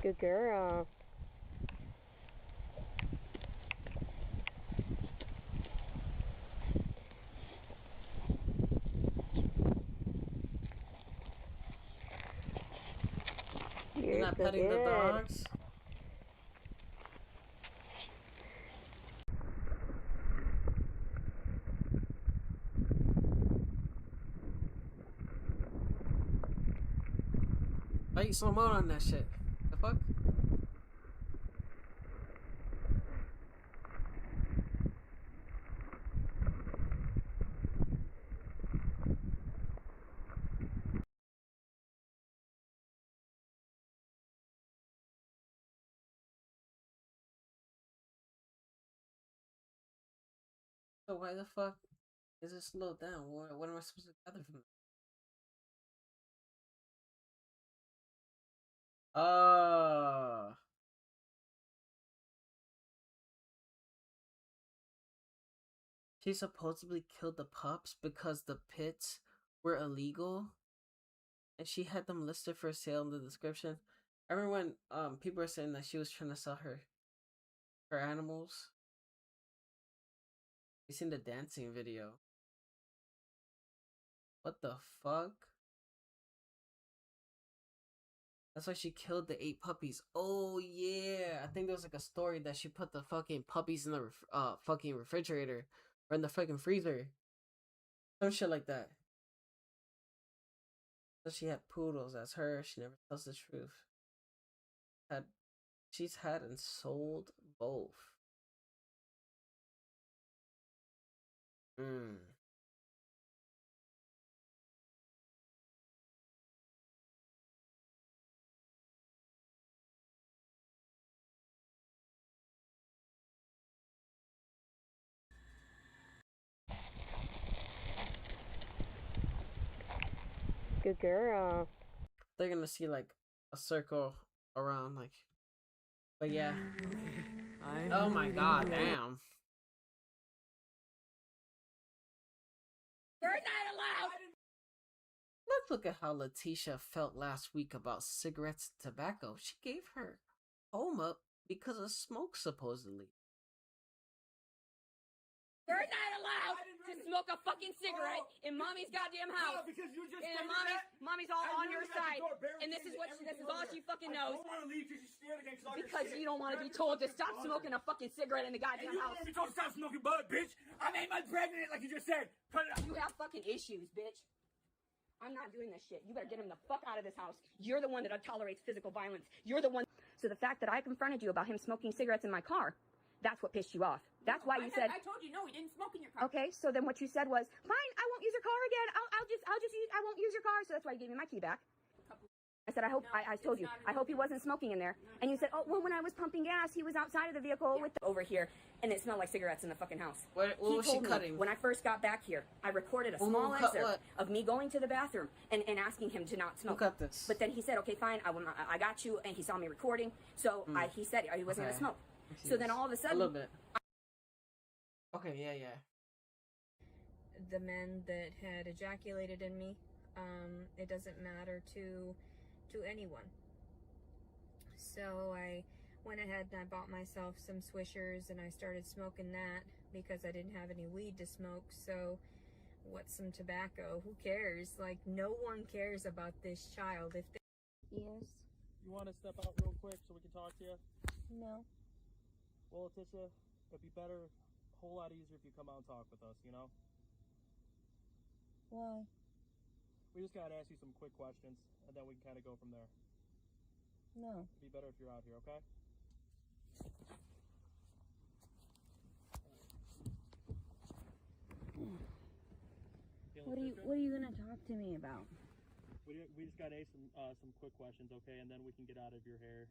Good girl. You're not petting the dogs? I eat some more on that shit. The fuck? So why the fuck is it slowed down? What am I supposed to gather from it? She supposedly killed the pups because the pits were illegal, and she had them listed for sale in the description. I remember when people were saying that she was trying to sell her animals. You seen the dancing video? What the fuck? That's why she killed the 8 puppies. Oh yeah, I think there was like a story that she put the fucking puppies in the fucking refrigerator or in the fucking freezer, some shit like that. So she had poodles. That's her. She never tells the truth. She's had and sold both. Good girl. They're gonna see like a circle around, like, but yeah. Oh my god, damn. You're not allowed! Let's look at how Leticia felt last week about cigarettes and tobacco. She gave her home up because of smoke, supposedly. You're not allowed to smoke a fucking cigarette in mommy's goddamn house. Because you just And mommy's all on your side. And this is all she fucking knows. I don't want to leave because you're scared against all your Because shit. you don't want to be told to stop smoking a fucking cigarette in the goddamn And you house. don't want to be told to stop smoking bud, bitch. I'm 8 months pregnant, like you just said. Cut it out. You have fucking issues, bitch. I'm not doing this shit. You better get him the fuck out of this house. You're the one that tolerates physical violence. You're the one. So the fact that I confronted you about him smoking cigarettes in my car, that's what pissed you off. That's why you said. I told you no, he didn't smoke in your car. Okay, so then what you said was, fine, I won't use your car again. I won't use your car. So that's why you gave me my key back. I said, I told you, I hope he wasn't smoking in there. And you said, oh, well, when I was pumping gas, he was outside of the vehicle with over here, and it smelled like cigarettes in the fucking house. What was she cutting? When I first got back here, I recorded a small excerpt of me going to the bathroom and asking him to not smoke. Look at this. But then he said, okay, fine, I got you, and he saw me recording, so he said he wasn't going to smoke. So then all of a sudden... A little bit. Okay, yeah. The men that had ejaculated in me, it doesn't matter to anyone. So I went ahead and I bought myself some Swishers and I started smoking that because I didn't have any weed to smoke. So what's some tobacco? Who cares? Like, no one cares about this child. If they... Yes. You want to step out real quick so we can talk to you? No. Well, Letitia, it'd be better, a whole lot easier if you come out and talk with us, you know? Why? We just gotta ask you some quick questions, and then we can kind of go from there. No. It'd be better if you're out here, okay? What are you gonna talk to me about? We just gotta ask some quick questions, okay? And then we can get out of your hair.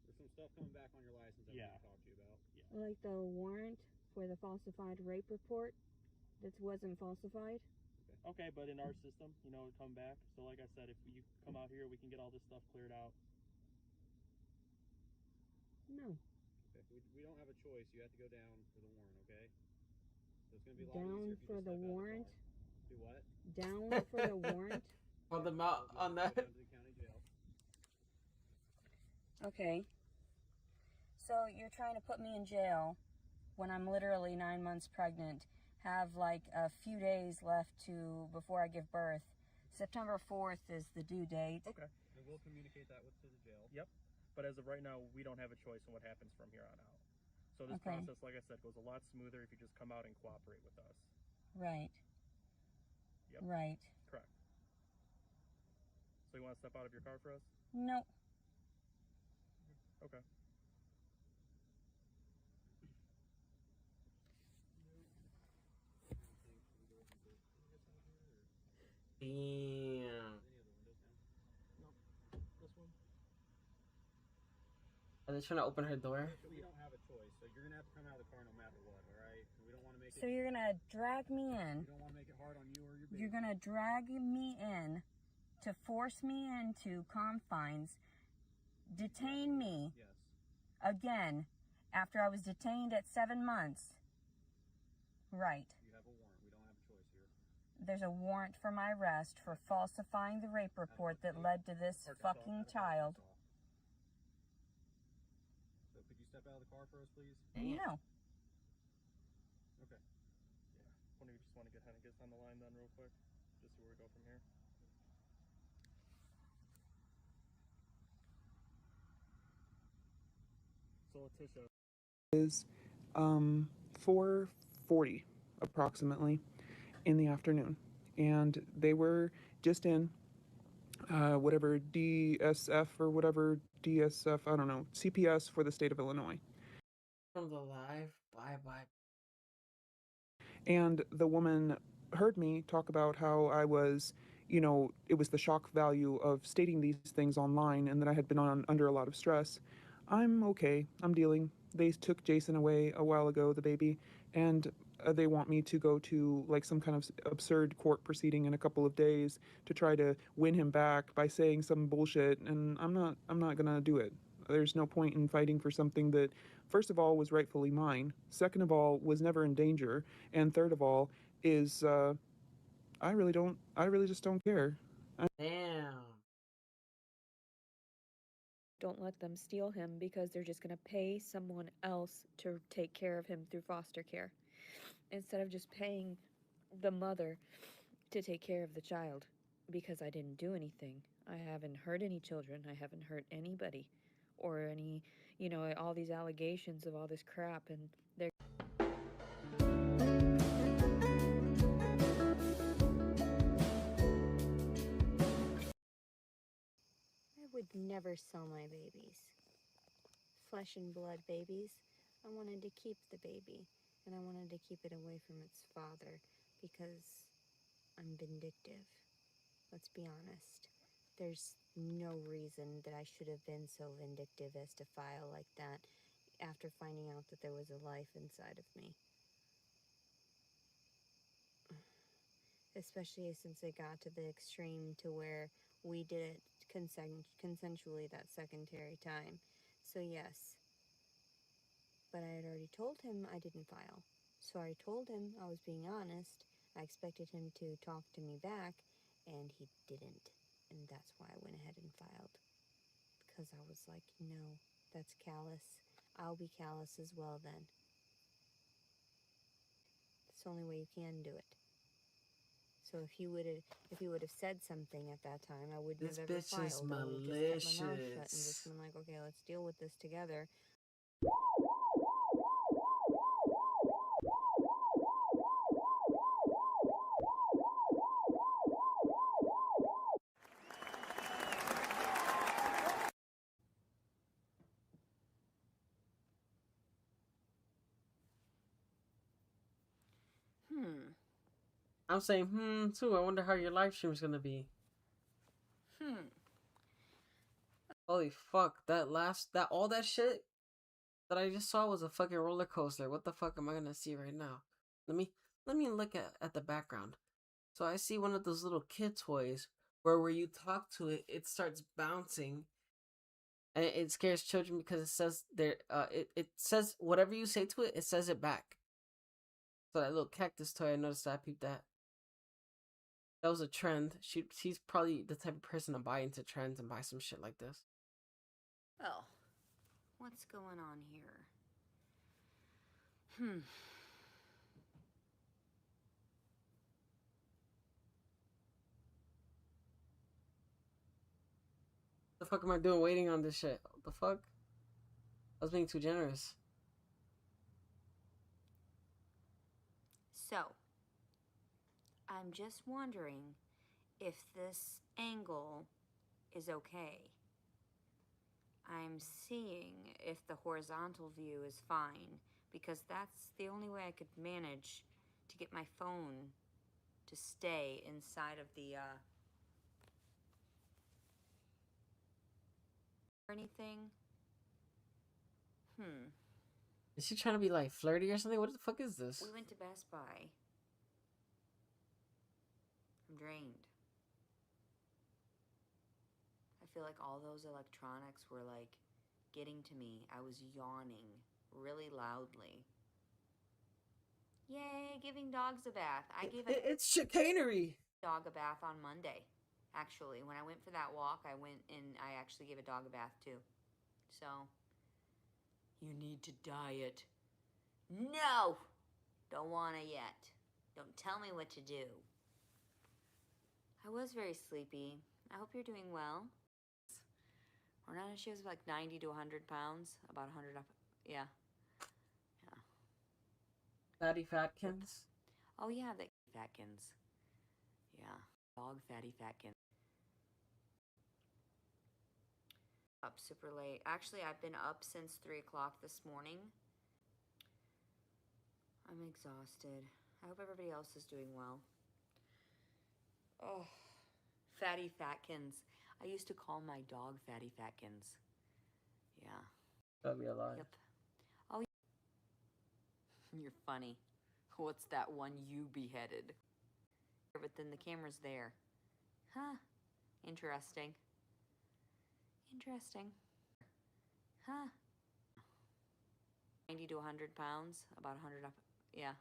There's some stuff coming back on your license that we can talk to you about. Yeah. Like the warrant for the falsified rape report that wasn't falsified? Okay, but in our system, you know, it'll come back. So like I said, if you come out here, we can get all this stuff cleared out. No. Okay, we don't have a choice. You have to go down for the warrant, okay? So it's going to be a lot Down easier if you for just the step out of warrant? car. Do what? Down for the warrant? On the mount on that. Go down to the county jail. Okay. So you're trying to put me in jail when I'm literally 9 months pregnant, have like a few days left before I give birth. September 4th is the due date. Okay. And we'll communicate that to the jail. Yep. But as of right now, we don't have a choice in what happens from here on out. So this Okay. process, like I said, goes a lot smoother if you just come out and cooperate with us. Right. Yep. Right. Correct. So you want to step out of your car for us? No. Okay. Damn. This one? Are they trying to open her door? We don't have a choice, so you're going to have to come out of the car no matter what, alright? We don't want to make it... So you're gonna drag me in. We don't want to make it hard on you or your baby. You're gonna drag me in to force me into confines, detain me Yes. again after I was detained at 7 months. Right. You have a warrant. We don't have a choice here. There's a warrant for my arrest for falsifying the rape report that led to this fucking child. So could you step out of the car for us, please? No. Okay. Yeah. One of you just want to get ahead and get us on the line then real quick? Just see where we go from here. So Letitia. Is 4:40 approximately in the afternoon, and they were just in whatever DSF or whatever DSF, I don't know, CPS for the state of Illinois. From the live, bye. And the woman heard me talk about how I was, you know, it was the shock value of stating these things online and that I had been under a lot of stress. I'm okay. I'm dealing. They took Jason away a while ago, the baby, and they want me to go to like some kind of absurd court proceeding in a couple of days to try to win him back by saying some bullshit, and I'm not gonna do it. There's no point in fighting for something that, first of all, was rightfully mine, second of all, was never in danger, and third of all, is I really just don't care. Damn. Don't let them steal him because they're just going to pay someone else to take care of him through foster care instead of just paying the mother to take care of the child, because I didn't do anything. I haven't hurt any children. I haven't hurt anybody or any, you know, all these allegations of all this crap, and they're I would never sell my babies. Flesh and blood babies. I wanted to keep the baby, and I wanted to keep it away from its father because I'm vindictive. Let's be honest. There's no reason that I should have been so vindictive as to file like that after finding out that there was a life inside of me. Especially since it got to the extreme to where we did it consensually that secondary time. So yes. But I had already told him I didn't file. So I told him I was being honest. I expected him to talk to me back, and he didn't. And that's why I went ahead and filed. because I was like, no, that's callous. I'll be callous as well then. It's the only way you can do it. So if you would have said something at that time, I wouldn't This have ever bitch filed. is I would have just kept my mouth shut and malicious. just been like, okay, let's deal with this together. I'm saying, too. I wonder how your live stream is gonna be. Holy fuck, all that shit that I just saw was a fucking roller coaster. What the fuck am I gonna see right now? Let me look at the background. So I see one of those little kid toys where you talk to it, it starts bouncing. And it scares children because it says it says whatever you say to it, it says it back. So that little cactus toy, I noticed that. I peeped that. That was a trend. She's probably the type of person to buy into trends and buy some shit like this. Well, what's going on here? The fuck am I doing waiting on this shit? What the fuck? I was being too generous. So, I'm just wondering if this angle is okay. I'm seeing if the horizontal view is fine, because that's the only way I could manage to get my phone to stay inside of the, or anything. Is she trying to be like flirty or something? What the fuck is this? We went to Best Buy. I'm drained. I feel like all those electronics were like getting to me. I was yawning really loudly. Yay, giving dogs a bath. I gave It's chicanery. Dog a bath on Monday. Actually, when I went for that walk, I went and I actually gave a dog a bath too. So, you need to diet. No! Don't wanna yet. Don't tell me what to do. I was very sleepy. I hope you're doing well. Renata, she was like 90 to 100 pounds. About 100 up. Yeah. Yeah. Fatty Fatkins? Oh yeah, the Fatkins. Yeah. Dog fatty Fatkins. Up super late. Actually, I've been up since 3 o'clock this morning. I'm exhausted. I hope everybody else is doing well. Oh, Fatty Fatkins. I used to call my dog Fatty Fatkins. Yeah. That'd be a lie. Yep. Oh, you're funny. What's that one you beheaded? But then the camera's there. Huh. Interesting. Interesting. Huh. 90 to 100 pounds. About 100 up. Yeah.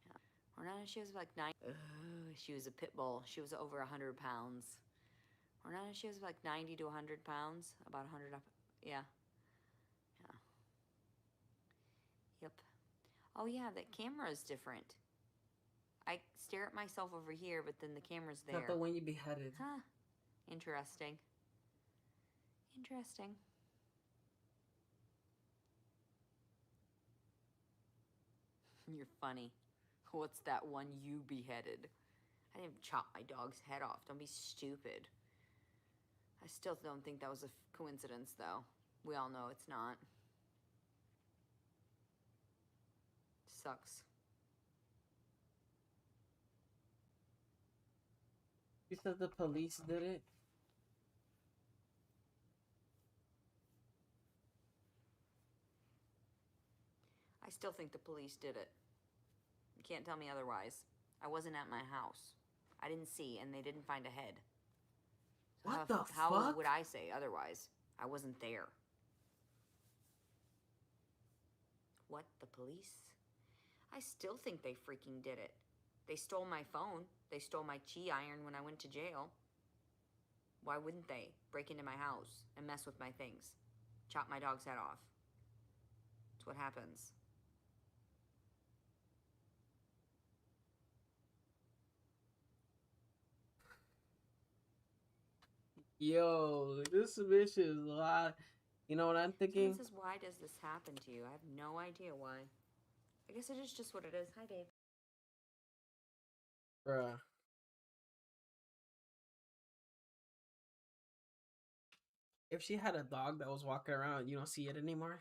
Yeah. Renata, she was like 9. She was a pit bull. She was over 100 pounds. Renata, she was like 90 to 100 pounds. About 100 up. Yeah. Yeah. Yep. Oh yeah, the camera is different. I stare at myself over here, but then the camera's there. Not the one you beheaded. Huh. Interesting. Interesting. You're funny. What's that one you beheaded? I didn't chop my dog's head off. Don't be stupid. I still don't think that was a coincidence, though. We all know it's not. Sucks. You said the police did it? I still think the police did it. You can't tell me otherwise. I wasn't at my house. I didn't see, and they didn't find a head. So What the how fuck? would I say otherwise? I wasn't there. What? The police? I still think they freaking did it. They stole my phone. They stole my Qi iron when I went to jail. Why wouldn't they break into my house and mess with my things? Chop my dog's head off. That's what happens. Yo, this bitch is a lot. You know what I'm thinking? Someone says, why does this happen to you? I have no idea why. I guess it is just what it is. Hi, babe. Bruh. If she had a dog that was walking around, you don't see it anymore.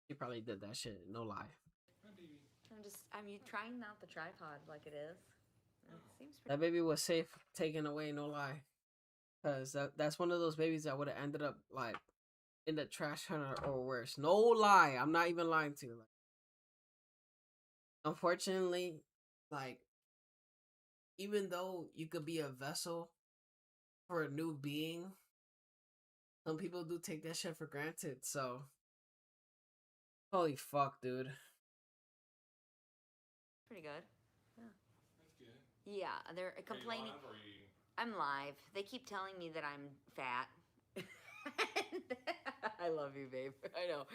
She probably did that shit, no lie. I'm trying out the tripod like it is. It seems pretty. That baby was safe taken away, no lie. Cause that's one of those babies that would have ended up like in the trash can or worse. No lie, I'm not even lying to you. Like, unfortunately, like even though you could be a vessel for a new being, some people do take that shit for granted. So, holy fuck, dude. Pretty good. Yeah. That's good. Yeah, they're complaining. Are you live or are you... I'm live. They keep telling me that I'm fat. I love you, babe. I know.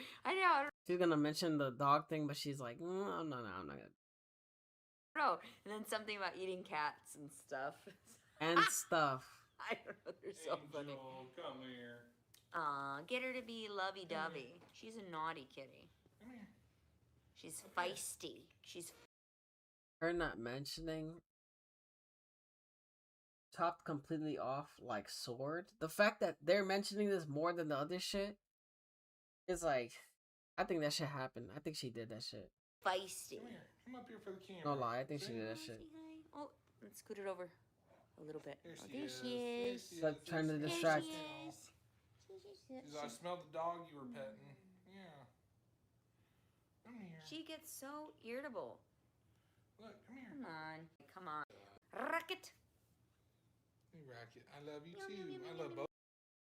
She's gonna mention the dog thing, but she's like, I'm not gonna. No, and then something about eating cats and stuff. And stuff. I don't know. They're so funny. Come here. Aw, get her to be lovey-dovey. She's a naughty kitty. Come here. She's feisty. She's. Her not mentioning topped completely off like sword. The fact that they're mentioning this more than the other shit is like, I think that shit happened. I think she did that shit. Feisty. Come here. Come up here for the camera. No lie, I think she did that shit. Oh, let's scoot it over a little bit. There There she is. She's like trying to distract. She's I smelled the dog you were petting. Yeah. Come here. She gets so irritable. Look, come here. Come on. Racket. Hey, Racket. I love you too. I love both.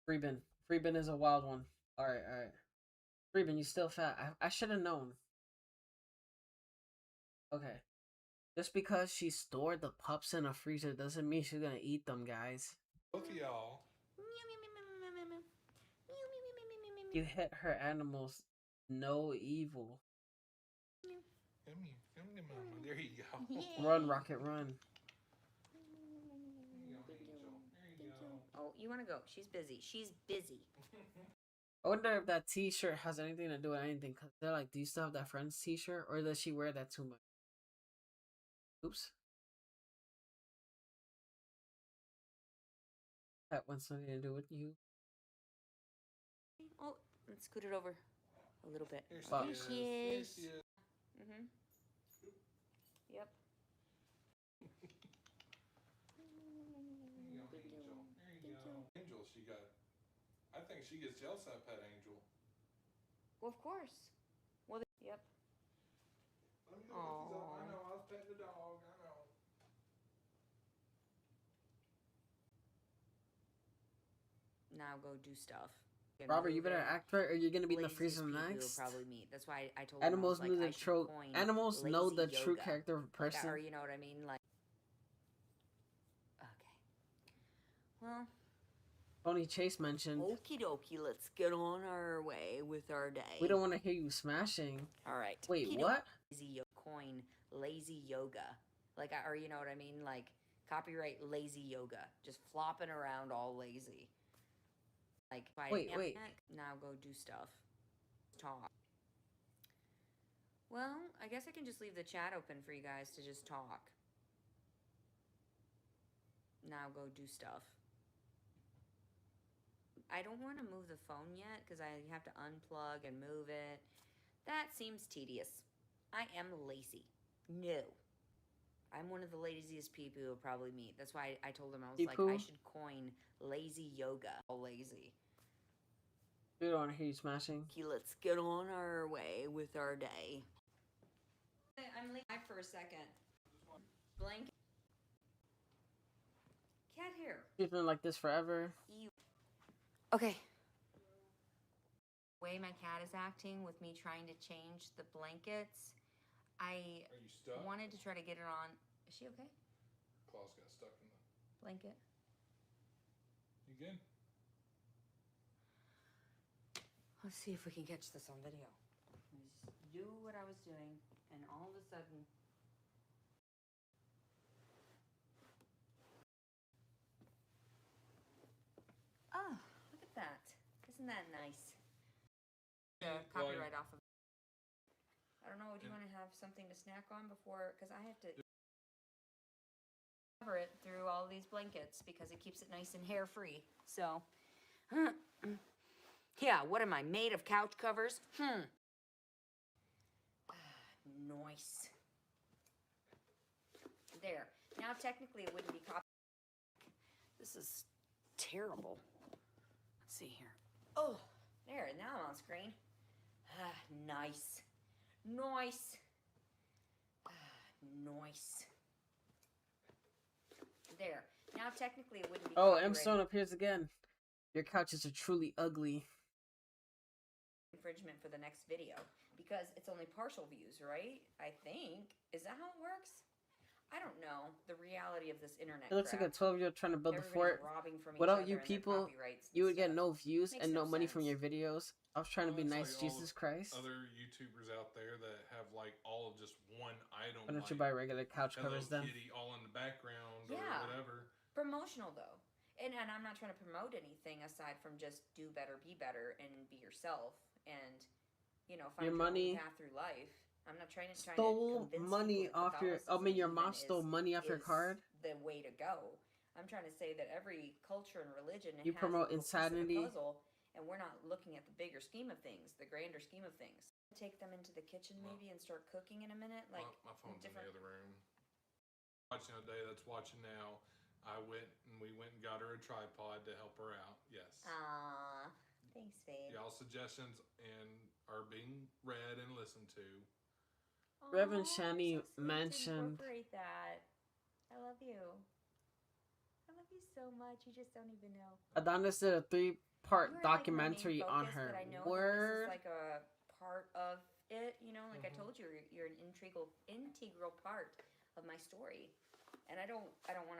Freeben. Freeben is a wild one. Alright. Freeben, you still fat. I should have known. Okay. Just because she stored the pups in a freezer doesn't mean she's gonna eat them, guys. Both of y'all. You hit her animals, no evil. Come here. Come here, mama. There you go. Run, Rocket, run. Oh, you want to go? She's busy. She's busy. I wonder if that t-shirt has anything to do with anything. Because they're like, do you still have that friend's t-shirt? Or does she wear that too much? Oops. That wants something to do with you. Oh, let's scoot it over a little bit. There She is. Mm-hmm. Yep. Angel, she got. I think she gets jealous of that pet Angel. Well, of course. Well, yep. Let me know if he's up. I know, I was petting the dog. I know. Now go do stuff. Robert, you better act right, or you're gonna be in the freezer next. Probably meet. That's why I told Animals him, know the true. Animals know the true character of a person. Or you know what I mean, like. Okay. Well. Tony Chase mentioned. Okie dokie, let's get on our way with our day. We don't want to hear you smashing. All right. Wait, what? Lazy yoga, like, or you know what I mean, like copyright lazy yoga, just flopping around all lazy. Like, wait. Now go do stuff. Talk. Well, I guess I can just leave the chat open for you guys to just talk. Now go do stuff. I don't want to move the phone yet because I have to unplug and move it. That seems tedious. I am lazy. No. I'm one of the laziest people you'll probably meet. That's why I told him, I was like, I should coin lazy yoga. All lazy. We don't want to hear you smashing. Okay, let's get on our way with our day. I'm leaving for a second. Blanket. Cat hair. She's been like this forever. Okay. The way my cat is acting with me trying to change the blankets, I wanted to try to get her on. Is she okay? Claws got stuck in the blanket. Again. Let's see if we can catch this on video. I just do what I was doing, and all of a sudden... Oh, look at that. Isn't that nice? Copyright off of... I don't know, do you want to have something to snack on before... Because I have to... cover it through all these blankets because it keeps it nice and hair-free. So... Yeah, what am I, made of couch covers? Nice. There. Now, technically, it wouldn't be copy. This is terrible. Let's see here. Oh, there. Now I'm on screen. Nice. Nice. Nice. There. Now, technically, it wouldn't be Oh, copyrighted. M Stone appears again. Your couches are truly ugly. Infringement for the next video because it's only partial views, right? I think. Is that how it works? I don't know the reality of this internet. It looks crap. like a 12-year-old trying to build a Everybody's fort. robbing from each Without other you and their people, copyrights and you would get stuff. no views Makes and no no money from sense. your videos. I was trying to be It's nice, like all Jesus the Christ. Other YouTubers out there that have like all of just one item. Why don't you like buy regular couch Hello covers then? Kitty all in the background Yeah. or whatever. Promotional though, and I'm not trying to promote anything aside from just do better, be better, and be yourself, and find Your your money own path through life. I'm not trying to Stole convince money people off your. I mean, your mom stole money off your card. The way to go. I'm trying to say that every culture and religion You has promote a little piece of the insanity. puzzle, and we're not looking at the bigger scheme of things, the grander scheme of things. Take them into the kitchen maybe and start cooking in a minute, like My phone's in different. the other room. Watching a day that's watching now. We went and got her a tripod to help her out. Yes. Thanks, babe. Y'all suggestions are being read and listened to. Reverend Shani mentioned. Incorporate that. I love you. I love you so much. You just don't even know. Adonis did a 3-part You are, documentary like, on my main her. focus, but I know Word. that this is like a part of it. I told you, you're an integral part of my story, and I don't want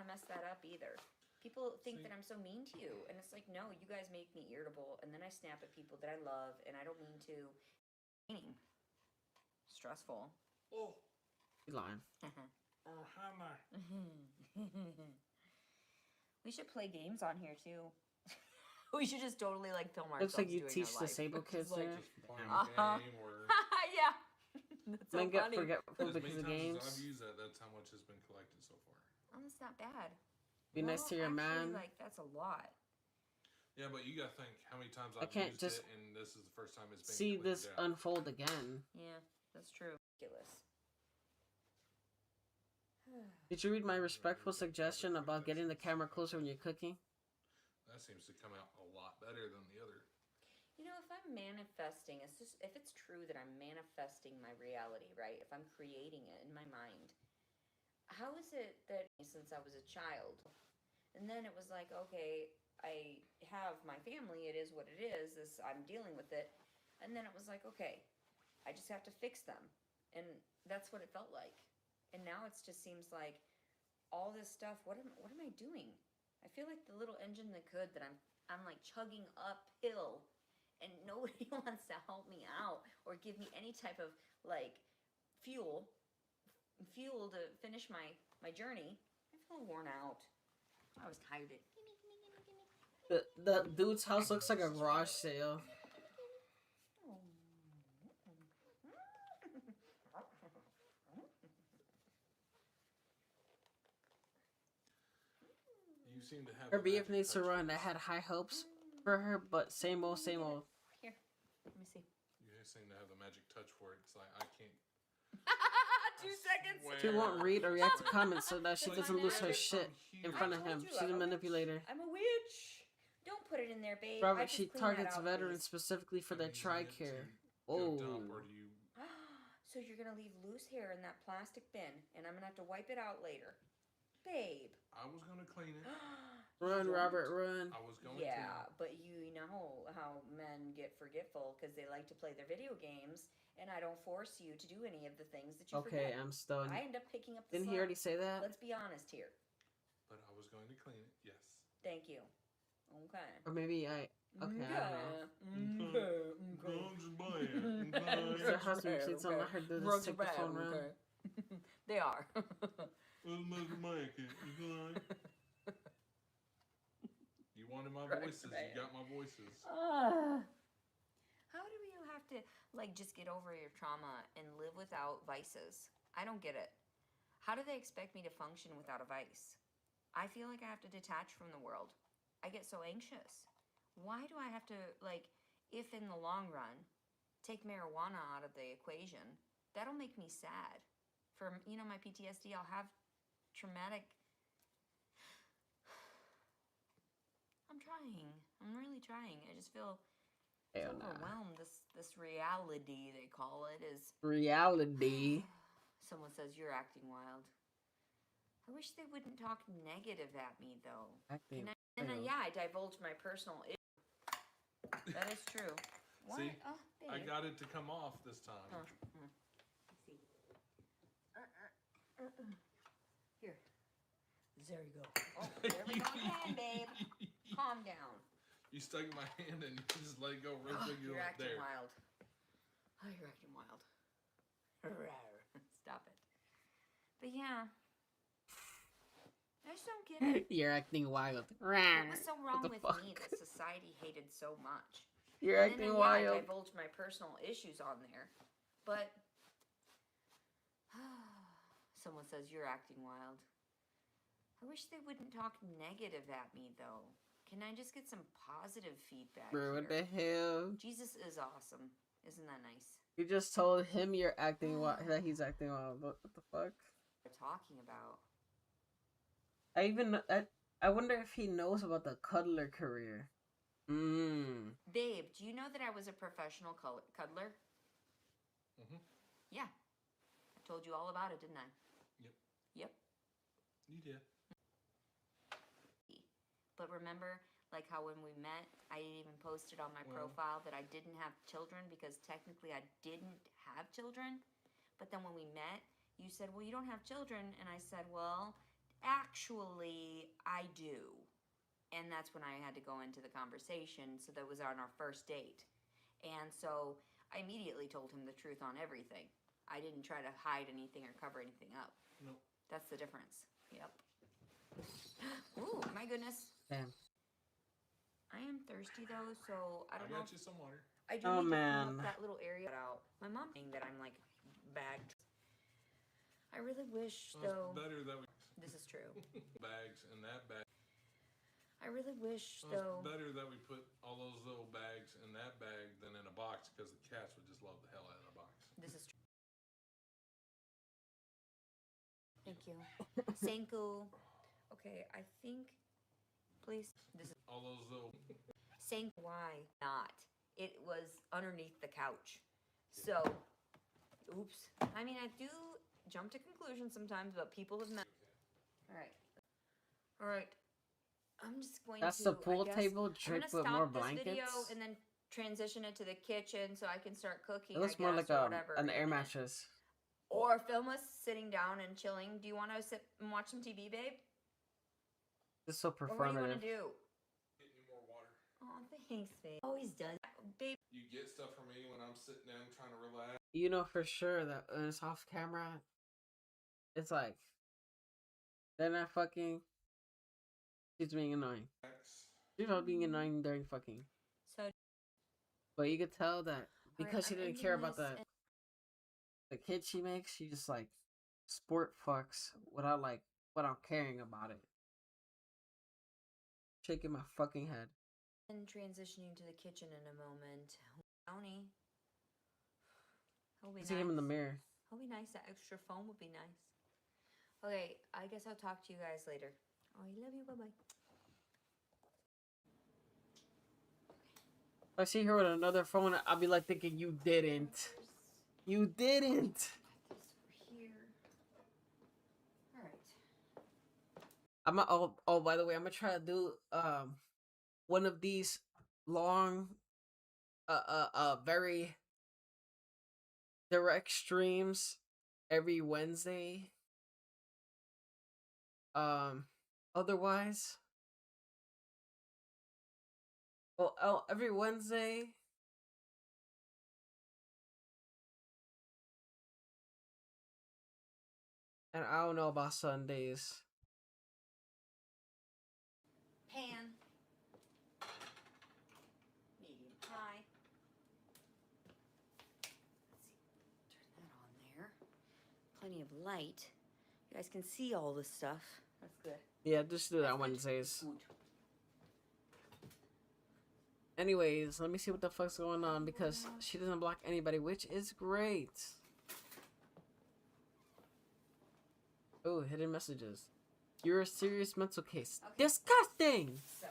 to mess that up either. People think that I'm so mean to you, and it's like, no, you guys make me irritable, and then I snap at people that I love, and I don't mean to. Stressful. Oh. You lying. Hammer. We should play games on here too. We should just totally film ourselves. Looks like you doing teach our life. disabled kids Like, there. Just playing a game or... Yeah. That's so Men get funny. forgetful As because many of times games. as I've used that's how much has been collected so far. Oh, that's not bad. Be nice to your actually, man. That's a lot. Yeah, but you gotta think how many times I I've can't used just it, and this is the first time it's been see cleaned this out. unfold again. Yeah, that's true. Ridiculous. Did you read my respectful suggestion about getting the camera closer when you're cooking? That seems to come out a lot better than the other. If I'm manifesting, if it's true that I'm manifesting my reality, right? If I'm creating it in my mind, how is it that since I was a child, and then it was like, okay, I have my family, it is what it is, I'm dealing with it, and then it was like, okay, I just have to fix them, and that's what it felt like. And now it just seems like all this stuff. What am I doing? I feel like the little engine that could that I'm like chugging uphill, and nobody wants to help me out or give me any type of fuel to finish my journey. I feel worn out. I was tired. The dude's house looks like a garage sale. You seem to have Her the BF magic needs to touch run. for I this. had high hopes for her, but same old, same old. Here, let me see. You seem to have the magic touch for it. It's like I can't. 2 seconds. She won't read or react to comments so that she doesn't lose her shit in front of him. She's a manipulator. I'm a witch. Don't put it in there, babe. I Robert, just she cleaned that targets out, veterans please. specifically for their TRICARE. Go Oh. dump, or do you? So you're gonna leave loose hair in that plastic bin, and I'm gonna have to wipe it out later, babe. I was gonna clean it. Run, Robert, run. I was going Yeah, to. but you know how men get forgetful because they like to play their video games, and I don't force you to do any of the things that you Okay, forget. I'm stunned. I end up picking up the Didn't he slack. already say that? Let's be honest here. but I was going to clean it. Yes. Thank you. Okay. Or maybe I. Okay, I don't know. There has to be please don't let her do this. Take the phone around. They are. You wanted my voices. You got my voices. How do you have to, like, just get over your trauma and live without vices? I don't get it. How do they expect me to function without a vice? I feel like I have to detach from the world. I get so anxious. Why do I have to, like, if in the long run, take marijuana out of the equation, that'll make me sad. For, you know, my PTSD, I'll have traumatic... I'm trying. I'm really trying. I just feel overwhelmed. This reality, they call it, is... Reality. Someone says, you're acting wild. I wish they wouldn't talk negative at me, though. Acting Yeah, I divulged my personal issue. That is true. What? See, Oh, I babe. got it to come off this time. See. Here. There you go. Oh, there we go again, babe. Calm down. You stuck my hand and you just let it go real quick. You're acting there. wild. Oh, you're acting wild. Stop it. But yeah. I just don't get it. You're acting wild. What was so wrong with me that society hated so much? You're And acting then, wild. I divulged my personal issues on there. But someone says you're acting wild. I wish they wouldn't talk negative at me, though. Can I just get some positive feedback? Bro, what here? the hell? Jesus is awesome. Isn't that nice? You just told him you're acting wild. That he's acting wild. What the fuck? We're talking about. I wonder if he knows about the cuddler career. Babe, do you know that I was a professional cuddler? Yeah. I told you all about it, didn't I? Yep. You did. But remember, like how when we met, I even posted on my profile that I didn't have children because technically I didn't have children. But then when we met, you said, well, you don't have children. And I said, well, actually, I do. And that's when I had to go into the conversation. So that was on our first date. And so I immediately told him the truth on everything. I didn't try to hide anything or cover anything up. Nope. That's the difference. Yep. Ooh, my goodness. Damn. I am thirsty though, so I don't know. I got you some water. I do need to clean up that little area out. My mom saying that I'm like bagged. I really wish though. Better that we. This is true. Bags in that bag. I really wish It's though. better that we put all those little bags in that bag than in a box because the cats would just love the hell out of the box. This is true. Thank you. Senku. Okay, I think. Please. This is all those little. Saying why not? It was underneath the couch. So, oops. I mean, I do jump to conclusions sometimes, but people have met. All right. I'm just going That's to. the pool I guess, table I'm draped gonna with more stop this blankets. video and then transition it to the kitchen so I can start cooking. It looks I more guess, like or whatever, an in a air minute. mattress. Or film us sitting down and chilling. Do you want to sit and watch some TV, babe? It's so Or what do you want to performative. do? Get me more water. Oh, thanks, babe. Always does. Babe. You get stuff from me when I'm sitting down trying to relax. You know for sure that when it's off camera, it's like they're not fucking. She's being annoying. She's not being annoying during fucking. So. But you could tell that because she I'm didn't care ending about this the kid she makes, she just like sport fucks without caring about it. Shaking my fucking head. And transitioning to the kitchen in a moment. Brownie. That'll be See him in the mirror. That'll be nice. That extra foam would be nice. Okay, I guess I'll talk to you guys later. Oh, I love you. Bye-bye. If I see her with another phone, I'll be like thinking you didn't. You didn't. Here. All right. Oh, by the way, I'm gonna try to do one of these long very direct streams every Wednesday. Otherwise, well, every Wednesday. And I don't know about Sundays. Pan. Medium high. Let's see. Turn that on there. Plenty of light. You guys can see all this stuff. That's good. Yeah, just do that on Wednesdays. Anyways, let me see what the fuck's going on because she doesn't block anybody, which is great. Oh, hidden messages. You're a serious mental case. Okay. Disgusting! So,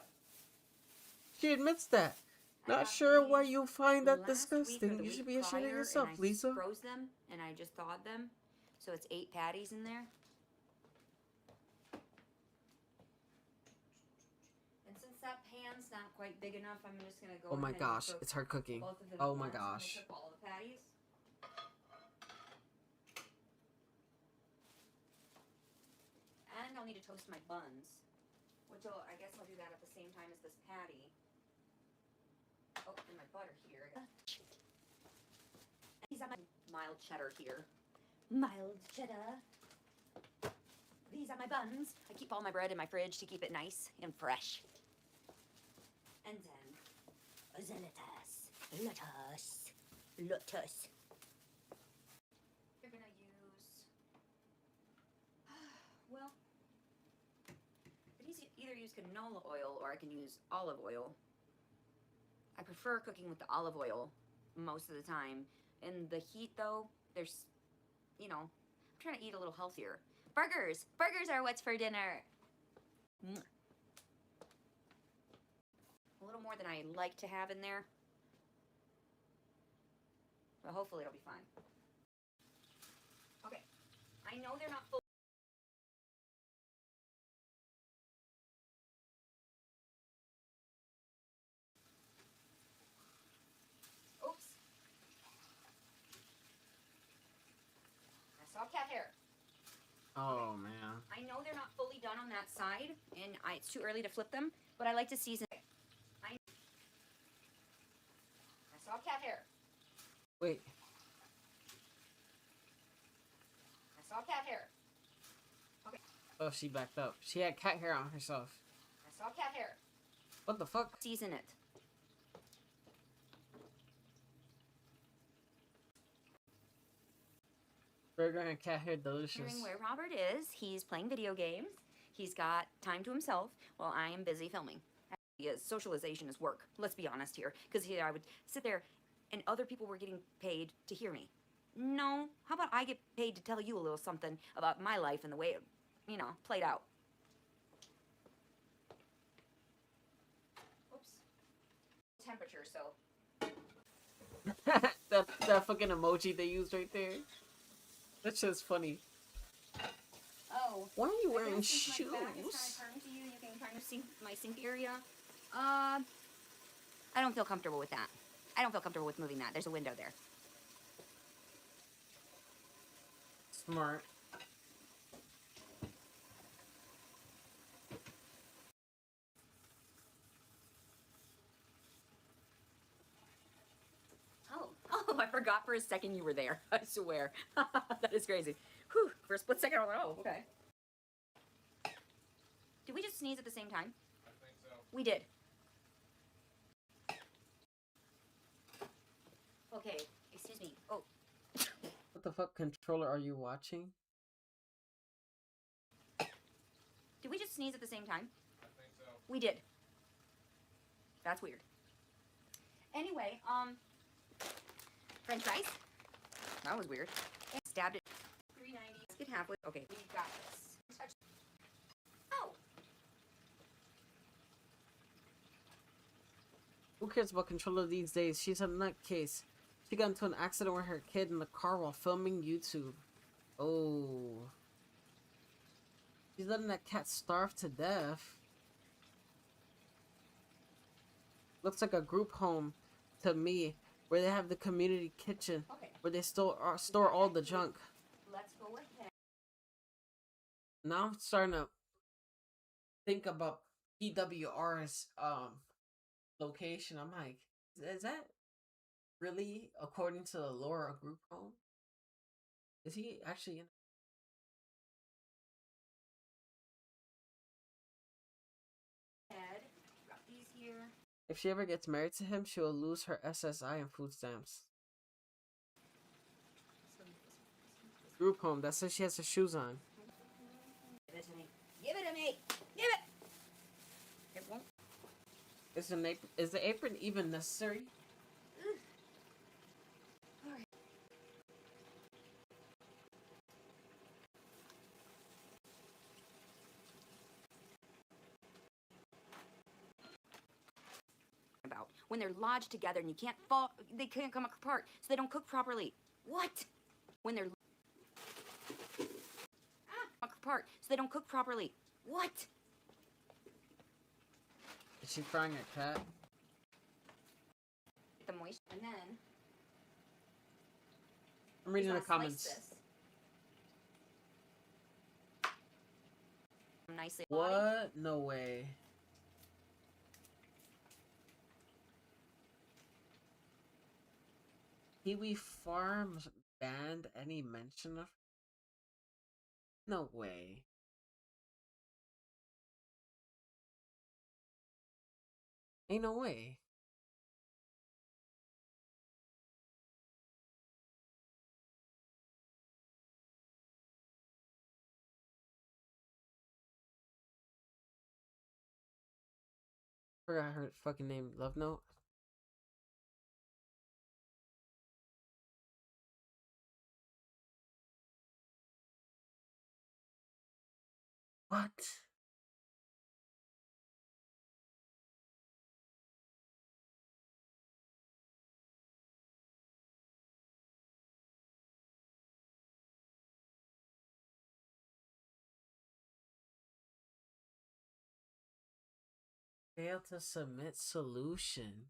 she admits that. Not sure why you find that disgusting. You should be ashamed of yourself, Lisa. I froze them and I just thawed them. So it's 8 patties in there. And since that pan's not quite big enough, I'm just gonna go. Oh my ahead gosh, and cook it's her cooking. both of them Oh at my once. I'm gonna gosh. cook all the patties. And I'll need to toast my buns, which I guess I'll do that at the same time as this patty. Oh, and my butter here. These are my mild cheddar here. Mild cheddar. These are my buns. I keep all my bread in my fridge to keep it nice and fresh. And then lettuce. You're gonna use, well, I could either use canola oil or I can use olive oil. I prefer cooking with the olive oil most of the time. In the heat though, there's, you know, I'm trying to eat a little healthier. Burgers! Burgers are what's for dinner! A little more than I like to have in there. But hopefully it'll be fine. Okay. I know they're not full. Oops. I saw cat hair. Oh man. I know they're not fully done on that side, and it's too early to flip them, but I like to season. I saw cat hair. Wait. I saw cat hair. Okay. Oh, she backed up. She had cat hair on herself. I saw cat hair. What the fuck? Season it. Burger and cat hair, delicious. Wondering where Robert is. He's playing video games. He's got time to himself while I am busy filming. Socialization is work. Let's be honest here. Because I would sit there and other people were getting paid to hear me. No. How about I get paid to tell you a little something about my life and the way it, you know, played out. Oops. Temperature, so. that fucking emoji they used right there. That's just funny. Oh. Why are you wearing shoes? shoes? My back is kind of turned to you. You can kind of see my sink area. I don't feel comfortable with that. I don't feel comfortable with moving that. There's a window there. Smart. Oh, I forgot for a second you were there. I swear. That is crazy. Whew, for a split second, I was like, oh, okay. Did we just sneeze at the same time? I think so. We did. Okay, excuse me. Oh. What the fuck controller are you watching? Did we just sneeze at the same time? I think so. We did. That's weird. Anyway, French fries. That was weird. And stabbed it. $3.90. Let's get halfway. Okay, we got this. Oh. Who cares about controller these days? She's a nutcase. She got into an accident with her kid in the car while filming YouTube. Oh. She's letting that cat starve to death. Looks like a group home to me, where they have the community kitchen, where they store all the junk. Let's go ahead. Now I'm starting to think about PWR's location, I'm like, is that really according to the lore of group home? Is he actually in? Got these here. If she ever gets married to him, she will lose her SSI and food stamps. Group home. That says she has her shoes on. Give it to me. Give it to me. Give it. It won't. Is the apron even necessary? About when they're lodged together and you can't fall, they can't come apart, so they don't cook properly. What? When they're apart, so they don't cook properly. What? Is she frying a cat? The moisture, and then I'm reading the just wanna comments. slice this. Nicely. What? No way. Kiwi Farms banned any mention of. No way. Ain't no way. Forgot her fucking name. Love Note. What? Fail to submit solution.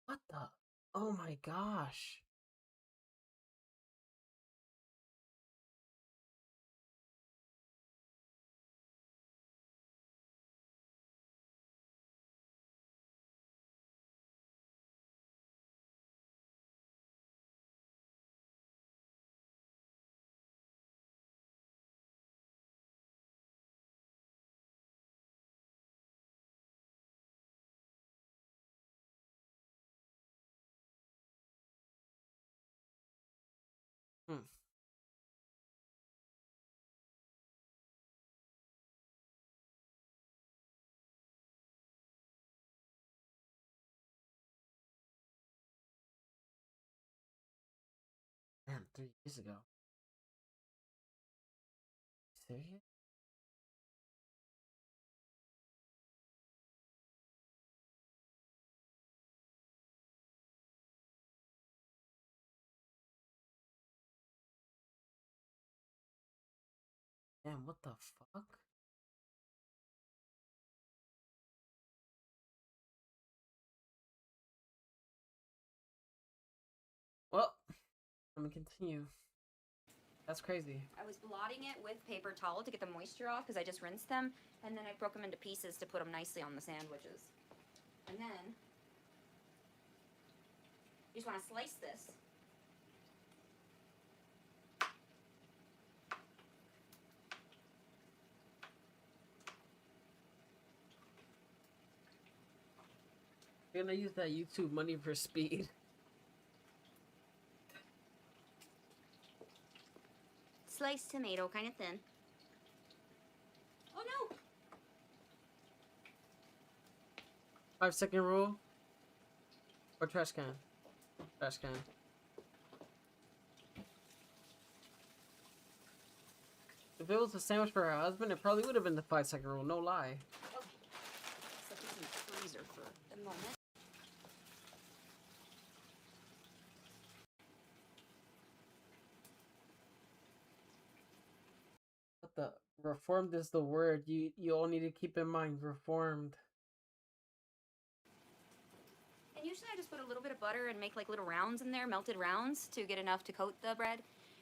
What the? Oh my gosh. Hmm. Damn, 3 years ago. Serious? Damn, what the fuck? Well, let me continue. That's crazy. I was blotting it with paper towel to get the moisture off because I just rinsed them, and then I broke them into pieces to put them nicely on the sandwiches. And then you just want to slice this. You're gonna use that YouTube money for speed. Sliced tomato, kind of thin. Oh no! 5-second rule. Or trash can. Trash can. If it was a sandwich for her husband, it probably would have been the 5-second rule, no lie. One moment. What the reformed is the word. You all need to keep in mind reformed. And usually I just put a little bit of butter and make like little rounds in there, melted rounds, to get enough to coat the bread.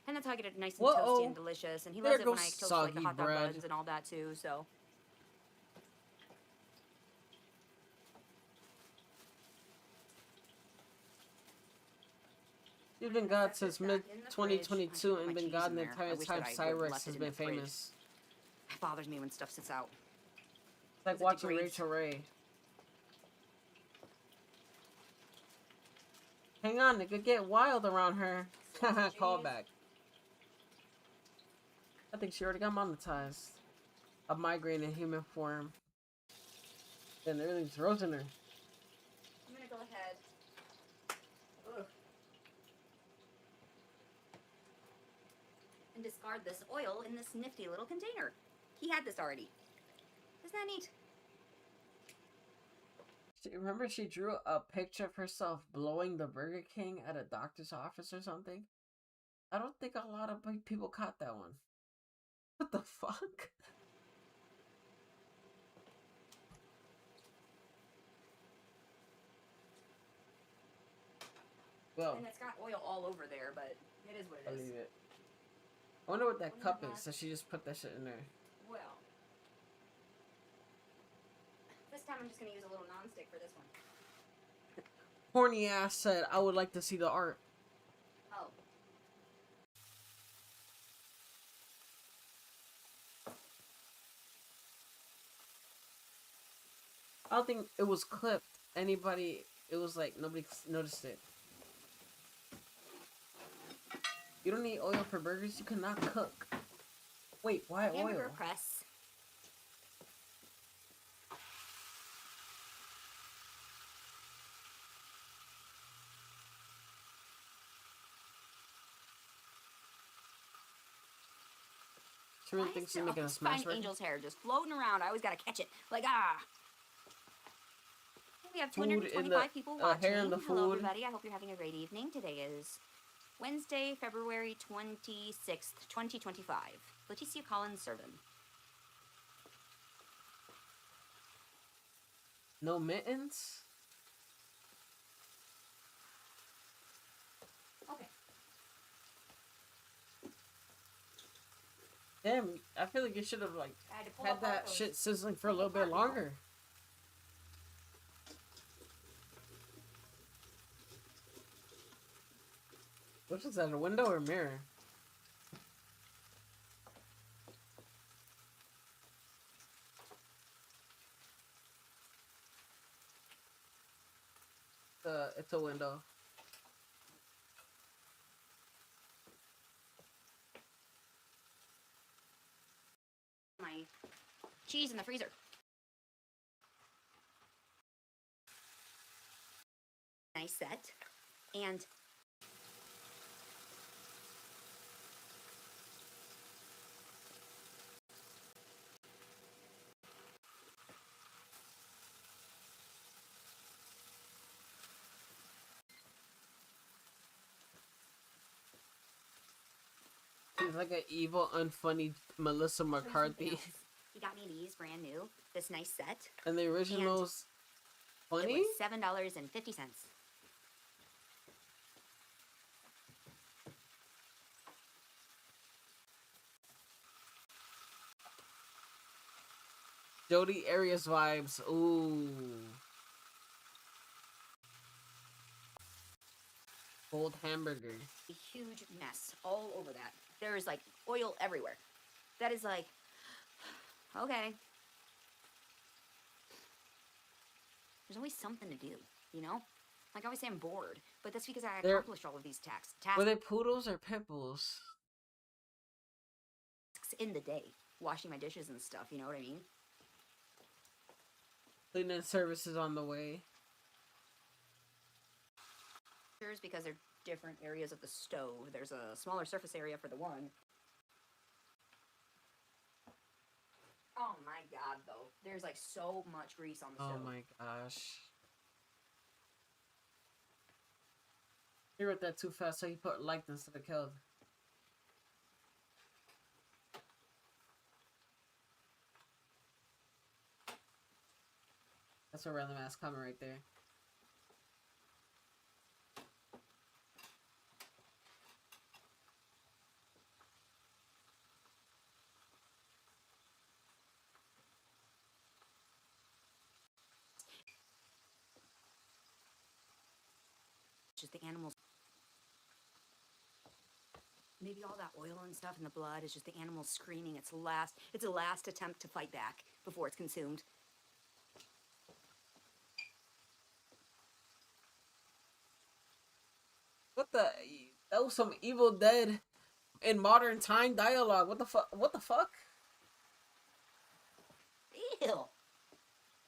And that's how I get it nice and toasty and delicious. And he loves it when I toast like the hot dog buns and all that too, so. You've been God since mid-2022 and been God the entire time Cyrex has been famous. It bothers me when stuff sits out. It's like watching Rachel Ray. Hang on, it could get wild around her. Haha, callback. I think she already got monetized. A migraine in human form. Then everything's frozen her. I'm gonna go ahead. Ugh. And discard this oil in this nifty little container. He had this already. Isn't that neat? Remember she drew a picture of herself blowing the Burger King at a doctor's office or something? I don't think a lot of people caught that one. What the fuck? Well, and it's got oil all over there, but it is what it is. I'll leave it. I wonder what that cup is, so she just put that shit in there. Well, this time I'm just gonna use a little nonstick for this one. Horny ass said, I would like to see the art. Oh. I don't think it was clipped. It was like nobody noticed it. You don't need oil for burgers, you cannot cook. Wait, why oil? Hamburger press. She really thinks she's making a smash burger? Angel's hair just floating around. I always gotta catch it. Like, We have 225 people watching. Hair in the Hello, food. everybody. I hope you're having a great evening. Today is Wednesday, February 26th, 2025. Leticia Collins serving. No mittens? Okay. Damn, I feel like you should have like had that shit sizzling for a little bit longer. Which is that, a window or a mirror? It's a window. My cheese in the freezer. Nice set. And She's like an evil, unfunny Melissa McCarthy. he got me these brand new. This nice set. And the original's funny? It was $7.50. Jody Arias vibes. Ooh. Cold hamburger. A huge mess all over that. There is like oil everywhere. That is like, okay. There's always something to do, you know? Like I always say, I'm bored, but that's because I accomplished all of these tasks. Were they poodles or pit bulls? In the day, washing my dishes and stuff, you know what I mean? Cleaning services on the way. Because they're different areas of the stove. There's a smaller surface area for the one. Oh my god, though. There's like so much grease on the stove. Oh my gosh. He wrote that too fast, so he put liked instead of killed. That's a random ass comment right there. Just the animals. Maybe all that oil and stuff in the blood is just the animal screaming it's a last attempt to fight back before it's consumed. What the? That was some Evil Dead in modern time dialogue. What the fuck? What the fuck? Ew.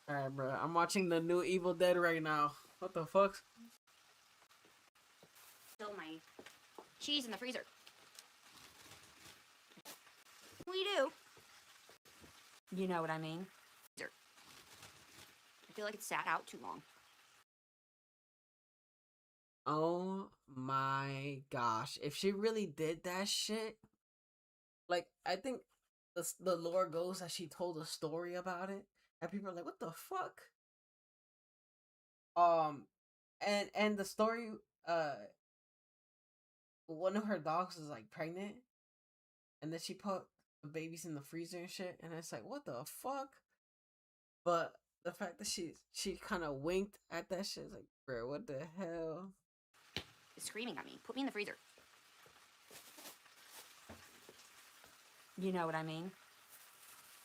Alright, bro. I'm watching the new Evil Dead right now. What the fuck? Still my cheese in the freezer. We do. You know what I mean? I feel like it sat out too long. Oh my gosh. If she really did that shit, like, I think the lore goes that she told a story about it, and people are like, what the fuck? And the story, one of her dogs was like pregnant, and then she put the babies in the freezer and shit, and it's like, what the fuck? But the fact that she kind of winked at that shit is like, bro, what the hell? It's screaming at me. Put me in the freezer. You know what I mean?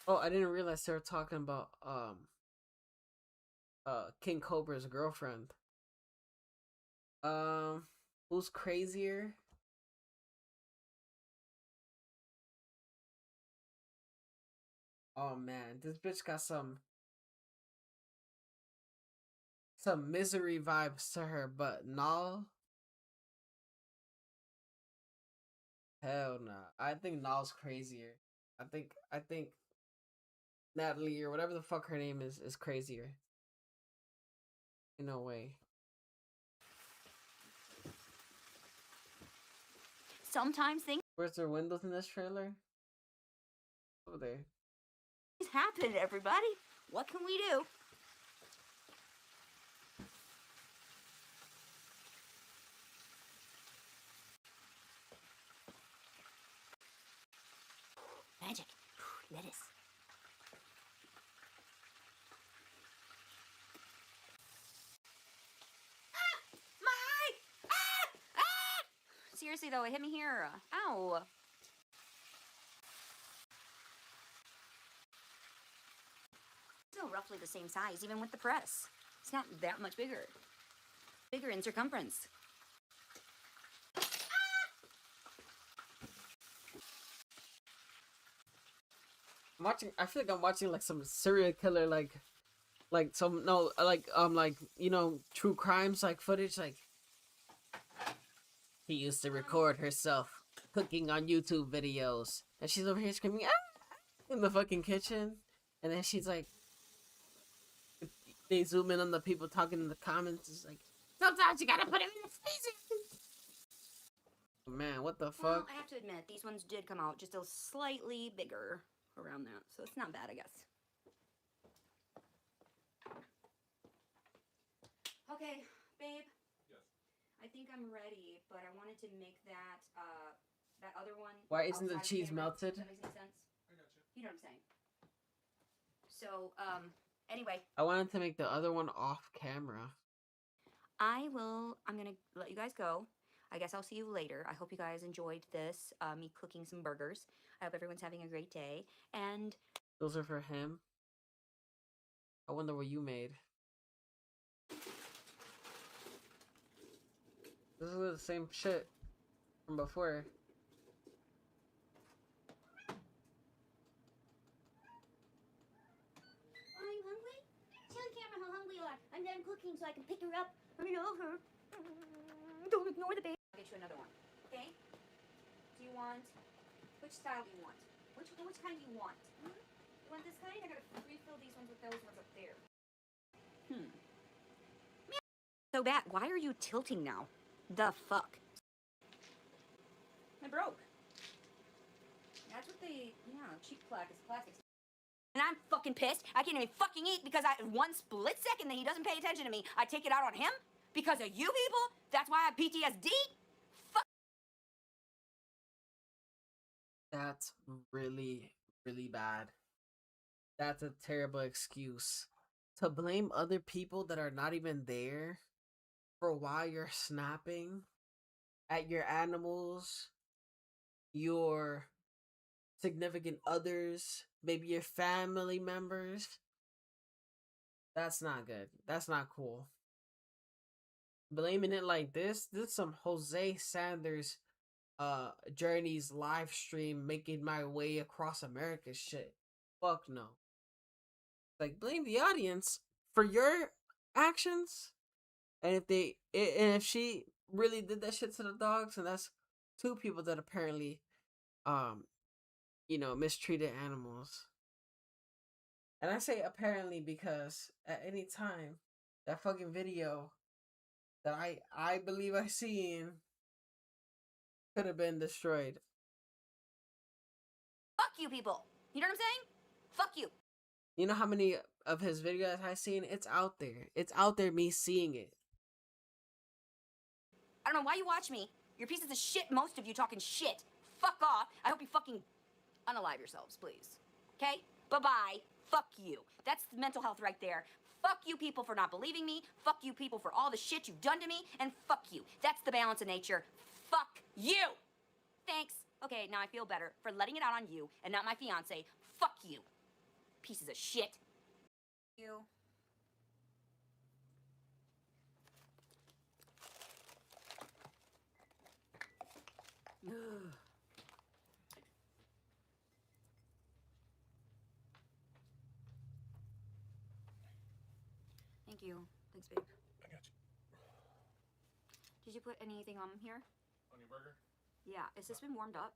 Oh, I didn't realize they were talking about King Cobra's girlfriend. Who's crazier? Oh man, this bitch got some misery vibes to her, but Nal, hell nah. I think Nal's crazier. I think Natalie or whatever the fuck her name is crazier. In no way. Sometimes things Where's their windows in this trailer? Over there. happen, everybody. What can we do? Magic. Lettuce. Ah! My eye! Ah! Ah! Seriously though, it hit me here. Ow. Still roughly the same size, even with the press. It's not that much bigger. Bigger in circumference. I feel like I'm watching like some serial killer, like some, no, like you know, true crimes like footage. Like, he used to record herself cooking on YouTube videos, and she's over here screaming ah! in the fucking kitchen, and then she's like, they zoom in on the people talking in the comments. It's like, sometimes you gotta put him in the freezer. Man, what the fuck? Well, I have to admit, these ones did come out just a slightly bigger around that, so it's not bad, I guess. Okay, babe. Yes. I think I'm ready, but I wanted to make that that other one. Why isn't the outside cheese camera. melted? Does that make any sense? I got you. You know what I'm saying. So, anyway. I wanted to make the other one off camera. I'm gonna let you guys go. I guess I'll see you later. I hope you guys enjoyed this, me cooking some burgers. I hope everyone's having a great day. And those are for him. I wonder what you made. This is the same shit from before. I'm hungry? Tell the camera how hungry you are. I'm done cooking so I can pick her up. I love her. don't ignore the baby. I'll get you another one. Okay? Do you want... Which style do you want? Which kind do you want? You want this kind? I gotta refill these ones with those ones up there. So bad. Why are you tilting now? The fuck? I broke. That's what they, cheap plastics. And I'm fucking pissed. I can't even fucking eat because one split second that he doesn't pay attention to me, I take it out on him because of you people. That's why I have PTSD. Fuck. That's really, really bad. That's a terrible excuse. To blame other people that are not even there for why you're snapping at your animals, your significant others, maybe your family members. That's not good. That's not cool. Blaming it like this is some Jose Sanders Journey's live stream making my way across America shit. Fuck no. Like, blame the audience for your actions. And if she really did that shit to the dogs, and that's two people that apparently mistreated animals. And I say apparently because at any time that fucking video that I believe I seen could have been destroyed. Fuck you people. You know what I'm saying? Fuck you. You know how many of his videos I've seen? It's out there. It's out there, me seeing it. I don't know why you watch me. You're pieces of shit, most of you talking shit. Fuck off. I hope you fucking unalive yourselves, please. Okay? Bye-bye. Fuck you. That's mental health right there. Fuck you people for not believing me. Fuck you people for all the shit you've done to me. And fuck you. That's the balance of nature. Fuck you. Thanks. Okay, now I feel better for letting it out on you and not my fiance. Fuck you. Pieces of shit. You. Thank you. Thanks, babe. I got you. Did you put anything on here? On your burger? Yeah. Has this been warmed up?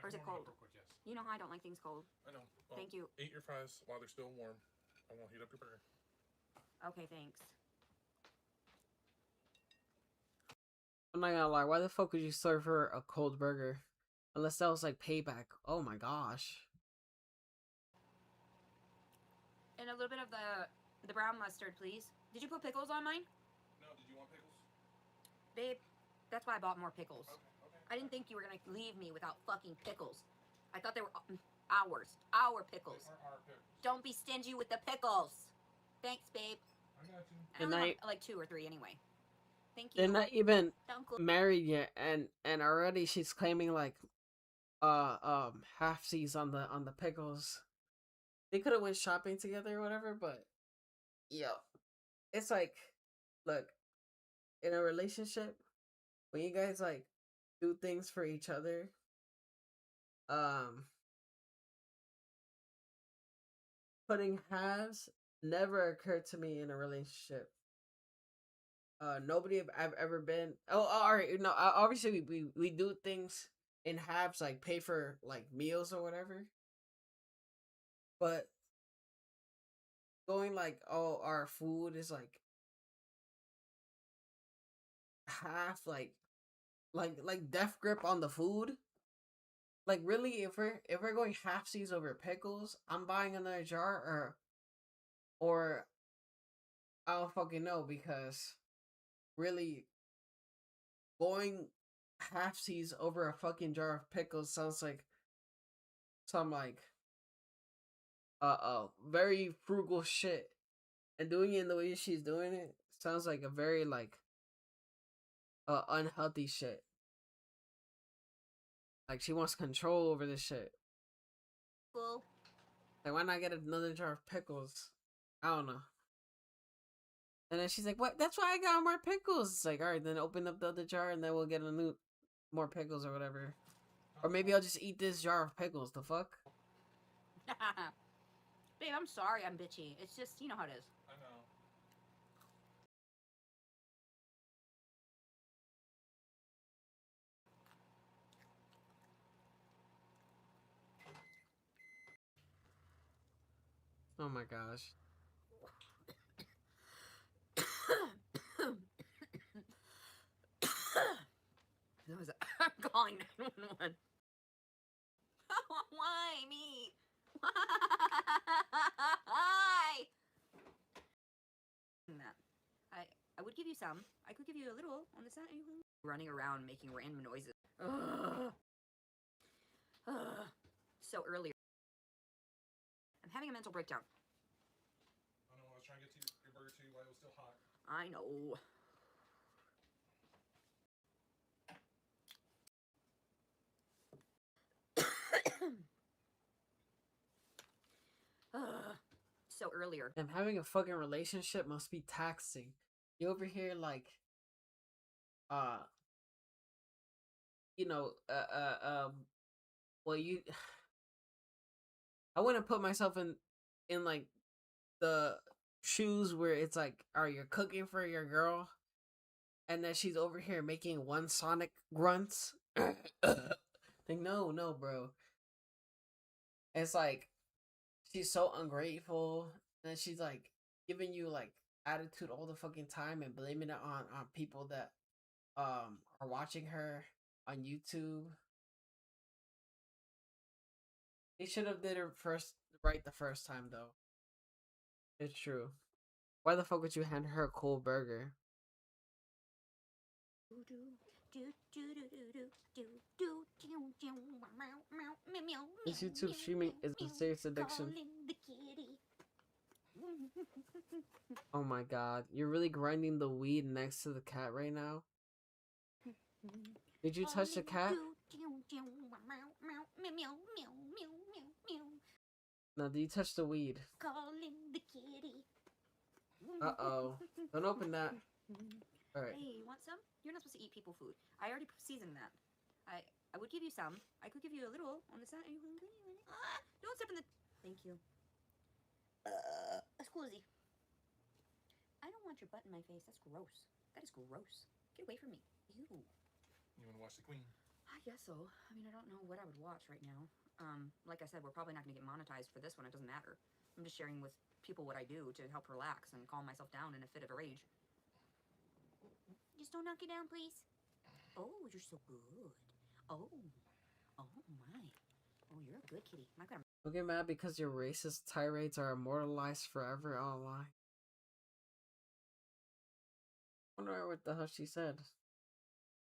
Or is it cold? Quick, yes. You know how I don't like things cold. I know. Well, Thank you. Eat your fries while they're still warm. I won't heat up your burger. Okay, thanks. I'm not gonna lie, why the fuck would you serve her a cold burger? Unless that was like payback. Oh my gosh. And a little bit of the brown mustard, please. Did you put pickles on mine? No, did you want pickles? Babe, that's why I bought more pickles. Okay. I didn't think you were gonna leave me without fucking pickles. I thought they were our pickles. Our pickles. Don't be stingy with the pickles. Thanks, babe. I got you. I only want like 2 or 3 anyway. Thank you. They're not even Uncle. married yet, and already she's claiming like halfsies on the pickles. They could have went shopping together or whatever, but yo, it's like, look, in a relationship, when you guys like do things for each other, putting halves never occurred to me in a relationship. Nobody I've ever been. Oh, all right. No, obviously we do things in halves, like pay for like meals or whatever. But going like, oh, our food is like half, like death grip on the food. Like, really, if we're going halfsies over pickles, I'm buying another jar, or I don't fucking know, because really going halfsies over a fucking jar of pickles sounds like some like very frugal shit, and doing it in the way she's doing it sounds like a very like unhealthy shit. Like, she wants control over this shit. Well, like, why not get another jar of pickles? I don't know. And then she's like, "What? That's why I got more pickles." It's like, all right, then open up the other jar, and then we'll get more pickles or whatever. Or maybe I'll just eat this jar of pickles. The fuck? Babe, I'm sorry I'm bitchy. It's just, you know how it is. I know. Oh my gosh. calling 911. Why me? Why? That. I would give you some. I could give you a little on the side. Running around making random noises. Ugh. Ugh. So earlier. I'm having a mental breakdown. I know, I was trying to get to your burger too while it was still hot. I know. So earlier. And having a fucking relationship must be taxing. You over here like, you know, well, you, I wouldn't put myself in like the shoes where it's like, are you cooking for your girl, and then she's over here making one sonic grunts? Like, no, bro. It's like she's so ungrateful, and she's like giving you like attitude all the fucking time and blaming it on people that are watching her on YouTube. They should have did it right the first time though. It's true. Why the fuck would you hand her a cold burger? This YouTube streaming is a serious addiction. Oh my god, you're really grinding the weed next to the cat right now? Did you touch the cat? No, did you touch the weed? Uh-oh. Don't open that. Alright. Hey, you want some? You're not supposed to eat people food. I already seasoned that. I would give you some. I could give you a little on the side. Are you hungry? Don't step in the... Thank you. Scusi. I don't want your butt in my face. That's gross. That is gross. Get away from me. Ew. You want to watch The Queen? I guess so. I mean, I don't know what I would watch right now. Like I said, we're probably not going to get monetized for this one. It doesn't matter. I'm just sharing with people what I do to help relax and calm myself down in a fit of a rage. Just don't knock it down, please. Oh, you're so good. Oh my. Oh, you're a good kitty. My God. Don't get mad because your racist tirades are immortalized forever online. I wonder what the hell she said.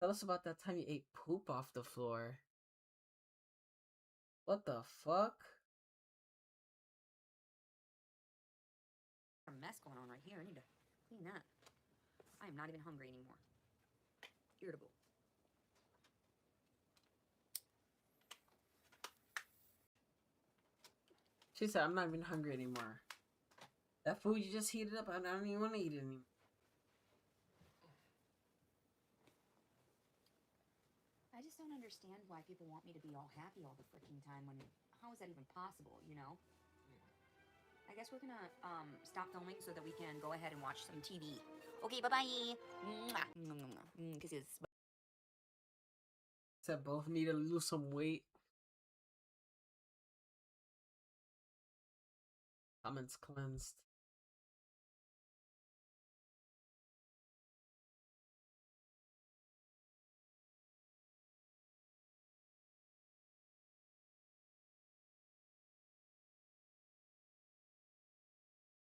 Tell us about that time you ate poop off the floor. What the fuck? A mess going on right here. I need to clean that. I am not even hungry anymore. Irritable. She said, I'm not even hungry anymore. That food you just heated up, I don't even want to eat it anymore. I just don't understand why people want me to be all happy all the freaking time when, how is that even possible, you know? I guess we're gonna stop filming so that we can go ahead and watch some TV. Okay, bye-bye. Kisses. Said both need to lose some weight. Comments cleansed.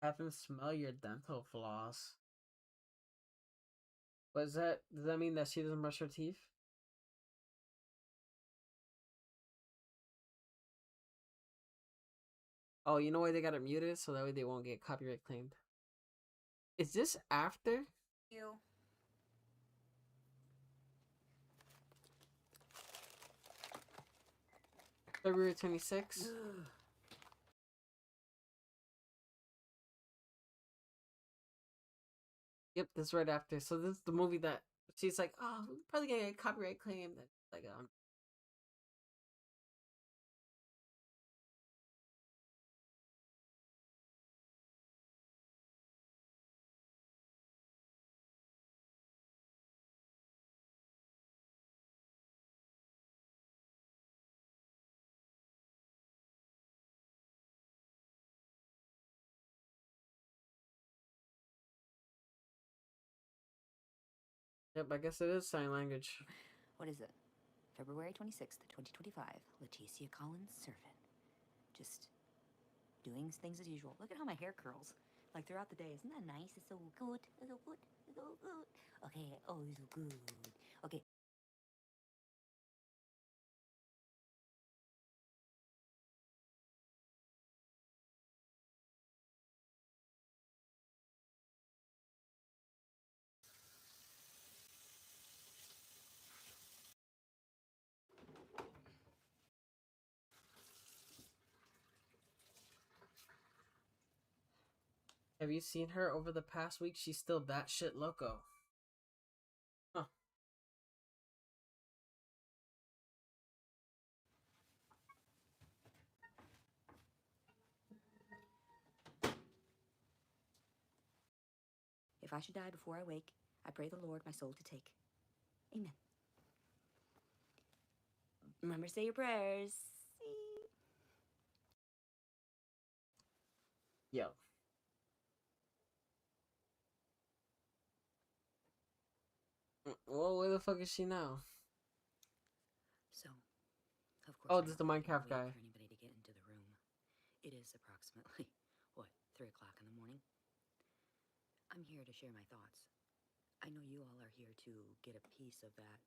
Have them smell your dental floss. Does that mean that she doesn't brush her teeth? Oh, you know why they got it muted? So that way they won't get copyright claimed. Is this after? You. February 26th? Yep, that's right after. So this is the movie that she's like, oh, we're probably gonna get copyright claimed. Like, Yep, I guess it is sign language. What is it? February 26th, 2025. Leticia Collins, servant. Just doing things as usual. Look at how my hair curls. Like throughout the day. Isn't that nice? It's so good. It's so good. It's so good. Okay. Oh, it's so good. Okay. Have you seen her over the past week? She's still batshit loco. Huh. If I should die before I wake, I pray the Lord my soul to take. Amen. Remember to say your prayers. Yo. Well, where the fuck is she now? So, of course. Oh, this is the Minecraft guy. For anybody to get into the room. It is approximately, what, 3 o'clock in the morning? I'm here to share my thoughts. I know you all are here to get a piece of that,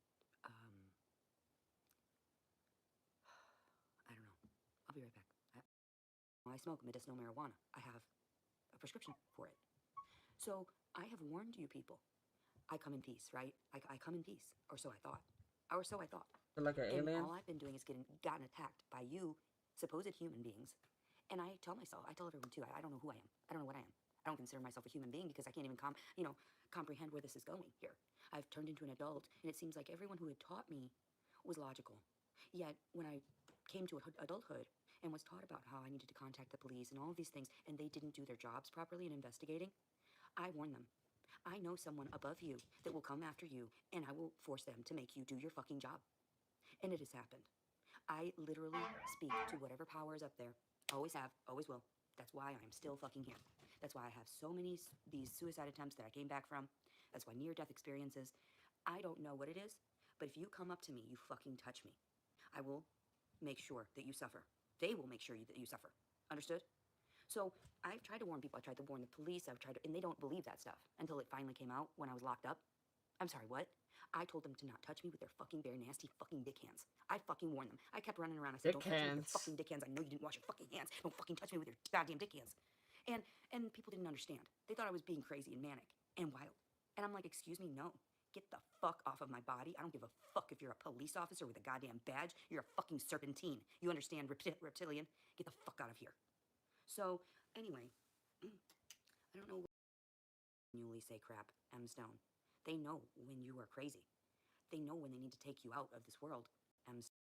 I don't know. I'll be right back. I smoke medicinal marijuana. I have a prescription for it. So, I have warned you people. I come in peace, right? I come in peace. Or so I thought. Or so I thought. Like an And alien? all I've been doing is gotten attacked by you, supposed human beings. And I tell myself, I tell everyone too, I don't know who I am. I don't know what I am. I don't consider myself a human being because I can't even comprehend where this is going here. I've turned into an adult, and it seems like everyone who had taught me was logical. Yet, when I came to adulthood and was taught about how I needed to contact the police and all of these things, and they didn't do their jobs properly in investigating, I warned them. I know someone above you that will come after you, and I will force them to make you do your fucking job. And it has happened. I literally speak to whatever power is up there. Always have, always will. That's why I'm still fucking here. That's why I have so many these suicide attempts that I came back from. That's why near-death experiences. I don't know what it is, but if you come up to me, you fucking touch me. I will make sure that you suffer. They will make sure that you suffer. Understood? So I've tried to warn people. I tried to warn the police. And they don't believe that stuff until it finally came out when I was locked up. I'm sorry, what? I told them to not touch me with their fucking bare nasty fucking dick hands. I fucking warned them. I kept running around. I said, don't touch me with your fucking dick hands. I know you didn't wash your fucking hands. Don't fucking touch me with your goddamn dick hands. And people didn't understand. They thought I was being crazy and manic and wild. And I'm like, excuse me, no. Get the fuck off of my body. I don't give a fuck if you're a police officer with a goddamn badge. You're a fucking serpentine. You understand, reptilian? Get the fuck out of here. So, anyway, I don't know what continually say crap, M. Stone. They know when you are crazy. They know when they need to take you out of this world, M. Stone.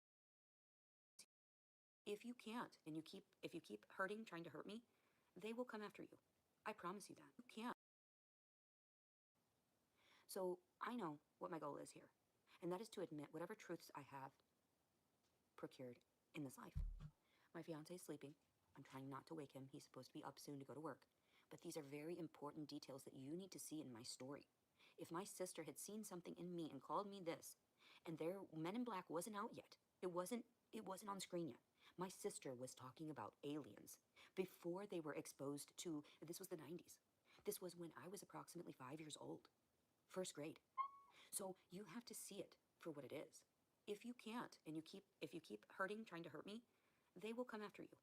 If you can't, and if you keep hurting, trying to hurt me, they will come after you. I promise you that. You can't. So, I know what my goal is here, and that is to admit whatever truths I have procured in this life. My fiancé is sleeping. I'm trying not to wake him. He's supposed to be up soon to go to work. But these are very important details that you need to see in my story. If my sister had seen something in me and called me this, and their Men in Black wasn't out yet, it wasn't on screen yet. My sister was talking about aliens before they were exposed to, this was the 90s. This was when I was approximately 5 years old, first grade. So you have to see it for what it is. If you can't, and if you keep hurting, trying to hurt me, they will come after you.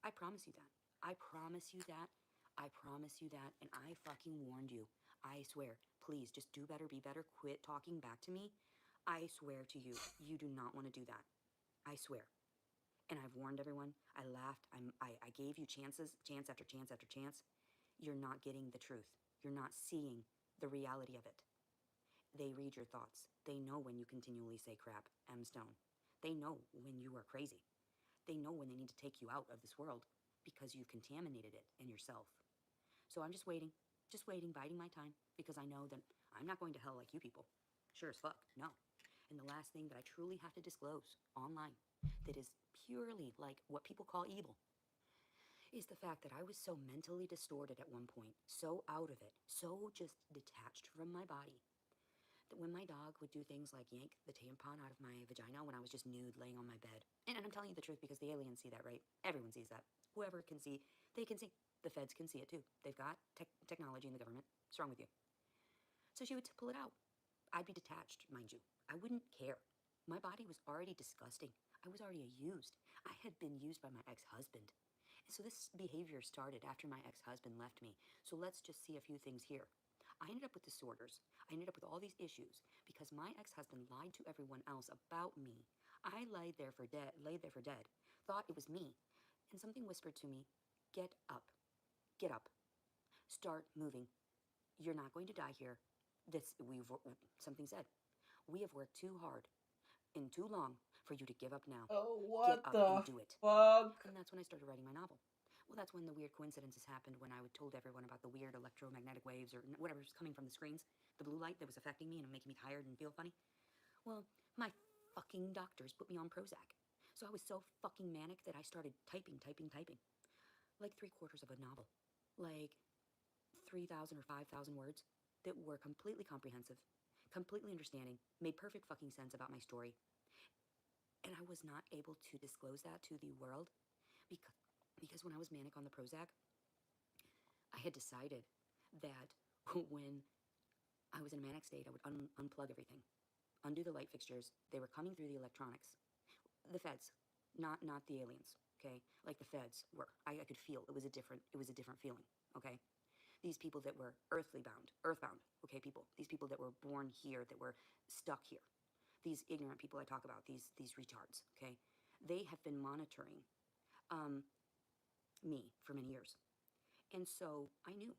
I promise you that. I promise you that. I promise you that. And I fucking warned you. I swear. Please, just do better, be better. Quit talking back to me. I swear to you, you do not want to do that. I swear. And I've warned everyone. I laughed. I gave you chances, chance after chance after chance. You're not getting the truth. You're not seeing the reality of it. They read your thoughts. They know when you continually say crap, M. Stone. They know when you are crazy. They know when they need to take you out of this world because you've contaminated it and yourself. So I'm just waiting, biding my time, because I know that I'm not going to hell like you people. Sure as fuck, no. And the last thing that I truly have to disclose online that is purely like what people call evil is the fact that I was so mentally distorted at one point, so out of it, so just detached from my body, that when my dog would do things like yank the tampon out of my vagina when I was just nude laying on my bed. And I'm telling you the truth because the aliens see that, right? Everyone sees that. Whoever can see, they can see. The feds can see it too. They've got technology in the government. What's wrong with you? So she would pull it out. I'd be detached, mind you. I wouldn't care. My body was already disgusting. I was already used. I had been used by my ex-husband. And so this behavior started after my ex-husband left me. So let's just see a few things here. I ended up with disorders. I ended up with all these issues because my ex-husband lied to everyone else about me. I laid there for dead, thought it was me. And something whispered to me, get up, start moving. You're not going to die here. Something said, we have worked too hard and too long for you to give up now. Oh, Get what up the and do it. fuck? And that's when I started writing my novel. Well, that's when the weird coincidences happened when I told everyone about the weird electromagnetic waves or whatever's coming from the screens, the blue light that was affecting me and making me tired and feel funny. Well, my fucking doctors put me on Prozac. So I was so fucking manic that I started typing. Like 3/4 of a novel. Like 3,000 or 5,000 words that were completely comprehensive, completely understanding, made perfect fucking sense about my story. And I was not able to disclose that to the world because when I was manic on the Prozac, I had decided that when I was in a manic state, I would unplug everything, undo the light fixtures. They were coming through the electronics. The feds, not the aliens, okay? Like the feds were. I could feel it was a different feeling, okay? These people that were earthbound, okay, people. These people that were born here, that were stuck here. These ignorant people I talk about, these retards, okay? They have been monitoring me for many years. And so I knew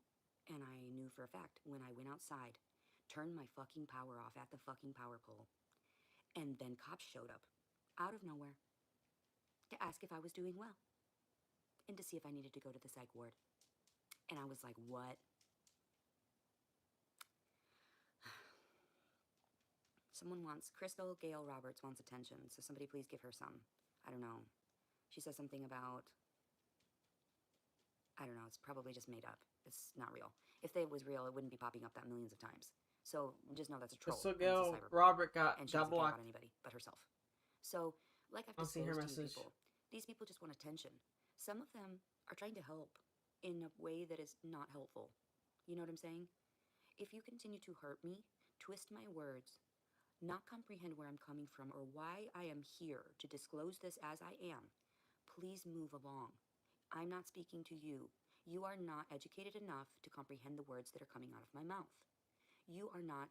for a fact when I went outside, turned my fucking power off at the fucking power pole, and then cops showed up out of nowhere to ask if I was doing well and to see if I needed to go to the psych ward. And I was like, what? Crystal Gail Roberts wants attention, so somebody please give her some. I don't know. She says something about, I don't know, it's probably just made up. It's not real. If it was real, it wouldn't be popping up that millions of times. So just know that's a troll. So and it's a Gail cyber Robert got and she doesn't care blocked. about anybody but herself. So, like I've I'll see her disclosed to you message. people, these people just want attention. Some of them are trying to help in a way that is not helpful. You know what I'm saying? If you continue to hurt me, twist my words, not comprehend where I'm coming from or why I am here to disclose this as I am, please move along. I'm not speaking to you. You are not educated enough to comprehend the words that are coming out of my mouth. You are not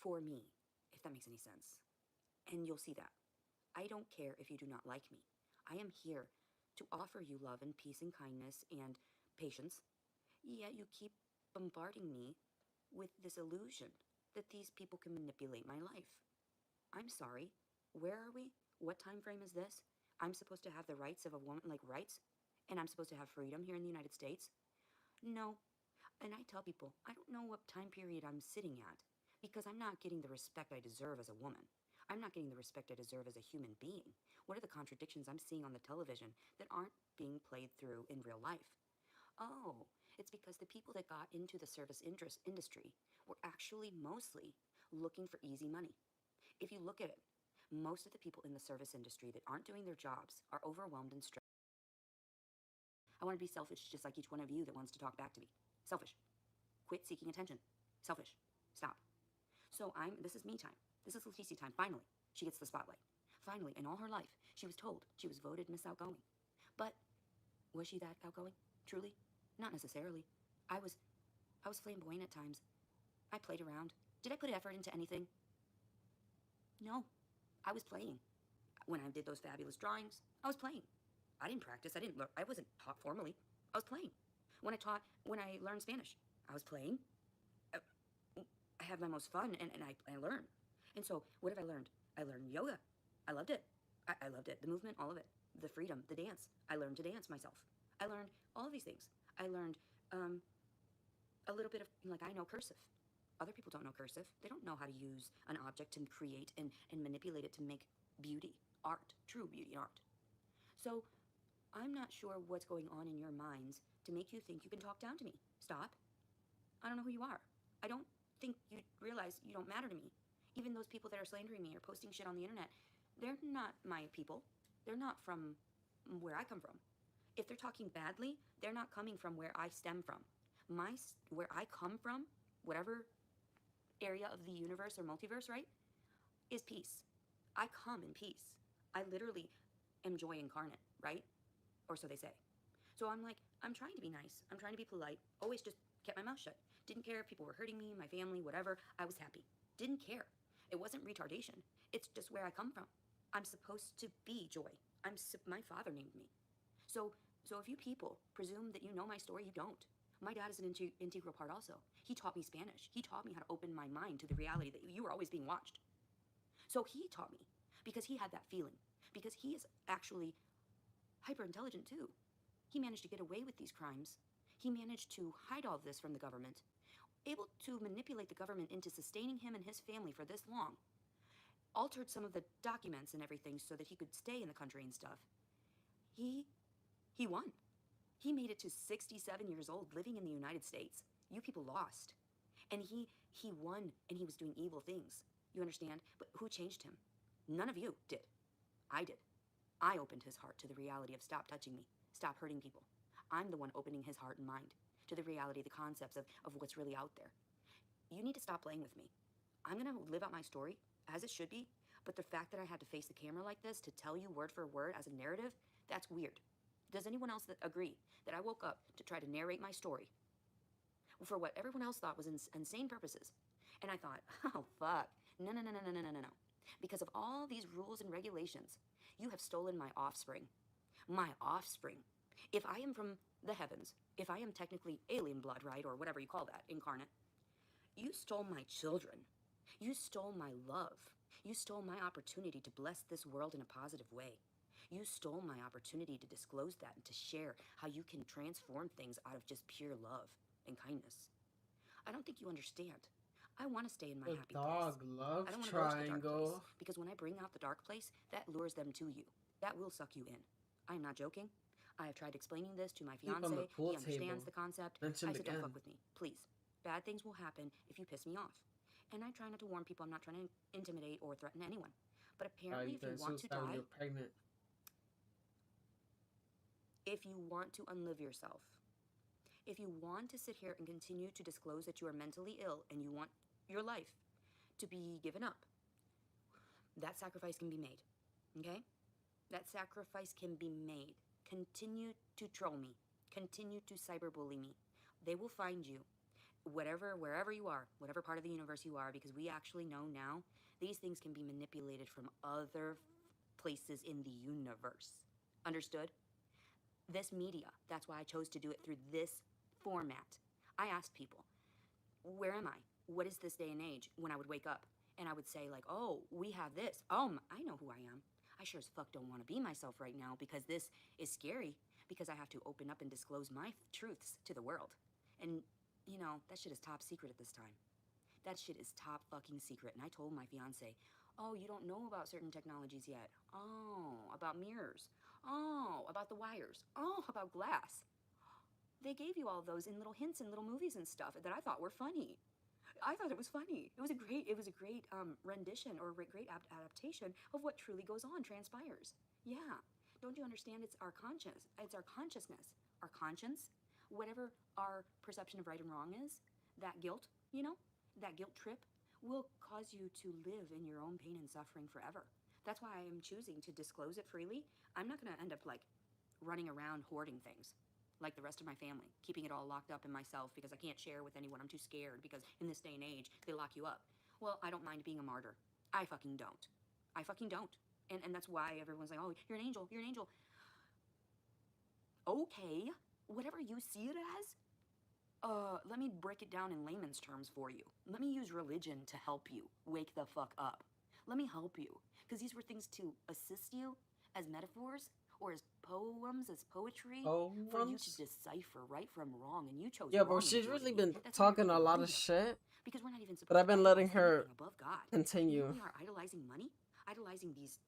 for me, if that makes any sense. And you'll see that. I don't care if you do not like me. I am here to offer you love and peace and kindness and patience, yet you keep bombarding me with this illusion that these people can manipulate my life. I'm sorry. Where are we? What time frame is this? I'm supposed to have the rights of a woman, like rights, and I'm supposed to have freedom here in the United States? No. And I tell people, I don't know what time period I'm sitting at because I'm not getting the respect I deserve as a woman. I'm not getting the respect I deserve as a human being. What are the contradictions I'm seeing on the television that aren't being played through in real life? Oh, it's because the people that got into the service industry were actually mostly looking for easy money. If you look at it, most of the people in the service industry that aren't doing their jobs are overwhelmed and stressed. I want to be selfish just like each one of you that wants to talk back to me. Selfish. Quit seeking attention. Selfish. Stop. So this is me time. This is Leticia time. Finally, she gets the spotlight. Finally, in all her life, she was told she was voted Miss Outgoing. But was she that outgoing? Truly? Not necessarily. I was flamboyant at times. I played around. Did I put effort into anything? No. I was playing. When I did those fabulous drawings, I was playing. I didn't practice. I didn't learn. I wasn't taught formally. I was playing. When I learned Spanish, I was playing. I had my most fun, and I learned. And so, what have I learned? I learned yoga. I loved it. I loved it. The movement, all of it. The freedom, the dance. I learned to dance myself. I learned all of these things. I learned a little bit of, like, I know cursive. Other people don't know cursive. They don't know how to use an object and create and manipulate it to make beauty, art, true beauty and art. So, I'm not sure what's going on in your minds to make you think you can talk down to me. Stop. I don't know who you are. I don't think you realize realize you don't matter to me. Even those people that are slandering me or posting shit on the internet, they're not my people. They're not from where I come from. If they're talking badly, they're not coming from where I stem from. Where I come from, whatever area of the universe or multiverse, right, is peace. I come in peace. I literally am joy incarnate, right? Or so they say. So I'm like, I'm trying to be nice. I'm trying to be polite. Always just kept my mouth shut. Didn't care if people were hurting me, my family, whatever. I was happy. Didn't care. It wasn't retardation. It's just where I come from. I'm supposed to be joy. My father named me. So if you people presume that you know my story, you don't. My dad is an integral part also. He taught me Spanish. He taught me how to open my mind to the reality that you were always being watched. So he taught me because he had that feeling. Because he is actually hyper intelligent too. He managed to get away with these crimes. He managed to hide all of this from the government, able to manipulate the government into sustaining him and his family for this long, altered some of the documents and everything so that he could stay in the country and stuff. He won. He made it to 67 years old living in the United States. You people lost. And he won, and he was doing evil things. You understand? But who changed him? None of you did. I did. I opened his heart to the reality of stop touching me, stop hurting people. I'm the one opening his heart and mind to the reality, the concepts of what's really out there. You need to stop playing with me. I'm gonna live out my story as it should be, but the fact that I had to face the camera like this to tell you word for word as a narrative, that's weird. Does anyone else agree that I woke up to try to narrate my story for what everyone else thought was insane purposes? And I thought, oh, fuck, no. Because of all these rules and regulations, you have stolen my offspring. My offspring. If I am from the heavens, if I am technically alien blood, right, or whatever you call that, incarnate, you stole my children. You stole my love. You stole my opportunity to bless this world in a positive way. You stole my opportunity to disclose that and to share how you can transform things out of just pure love and kindness. I don't think you understand. I want to stay in my happy place. Dog love I don't want to go to the dark triangle. place, because when I bring out the dark place, that lures them to you. That will suck you in. I am not joking. I have tried explaining this to my Keep on fiance. the pool He understands table. the concept. Mentioned I said, don't again. fuck with me, please. Bad things will happen if you piss me off. And I try not to warn people. I'm not trying to intimidate or threaten anyone. But apparently, if you want to die, you're pregnant. if you want to unlive yourself, if you want to sit here and continue to disclose that you are mentally ill and you want your life to be given up, that sacrifice can be made, okay? That sacrifice can be made. Continue to troll me. Continue to cyberbully me. They will find you, wherever you are, whatever part of the universe you are, because we actually know now these things can be manipulated from other places in the universe. Understood? This media, that's why I chose to do it through this format. I asked people, where am I? What is this day and age? When I would wake up and I would say like, oh, we have this. Oh, I know who I am. I sure as fuck don't want to be myself right now, because this is scary, because I have to open up and disclose my truths to the world. And, you know, that shit is top secret at this time. That shit is top fucking secret. And I told my fiance, oh, you don't know about certain technologies yet. Oh, about mirrors. Oh, about the wires. Oh, about glass. They gave you all those in little hints and little movies and stuff that I thought were funny. I thought it was funny. It was a great rendition, or a great adaptation of what truly goes on, transpires. Yeah. Don't you understand? It's our conscience. It's our consciousness. Our conscience, whatever our perception of right and wrong is, that guilt, you know, that guilt trip will cause you to live in your own pain and suffering forever. That's why I am choosing to disclose it freely. I'm not going to end up like running around hoarding things like the rest of my family, keeping it all locked up in myself because I can't share with anyone. I'm too scared, because in this day and age, they lock you up. Well, I don't mind being a martyr. I fucking don't. I fucking don't. And that's why everyone's like, oh, you're an angel, you're an angel. Okay, whatever you see it as, let me break it down in layman's terms for you. Let me use religion to help you wake the fuck up. Let me help you, because these were things to assist you as metaphors, or as poems, as poetry, for you to decipher right from wrong, and you chose Yeah, bro, wrong she's majority. really been That's why talking a you're lot of wonderful. shit, Because we're not even supposed but I've been to letting idolize her anything above God. continue. We are idolizing money, idolizing these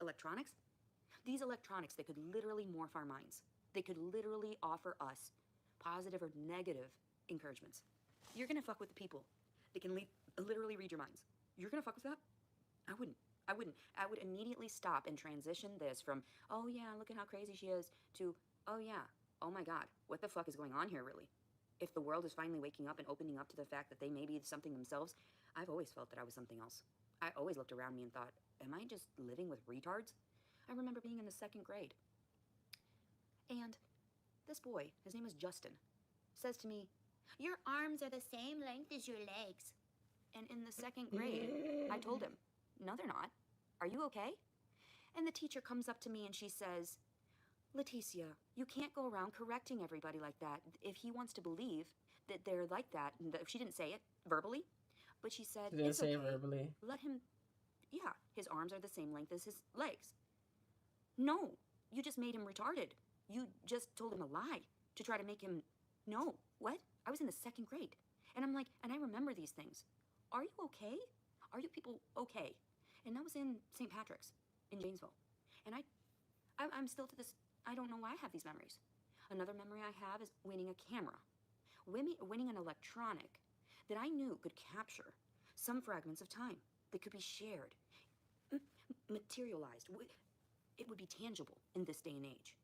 electronics. These electronics that could literally morph our minds. They could literally offer us positive or negative encouragements. You're gonna fuck with the people It can literally read your minds. You're gonna fuck with that? I wouldn't. I wouldn't. I would immediately stop and transition this from, oh yeah, look at how crazy she is, to, oh yeah, oh my God, what the fuck is going on here really? If the world is finally waking up and opening up to the fact that they may be something themselves, I've always felt that I was something else. I always looked around me and thought, am I just living with retards? I remember being in the 2nd grade. And this boy, his name is Justin, says to me, your arms are the same length as your legs. And in the 2nd grade, I told him, no, they're not. Are you okay? And the teacher comes up to me and she says, Leticia, you can't go around correcting everybody like that. If he wants to believe that they're like that, she didn't say it verbally, but she said, She didn't it's say okay. it verbally. Let him, yeah, his arms are the same length as his legs. No, you just made him retarded. You just told him a lie to try to make him, no, what? I was in the 2nd grade. And I'm like, and I remember these things. Are you okay? Are you people okay? And that was in St. Patrick's in Janesville. And I'm still to this, I don't know why I have these memories. Another memory I have is winning a camera. Winning an electronic that I knew could capture some fragments of time that could be shared, materialized. It would be tangible in this day and age.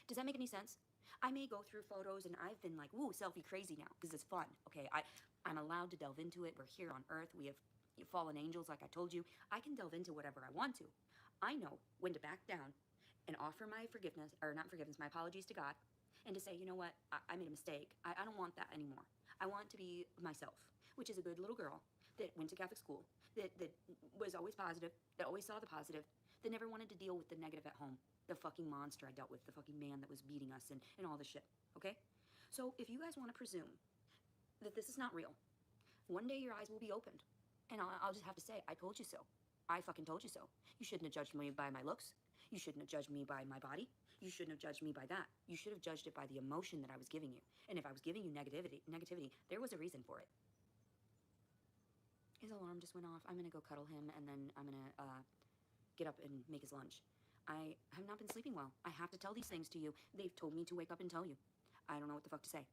Does that make any sense? I may go through photos and I've been like, woo, selfie crazy now because it's fun. Okay, I'm allowed to delve into it. We're here on Earth. We have fallen angels, like I told you. I can delve into whatever I want to. I know when to back down and offer my forgiveness, or not forgiveness, my apologies to God, and to say, you know what, I made a mistake. I don't want that anymore. I want to be myself, which is a good little girl that went to Catholic school, that was always positive, that always saw the positive, that never wanted to deal with the negative at home, the fucking monster I dealt with, the fucking man that was beating us and all this shit, okay? So if you guys want to presume that this is not real, one day your eyes will be opened. And I'll just have to say, I told you so. I fucking told you so. You shouldn't have judged me by my looks. You shouldn't have judged me by my body. You shouldn't have judged me by that. You should have judged it by the emotion that I was giving you. And if I was giving you negativity, there was a reason for it. His alarm just went off. I'm gonna go cuddle him, and then I'm gonna get up and make his lunch. I have not been sleeping well. I have to tell these things to you. They've told me to wake up and tell you. I don't know what the fuck to say.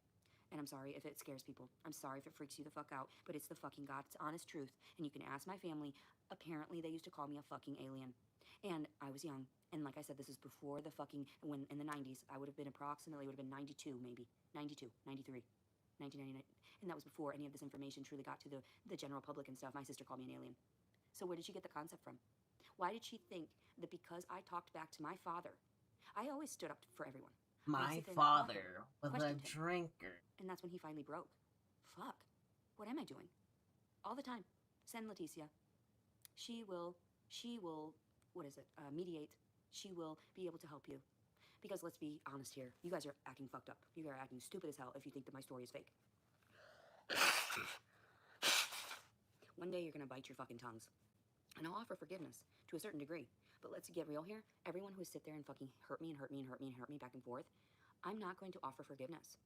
And I'm sorry if it scares people. I'm sorry if it freaks you the fuck out, but it's the fucking God's honest truth. And you can ask my family. Apparently, they used to call me a fucking alien. And I was young. And like I said, this is before the fucking, when in the 90s, I would have been approximately, 92 maybe. 92, 93, 1999. And that was before any of this information truly got to the general public and stuff. My sister called me an alien. So where did she get the concept from? Why did she think that because I talked back to my father, I always stood up for everyone. My father was a drinker. And that's when he finally broke. Fuck. What am I doing? All the time. Send Leticia. She will, mediate. She will be able to help you. Because let's be honest here. You guys are acting fucked up. You guys are acting stupid as hell if you think that my story is fake. One day you're gonna bite your fucking tongues. And I'll offer forgiveness to a certain degree. But let's get real here. Everyone who sit there and fucking hurt me and hurt me and hurt me and hurt me back and forth, I'm not going to offer forgiveness.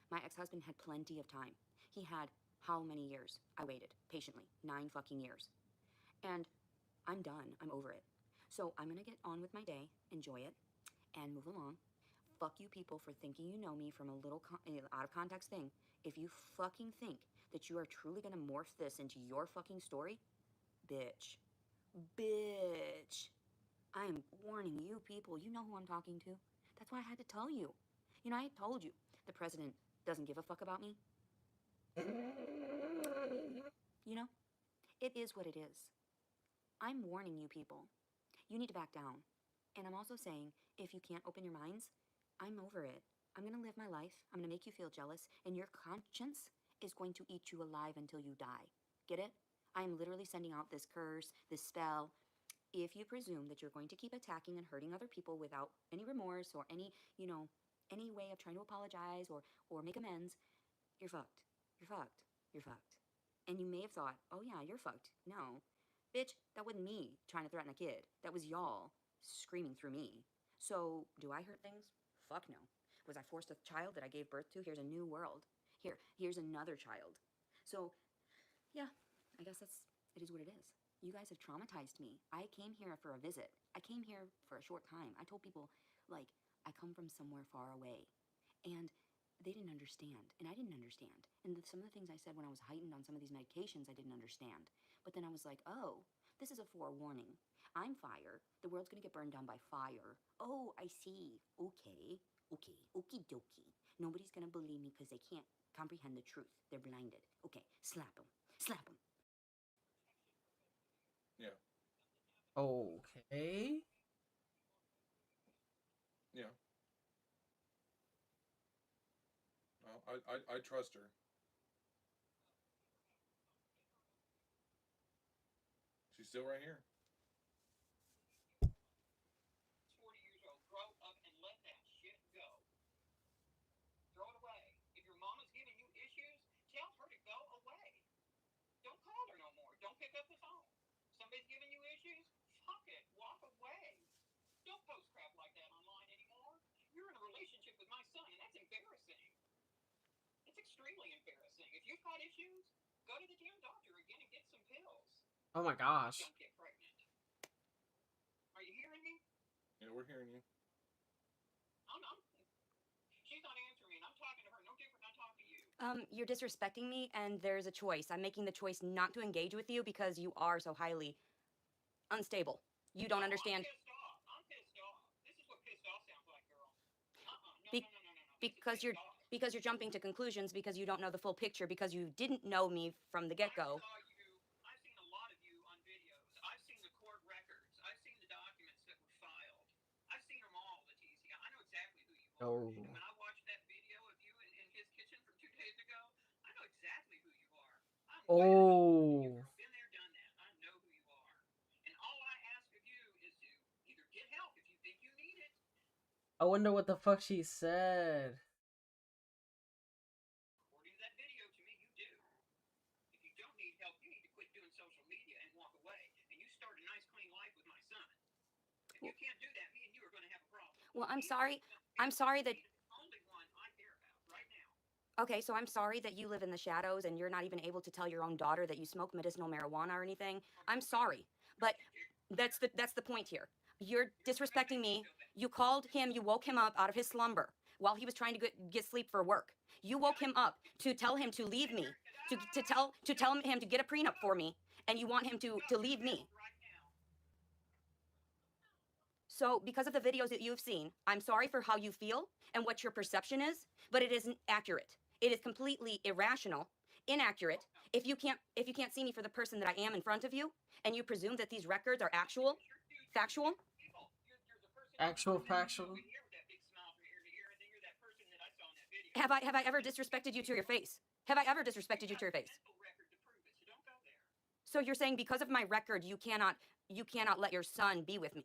My ex-husband had plenty of time. He had how many years? I waited patiently, 9 fucking years. And I'm done. I'm over it. So I'm gonna get on with my day, enjoy it, and move along. Fuck you people for thinking you know me from a little out of context thing. If you fucking think that you are truly gonna morph this into your fucking story, bitch. Bitch. I am warning you people. You know who I'm talking to. That's why I had to tell you. You know, I told you the president doesn't give a fuck about me. You know, it is what it is. I'm warning you people. You need to back down. And I'm also saying, if you can't open your minds, I'm over it. I'm gonna live my life. I'm gonna make you feel jealous, and your conscience is going to eat you alive until you die. Get it? I am literally sending out this curse, this spell. If you presume that you're going to keep attacking and hurting other people without any remorse or any, any way of trying to apologize or make amends, you're fucked. You're fucked. You're fucked. And you may have thought, oh yeah, you're fucked. No. Bitch, that wasn't me trying to threaten a kid. That was y'all screaming through me. So, do I hurt things? Fuck no. Was I forced a child that I gave birth to? Here's a new world. Here's another child. So, yeah, I guess it is what it is. You guys have traumatized me. I came here for a visit. I came here for a short time. I told people, like, I come from somewhere far away. And they didn't understand, and I didn't understand. And some of the things I said when I was heightened on some of these medications, I didn't understand. But then I was like, oh, this is a forewarning. I'm fire. The world's gonna get burned down by fire. Oh, I see. Okay. Okay. Okie dokie. Nobody's gonna believe me because they can't comprehend the truth. They're blinded. Okay. Slap them. Slap them. Yeah. Okay. Yeah. Well, I trust her. She's still right here. 40 years old. Grow up and let that shit go. Throw it away. If your mama's giving you issues, tell her to go away. Don't call her no more. Don't pick up the phone. Somebody's giving you issues? Fuck it. Walk away. Don't post crap like that online anymore. You're in a relationship with my son, and that's embarrassing. It's extremely embarrassing. If you've got issues, go to the damn doctor again and get some pills. Oh my gosh. Don't get pregnant. Are you hearing me? Yeah, we're hearing you. She's not answering me, and I'm talking to her no different than I talk to you. You're disrespecting me, and there's a choice. I'm making the choice not to engage with you because you are so highly unstable. You don't understand. I'm pissed off. This is what pissed off sounds like, girl. Because you're jumping to conclusions because you don't know the full picture because you didn't know me from the get-go. I've seen a lot of you on videos. I've seen the court records. I've seen the documents that were filed. I've seen them all, Leticia. I know exactly who you are. Oh. And when I watched that video of you in his kitchen from 2 days ago, I know exactly who you are. Oh. Been there, done that. I know who you are. And all I ask of you is to either get help if you think you need it. I wonder what the fuck she said. According to that video, to me, you do. If you don't need help, you need to quit doing social media and walk away. And you start a nice, clean life with my son. If you can't do that, me and you are going to have a problem. Well, I'm sorry. I'm sorry that... Only one I care about right now. Okay, so I'm sorry that you live in the shadows and you're not even able to tell your own daughter that you smoke medicinal marijuana or anything. I'm sorry, but that's the point here. You're disrespecting me. You called him, you woke him up out of his slumber while he was trying to get sleep for work. You woke him up to tell him to leave me, to tell him to get a prenup for me, and you want him to leave me. So because of the videos that you've seen, I'm sorry for how you feel and what your perception is, but it isn't accurate. It is completely irrational, inaccurate. If you can't see me for the person that I am in front of you, and you presume that these records are factual, factual. Have I ever disrespected you to your face? Have I ever disrespected you to your face? So you're saying because of my record, you cannot let your son be with me?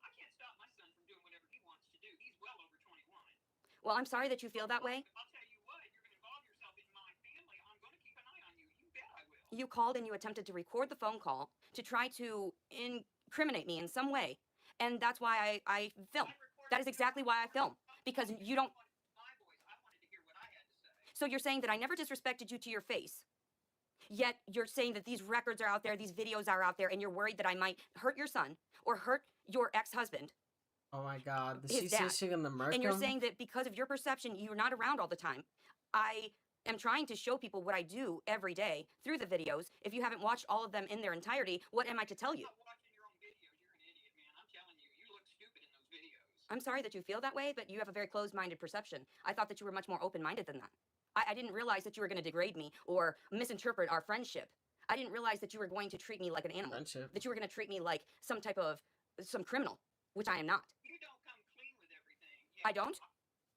I can't stop my son from doing whatever he wants to do. He's well over 21. Well, I'm sorry that you feel that way. I'll tell you what, you're going to involve yourself in my family. I'm going to keep an eye on you. You bet I will. You called and you attempted to record the phone call to try to incriminate me in some way. And that's why I film. That is exactly why I film. Because you don't... So you're saying that I never disrespected you to your face. Yet you're saying that these records are out there, these videos are out there, and you're worried that I might hurt your son or hurt your ex-husband. Oh my God, did His she dad. say she gonna murder him? And you're saying that because of your perception, you're not around all the time. I am trying to show people what I do every day through the videos. If you haven't watched all of them in their entirety, what am I to tell you? I'm sorry that you feel that way, but you have a very closed-minded perception. I thought that you were much more open-minded than that. I didn't realize that you were going to degrade me or misinterpret our friendship. I didn't realize that you were going to treat me like an animal. Friendship. That you were going to treat me like some criminal, which I am not. You don't come clean with everything. I don't?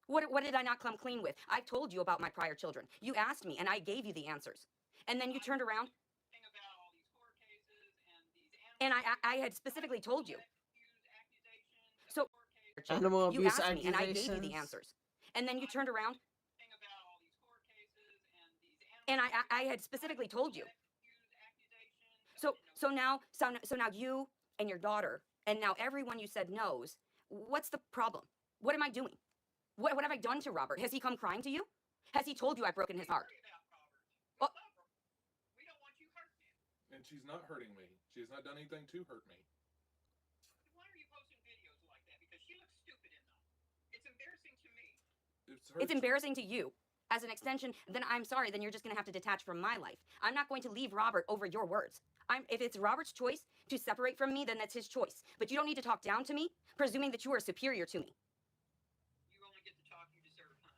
What did I not come clean with? I've told you about my prior children. You asked me, and I gave you the answers. And then you turned around. And I had specifically told you. So Animal you abuse asked me, and I gave you accusations. the answers. And then you turned around. And I had specifically told you. So now you and your daughter, and now everyone you said knows. What's the problem? What am I doing? What have I done to Robert? Has he come crying to you? Has he told you I've broken his heart? Well, And she's not hurting me. She has not done anything to hurt me. Why are you posting videos like that? Because she looks stupid in them. It's embarrassing to me. It's embarrassing to you. As an extension, then I'm sorry, then you're just going to have to detach from my life. I'm not going to leave Robert over your words. If it's Robert's choice to separate from me, then that's his choice. But you don't need to talk down to me, presuming that you are superior to me. You only get the talk you deserve, huh?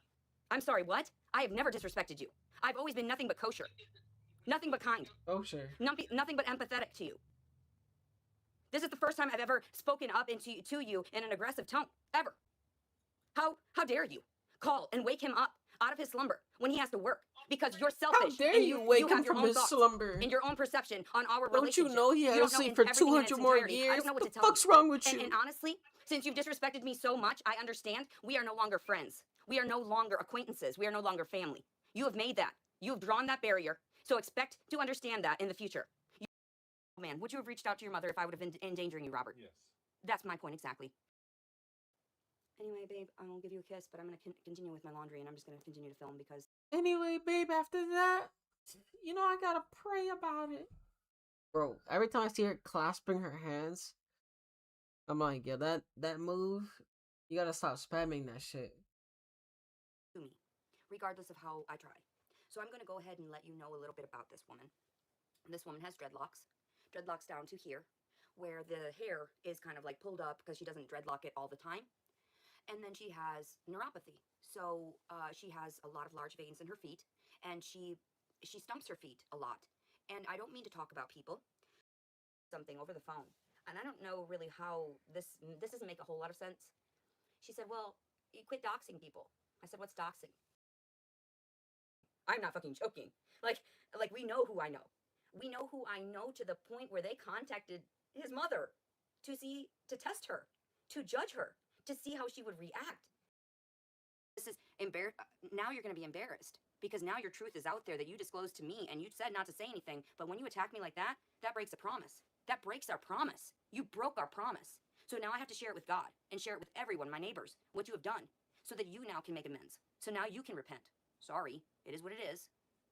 I'm sorry, what? I have never disrespected you. I've always been nothing but kosher. Nothing but kind. Kosher. Nothing but empathetic to you. This is the first time I've ever spoken up to you in an aggressive tone. Ever. How dare you call and wake him up out of his slumber when he has to work? Because you're selfish. How dare and you wake you him have your from own his thoughts slumber? and your own perception on our Don't relationship. you know he had to sleep for everything in 200 its more entirety. years? I don't know what The to tell fuck's you. wrong with you? And honestly, since you've disrespected me so much, I understand we are no longer friends. We are no longer acquaintances. We are no longer family. You have made that. You have drawn that barrier. So expect to understand that in the future. Man, would you have reached out to your mother if I would have been endangering you, Robert? Yes. That's my point exactly. Anyway, babe, I will give you a kiss, but I'm going to continue with my laundry, and I'm just going to continue to film because... Anyway, babe, after that, you know, I gotta pray about it. Bro, every time I see her clasping her hands, I'm like, yeah, that move, you gotta stop spamming that shit. To me, regardless of how I try. So I'm going to go ahead and let you know a little bit about this woman. This woman has dreadlocks. Dreadlocks down to here, where the hair is kind of like pulled up because she doesn't dreadlock it all the time. And then she has neuropathy. So she has a lot of large veins in her feet, and she stumps her feet a lot. And I don't mean to talk about people. Something over the phone. And I don't know really how this doesn't make a whole lot of sense. She said, well, you quit doxing people. I said, what's doxing? I'm not fucking joking. Like we know who I know. We know who I know to the point where they contacted his mother to test her, to judge her, to see how she would react. This is now you're going to be embarrassed because now your truth is out there that you disclosed to me and you said not to say anything. But when you attack me like that, that breaks a promise. That breaks our promise. You broke our promise. So now I have to share it with God and share it with everyone, my neighbors, what you have done so that you now can make amends. So now you can repent. Sorry, it is what it is.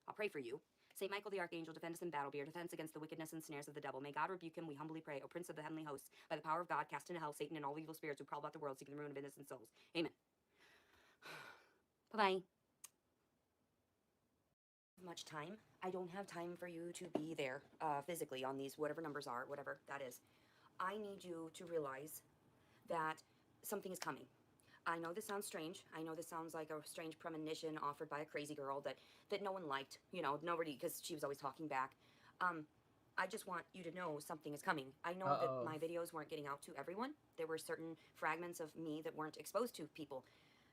I'll pray for you. St. Michael the Archangel, defend us in battle, be our defense against the wickedness and snares of the devil. May God rebuke him, we humbly pray. O Prince of the heavenly hosts, by the power of God, cast into hell Satan and all evil spirits who prowl about the world, seeking the ruin of innocent souls. Amen. Bye-bye. Much time. I don't have time for you to be there physically on these whatever numbers are, whatever that is. I need you to realize that something is coming. I know this sounds strange. I know this sounds like a strange premonition offered by a crazy girl that no one liked. You know, nobody, because she was always talking back. I just want you to know something is coming. I know that my videos weren't getting out to everyone. There were certain fragments of me that weren't exposed to people.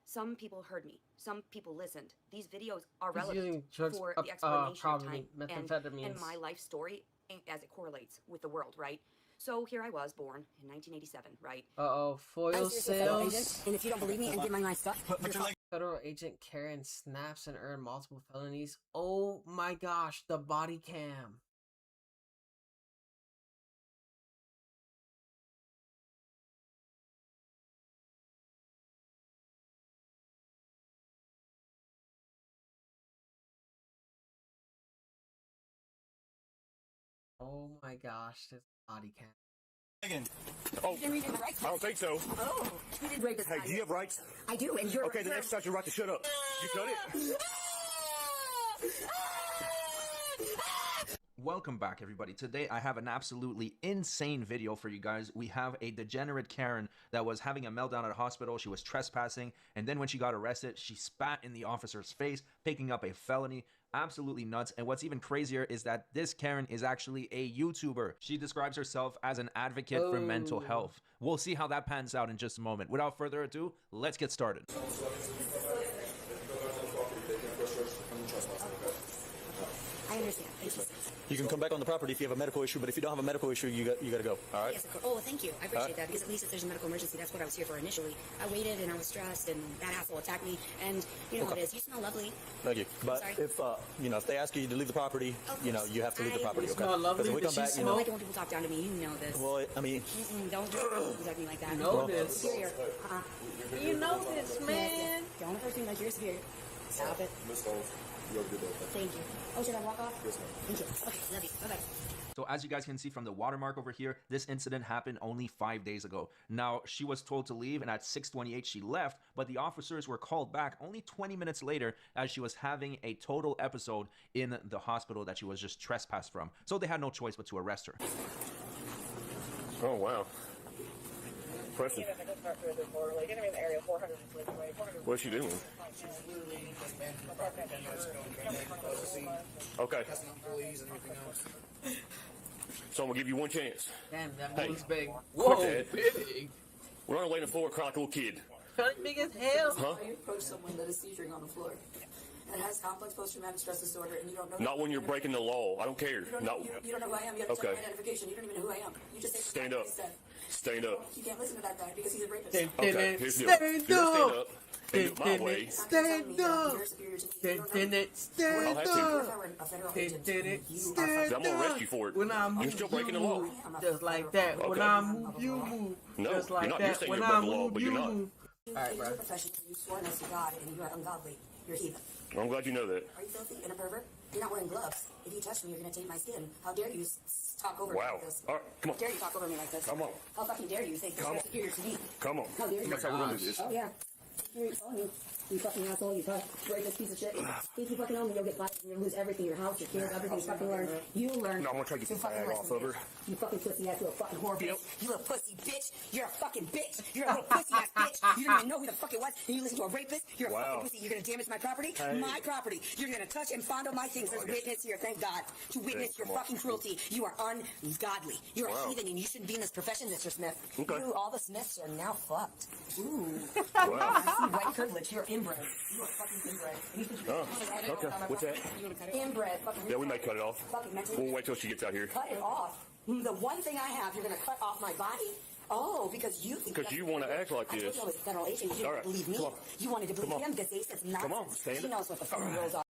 Some people heard me. Some people listened. These videos are relevant for the explanation of time and my life story as it correlates with the world, right? So here I was, born in 1987, right? Foil sales. And if you don't believe me and give me my stuff, Federal agent Karen snaps and earned multiple felonies. Oh my gosh, the body cam. Oh my gosh, this body cam. Oh, I don't think so. Oh, you did rape this guy. Hey, do you have rights? I do, and you're... Okay, the next time you're right to shut up. You cut it? Welcome back, everybody. Today I have an absolutely insane video for you guys. We have a degenerate Karen that was having a meltdown at a hospital. She was trespassing, and then when she got arrested, she spat in the officer's face, picking up a felony. Absolutely nuts. And what's even crazier is that this Karen is actually a YouTuber. She describes herself as an advocate for mental health. We'll see how that pans out in just a moment. Without further ado, let's get started. I understand. Thank you. You can come back on the property if you have a medical issue, but if you don't have a medical issue, you got to go. All right? Yes, of course. Oh, thank you. I appreciate that because at least if there's a medical emergency, that's what I was here for initially. I waited and I was stressed, and that asshole attacked me. And you know how it is. You smell lovely. Thank you. But if if they ask you to leave the property, you have to leave the property. Okay? Lovely, if we come back, I don't like it when people talk down to me. You know this. Well, I mean, don't talk me like that. You know this. Superior. You know this, man. Don't approach me like you're superior. Stop it. You have a good day. Thank you. Oh, should I walk off? Yes, ma'am. Thank you. Okay, love you. Bye-bye. So as you guys can see from the watermark over here, this incident happened only 5 days ago. Now, she was told to leave, and at 6:28 she left, but the officers were called back only 20 minutes later as she was having a total episode in the hospital that she was just trespassed from. So they had no choice but to arrest her. Oh, wow. Impressive. What's she doing? Okay. So I'm gonna give you one chance. Damn, that Hey, moon's big. quit Whoa, that. big. We're gonna lay on the floor, cry like a little kid. Big as hell. Huh? You approach someone that is seizuring on the floor and has complex post-traumatic stress disorder, and you don't know. Not when you're breaking the law. I don't care. You don't No. you don't know who I am. You have to check Okay. my identification. You don't even know who I am. You just say Stand up. Stand up. You can't listen to that guy because he's a rapist. Okay, here's the deal. You're gonna stand up and do it my way. Stand up. Stand I'll have up. I'm gonna arrest you for it. When I move, You're still breaking the law. just like that. When Okay. I move, you move. No, just like you're not. You're that. saying When you're I above the law, move, but you you're not. move. All right, bro. You swore next to God, and you are ungodly. You're heathen. I'm glad you know that. Are you filthy and a pervert? You're not wearing gloves. If you touch me, you're gonna taint my skin. How dare you talk over me Wow. like this? All right, come on. How dare you talk over me like this? Come on. How fucking dare you think Come you're on. superior to me? Come on. How dare you? That's how we're gonna do this. Oh yeah. You're calling me. You fucking asshole. You rapist piece of shit. If you fucking own me, you'll get fired. You'll lose everything. Your house, your kids, everything. You fucking learn. You learn. No, I'm gonna try to get You the fucking tag listen, off of her. bitch. You fucking pussy ass little fucking whore bitch. You little pussy bitch. You're a fucking bitch. You're a little pussy ass bitch. You don't even know who the fuck it was. And you listen to a rapist. You're a fucking pussy. You're gonna damage my property. Hey. My property. You're gonna touch and fondle my things. There's a witness here. Thank God. To witness your come on. fucking cruelty. You are ungodly. You're a heathen and you shouldn't be in this profession, Mr. Smith. Okay. You, all the Smiths are now fucked. Ooh. Wow. I see white privilege. You're inbred. You are fucking inbred. Oh, okay. What's that? Inbred. Fucking Yeah, we may cut it off. Fucking mental. We'll wait till she gets out here. Cut it off. The one thing I have, you're gonna cut off my body? Oh, because you think Because you want to act like I told this. you I was a federal agent. You didn't All right, believe me. come on. You wanted to believe Come on. him because they said nonsense. Come on, stand He up. knows what the fucking rules are.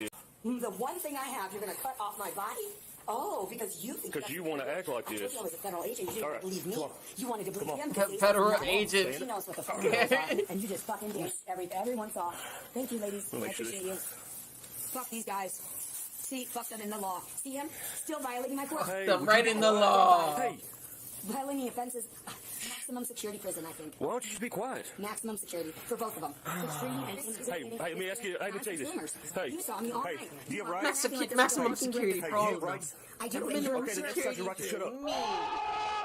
The one thing I have, you're gonna cut off my body? Oh, because you think Because you want to act like I told this. you I was a federal agent. You didn't All right, believe me. come on. You wanted to believe Come on. him because they Federal said nonsense. agent. He knows what the fucking rules are. And you just fucking danced. Everyone saw. Thank you, ladies. We'll I make sure appreciate you. Fuck these guys. See, fuck that in the law. See him? Still violating my court. Hey, The right in the law. Hey, Violating offenses. Maximum security prison, I think. why don't you just be quiet? Maximum security for both of them. Hey, let me ask you. Let me tell you this. Hey, You saw me all hey, night. do you have rights? Maximum security Hey, for do all you of have them. rights? I do. Okay, then exercise your right to shut up.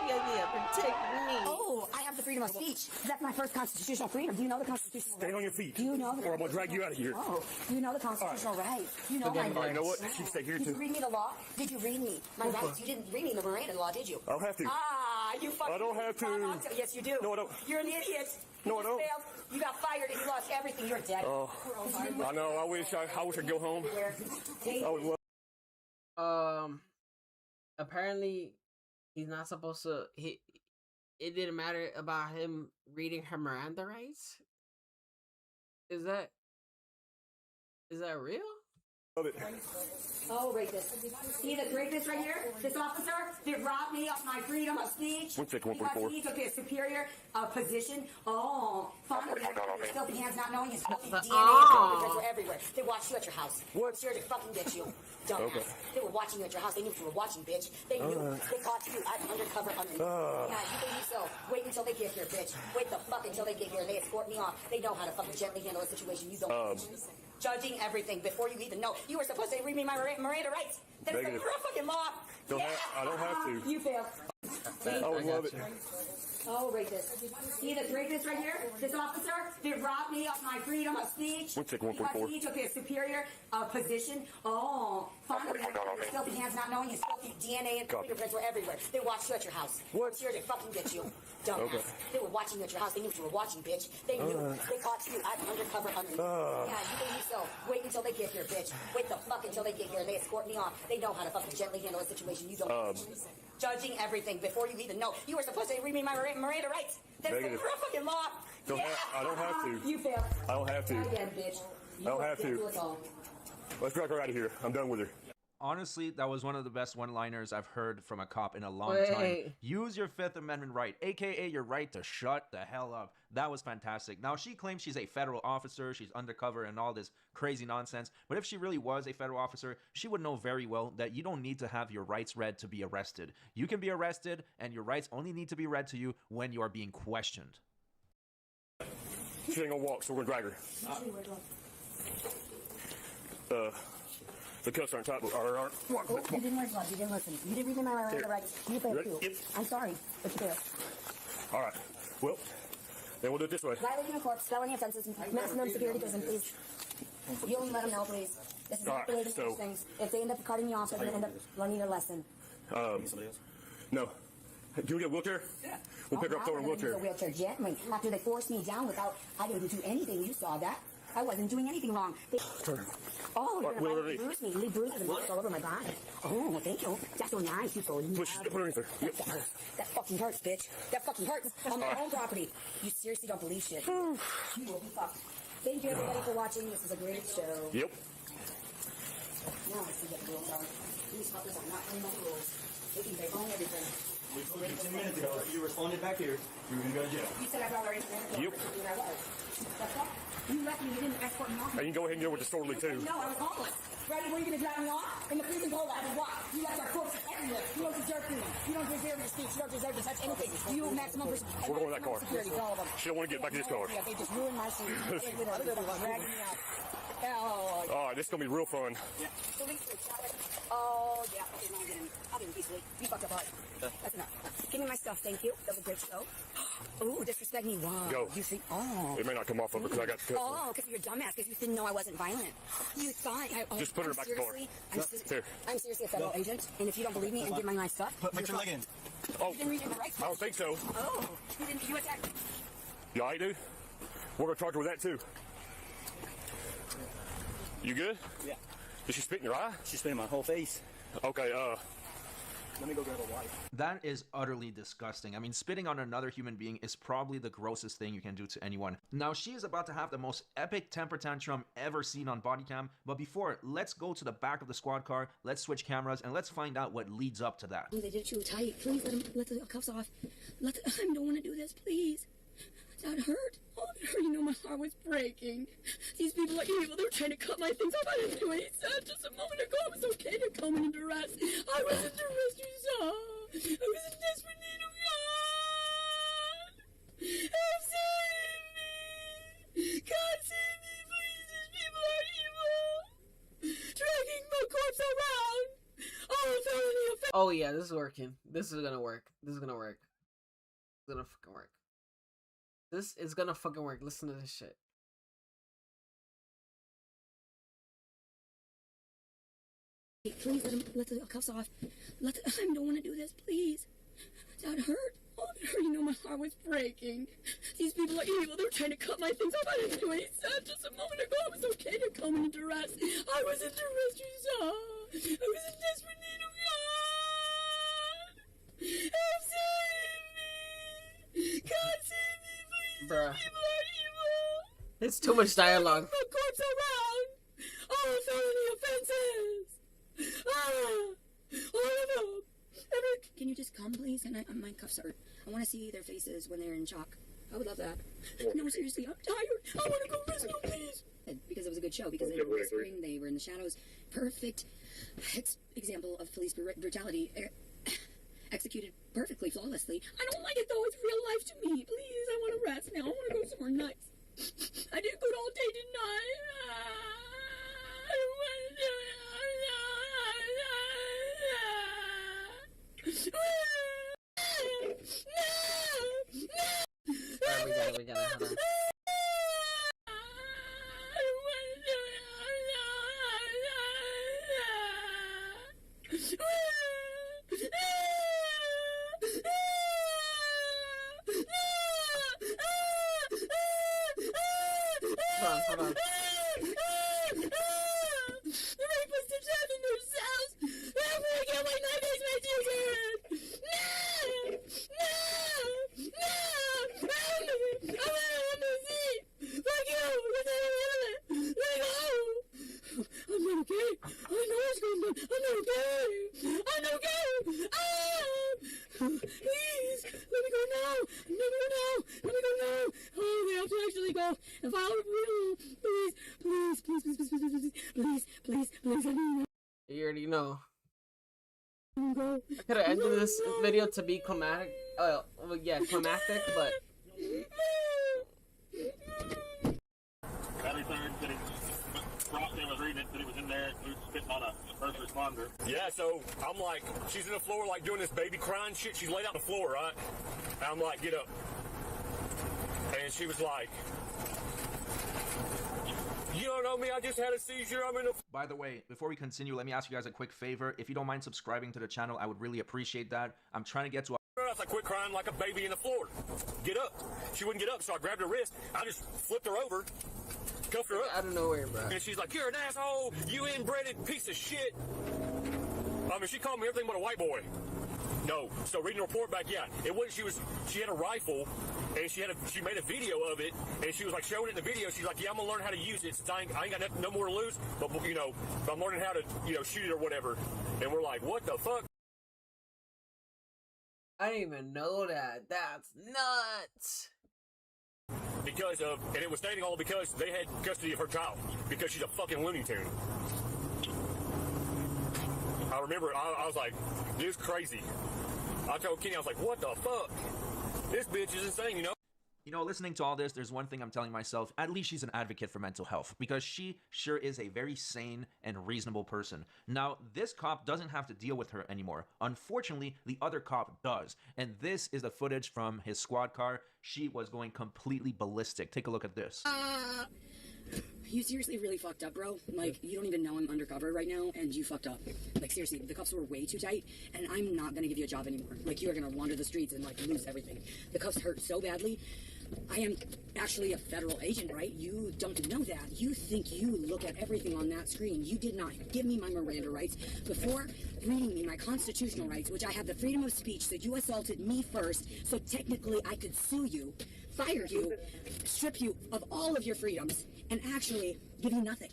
Yeah, protect me. Oh, I have the freedom of speech. That's my first constitutional freedom. Do you know the constitutional right? Stand on your feet. Do you know the Or I'm gonna drag you out of here. Oh, do you know the constitutional right? You know my All right, you know what? rights. You stay here Did you too. read me the law? Did you read me my rights? You didn't read me the Miranda law, did you? I don't have to. Ah, you fucking. I don't have to. Yes, you do. No, I don't. You're an idiot. No, You I don't. failed. You got fired and you lost everything. You're dead. Oh, I know. I wish I'd go home. I would love. Apparently, he's not supposed to. It didn't matter about him reading her Miranda rights. Is that real? Love it. Oh, rapist. See this rapist right here? This officer? They robbed me of my freedom of speech. 15144. He took a superior position. Oh, finally, his filthy hands not knowing his filthy DNA fingerprints were everywhere. They watched you at your house. What? Sure to fucking get you. Dumbass. Okay. They were watching you at your house. They knew what you were watching, bitch. They knew. They caught you. I'm undercover underneath. Yeah, you think so. Wait until they get here, bitch. Wait the fuck until they get here. They escort me off. They know how to fucking gently handle a situation. You don't. Judging everything before you even know. You were supposed to read me my Miranda rights. That is the Negative. real fucking law. I don't have to. You failed. I would love it. Oh, rapist. See this rapist right here? This officer? They robbed me of my freedom of speech. 15144. He took a superior position. Oh, finally, his filthy hands not knowing his filthy DNA and fingerprints were everywhere. They watched you at your house. What? Sure to fucking get you. Dumbass. Okay. They were watching you at your house. They knew what you were watching, bitch. They knew. They caught you. I'm undercover underneath. Yeah, you think so. Wait until they get here, bitch. Wait the fuck until they get here. They escort me off. They know how to fucking gently handle a situation. You don't. Judging everything before you even know. You were supposed to read me my Miranda rights. That is the real fucking law. I don't have to. You failed. I don't have to. Try again, bitch. I don't have to. Do us all. Let's drag her out of here. I'm done with her. Honestly, that was one of the best one-liners I've heard from a cop in a long time. Wait. Use your Fifth Amendment right, aka your right to shut the hell up. That was fantastic. Now, she claims she's a federal officer, she's undercover and all this crazy nonsense, but if she really was a federal officer, she would know very well that you don't need to have your rights read to be arrested. You can be arrested, and your rights only need to be read to you when you are being questioned. She ain't gonna walk, so we're gonna drag her. The cuffs aren't tight, but aren't. Oh, you didn't listen. You didn't listen. You didn't read my rights. You play too. Yep. I'm sorry, but you do. All right. Well, then we'll do it this way. Violating the court, felony offenses, maximum security prison, please. You only let them know, please. This is not the way to do things. If they end up carting me off, they're going to end up learning a lesson. No. Do you get a wheelchair? Yeah. We'll pick her up, throw her in a wheelchair. A wheelchair gently. After they forced me down without, I didn't do anything. You saw that. I wasn't doing anything wrong. Turn. Oh, Right, you're going to bruise me. You leave bruises and marks all over my body. Oh, thank you. That's so nice. You so Push. Put her in there. Yep. That fucking hurts, bitch. That fucking hurts. On my own property. You seriously don't believe shit. You will be fucked. Thank you, everybody, for watching. This is a great show. Yep. Now I see what the rules are. These fuckers are not playing by the rules. They think they own everything. We told you 10 minutes ago. You responded back here. You were going to go to jail. You said I brought her in. Yep. That's all. You left me. You didn't escort me off. And you can go ahead and go with the disorderly, too. No, I was homeless. Ready? Were you going to drive me off? In the prison cold, I was what? You left our corpses everywhere. You don't deserve freedom. You don't deserve your speech. You don't deserve to touch anything. You maximum We're going in that car. security for all of them. She don't want to get back in this car. Yeah, they just ruined my scene. They literally dragged me out. Oh, All right, this is going to be real fun. yeah. Oh, yeah. Okay, now I'll get in peacefully. You fucked up hard. That's enough. Give me my stuff, thank you. That was a great show. Ooh, disrespect me. Wow. Go. You see? Oh. It may not come off of her because I got the cuffs. Oh, because you're a dumbass, because you didn't know I wasn't violent. You thought Just put her back in the car. Here. I'm seriously a federal agent, and if you don't believe me and give me my stuff, Put your leg in. Oh, you didn't read it in the right I don't think so. Oh, you attacked me. You all right, dude? We're going to charge her with that, too. You good? Yeah. Did she spit in your eye? She spit in my whole face. Okay, let me go grab a wipe. That is utterly disgusting. I mean, spitting on another human being is probably the grossest thing you can do to anyone. Now, she is about to have the most epic temper tantrum ever seen on body cam, but before, let's go to the back of the squad car, let's switch cameras, and let's find out what leads up to that. They did it too tight. Please let the cuffs off. I don't want to do this, please. That hurt. Oh, it hurt. You know, my heart was breaking. These people are evil. They were trying to cut my things off. I didn't do any stuff. Just a moment ago, it was okay to come in duress. I was in duress, you saw. I was in desperate need of God. Help save me. God save me, please. These people are evil. Dragging my corpse around. Oh, felony offense. Oh, yeah, this is working. This is gonna work. This is gonna work. It's gonna fucking work. This is gonna fucking work. Listen to this shit. Please let the cuffs off. I don't want to do this, please. That hurt. Oh, it hurt. You know, my heart was breaking. These people are evil. They were trying to cut my things off. I didn't do any stuff. Just a moment ago, it was okay to come in duress. I was in duress, you saw. I was in desperate need of God. Help save me. God save me. Bruh. It's too much dialogue. My corpse around. Oh, felony offenses. All of them. Can you just come, please? And my cuffs hurt. I want to see their faces when they're in shock. I would love that. No, seriously, I'm tired. I want to go rescue, please. Because it was a good show. Because they were whispering. They were in the shadows. Perfect example of police brutality. Executed perfectly, flawlessly. I don't like it though. It's real life to me. Please, I want to rest now. I want to go somewhere nice. I did good all day, didn't I? I don't want to do it. Alright, we got it. Hold on. Hold on. The rapist to death in their cells. I'm gonna get my nightmares, my children. No! I'm gonna see. Fuck you. Let go. I'm not okay. I know what's going on. I'm not Please, let me go now. Let me go now. Let me go now. Oh, we have to actually go and follow the please, please, please, please, please, please, please, please, please, let me You already know. go. I could have ended this video to be climactic. Well, yeah, climactic, but. Frosty was reading it, that he was in there, he was spitting on a first responder. Yeah, so I'm like, she's in the floor, like doing this baby crying shit. She's laid out on the floor, right? And I'm like, get up. And she was like, you don't know me, I just had a seizure, I'm in a... By the way, before we continue, let me ask you guys a quick favor. If you don't mind subscribing to the channel, I would really appreciate that. I'm trying to get to I quit crying like a baby in the floor. Get up. She wouldn't get up, so I grabbed her wrist. I just flipped her over, cuffed her up. Out of nowhere, bro. And she's like, you're an asshole, you inbred piece of shit. I mean, she called me everything but a white boy. No. So reading the report back, yeah, it wasn't. She had a rifle, and she made a video of it, and she was like showing it in the video. She's like, yeah, I'm gonna learn how to use it since I ain't got no more to lose, but you know, I'm learning how to shoot it or whatever. And we're like, what the fuck? I didn't even know that. That's nuts. Because of, and it was stating all because they had custody of her child, because she's a fucking Looney Tune. I remember, I was like, this is crazy. I told Kenny, I was like, what the fuck? This bitch is insane, you know? You know, listening to all this, there's one thing I'm telling myself. At least she's an advocate for mental health, because she sure is a very sane and reasonable person. Now, this cop doesn't have to deal with her anymore. Unfortunately, the other cop does. And this is the footage from his squad car. She was going completely ballistic. Take a look at this. You seriously really fucked up, bro. Like, you don't even know I'm undercover right now, and you fucked up. Like, seriously, the cuffs were way too tight, and I'm not gonna give you a job anymore. Like, you are gonna wander the streets and, like, lose everything. The cuffs hurt so badly. I am actually a federal agent, right? You don't know that. You think you look at everything on that screen. You did not give me my Miranda rights before reading me my constitutional rights, which I have the freedom of speech, so you assaulted me first, so technically I could sue you, fire you, strip you of all of your freedoms, and actually give you nothing.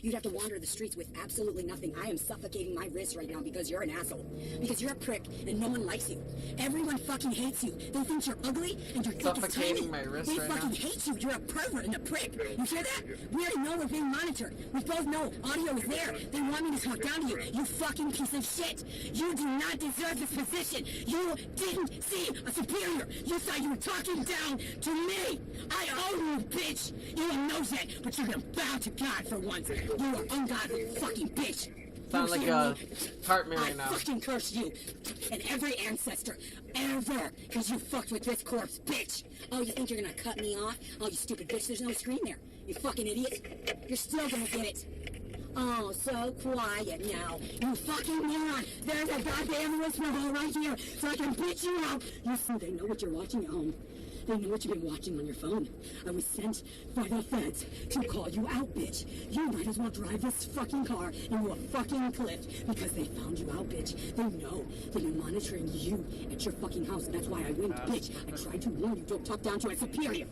You'd have to wander the streets with absolutely nothing. I am suffocating my wrist right now because you're an asshole. Because you're a prick and no one likes you. Everyone fucking hates you. They think you're ugly and your dick is tiny. My wrist they right fucking now. hate you. You're a pervert and a prick. You hear that? We already know we're being monitored. We both know audio is there. They want me to talk down to you. You fucking piece of shit. You do not deserve this position. You didn't see a superior. You thought you were talking down to me. I own you, bitch. You don't know that, but you're gonna bow to God for once. You are ungodly fucking bitch. Sound like a heart Mary now. I fucking curse you and every ancestor ever because you fucked with this corpse, bitch. Oh, you think you're gonna cut me off? Oh, you stupid bitch, there's no screen there. You fucking idiot. You're still gonna get it. Oh, so quiet now. You fucking moron. There's a goddamn whisper hole right here so I can bitch you out. You see, they know what you're watching at home. They know what you've been watching on your phone. I was sent by the feds to call you out, bitch. You might as well drive this fucking car into a fucking cliff because they found you out, bitch. They know they've been monitoring you at your fucking house, and that's why I win, bitch. I tried to warn you, don't talk down to a superior.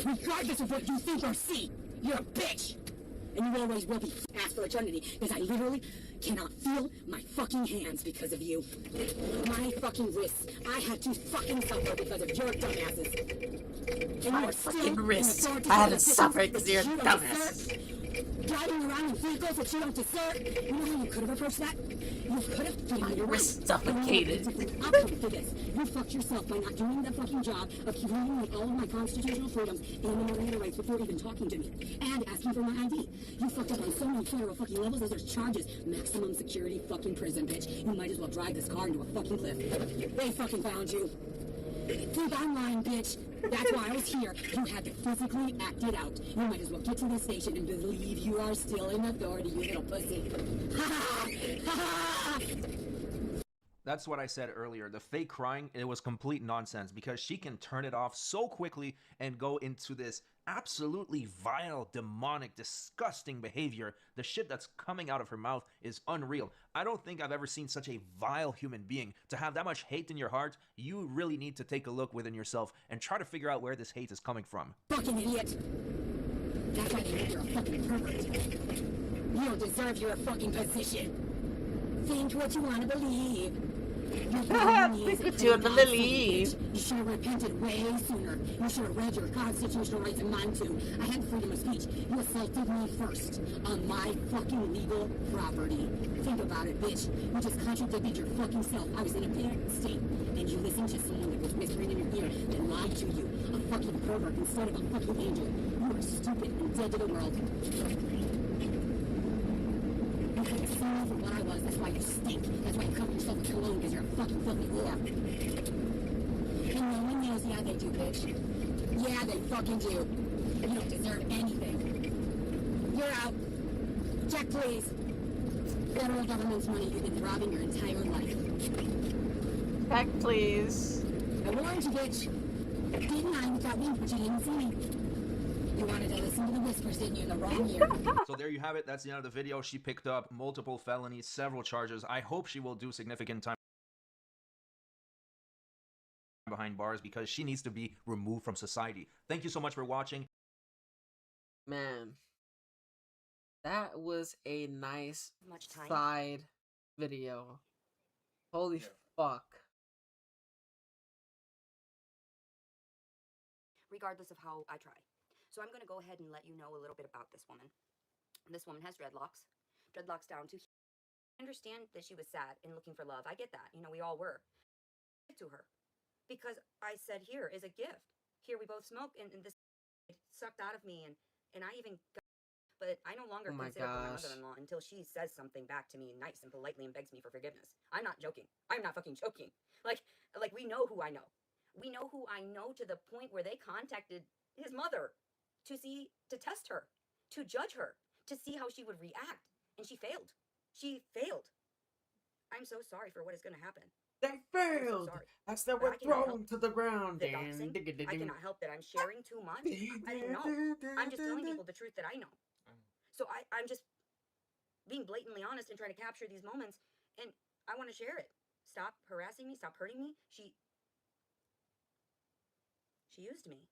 Regardless of what you think or see, you're a bitch. And you always will be asked for eternity because I literally cannot feel my fucking hands because of you. My fucking wrists. I had to fucking suffer because of your dumbasses. And My fucking wrist. I had to suffer because of your dumbasses. Driving around in vehicles that you don't deserve. You know how you could have approached that? You could have given me your wrist suffocated. Outcome for this. You fucked yourself by not doing the fucking job of giving me all of my constitutional freedoms and the Miranda rights before even talking to me. And asking for my ID. You fucked up on so many federal fucking levels. Those are charges. Maximum security fucking prison, bitch. You might as well drive this car into a fucking cliff. They fucking found you. Think I'm lying, bitch. That's why I was here. You had to physically act it out. You might as well get to the station and believe you are still in authority, you little pussy. Ha ha! Ha ha! That's what I said earlier. The fake crying, it was complete nonsense because she can turn it off so quickly and go into this absolutely vile, demonic, disgusting behavior. The shit that's coming out of her mouth is unreal. I don't think I've ever seen such a vile human being. To have that much hate in your heart, you really need to take a look within yourself and try to figure out where this hate is coming from. Fucking idiot! That's why they think you're a fucking pervert. You don't deserve your fucking position. Think what you want to believe. You Pikachu and the lily. You should have repented way sooner. You should have read your constitutional rights and mine too. I had freedom of speech. You assaulted me first on my fucking legal property. Think about it, bitch. You just contradicted your fucking self. I was in a panicked state, and you listened to someone that was whispering in your ear that lied to you. A fucking pervert instead of a fucking angel. You are stupid and dead to the world. You could have seen me for what I was. That's why you stink. That's why you cover yourself with cologne, because you're a fucking filthy whore. And no one knows, yeah, they do, bitch. Yeah, they fucking do. You don't deserve anything. You're out. Check, please. Federal government's money you've been robbing your entire life. Check, please. I warned you, bitch. Didn't I without wink, but you didn't see me. You wanted to listen to the whispers, didn't you, in the wrong ear? So there you have it. That's the end of the video. She picked up multiple felonies, several charges. I hope she will do significant time behind bars because she needs to be removed from society. Thank you so much for watching. Man, that was a nice side video. Holy fuck. Regardless of how I try. So I'm going to go ahead and let you know a little bit about this woman. This woman has dreadlocks. Dreadlocks down to here. I understand that she was sad and looking for love. I get that. You know, we all were. To her. Because I said, here is a gift. Here we both smoke, and this sucked out of me, and I even got, but I no longer consider her my mother-in-law until she says something back to me nice and politely and begs me for forgiveness. I'm not joking. I'm not fucking joking. Like we know who I know. We know who I know to the point where they contacted his mother to test her, to judge her, to see how she would react. And she failed. She failed. I'm so sorry for what is going to happen. They failed. That's that we're thrown to the ground. I cannot help that I'm sharing too much. I don't know. I'm just telling people the truth that I know. So I'm just being blatantly honest and trying to capture these moments, and I want to share it. Stop harassing me. Stop hurting me. She used me.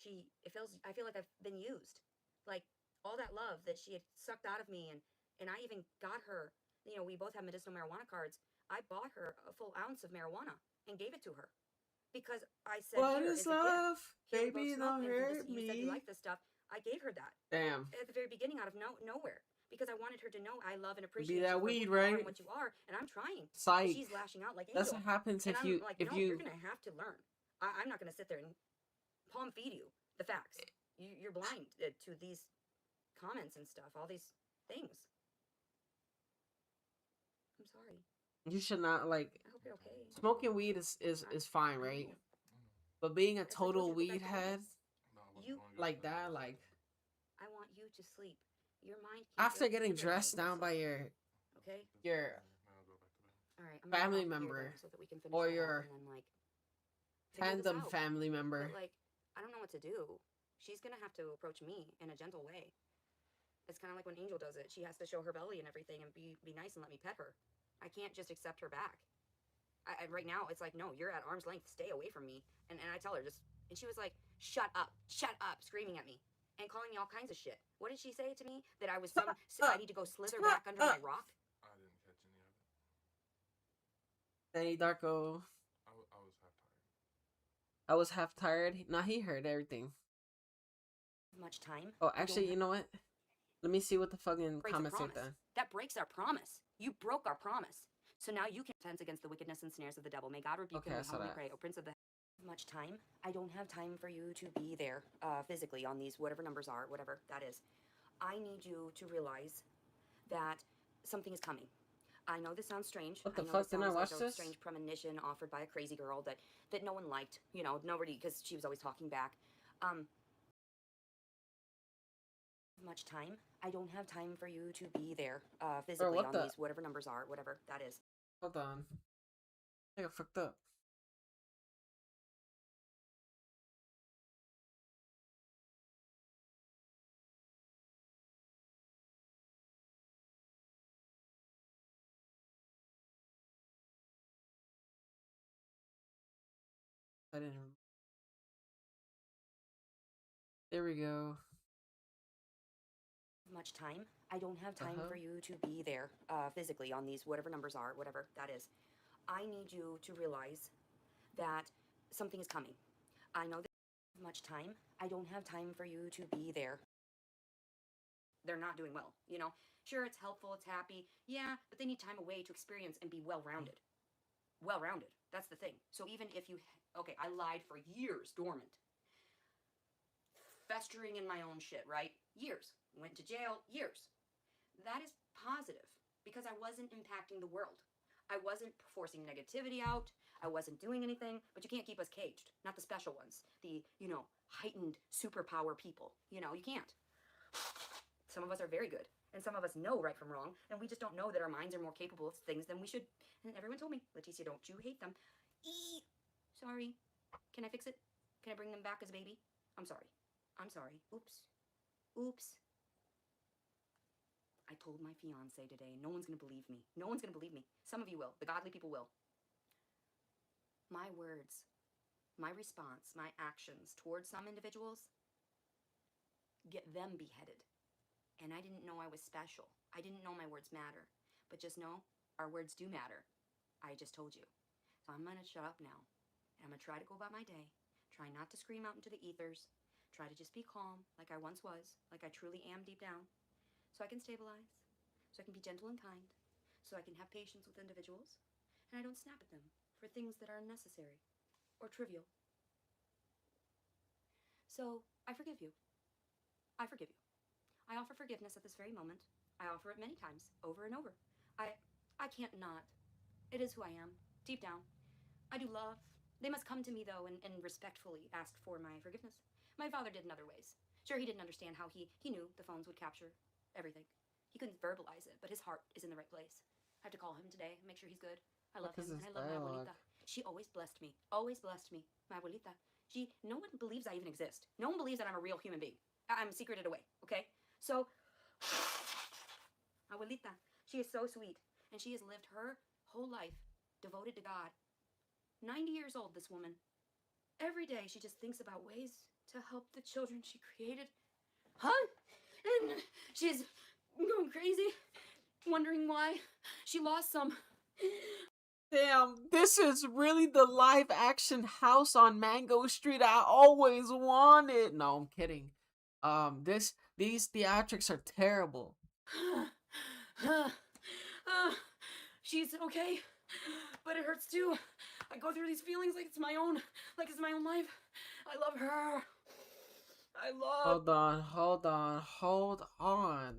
I feel like I've been used. Like all that love that she had sucked out of me, and I even got her, you know, we both have medicinal marijuana cards. I bought her a full ounce of marijuana and gave it to her because I said, what here is a love? gift. Baby, don't hurt me. You said you like this stuff. I gave her that. Damn. At the very beginning, out of nowhere, because I wanted her to know I love and appreciate Be that you for weed, who you are right? and what you are, and I'm trying. Psych. She's lashing out like That's Angel. what happens And if I'm you like, if no, you. You're gonna have to learn. I'm not gonna sit there and palm feed you the facts. You're blind to these comments and stuff, all these things. I'm sorry. You should not like. I hope you're okay. Smoking weed is fine, right? But being a total weed head, like that, like. I want you to sleep. Your mind. After getting dressed down by your all right, family member so that we can or finish your and then, like, figure this tandem out. family member. But, like, I don't know what to do. She's gonna have to approach me in a gentle way. It's kind of like when Angel does it. She has to show her belly and everything and be nice and let me pet her. I can't just accept her back. Right now, it's like, no, you're at arm's length. Stay away from me. And I tell her and she was like, shut up, screaming at me and calling me all kinds of shit. What did she say to me? That I was I need to go slither back under my rock? I didn't catch any of it. Danny Darko. I was half tired. Nah, he heard everything. Much time. Oh, actually, you know what? Let me see what the fucking comments say then. That breaks our promise. You broke our promise. So now you can defense against the wickedness and snares of the devil. May God rebuke him. We humbly pray. O Prince of the much time. I don't have time for you to be there physically on these whatever numbers are, whatever that is. I need you to realize that something is coming. I know this sounds strange. What the know fuck? Didn't I watch like this? A strange premonition offered by a crazy girl that no one liked. You know, nobody, because she was always talking back. Much time. I don't have time for you to be there physically on these whatever numbers are, whatever that is. Hold on. I got fucked up. I didn't. There we go. Much time. I don't have time for you to be there physically on these whatever numbers are, whatever that is. I need you to realize that something is coming. I know that you don't have much time. I don't have time for you to be there. They're not doing well, you know? Sure, it's helpful, it's happy. Yeah, but they need time away to experience and be well-rounded. Well-rounded. That's the thing. So even if you... Okay, I lied for years, dormant. Festering in my own shit, right? Years. Went to jail, years. That is positive because I wasn't impacting the world. I wasn't forcing negativity out. I wasn't doing anything, but you can't keep us caged. Not the special ones. The, you know, heightened superpower people. You know, you can't. Some of us are very good, and some of us know right from wrong, and we just don't know that our minds are more capable of things than we should. And everyone told me, Leticia, don't you hate them. Sorry. Can I fix it? Can I bring them back as a baby? I'm sorry. I'm sorry. Oops. Oops. I told my fiance today, no one's gonna believe me. No one's gonna believe me. Some of you will. The godly people will. My words, my response, my actions towards some individuals get them beheaded. And I didn't know I was special. I didn't know my words matter. But just know, our words do matter. I just told you. So I'm gonna shut up now. And I'm gonna try to go about my day. Try not to scream out into the ethers. Try to just be calm, like I once was, like I truly am deep down. So I can stabilize. So I can be gentle and kind. So I can have patience with individuals. And I don't snap at them for things that are unnecessary or trivial. So I forgive you. I forgive you. I offer forgiveness at this very moment. I offer it many times, over and over. I can't not. It is who I am, deep down. I do love. They must come to me, though, and respectfully ask for my forgiveness. My father did in other ways. Sure, he didn't understand how he knew the phones would capture everything. He couldn't verbalize it, but his heart is in the right place. I have to call him today, make sure he's good. I love him, and I love my abuelita. She always blessed me. Always blessed me. My abuelita. No one believes I even exist. No one believes that I'm a real human being. I'm secreted away, okay? So, abuelita, she is so sweet, and she has lived her whole life devoted to God. 90 years old, this woman. Every day she just thinks about ways to help the children she created. Huh? And she's going crazy, wondering why she lost some. Damn, this is really the live action house on Mango Street I always wanted. No, I'm kidding. These theatrics are terrible. She's okay, but it hurts too. I go through these feelings like it's my own life. I love her. I love. Hold on.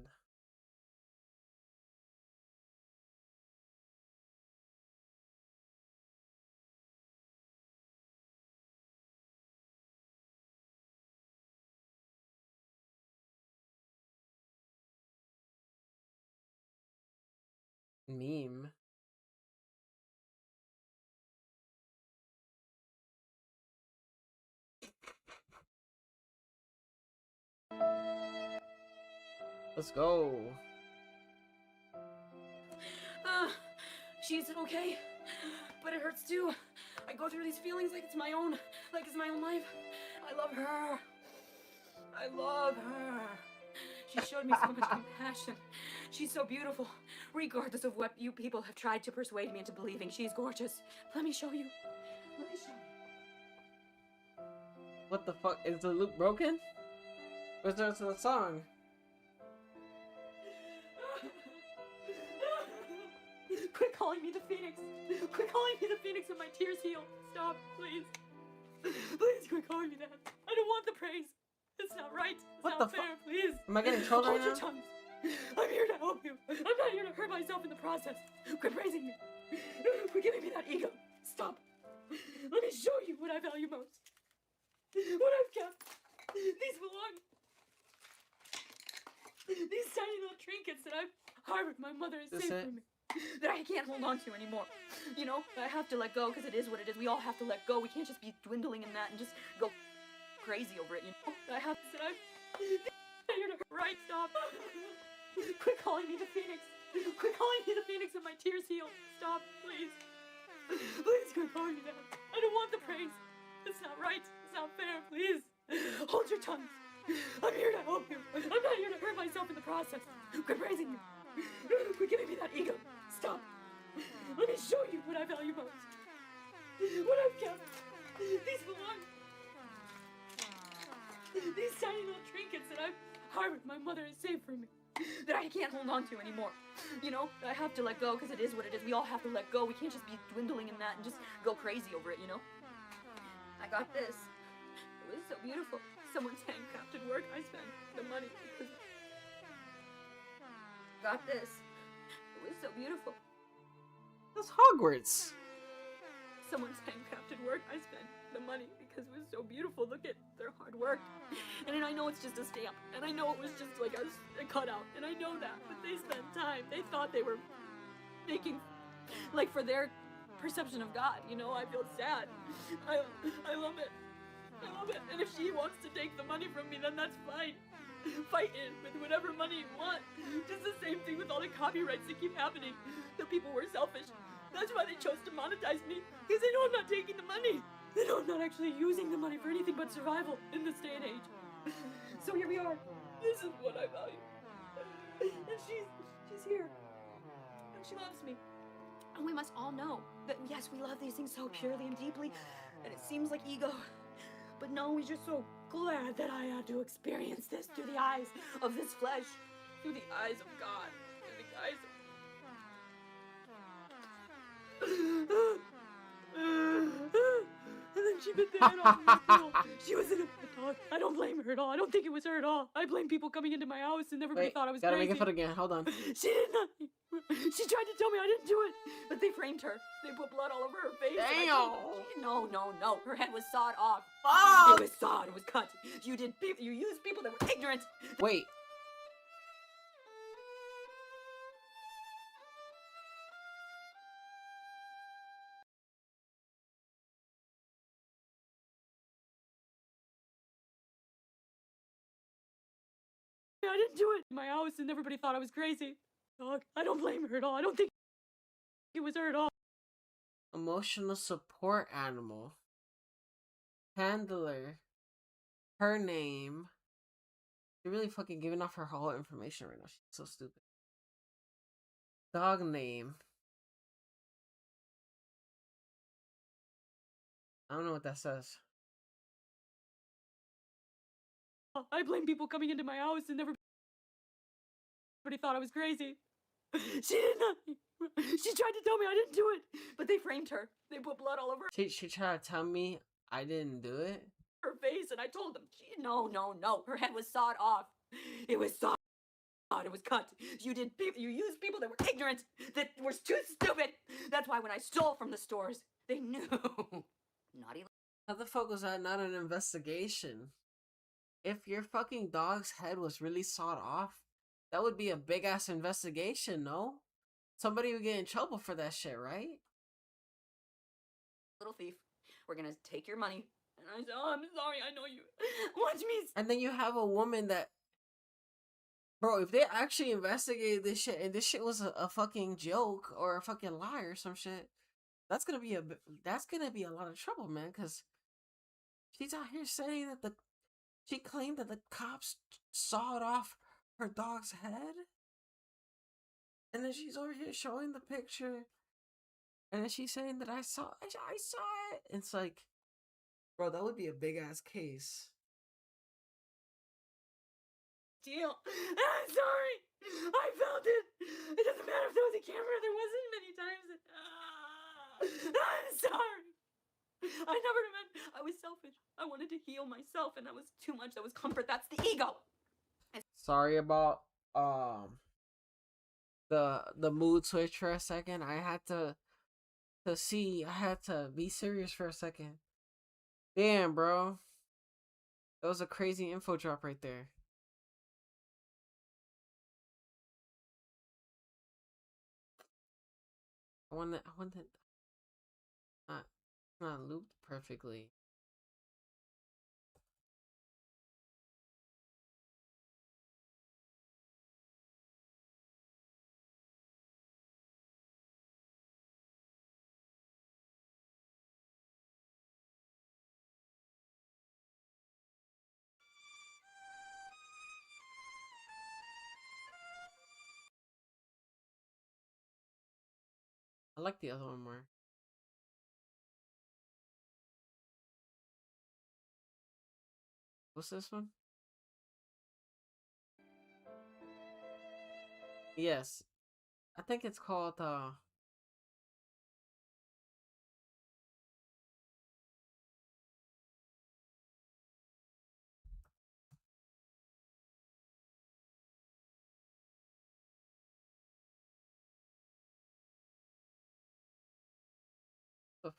Meme. Let's go. She's okay, but it hurts too. I go through these feelings like it's my own life. I love her. I love her. She showed me so much compassion. She's so beautiful, regardless of what you people have tried to persuade me into believing. She's gorgeous. Let me show you. Let me show you. What the fuck? Is the loop broken? Where's the song? Quit calling me the Phoenix. Quit calling me the Phoenix and my tears heal. Stop, please. Please quit calling me that. I don't want the praise. It's not right. It's not fair, please. Am I getting trolled right Hold your now? tongues. I'm here to help you. I'm not here to hurt myself in the process. Quit praising me. Quit giving me that ego. Stop. Let me show you what I value most. What I've kept. These belong. These tiny little trinkets that I've harbored my mother has saved for me. That I can't hold on to anymore. You know, I have to let go because it is what it is. We all have to let go. We can't just be dwindling in that and just go crazy over it, you know? I have to here to right, stop. Quit calling me the Phoenix. Quit calling me the Phoenix and my tears heal. Stop, please. Please quit calling me that. I don't want the praise. It's not right. It's not fair, please. Hold your tongues. I'm here to help you. I'm not here to hurt myself in the process. Quit praising me. Quit giving me that ego. Stop. Let me show you what I value most. What I've kept. These belong. These tiny little trinkets that I've harbored my mother has saved for me. That I can't hold on to anymore. You know, I have to let go because it is what it is. We all have to let go. We can't just be dwindling in that and just go crazy over it, you know? I got this. It was so beautiful. Someone's handcrafted work. I spent the money because... Got this. It was so beautiful. That's Hogwarts. Someone's handcrafted work. I spent the money because it was so beautiful. Look at their hard work. And I know it's just a stamp. And I know it was just like a cutout. And I know that. But they spent time. They thought they were making, like, for their perception of God. You know, I feel sad. I love it. I love it. And if she wants to take the money from me, then that's fine. Fight it with whatever money you want. Just the same thing with all the copyrights that keep happening. The people were selfish. That's why they chose to monetize me. Because they know I'm not taking the money. They know I'm not actually using the money for anything but survival in this day and age. So here we are. This is what I value. And she's here. And she loves me. And we must all know that yes, we love these things so purely and deeply. And it seems like ego. But no, we're just so glad that I had to experience this through the eyes of this flesh. Through the eyes of God. Through the eyes of... And then she bit the head off my girl. She was in a dog. I don't blame her at all. I don't think it was her at all. I blame people coming into my house and everybody thought I was gotta crazy. make it fun again. Hold on. She did not. She tried to tell me I didn't do it, but they framed her. They put blood all over her face. Damn. No. Her head was sawed off. Oh. It was sawed. It was cut. You used people that were ignorant. Wait. I didn't do it in my house, and everybody thought I was crazy. Dog. I don't blame her at all. I don't think it was her at all. Emotional support animal. Handler. Her name. You're really fucking giving off her whole information right now. She's so stupid. Dog name. I don't know what that says. I blame people coming into my house, and everybody thought I was crazy. She did not. She tried to tell me I didn't do it, but they framed her. They put blood all over She tried to tell me I didn't do it. her face, and I told them, no. Her head was sawed off. It was sawed. It was cut. You used people that were ignorant, that were too stupid. That's why when I stole from the stores, they knew. Naughty. How the fuck was that not an investigation? If your fucking dog's head was really sawed off, that would be a big ass investigation, no? Somebody would get in trouble for that shit, right? Little thief, we're gonna take your money. And I said, oh, I'm sorry, I know you. Watch me. And then you have a woman that... Bro, if they actually investigated this shit and this shit was a fucking joke or a fucking lie or some shit, that's gonna be a lot of trouble, man, because she's out here saying that she claimed that the cops sawed off her dog's head. And then she's over here showing the picture. And then she's saying that I saw it. It's like, bro, that would be a big ass case. Deal. I'm sorry. I felt it. It doesn't matter if there was a camera. There wasn't many times. I'm sorry. I never meant. I was selfish. I wanted to heal myself, and that was too much. That was comfort. That's the ego. Sorry about the mood switch for a second. I had to be serious for a second. Damn, bro. That was a crazy info drop right there. I want that not looped perfectly. I like the other one more. What's this one? Yes. I think it's called the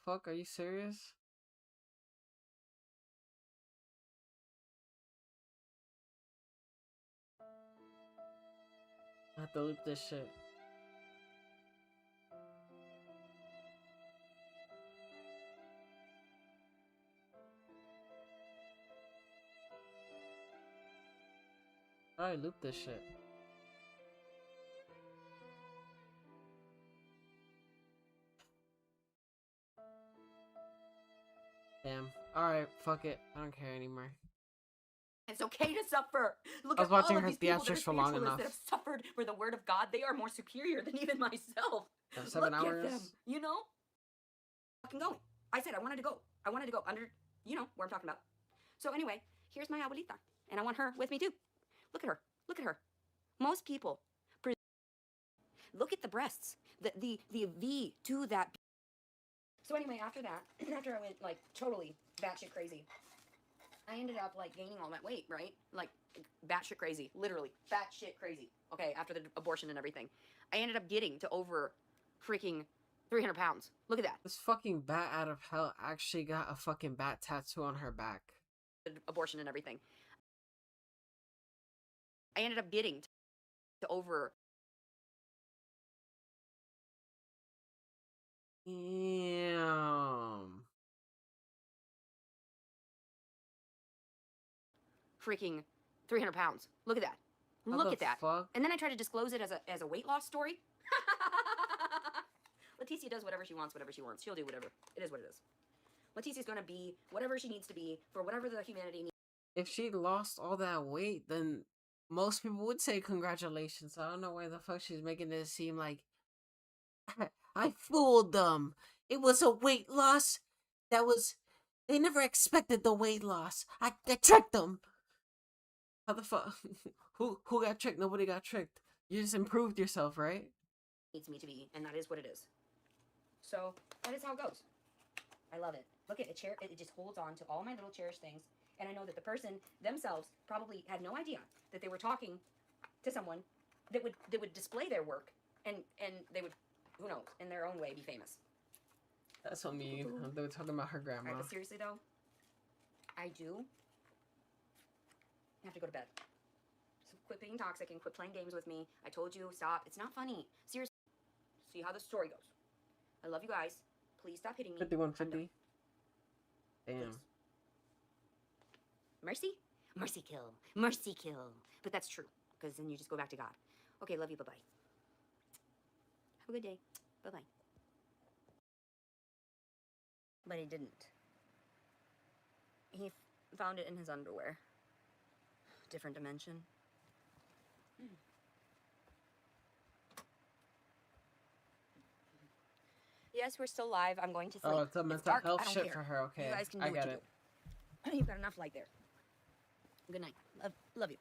fuck? Are you serious? I have to loop this shit. I loop this shit. Damn. Alright, fuck it. I don't care anymore. It's okay to suffer. Look I was at all watching of her these people that are theatrics for long spiritualists enough. that have suffered for the word of God. They are more superior than even myself. 7 Look hours. at them, you know? Fucking going. I said I wanted to go. I wanted to go under, you know, where I'm talking about. So anyway, here's my abuelita, and I want her with me too. Look at her. Look at her. Most people, look at the breasts, the V to that. So anyway, after that, after I went like totally batshit crazy, I ended up like gaining all that weight, right? Like batshit crazy, literally batshit crazy. Okay, after the abortion and everything, I ended up getting to over freaking 300 pounds. Look at that. This fucking bat out of hell actually got a fucking bat tattoo on her back. Abortion and everything. I ended up getting to over. Damn. Freaking 300 pounds. Look at that. What Look the at that. fuck? And then I try to disclose it as a weight loss story. Leticia does whatever she wants, whatever she wants. She'll do whatever. It is what it is. Leticia's gonna be whatever she needs to be for whatever the humanity needs. If she lost all that weight, then most people would say congratulations. I don't know why the fuck she's making it seem like I fooled them. It was a weight loss. They never expected the weight loss. I tricked them. How the fuck? Who got tricked? Nobody got tricked. You just improved yourself, right? Needs me to be, and that is what it is. So that is how it goes. I love it. Look at it, it just holds on to all my little cherished things, and I know that the person themselves probably had no idea that they were talking to someone that would display their work, and they would, who knows, in their own way be famous. That's so mean. They were talking about her grandma. Alright, but seriously though, I do have to go to bed. So quit being toxic and quit playing games with me. I told you, stop. It's not funny. Seriously. See how the story goes. I love you guys. Please stop hitting me. 5150. Damn. Please. Mercy? Mercy kill. Mercy kill. But that's true, because then you just go back to God. Okay, love you. Bye-bye. Have a good day. Bye-bye. But he didn't. He found it in his underwear. Different dimension. Yes, we're still live. I'm going to sleep. Oh, it's a mental dark. health I don't shit care. for her. Okay, You guys can do I what get you it. do. You've got enough light there. Good night. Love you.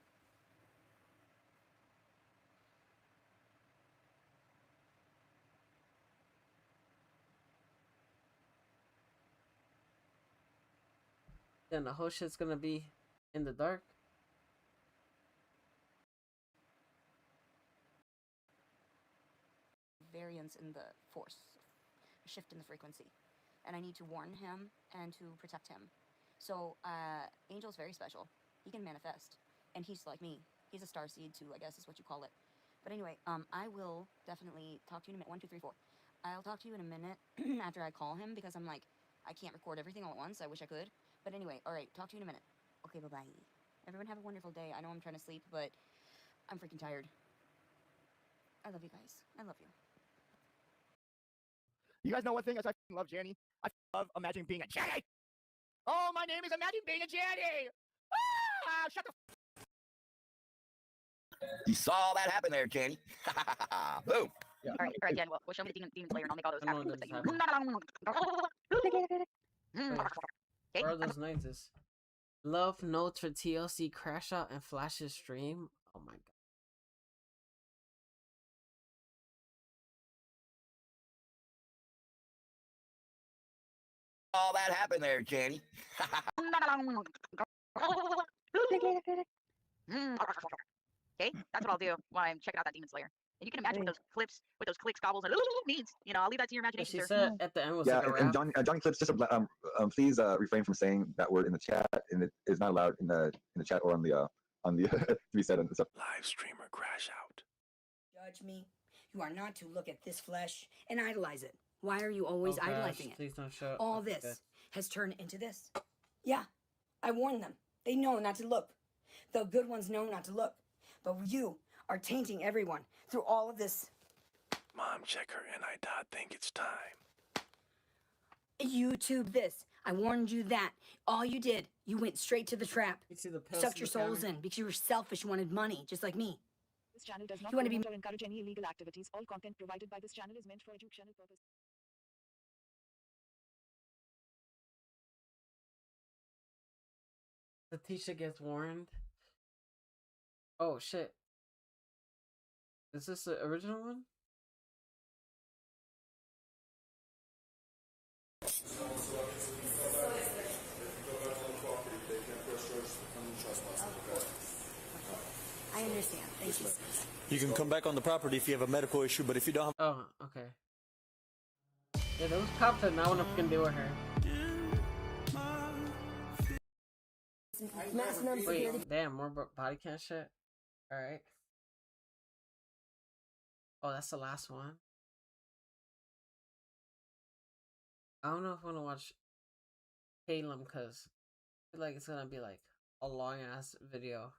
Then the whole shit's gonna be in the dark. Variance in the force, a shift in the frequency, and I need to warn him and to protect him. So Angel's very special. He can manifest, and he's like me. He's a starseed too, I guess is what you call it. But anyway, I will definitely talk to you in a minute. 1, 2, 3, 4. I'll talk to you in a minute after I call him, because I'm like, I can't record everything all at once. I wish I could. But anyway, all right, talk to you in a minute. Okay, bye-bye. Everyone have a wonderful day. I know I'm trying to sleep, but I'm freaking tired. I love you guys. I love you. You guys know one thing is I love Janny? I love imagining being a Janny! Oh, my name is Imagine Being a Janny! Ah, shut the You saw that happen there, Janny. Boom. Yeah. All right, Dan. Well, show me the demon slayer, and I'll make all those I know after what that this you. Wait, Okay. where are those noises? Love notes for TLC crash out and flashes stream. Oh my god. All that happened there, Jenny. Okay, that's what I'll do when I'm checking out that demon slayer. And you can imagine what those clips, what those clicks, gobbles, and means. You know, I'll leave that to your What imagination, she sir. said at the end was Yeah, like a and rap. Johnny Clips, just please refrain from saying that word in the chat, and it is not allowed in the chat or on the to be said on the stuff. Live streamer crash out. Judge me. You are not to look at this flesh and idolize it. Why are you always Oh, gosh, idolizing it? please don't show up. All Okay, this good. has turned into this. Yeah, I warned them. They know not to look. The good ones know not to look. But you are tainting everyone through all of this. Mom, check her NI. Think it's time. YouTube this. I warned you that. All you did, you went straight to the trap. You see the pills Sucked in your the souls counter? in because you were selfish, you wanted money, just like me. This channel does not You wanna be- promote or encourage any illegal activities. All content provided by this channel is meant for educational purposes. Letitia gets warned. Oh shit. Is this the original one? I understand. Thank you. You can come back on the property if you have a medical issue, but if you don't have... Oh, okay. Yeah, those cops are not what I'm gonna do with her. Wait, damn, more body cam shit? Alright. Oh, that's the last one. I don't know if I want to watch Caleb because I feel like it's gonna be like a long ass video.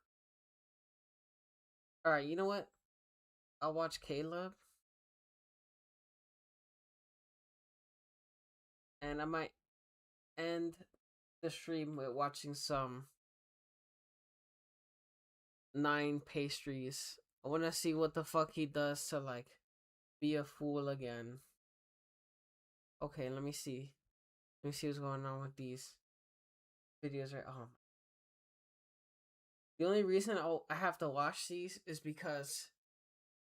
Alright, you know what? I'll watch Caleb. And I might end the stream with watching some 9 pastries. I want to see what the fuck he does to like be a fool again. Okay, let me see. Let me see what's going on with these videos right. Oh. The only reason I have to watch these is because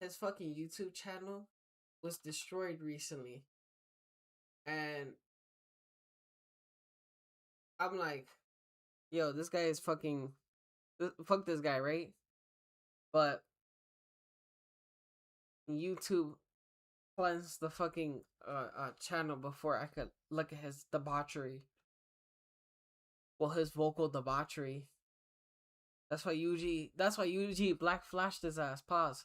his fucking YouTube channel was destroyed recently. And I'm like, yo, this guy is fucking... Fuck this guy, right? But YouTube cleansed the fucking channel before I could look at his debauchery. Well, his vocal debauchery. That's why UG black flashed his ass. Pause.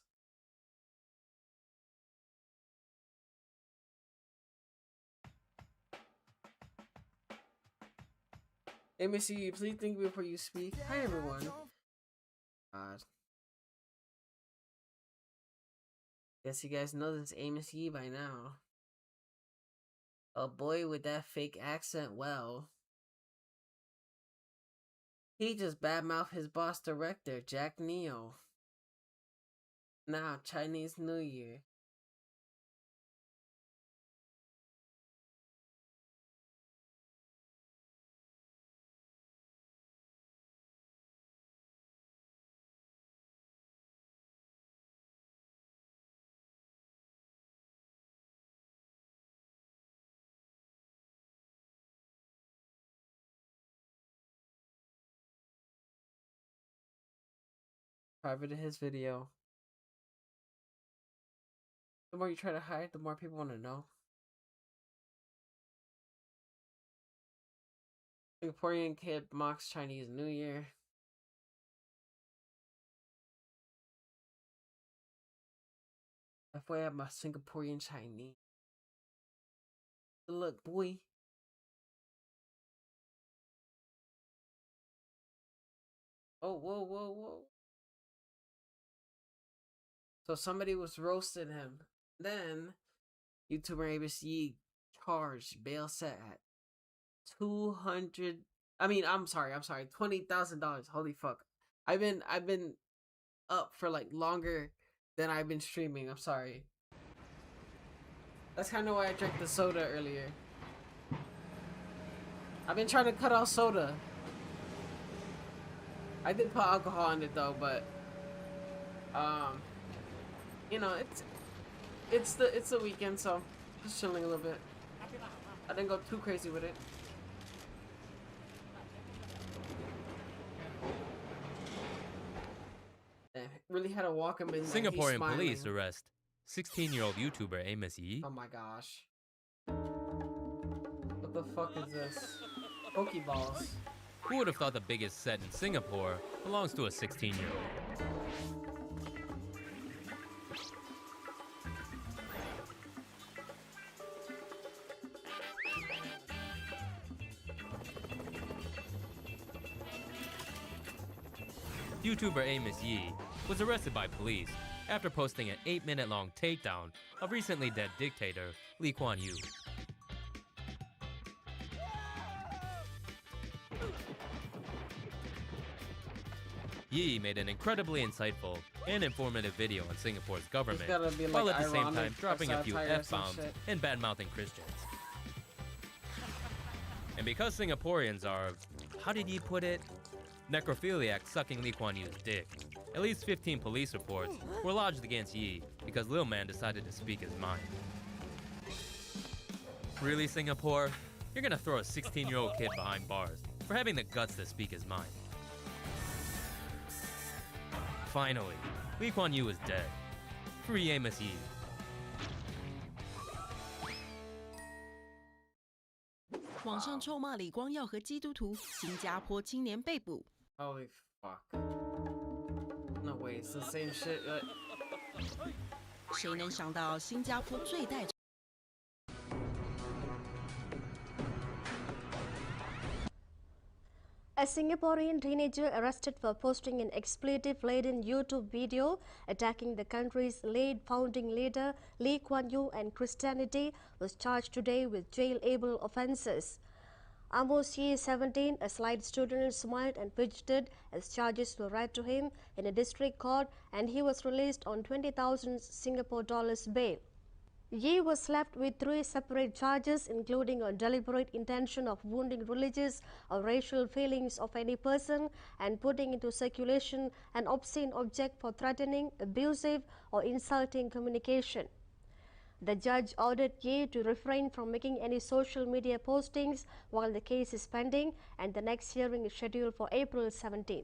Hey, Missy, please think before you speak. Hi, everyone. Guess you guys know this Amos Yee by now. A boy with that fake accent, well. He just badmouthed his boss director, Jack Neo. Now, Chinese New Year. Private his video. The more you try to hide, the more people want to know. Singaporean kid mocks Chinese New Year. FYI, I'm a Singaporean Chinese. Look, boy. Oh, whoa, whoa, whoa. So somebody was roasting him. Then, YouTuber ABC charged bail set at $20,000. Holy fuck. I've been up for like longer than I've been streaming. I'm sorry. That's kind of why I drank the soda earlier. I've been trying to cut out soda. I did put alcohol in it though, but you know, it's the weekend, so just chilling a little bit. I didn't go too crazy with it. Really had to walk him in. Singaporean police arrest 16-year-old YouTuber Amos Yee. Oh my gosh. What the fuck is this? Pokeballs. Who would have thought the biggest set in Singapore belongs to a 16-year-old? YouTuber Amos Yee was arrested by police after posting an 8-minute-long takedown of recently dead dictator Lee Kuan Yew. Yee made an incredibly insightful and informative video on Singapore's government, while at the same time dropping a few F-bombs and bad-mouthing Christians. And because Singaporeans are, how did Yee put it? Necrophiliacs sucking Lee Kuan Yew's dick. At least 15 police reports were lodged against Yee because Lil Man decided to speak his mind. Really, Singapore? You're gonna throw a 16-year-old kid behind bars for having the guts to speak his mind. Finally, Lee Kuan Yew is dead. Free Amos Yee. Holy fuck. No way, it's the same shit. A Singaporean teenager arrested for posting an expletive-laden YouTube video attacking the country's late founding leader Lee Kuan Yew and Christianity was charged today with jail-able offences. Amos Yee, 17, a slight student, smiled and fidgeted as charges were read to him in a district court, and he was released on 20,000 Singapore dollars bail. Yee was left with 3 separate charges, including a deliberate intention of wounding religious or racial feelings of any person and putting into circulation an obscene object for threatening, abusive, or insulting communication. The judge ordered Yee to refrain from making any social media postings while the case is pending, and the next hearing is scheduled for April 17th.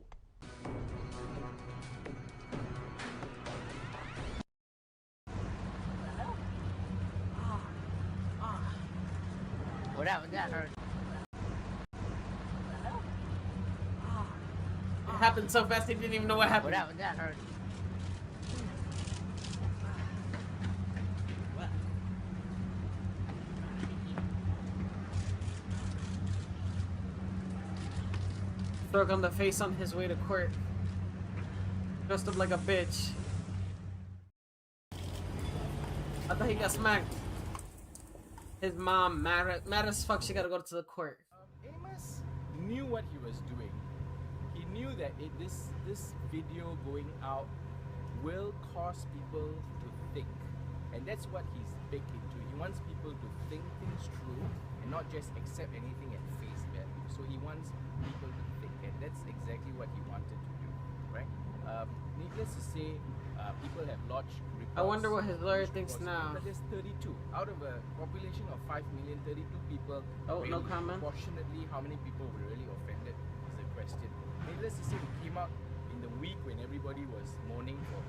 Well, that hurt. It happened so fast, he didn't even know what happened. Well, that hurt. Throw on the face on his way to court. Dressed up like a bitch. I thought he got smacked. His mom, mad as fuck, she gotta go to the court. Amos knew what he was doing. He knew that this video going out will cause people to think. And that's what he's big into. He wants people to think things through and not just accept anything at face value. So he wants people to think, and that's exactly what he wanted to do, right? Needless to say, people have lodged reports. I wonder what his lawyer thinks now. But there's 32 out of a population of 5 million. 32 people. Oh, really, no comment. Proportionately, how many people were really offended is the question. Needless to say, we came out in the week when everybody was mourning for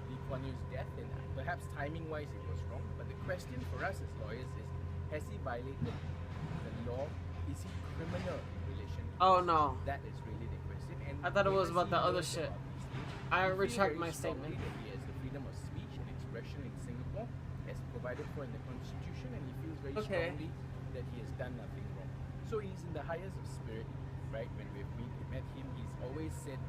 Lee Kuan Yew's death, and perhaps timing-wise it was wrong. But the question for us as lawyers is: has he violated the law? Is he criminal in relation to Oh this? no. That is really the question. And I thought it was about the he other knows shit. about these things. I We feel retract very my strongly statement. that he has the freedom of speech and expression in Singapore as provided for in the Constitution, and he feels very strongly that he has done nothing wrong. So he's in the highest of spirit, right? When we met him, he's always said,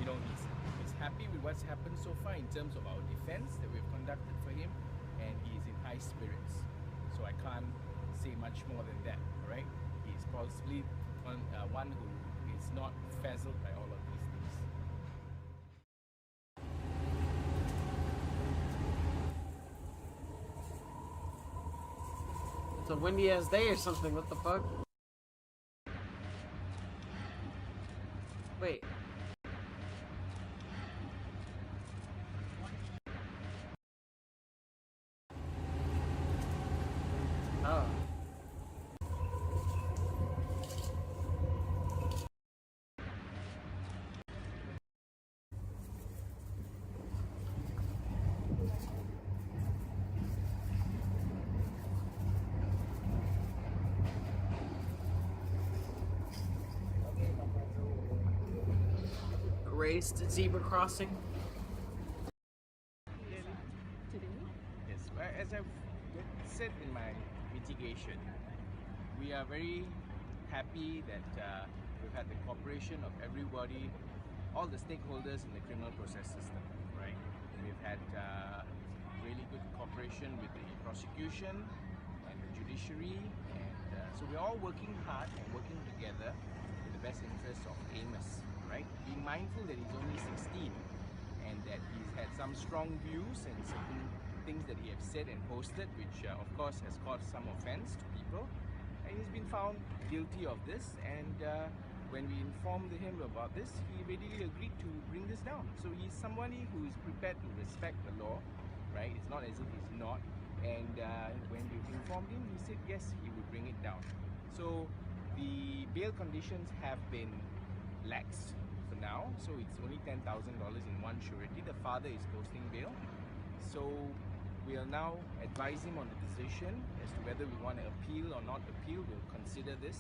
you know, he's happy with what's happened so far in terms of our defense that we've conducted for him, and he's in high spirits. So I can't say much more than that, right? He's possibly one who is not frazzled by all of these things. It's a windy ass day or something. What the fuck? Wait. Oh. Raised zebra crossing. Yes, as I've said in my mitigation, we are very happy that we've had the cooperation of everybody, all the stakeholders in the criminal process system, right? We've had really good cooperation with the prosecution and the judiciary, and so we're all working hard and working together in the best interests of Amos, right? Being mindful that he's only 16 and that he's had some strong views and certain things that he has said and posted, which of course has caused some offense to people, and he's been found guilty of this. And when we informed him about this, he readily agreed to bring this down. So he's somebody who is prepared to respect the law, right? It's not as if he's not. And when we informed him, he said yes, he would bring it down. So the bail conditions have been laxed for now, so it's only $10,000 in one surety. The father is posting bail, so we'll now advise him on the decision as to whether we want to appeal or not appeal. We'll consider this.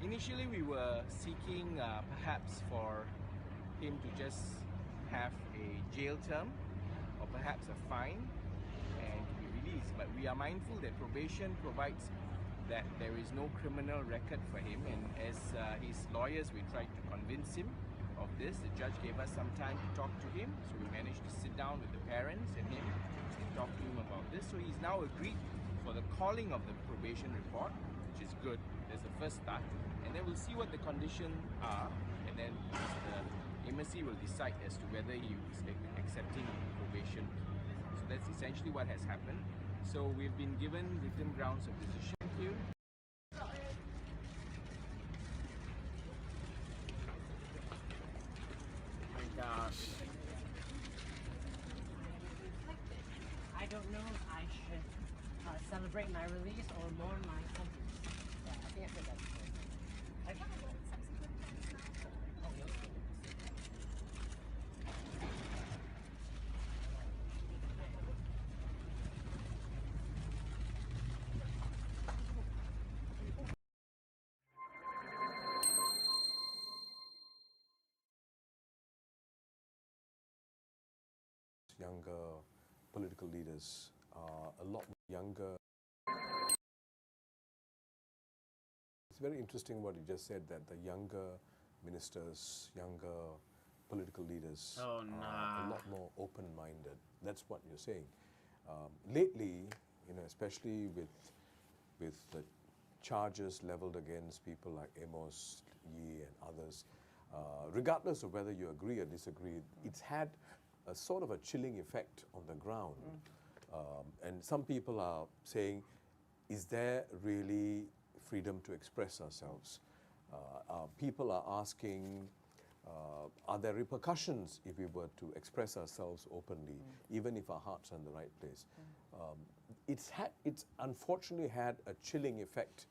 Initially we were seeking perhaps for him to just have a jail term or perhaps a fine and to be released, but we are mindful that probation provides that there is no criminal record for him, and as his lawyers, we tried to convince him of this. The judge gave us some time to talk to him, so we managed to sit down with the parents and him and talk to him about this. So he's now agreed for the calling of the probation report, which is good. There's the first start, and then we'll see what the conditions are, and then the embassy will decide as to whether he is accepting probation. So that's essentially what has happened. So we've been given written grounds of decision here. Oh my gosh. I don't know if I should celebrate my release or mourn my sentence. Yeah, I think I said that before. Younger political leaders are a lot younger. It's very interesting what you just said, that the younger ministers, younger political leaders are a lot more open-minded. That's what you're saying. Lately, especially with the charges leveled against people like Amos Yee and others, regardless of whether you agree or disagree, it's had a sort of a chilling effect on the ground. And some people are saying, is there really freedom to express ourselves? People are asking, are there repercussions if we were to express ourselves openly, even if our hearts are in the right place? It's unfortunately had a chilling effect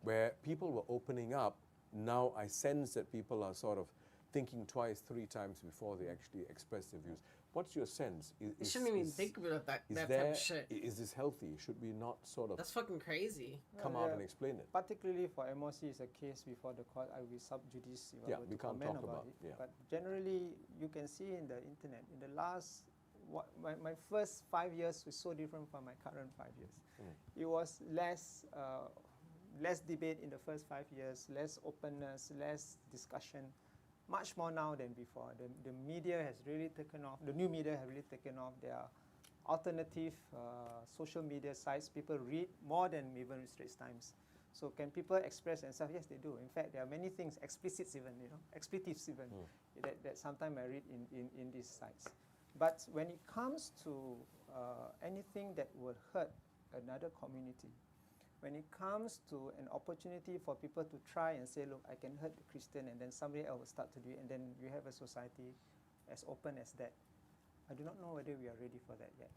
where people were opening up. Now I sense that people are sort of thinking twice, three times before they actually express their views. What's your sense? You shouldn't even think about that type of shit. Is this healthy? Should we not sort of... That's fucking crazy. Come out and explain it. Particularly for MOC, is a case before the court. I will sub judice if I were to comment about it. Yeah. But generally, you can see in the internet, in the last, my first 5 years was so different from my current 5 years. It was less debate in the first 5 years, less openness, less discussion. Much more now than before. The media has really taken off. The new media have really taken off. There are alternative social media sites. People read more than even Straits Times. So can people express themselves? Yes, they do. In fact, there are many things, expletives even, expletives even, that sometimes I read in these sites. But when it comes to anything that will hurt another community, when it comes to an opportunity for people to try and say, look, I can hurt the Christian, and then somebody else will start to do it, and then you have a society as open as that. I do not know whether we are ready for that yet.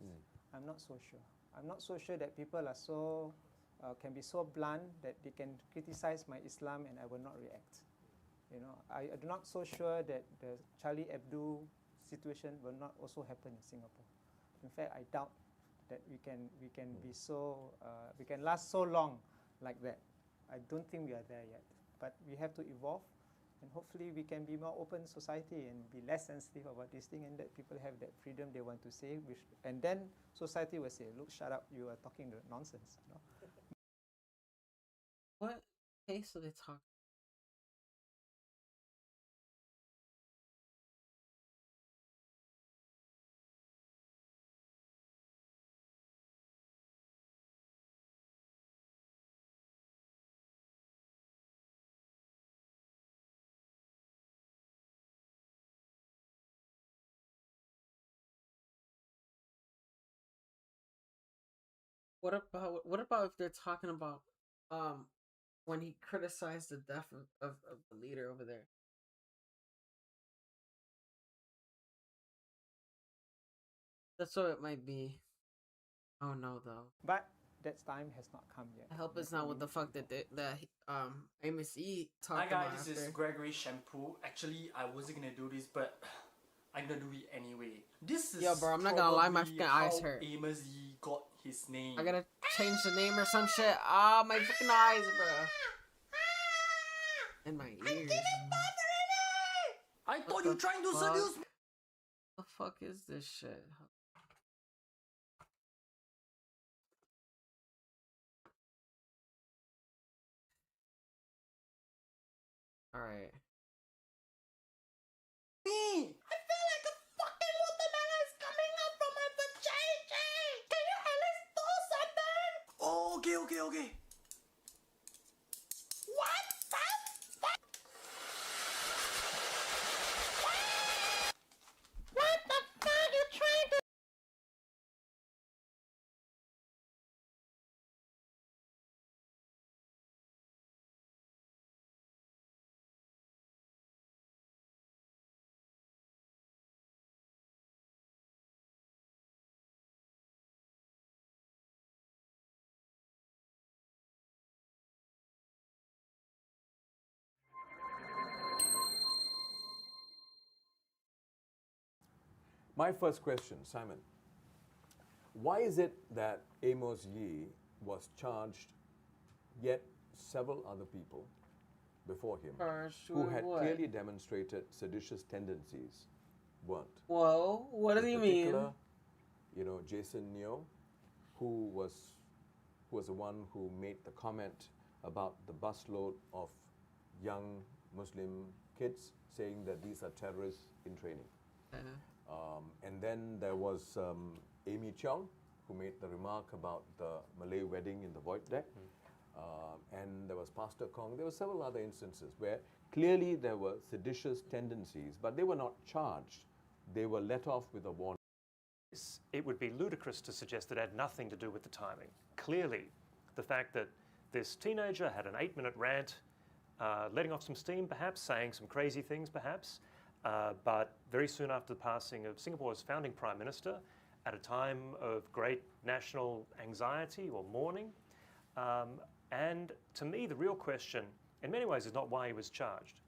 I'm not so sure. I'm not so sure that people are so can be so blunt that they can criticize my Islam and I will not react. You know, I'm not so sure that the Charlie Hebdo situation will not also happen in Singapore. In fact, I doubt that we can be so we can last so long like that. I don't think we are there yet. But we have to evolve, and hopefully we can be more open society and be less sensitive about this thing, and that people have that freedom they want to say, and then society will say, look, shut up, you are talking nonsense. You know? What case are they talking? What about if they're talking about when he criticized the death of the leader over there? That's what it might be. Oh no, though. But that time has not come yet. I hope it's not what the fuck that Amos E talking Hi guys, about this is after. Gregory Shampoo. Actually, I wasn't gonna do this, but I'm gonna do it anyway. This is Yo, bro, I'm not gonna lie, my probably fucking eyes how hurt. Amos E got his name. I gotta change the name or some shit. Ah, my fucking eyes, bro. And my ears. I thought you were trying to seduce me. The fuck is this shit? Alright. Me! I feel like a fucking watermelon is coming up from my vagina! Can you at least do something? Oh, okay. What the fuck? What the fuck are you trying to... My first question, Simon. Why is it that Amos Yee was charged, yet several other people before him who had clearly demonstrated seditious tendencies weren't? Whoa, what does he mean? You know, Jason Neo, who was the one who made the comment about the busload of young Muslim kids, saying that these are terrorists in training. And then there was Amy Cheong, who made the remark about the Malay wedding in the void deck. And there was Pastor Kong. There were several other instances where clearly there were seditious tendencies, but they were not charged. They were let off with a warning. It would be ludicrous to suggest that it had nothing to do with the timing. Clearly, the fact that this teenager had an 8-minute rant, letting off some steam perhaps, saying some crazy things perhaps, but very soon after the passing of Singapore's founding Prime Minister, at a time of great national anxiety or mourning. And to me, the real question, in many ways, is not why he was charged.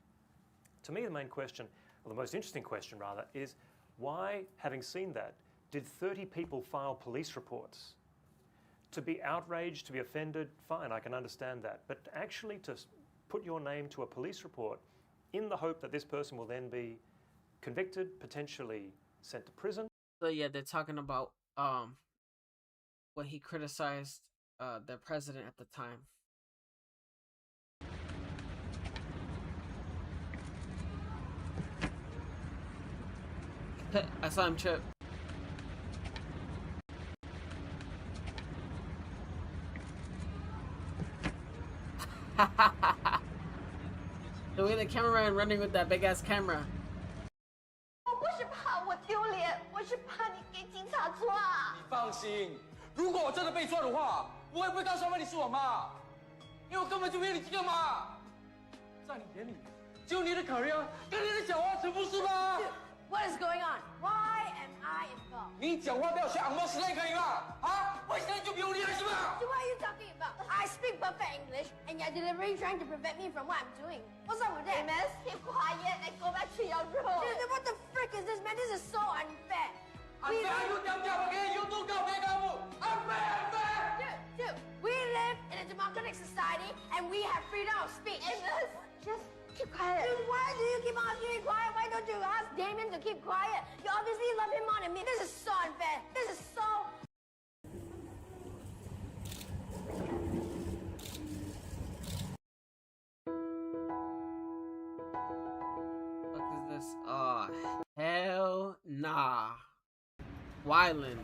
To me, the main question, or the most interesting question rather, is why, having seen that, did 30 people file police reports? To be outraged, to be offended, fine, I can understand that. But actually to put your name to a police report in the hope that this person will then be convicted, potentially sent to prison. So yeah, they're talking about when he criticized the president at the time. I saw him trip. The way the cameraman running with that big ass camera. 我不是怕我丢脸，我是怕你给警察抓。你放心，如果我真的被抓的话，我也不会告诉他们你是我妈，因为我根本就没有你这个妈。在你眼里，只有你的 career 跟你的狡猾，全部是吗？ What is going on? Why am I involved? 你讲话不要学昂莫斯类可以吗？啊，我现在就没有你了是吗？ So what are you talking about? I speak perfect English, and you're deliberately trying to prevent me from what I'm doing. What's up with that? Miss, keep quiet and go back to your room. Dude, what the frick is this, man? This is so unfair. Unfair, you damn job, okay? You do go, make up. Unfair. Dude, we live in a democratic society, and we have freedom of speech. Amos, just keep quiet. Dude, why do you keep on asking me quiet? Why don't you ask Damien to keep quiet? You obviously love him more than me. This is so unfair. This is so... What is this? Hell nah. Wyland.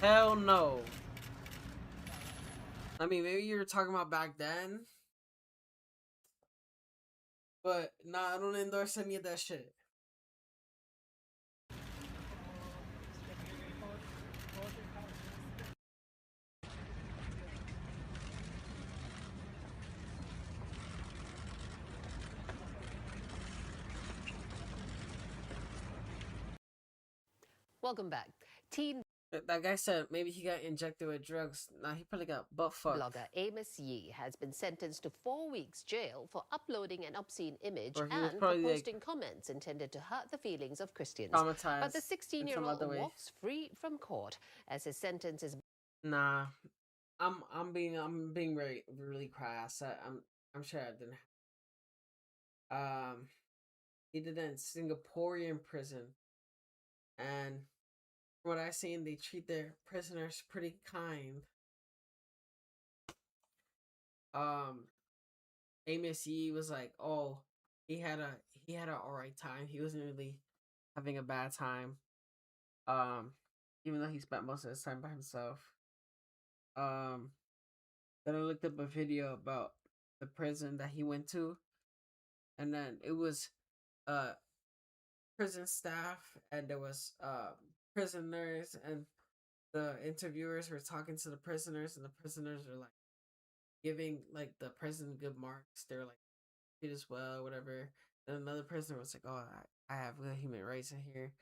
Hell no. I mean, maybe you were talking about back then. But, nah, I don't endorse any of that shit. Welcome back. Teen That guy said maybe he got injected with drugs. Nah, he probably got butt fucked. blogger Amos Yee has been sentenced to 4 weeks jail for uploading an obscene image Or he was and for probably, like, posting comments intended to hurt the feelings of Christians. traumatized But the in some 16-year-old other way. walks free from court as his sentence is... Nah, I'm being really crass. I'm sure I didn't. He did it in Singaporean prison, and from what I've seen, they treat their prisoners pretty kind. Amos Yee was like, oh, he had a alright time. He wasn't really having a bad time. Even though he spent most of his time by himself. Then I looked up a video about the prison that he went to, and then it was prison staff, and there was prisoners, and the interviewers were talking to the prisoners, and the prisoners were like giving like the prison good marks. They were like, treat us well, whatever. And another prisoner was like, oh, I have good human rights in here.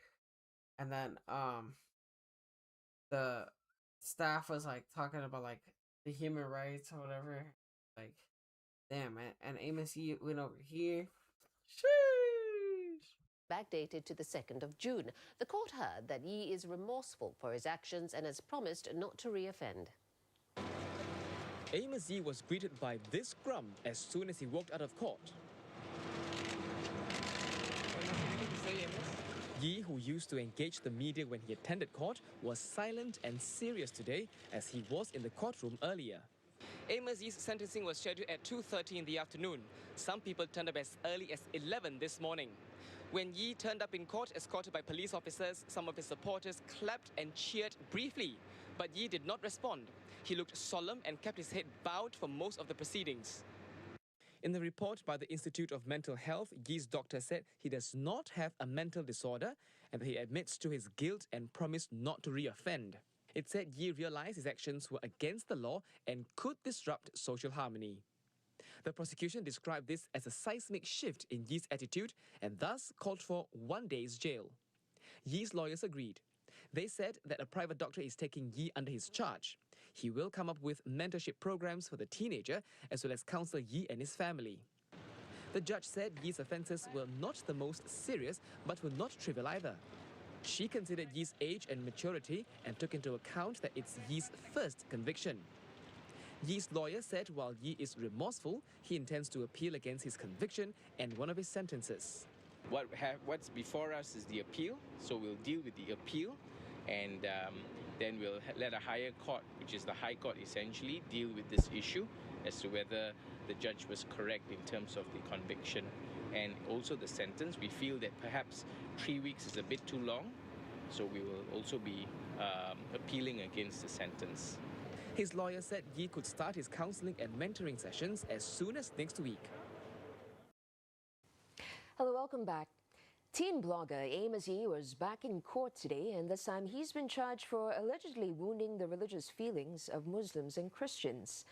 And then the staff was like talking about like the human rights or whatever. Like, damn, man. And Amos Yee went over here. backdated to the 2nd of June. The court heard that Yee is remorseful for his actions and has promised not to reoffend. Amos Yee was greeted by this scrum as soon as he walked out of court. Yee, who used to engage the media when he attended court, was silent and serious today as he was in the courtroom earlier. Amos Yee's sentencing was scheduled at 2:30 in the afternoon. Some people turned up as early as 11 this morning. When Yee turned up in court escorted by police officers, some of his supporters clapped and cheered briefly, but Yee did not respond. He looked solemn and kept his head bowed for most of the proceedings. In the report by the Institute of Mental Health, Yee's doctor said he does not have a mental disorder and that he admits to his guilt and promised not to reoffend. It said Yee realized his actions were against the law and could disrupt social harmony. The prosecution described this as a seismic shift in Yee's attitude and thus called for 1 day's jail. Yee's lawyers agreed. They said that a private doctor is taking Yee under his charge. He will come up with mentorship programs for the teenager as well as counsel Yee and his family. The judge said Yee's offences were not the most serious but were not trivial either. She considered Yee's age and maturity and took into account that it's Yee's first conviction. Yee's lawyer said while Yee is remorseful, he intends to appeal against his conviction and one of his sentences. What's before us is the appeal, so we'll deal with the appeal and then we'll let a higher court, which is the High Court essentially, deal with this issue as to whether the judge was correct in terms of the conviction and also the sentence. We feel that perhaps 3 weeks is a bit too long, so we will also be appealing against the sentence. His lawyer said Yee could start his counseling and mentoring sessions as soon as next week. Hello, welcome back. Teen blogger Amos Yee was back in court today, and this time he's been charged for allegedly wounding the religious feelings of Muslims and Christians.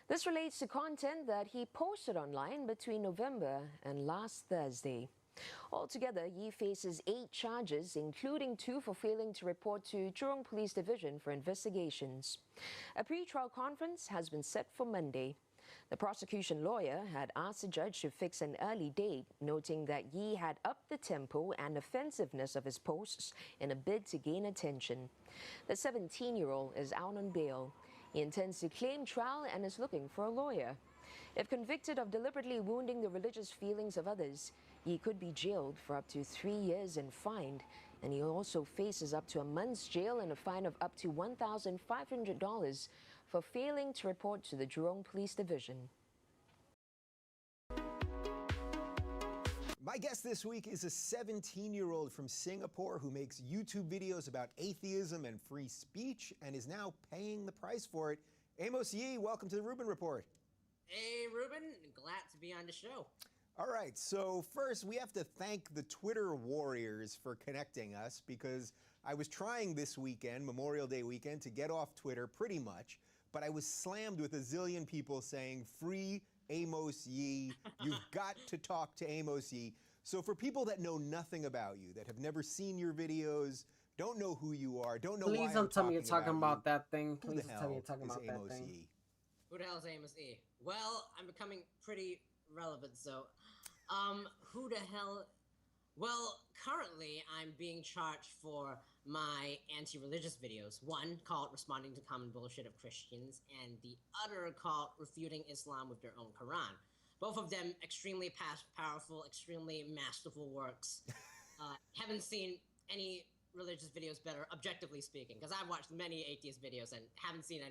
This relates to content that he posted online between November and last Thursday. Altogether, Yee faces 8 charges, including 2 for failing to report to Jurong Police Division for investigations. A pre-trial conference has been set for Monday. The prosecution lawyer had asked the judge to fix an early date, noting that Yee had upped the tempo and offensiveness of his posts in a bid to gain attention. The 17-year-old is out on bail. He intends to claim trial and is looking for a lawyer. If convicted of deliberately wounding the religious feelings of others, Yee could be jailed for up to 3 years and fined, and he also faces up to a month's jail and a fine of up to $1,500 for failing to report to the Jurong Police Division. My guest this week is a 17-year-old from Singapore who makes YouTube videos about atheism and free speech and is now paying the price for it. Amos Yee, welcome to the Rubin Report. Hey, Ruben. Glad to be on the show. All right, so first we have to thank the Twitter warriors for connecting us, because I was trying this weekend, Memorial Day weekend, to get off Twitter pretty much, but I was slammed with a zillion people saying, free Amos Yee, you've got to talk to Amos Yee. So for people that know nothing about you, that have never seen your videos, don't know who you are, don't know why I'm Please don't tell me you're talking about you, that thing. who Please the don't tell me hell you're talking is about that Amos thing. Yee? Who the hell is Amos E? Well, I'm becoming pretty relevant, so... who the hell... Well, currently I'm being charged for my anti-religious videos. One called Responding to Common Bullshit of Christians, and the other called Refuting Islam with Their Own Quran. Both of them extremely powerful, extremely masterful works. Haven't seen any religious videos better, objectively speaking, because I've watched many atheist videos and haven't seen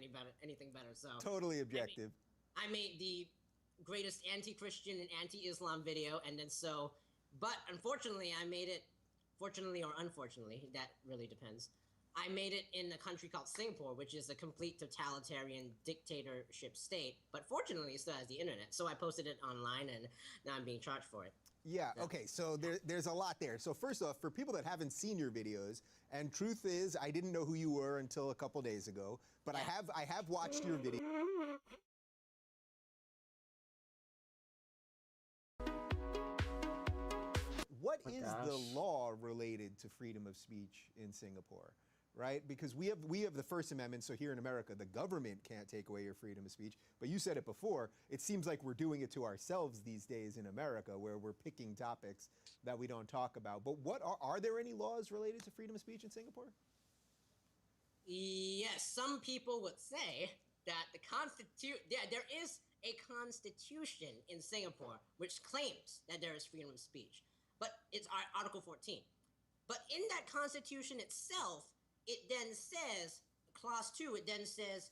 anything better. So Totally objective. I made the greatest anti-Christian and anti-Islam video, and then but unfortunately I made it, fortunately or unfortunately, that really depends, I made it in a country called Singapore, which is a complete totalitarian dictatorship state, but fortunately it still has the internet, so I posted it online and now I'm being charged for it. Yeah, okay, so there's a lot there. So first off, for people that haven't seen your videos, and truth is, I didn't know who you were until a couple days ago, but I have watched your video. What is the law related to freedom of speech in Singapore, right? Because we have the First Amendment, so here in America, the government can't take away your freedom of speech. But you said it before, it seems like we're doing it to ourselves these days in America, where we're picking topics that we don't talk about. But what are there any laws related to freedom of speech in Singapore? Yes, some people would say that there is a constitution in Singapore which claims that there is freedom of speech. But it's Article 14. But in that constitution itself, it then says, Clause 2, it then says,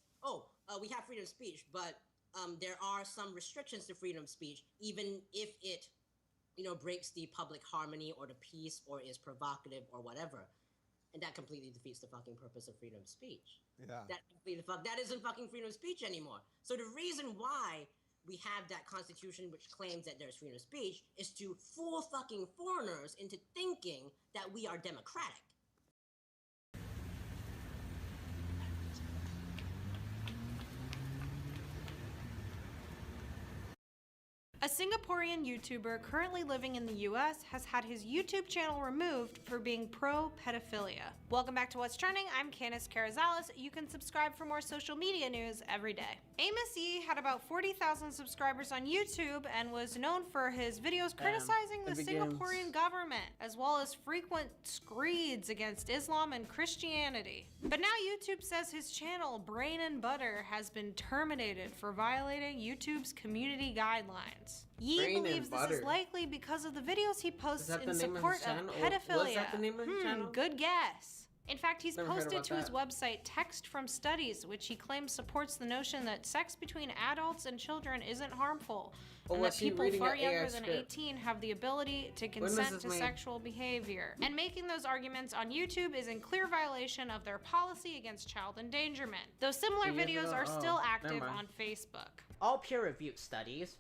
we have freedom of speech, but there are some restrictions to freedom of speech, even if it, breaks the public harmony or the peace or is provocative or whatever. And that completely defeats the fucking purpose of freedom of speech. Yeah. That isn't fucking freedom of speech anymore. So the reason why we have that constitution which claims that there's freedom of speech is to fool fucking foreigners into thinking that we are democratic. A Singaporean YouTuber currently living in the US has had his YouTube channel removed for being pro-pedophilia. Welcome back to What's Trending. I'm Candice Carrizales. You can subscribe for more social media news every day. Amos Yee had about 40,000 subscribers on YouTube and was known for his videos criticizing the Singaporean government, as well as frequent screeds against Islam and Christianity. But now YouTube says his channel, Brain and Butter, has been terminated for violating YouTube's community guidelines. Yee believes this is likely because of the videos he posts in support of pedophilia. Was that the name of his channel? Good guess. In fact, he's posted to his website text from studies, which he claims supports the notion that sex between adults and children isn't harmful, and that people far younger than 18 have the ability to consent to sexual behavior. And making those arguments on YouTube is in clear violation of their policy against child endangerment, though similar videos are still active on Facebook. All peer-reviewed studies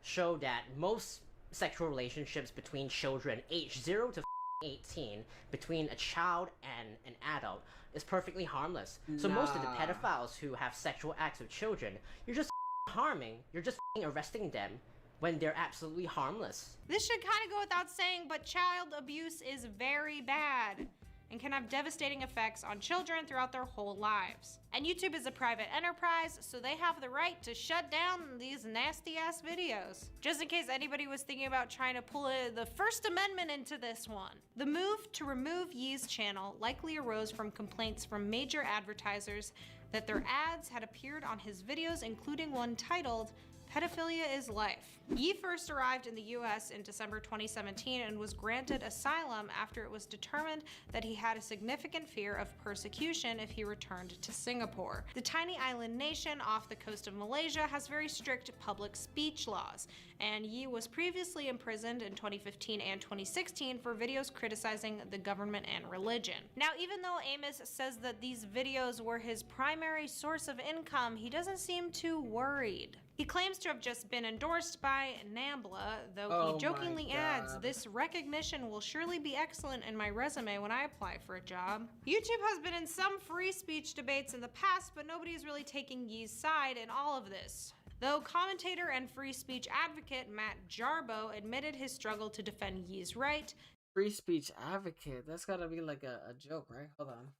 show that most sexual relationships between children aged 0 to 18 between a child and an adult is perfectly harmless. So most of the pedophiles who have sexual acts with children, you're just harming, you're just arresting them when they're absolutely harmless. This should kind of go without saying, but child abuse is very bad and can have devastating effects on children throughout their whole lives. And YouTube is a private enterprise, so they have the right to shut down these nasty ass videos. Just in case anybody was thinking about trying to pull the First Amendment into this one. The move to remove Yee's channel likely arose from complaints from major advertisers that their ads had appeared on his videos, including one titled, "Pedophilia is Life." Yee first arrived in the US in December 2017 and was granted asylum after it was determined that he had a significant fear of persecution if he returned to Singapore. The tiny island nation off the coast of Malaysia has very strict public speech laws, and Yee was previously imprisoned in 2015 and 2016 for videos criticizing the government and religion. Now, even though Amos says that these videos were his primary source of income, he doesn't seem too worried. He claims to have just been endorsed by NAMBLA, though he jokingly adds, "This recognition will surely be excellent in my resume when I apply for a job." YouTube has been in some free speech debates in the past, but nobody is really taking Yee's side in all of this. Though commentator and free speech advocate Matt Jarbo admitted his struggle to defend Yee's right. Free speech advocate? That's gotta be like a joke, right? Hold on.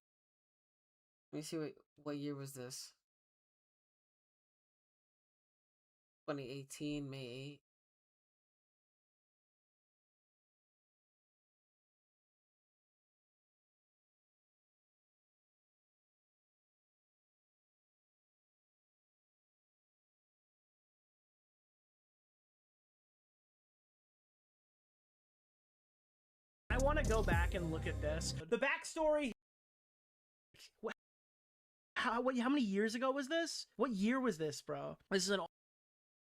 Let me see what year was this? 2018, May 8. I want to go back and look at this. The backstory. How many years ago was this? What year was this, bro? This is an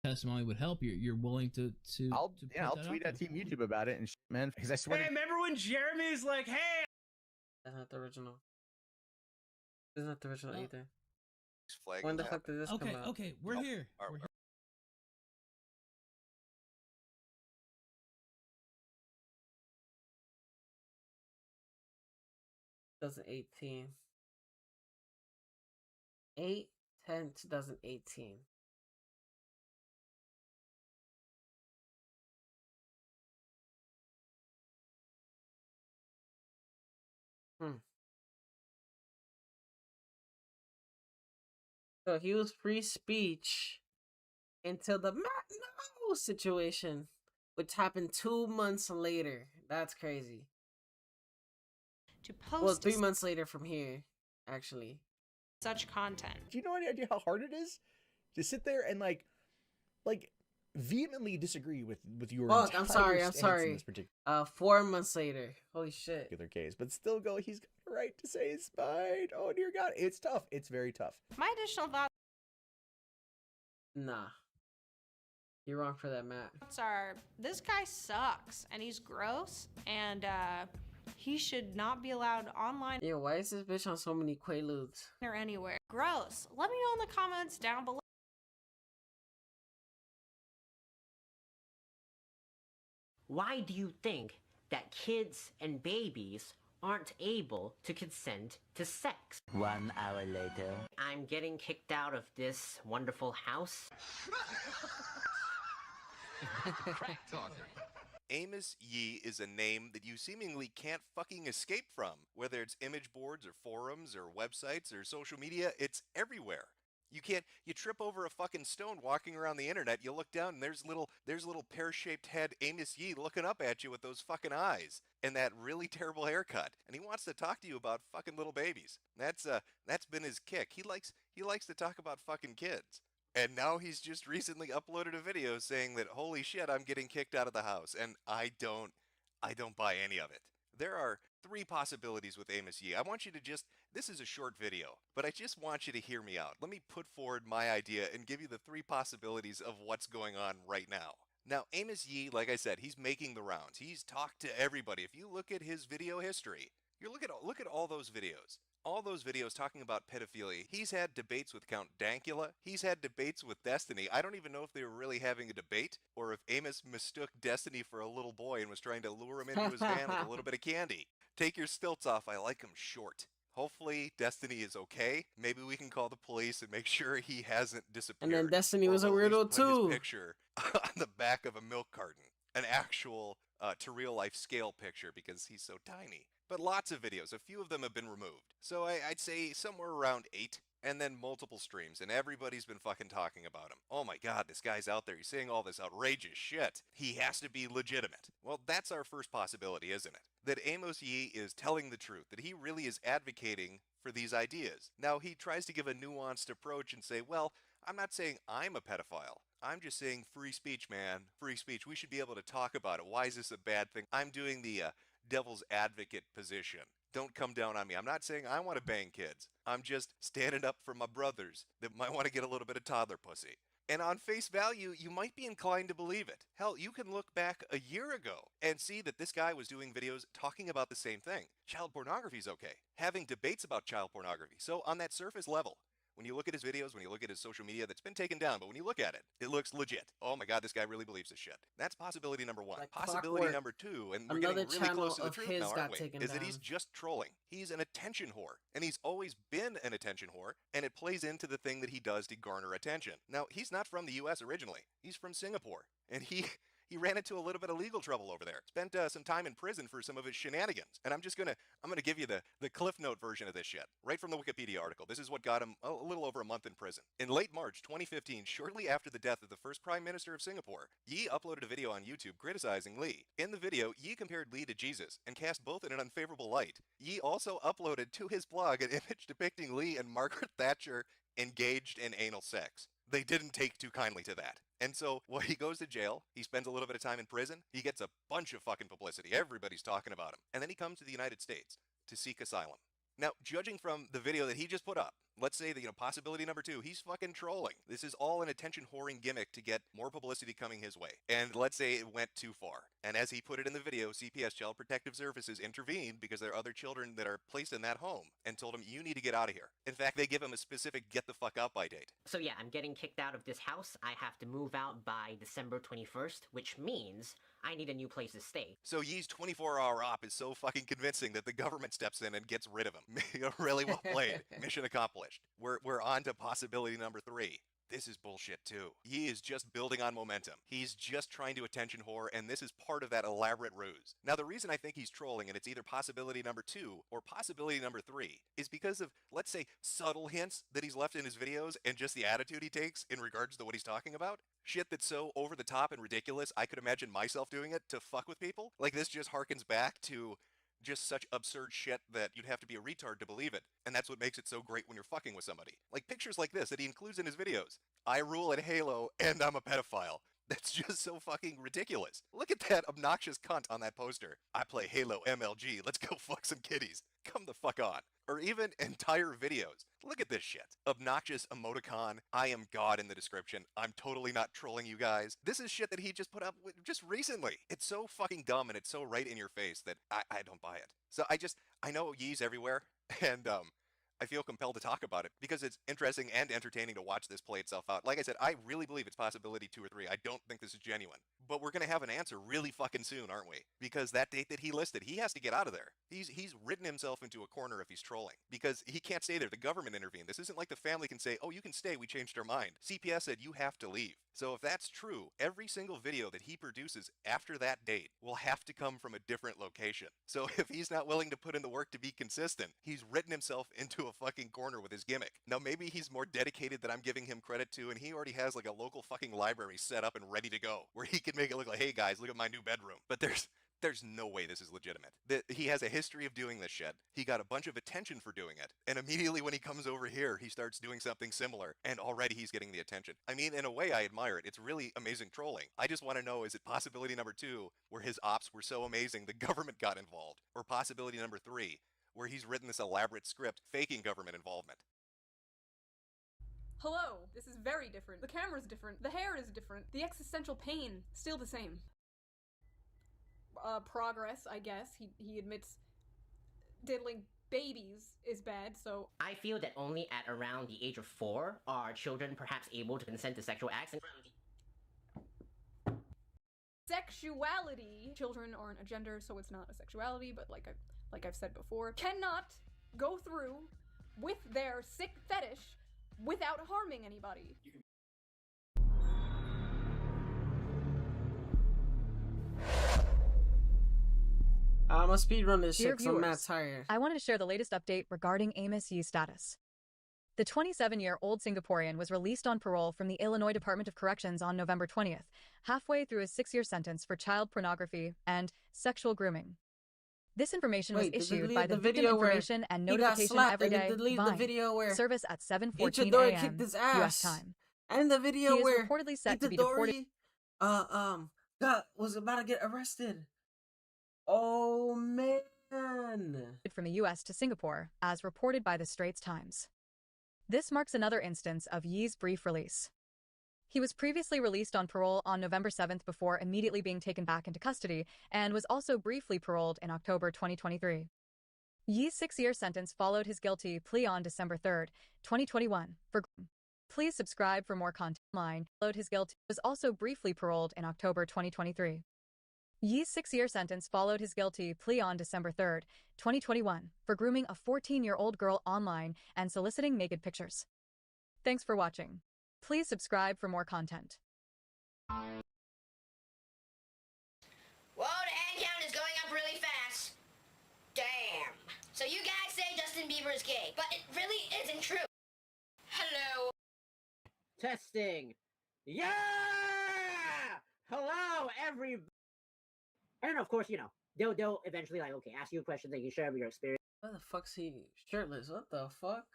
testimony would help. You're willing to I'll put tweet out at Team YouTube about it and man, because I swear. Hey, remember when Jeremy's like, "Hey." That's not the original. This is not the original either. Flag When the fuck did this come out? Okay, we're here. We're here. 2018. 8/10/2018. So he was free speech until the Matt No situation, which happened 2 months later. That's crazy. To post Well, 3 months later from here, actually. Such content. Do you know any idea how hard it is to sit there and like vehemently disagree with your Fuck, entire I'm sorry. stance in this particular 4 months later. Holy shit. case, but still go. He's got a right to say his mind. Oh dear God, it's tough. It's very tough. My additional thoughts Nah. You're wrong for that, Matt. are, this guy sucks, and he's gross, and he should not be allowed online Yeah, why is this bitch on so many Quaaludes? or anywhere. Gross. Let me know in the comments down below. Why do you think that kids and babies aren't able to consent to sex? 1 hour later. I'm getting kicked out of this wonderful house. Crack talker. Amos Yee is a name that you seemingly can't fucking escape from. Whether it's image boards or forums or websites or social media, it's everywhere. You trip over a fucking stone walking around the internet, you look down and there's little pear-shaped head Amos Yee looking up at you with those fucking eyes and that really terrible haircut. And he wants to talk to you about fucking little babies. That's been his kick. He likes to talk about fucking kids. And now he's just recently uploaded a video saying that, holy shit, I'm getting kicked out of the house. And I don't buy any of it. There are 3 possibilities with Amos Yee. I want you to this is a short video, but I just want you to hear me out. Let me put forward my idea and give you the 3 possibilities of what's going on right now. Now, Amos Yee, like I said, he's making the rounds. He's talked to everybody. If you look at his video history, look at all those videos. All those videos talking about pedophilia. He's had debates with Count Dankula. He's had debates with Destiny. I don't even know if they were really having a debate or if Amos mistook Destiny for a little boy and was trying to lure him into his van with a little bit of candy. Take your stilts off. I like him short. Hopefully Destiny is okay.Maybe we can call the police and make sure he hasn't disappeared. And then Destiny was a weirdo too. His picture on the back of a milk carton. An actual to real life scale picture because he's so tiny. But lots of videos, a few of them have been removed. So I'd say somewhere around 8, and then multiple streams, and everybody's been fucking talking about him. Oh my god, this guy's out there, he's saying all this outrageous shit. He has to be legitimate. Well, that's our first possibility, isn't it? That Amos Yee is telling the truth, that he really is advocating for these ideas. Now, he tries to give a nuanced approach and say, well, I'm not saying I'm a pedophile. I'm just saying free speech, man. Free speech. We should be able to talk about it. Why is this a bad thing? I'm doing the devil's advocate position. Don't come down on me. I'm not saying I want to bang kids. I'm just standing up for my brothers that might want to get a little bit of toddler pussy. And on face value, you might be inclined to believe it. Hell, you can look back a year ago and see that this guy was doing videos talking about the same thing. Child pornography is okay. Having debates about child pornography. So on that surface level, when you look at his videos, when you look at his social media that's been taken down, but when you look at it, it looks legit. Oh my god, this guy really believes this shit. That's possibility number one. Like possibility clockwork. number two, and we're Another getting really channel close to the of truth his now, got aren't we? taken Is that he's down. just trolling. He's an attention whore, and he's always been an attention whore, and it plays into the thing that he does to garner attention. Now, he's not from the US originally. He's from Singapore, and he ran into a little bit of legal trouble over there. Spent some time in prison for some of his shenanigans. And I'm gonna give you the Cliff Note version of this shit, right from the Wikipedia article. This is what got him a little over a month in prison. In late March 2015, shortly after the death of the first Prime Minister of Singapore, Yee uploaded a video on YouTube criticizing Lee. In the video, Yee compared Lee to Jesus and cast both in an unfavorable light. Yee also uploaded to his blog an image depicting Lee and Margaret Thatcher engaged in anal sex. They didn't take too kindly to that. And so, well, he goes to jail, he spends a little bit of time in prison, he gets a bunch of fucking publicity, everybody's talking about him, and then he comes to the United States to seek asylum. Now, judging from the video that he just put up, let's say that, possibility number two, he's fucking trolling. This is all an attention whoring gimmick to get more publicity coming his way. And let's say it went too far. And as he put it in the video, CPS, Child Protective Services, intervened because there are other children that are placed in that home and told him, you need to get out of here. In fact, they give him a specific get the fuck out by date. So yeah, I'm getting kicked out of this house. I have to move out by December 21st, which means I need a new place to stay. So Yee's 24-hour op is so fucking convincing that the government steps in and gets rid of him. Really well played. Mission accomplished. We're on to possibility number 3. This is bullshit too. He is just building on momentum. He's just trying to attention whore, and this is part of that elaborate ruse. Now, the reason I think he's trolling, and it's either possibility number 2 or possibility number 3, is because of, let's say, subtle hints that he's left in his videos and just the attitude he takes in regards to what he's talking about. Shit that's so over the top and ridiculous, I could imagine myself doing it to fuck with people. Like, this just harkens back to just such absurd shit that you'd have to be a retard to believe it. And that's what makes it so great when you're fucking with somebody. Like pictures like this that he includes in his videos. I rule at Halo and I'm a pedophile. That's just so fucking ridiculous. Look at that obnoxious cunt on that poster. I play Halo MLG. Let's go fuck some kitties. Come the fuck on. Or even entire videos. Look at this shit. Obnoxious emoticon. I am God in the description. I'm totally not trolling you guys. This is shit that he just put up just recently. It's so fucking dumb and it's so right in your face that I don't buy it. So I know Yee's everywhere and I feel compelled to talk about it because it's interesting and entertaining to watch this play itself out. Like I said, I really believe it's possibility 2 or 3. I don't think this is genuine. But we're going to have an answer really fucking soon, aren't we? Because that date that he listed, he has to get out of there. He's written himself into a corner if he's trolling. Because he can't stay there. The government intervened. This isn't like the family can say, oh, you can stay, we changed our mind. CPS said you have to leave. So if that's true, every single video that he produces after that date will have to come from a different location. So if he's not willing to put in the work to be consistent, he's written himself into a fucking corner with his gimmick. Now maybe he's more dedicated than I'm giving him credit to, and he already has like a local fucking library set up and ready to go, where he can make it look like, hey guys, look at my new bedroom. But there's no way this is legitimate. He has a history of doing this shit. He got a bunch of attention for doing it. And immediately when he comes over here, he starts doing something similar. And already he's getting the attention. I mean, in a way, I admire it. It's really amazing trolling. I just want to know, is it possibility number 2, where his ops were so amazing the government got involved? Or possibility number 3, where he's written this elaborate script faking government involvement? Hello, this is very different. The camera's different. The hair is different. The existential pain, still the same. Progress, I guess. He admits diddling babies is bad, so... I feel that only at around the age of 4 are children perhaps able to consent to sexual acts. Sexuality, children aren't a gender, so it's not a sexuality, but like I've said before, cannot go through with their sick fetish without harming anybody. I'm gonna speedrun this Dear shit 'cause I'm mad viewers, tired. I wanted to share the latest update regarding Amos Yee's status. The 27-year-old Singaporean was released on parole from the Illinois Department of Corrections on November 20th, halfway through his 6-year sentence for child pornography and sexual grooming. This information was issued by the Victim Information and Notification Everyday Vine, service at 7:14 a.m. U.S. time. And the video He is where reportedly set to be deported. was about to get arrested. Oh man! From the U.S. to Singapore, as reported by the Straits Times. This marks another instance of Yee's brief release. He was previously released on parole on November 7th before immediately being taken back into custody, and was also briefly paroled in October 2023. Yee's 6-year sentence followed his guilty plea on December 3rd, 2021. Please subscribe for more content online. Followed his guilty was also briefly paroled in October 2023. Yee's 6-year sentence followed his guilty plea on December 3rd, 2021, for grooming a 14-year-old girl online and soliciting naked pictures. Thanks for watching. Please subscribe for more content. Whoa, the hand count is going up really fast. Damn. So you guys say Justin Bieber is gay, but it really isn't true. Hello. Testing. Yeah! Hello, everybody. And of course, you know, they'll eventually like, okay, ask you a question, they can share your experience. Why the fuck's he shirtless? What the fuck?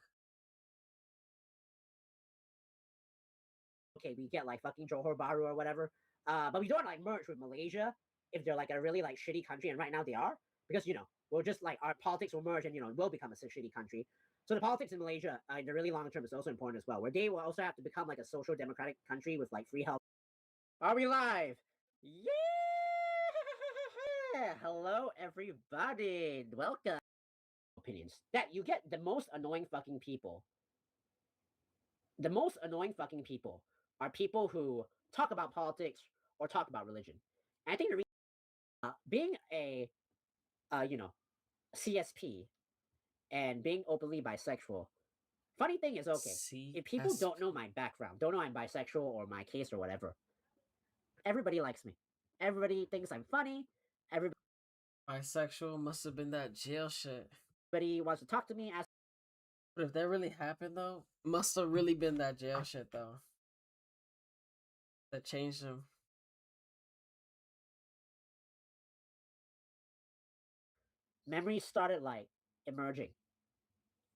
Okay, we get like fucking Johor Bahru or whatever. But we don't like merge with Malaysia if they're like a really like shitty country, and right now they are. Because, you know, we'll just like our politics will merge and, you know, we'll become a shitty country. So the politics in Malaysia in the really long term is also important as well, where they will also have to become like a social democratic country with like free health. Are we live? Yeah! Hello everybody. Welcome. Opinions. That you get the most annoying fucking people. The most annoying fucking people are people who talk about politics or talk about religion. And I think the reason being a you know, CSP and being openly bisexual. Funny thing is, okay, if people don't know my background, don't know I'm bisexual or my case or whatever, everybody likes me. Everybody thinks I'm funny. Everybody Bisexual must have been that jail shit. Everybody wants to talk to me. But if that really happened though, must have really been that jail shit though. That changed him. Memories started like emerging.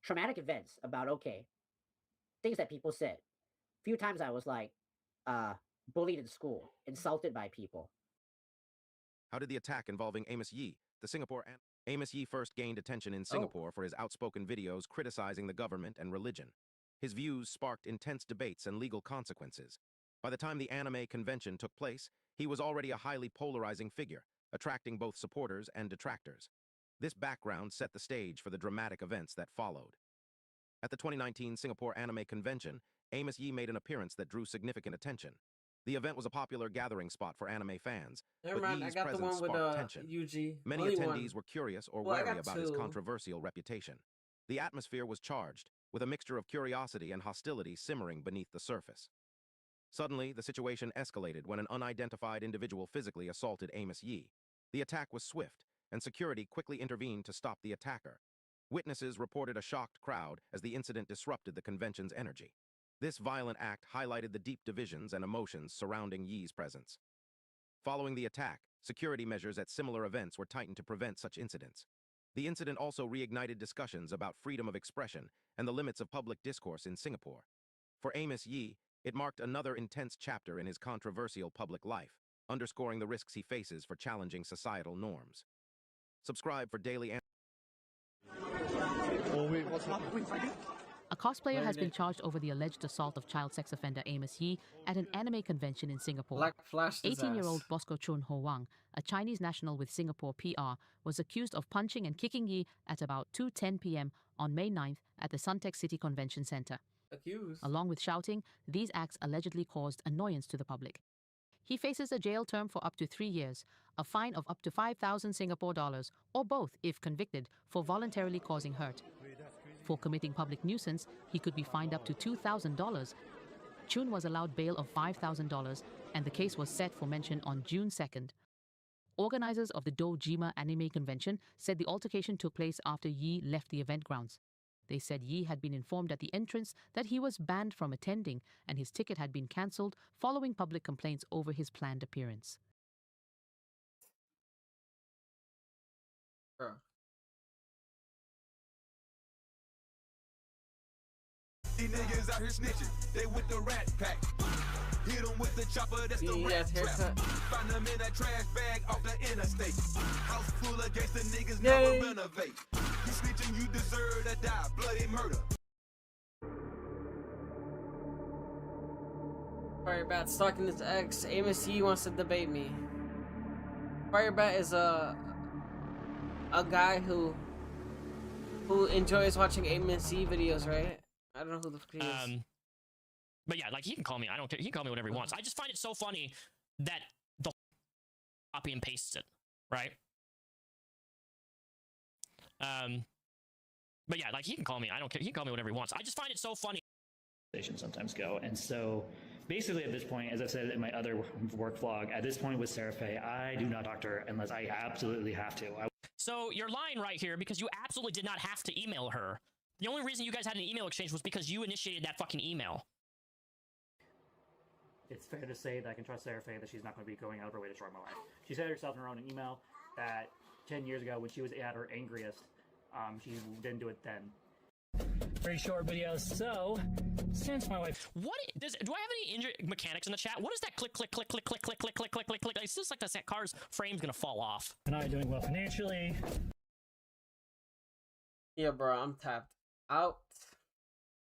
Traumatic events about, okay, things that people said. A few times I was like bullied in school, insulted by people. How did the attack involving Amos Yee, the Singapore Amos Yee first gained attention in Singapore for his outspoken videos criticizing the government and religion. His views sparked intense debates and legal consequences. By the time the anime convention took place, he was already a highly polarizing figure, attracting both supporters and detractors. This background set the stage for the dramatic events that followed. At the 2019 Singapore Anime Convention, Amos Yee made an appearance that drew significant attention. The event was a popular gathering spot for anime fans, but Yee's presence sparked tension. Many attendees were curious or wary about his controversial reputation. The atmosphere was charged, with a mixture of curiosity and hostility simmering beneath the surface. Suddenly, the situation escalated when an unidentified individual physically assaulted Amos Yee. The attack was swift, and security quickly intervened to stop the attacker. Witnesses reported a shocked crowd as the incident disrupted the convention's energy. This violent act highlighted the deep divisions and emotions surrounding Yee's presence. Following the attack, security measures at similar events were tightened to prevent such incidents. The incident also reignited discussions about freedom of expression and the limits of public discourse in Singapore. For Amos Yee, it marked another intense chapter in his controversial public life, underscoring the risks he faces for challenging societal norms. Subscribe for daily. Oh wait, what's happening? A cosplayer has been charged over the alleged assault of child sex offender Amos Yee at an anime convention in Singapore. Black flashed his 18-year-old ass. Bosco Chun Ho Wang, a Chinese national with Singapore PR, was accused of punching and kicking Yee at about 2:10 p.m. on May 9th at the Suntec City Convention Center. Accused. Along with shouting, these acts allegedly caused annoyance to the public. He faces a jail term for up to 3 years, a fine of up to 5,000 Singapore dollars, or both if convicted for voluntarily causing hurt. For committing public nuisance, he could be fined up to $2,000. Chun was allowed bail of $5,000, and the case was set for mention on June 2nd. Organizers of the Dojima Anime Convention said the altercation took place after Yee left the event grounds. They said Yee had been informed at the entrance that he was banned from attending and his ticket had been cancelled following public complaints over his planned appearance. Bro. These niggas out here snitching, they with the rat pack. Hit them with the chopper, that's the rat trap. Find them in that trash bag off the interstate. House full of gangsta niggas, never renovate. You snitching, you deserve to die, bloody murder. Firebat stalking his ex. Amos Yee wants to debate me. Firebat is a guy who enjoys watching Amos Yee videos, right? I don't know who the fuck he is. But yeah, like he can call me. I don't care. He can call me whatever he wants. I just find it so funny that the copy and pastes it, right? But yeah, like he can call me. I don't care. He can call me whatever he wants. I just find it so funny. Sometimes go, and so basically at this point, as I said in my other work vlog, at this point with Sarah Faye, I do not talk to her unless I absolutely have to. So you're lying right here because you absolutely did not have to email her. The only reason you guys had an email exchange was because you initiated that fucking email. It's fair to say that I can trust Sarah Faye that she's not going to be going out of her way to destroy my life. She said herself in her own email that 10 years ago when she was at her angriest, she didn't do it then. Very short video. So, since my wife... Do I have any mechanics in the chat? What is that click, click, click, click, click, click, click, click, click, click, click? It's just like that car's frame's going to fall off. And I doing well financially. Yeah, bro, I'm tapped out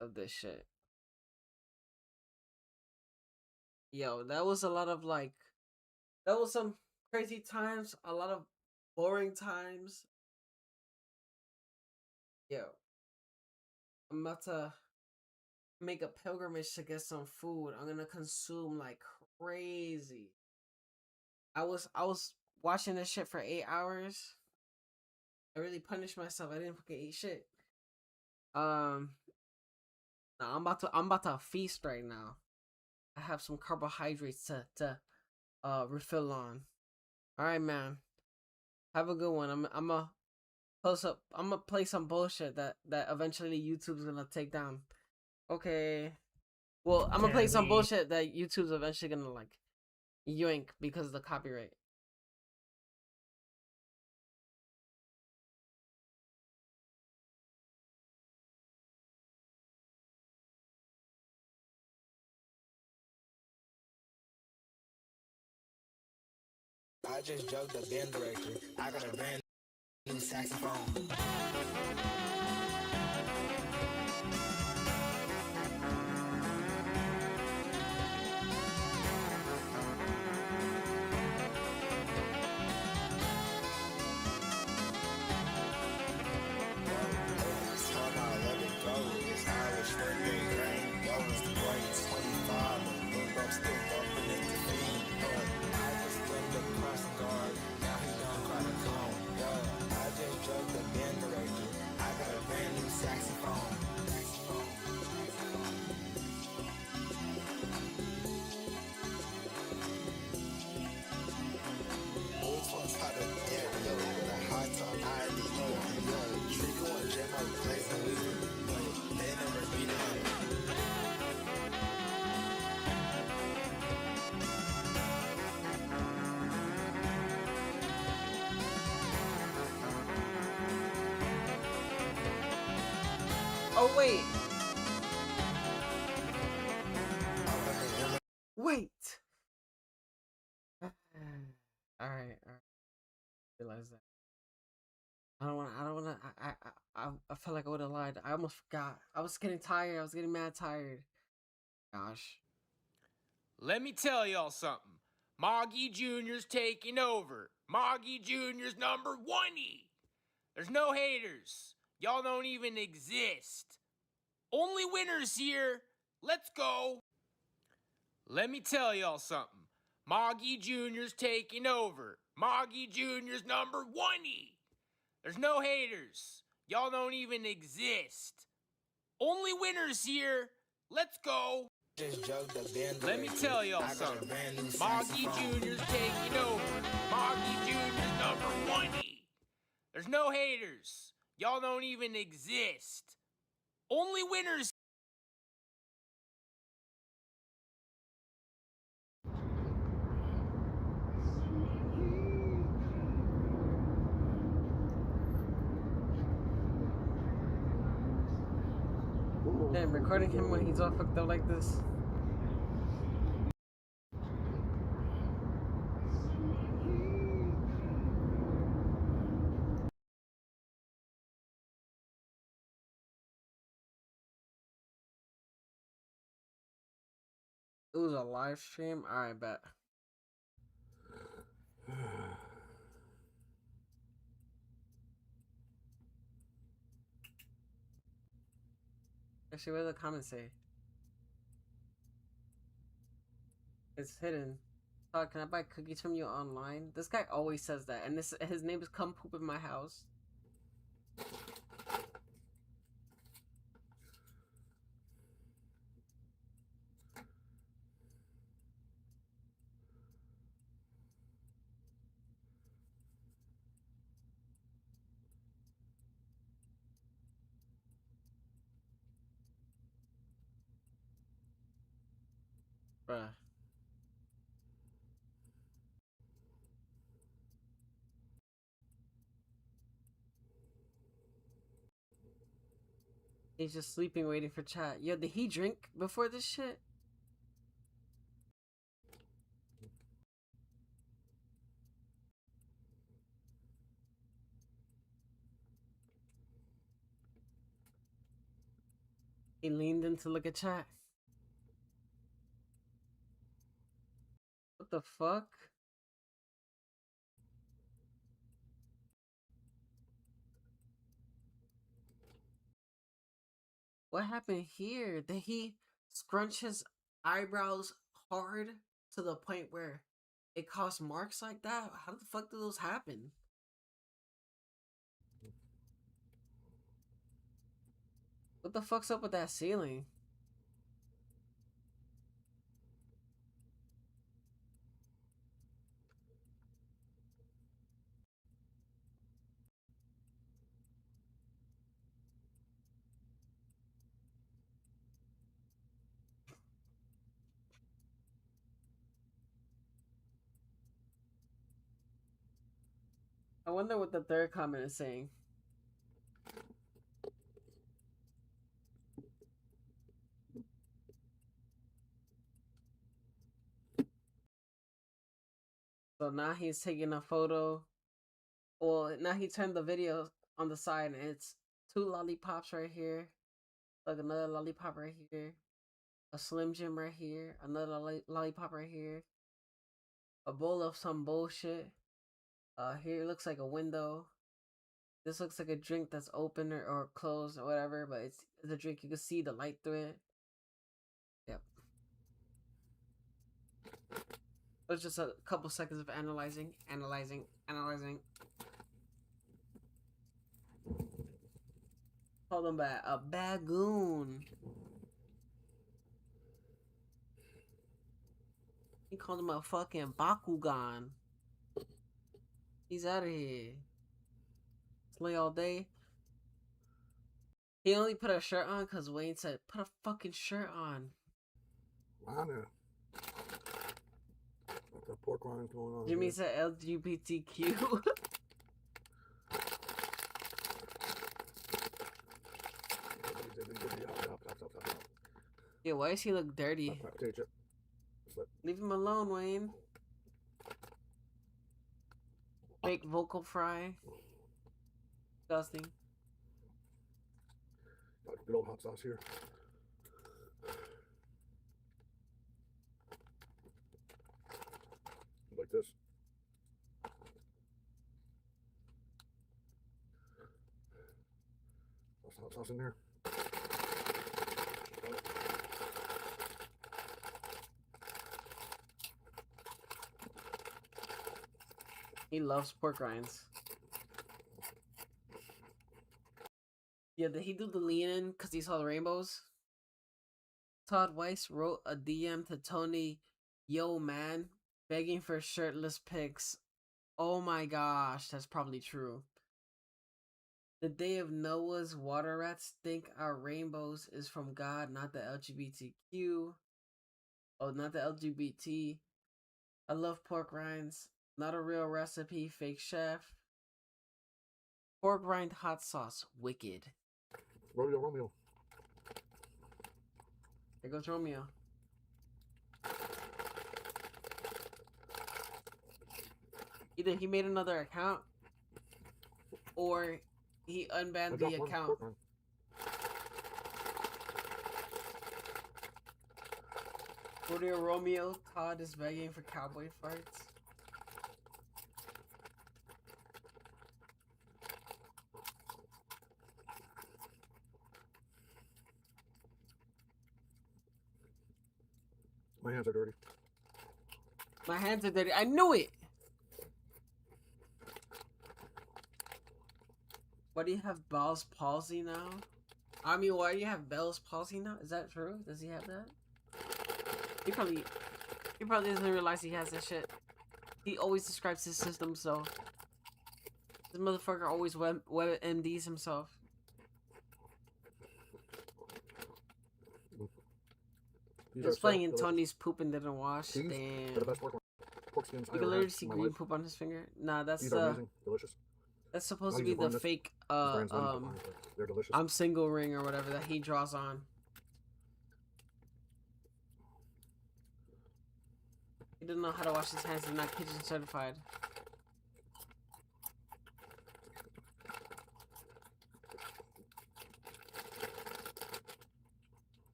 of this shit. Yo, that was a lot of like, that was some crazy times, a lot of boring times. Yo, I'm about to make a pilgrimage to get some food. I'm gonna consume like crazy. I was watching this shit for 8 hours. I really punished myself. I didn't fucking eat shit. Nah, I'm about to feast right now. I have some carbohydrates to refill on. All right, man. Have a good one. I'm gonna play some bullshit that eventually YouTube's gonna take down. Okay. Well, I'm gonna play some bullshit that YouTube's eventually gonna like yoink because of the copyright. I just jugged the band director. I got a brand new saxophone. Oh wait. Wait. All right. Realize that. I don't want to. I felt like I would have lied. I almost forgot. I was getting tired. I was getting mad tired. Gosh. Let me tell y'all something. Moggy Jr.'s taking over. Moggy Jr.'s number 1-y. There's no haters. Y'all don't even exist. Only winners here. Let's go. Let me tell y'all something. Moggy Jr.'s taking over. Moggy Jr.'s number 1-y. There's no haters. Y'all don't even exist. Only winners here. Let's go. Let me tell y'all something. Moggy Jr.'s taking over. Moggy Jr.'s number 1-y. There's no haters. Y'all don't even exist. Only winners. Damn, recording him when he's all fucked up like this. It was a live stream? Alright, bet. Actually, what do the comments say? It's hidden. Todd, can I buy cookies from you online? This guy always says that, and his name is Come Poop in My House. Bruh. He's just sleeping, waiting for chat. Yo, did he drink before this shit? He leaned in to look at chat. What the fuck? What happened here? Did he scrunch his eyebrows hard to the point where it caused marks like that? How the fuck did those happen? What the fuck's up with that ceiling? I wonder what the third comment is saying. So now he's taking a photo. Well, now he turned the video on the side and it's 2 lollipops right here. Like another lollipop right here. A Slim Jim right here. Another lollipop right here. A bowl of some bullshit. Here it looks like a window. This looks like a drink that's open or closed or whatever, but it's a drink. You can see the light through it. Yep. It was just a couple seconds of analyzing. Call them back. A bagoon. He called him a fucking Bakugan. He's out of here. Slay all day. He only put a shirt on because Wayne said, put a fucking shirt on. Lana. Got the pork rinds going on. Jimmy here. said LGBTQ. Yeah, why does he look dirty? Leave him alone, Wayne. Fake vocal fry. Disgusting. Got good old hot sauce here. Like this. That's hot sauce in there. He loves pork rinds. Yeah, did he do the lean-in because he saw the rainbows? Todd Weiss wrote a DM to Tony, "Yo, man, begging for shirtless pics." Oh my gosh, that's probably true. The day of Noah's water rats think our rainbows is from God, not the LGBTQ. Oh, not the LGBT. I love pork rinds. Not a real recipe, fake chef. Pork rind hot sauce, wicked. Romeo. There goes Romeo. Either he made another account, or he unbanned the account. Rodeo Romeo, Todd is begging for cowboy farts. My hands are dirty. My hands are dirty. I knew it! Why do you have Bell's palsy now? I mean, why do you have Bell's palsy now? Is that true? Does he have that? He probably doesn't realize he has that shit. He always describes his system so. This motherfucker always web MDs himself. Just playing in Tony's poop and didn't wash. Damn. The best pork skins You can literally see green poop on his finger. Nah, that's amazing, delicious. That's supposed to be the fake they're delicious. I'm single ring or whatever that he draws on. He didn't know how to wash his hands and not kitchen certified.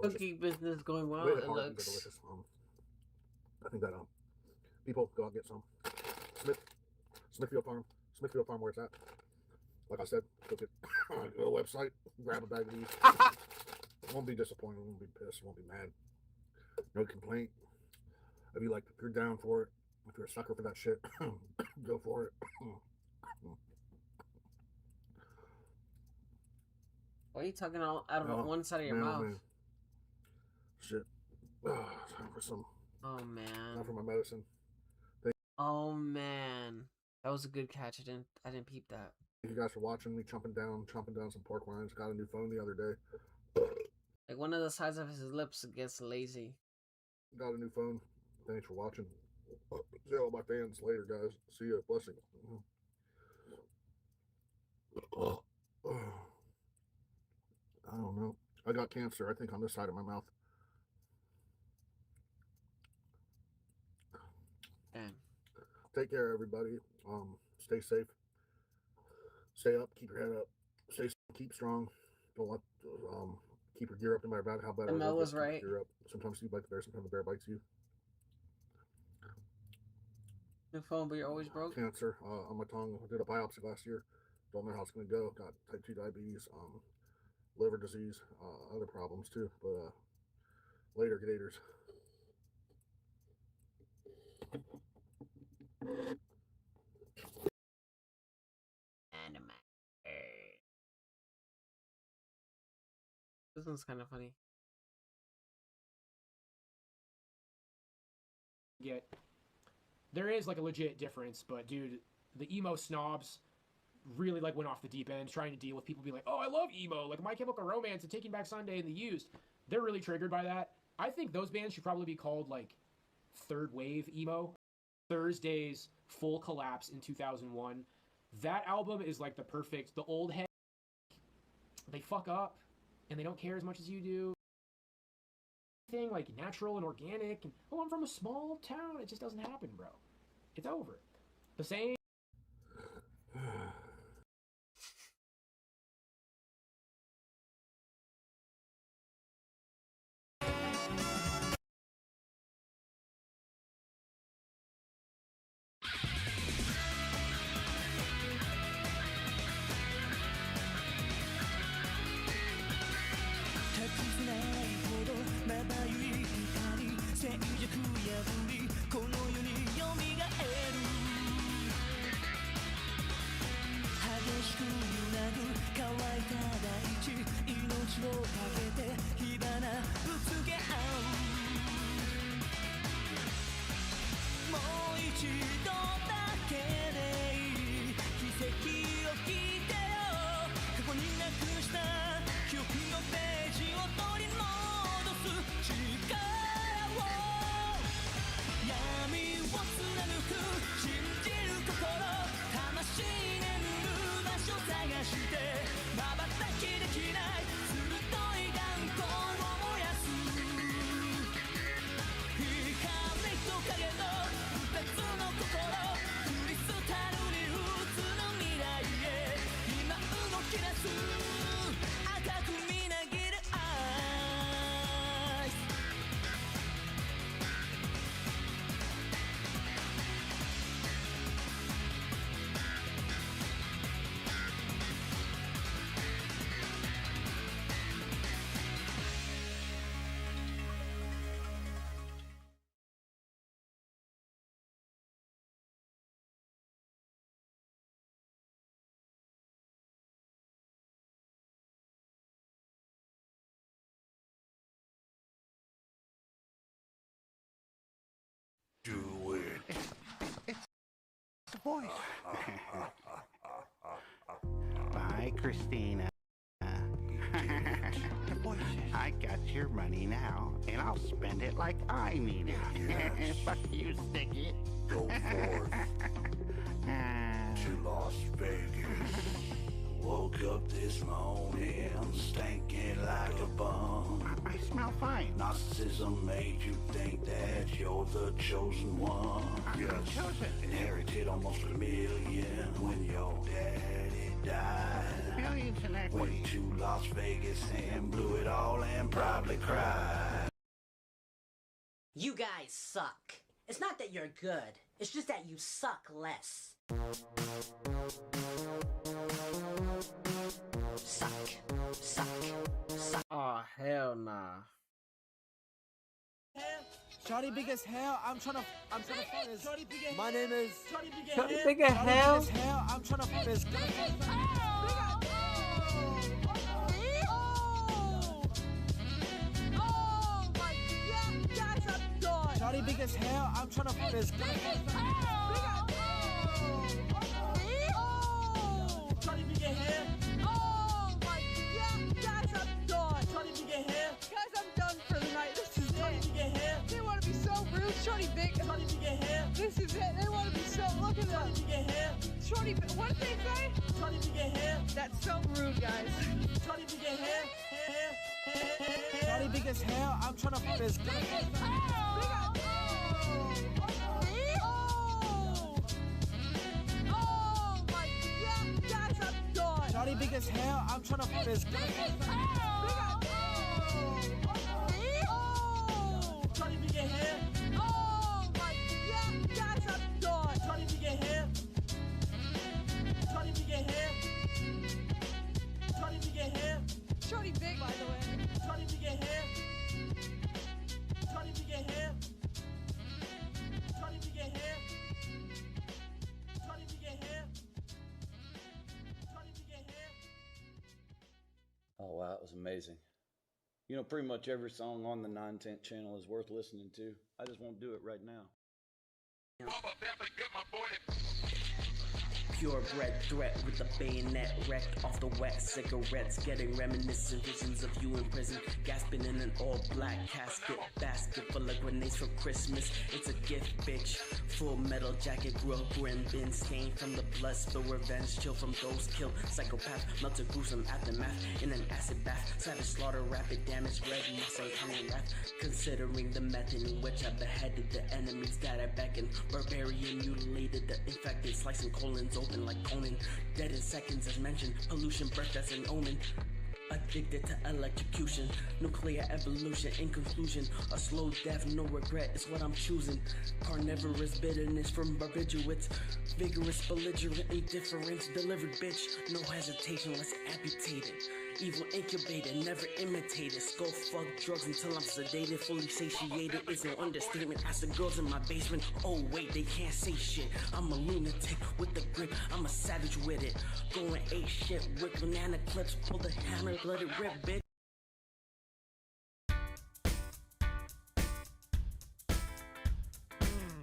Cookie business going well. It looks. I think that people go out and get some. Smithfield Farm, where it's at. Like I said, look at the website, grab a bag of these. Won't be disappointed, won't be pissed, won't be mad. No complaint. If you're down for it, if you're a sucker for that shit, go for it. Why are you talking out of one side of your mouth? Man. Shit. Time for some. Oh man. Time for my medicine. Oh man. That was a good catch. I didn't peep that. Thank you guys for watching me chomping down some pork rinds. Got a new phone the other day. Like one of the sides of his lips gets lazy. Got a new phone. Thanks for watching. See all my fans later, guys. See ya. Blessing. I don't know. I got cancer, I think, on this side of my mouth. Damn. Take care, everybody. Stay safe. Stay up. Keep your head up. Keep strong. Don't let keep your gear up no matter how bad it was right. Gear up. Sometimes you bite the bear. Sometimes the bear bites you. New phone, but you're always broke. Cancer on my tongue. I did a biopsy last year. Don't know how it's gonna go. Got type 2 diabetes. Liver disease, other problems too, but later, gators. This one's kind of funny. There is like a legit difference, but dude, the emo snobs really like went off the deep end trying to deal with people being like, oh, I love emo, like My Chemical Romance and Taking Back Sunday and The Used. They're really triggered by that. I think those bands should probably be called like third wave emo. Thursday's Full Collapse in 2001. That album is like the old head. They fuck up and they don't care as much as you do. Thing like natural and organic and I'm from a small town. It just doesn't happen, bro. It's over. The same. Do it. It's the voice. Bye, Christina. I got your money now, and I'll spend it like I need it. Yes. Fuck you, Sticky. Go forth to Las Vegas. Woke up this morning stinking like a bum. I smell fine. Narcissism made you think that you're the chosen one. I'm not chosen. Inherited almost $1 million when your daddy died. Millions in equity. Went to Las Vegas and blew it all and probably cried. You guys suck. It's not that you're good, it's just that you suck less. Suck. Suck. Suck. Oh, hell nah. Shawty big as hell, I'm tryna fuck this. Shawty big as My name is Shawty big as hell. Shawty big as hell, I'm tryna fuck this. Shawty big as hell, I'm tryna fuck this. Shawty big as hell. Oh my god, guys, I'm done. Shawty big as hell. Guys, I'm done for the night. This is Shawty it. big as hell. They want to be so rude. Shorty big. Shawty big as hell. This is it. They want to be so. Look at them. Shawty big as hell. Shorty, what did they say? Shawty big as hell. That's so rude, guys. Shawty big as hell. Shawty big as hell, I'm tryna fuck this. Oh my god, guys, I'm done. Shawty big as hell, I'm tryna fuck this. Shawty big as hell. Oh my god, guys, I'm done. Shawty big as hell. Shawty big as hell. Shawty big as hell. Shorty big, by the way. Shawty big as hell. Shawty big as hell. Shawty big as hell. Shawty big as hell. Shawty big as hell. Oh wow, that was amazing. You know, pretty much every song on the 910 channel is worth listening to. I just won't do it right now. Purebred threat with a bayonet wrecked off the wet cigarettes, getting reminiscent visions of you in prison, gasping in an all-black casket, basket full like grenades for Christmas. It's a gift, bitch. Full metal jacket, grill grim, been stained from the blood, spill revenge, chill from those killed. Psychopath, melted gruesome aftermath in an acid bath. Savage slaughter, rapid damage, red moss and coming wrath. Considering the method in which I beheaded the enemies that I beckoned. Barbarian mutilated the infected, slicing colons open like Conan. Dead in seconds as mentioned, pollution birth that's an omen. Addicted to electrocution, nuclear evolution. In conclusion, a slow death, no regret is what I'm choosing. Carnivorous bitterness from barbiturates, vigorous belligerent indifference delivered, bitch. No hesitation, let's amputate it. Evil incubated, never imitated. Skull fuck drugs until I'm sedated, fully satiated. It's no understatement. Ask the girls in my basement. Oh wait, they can't say shit. I'm a lunatic with the grip. I'm a savage with it. Going ape shit with banana clips. Pull the hammer, let it rip, bitch.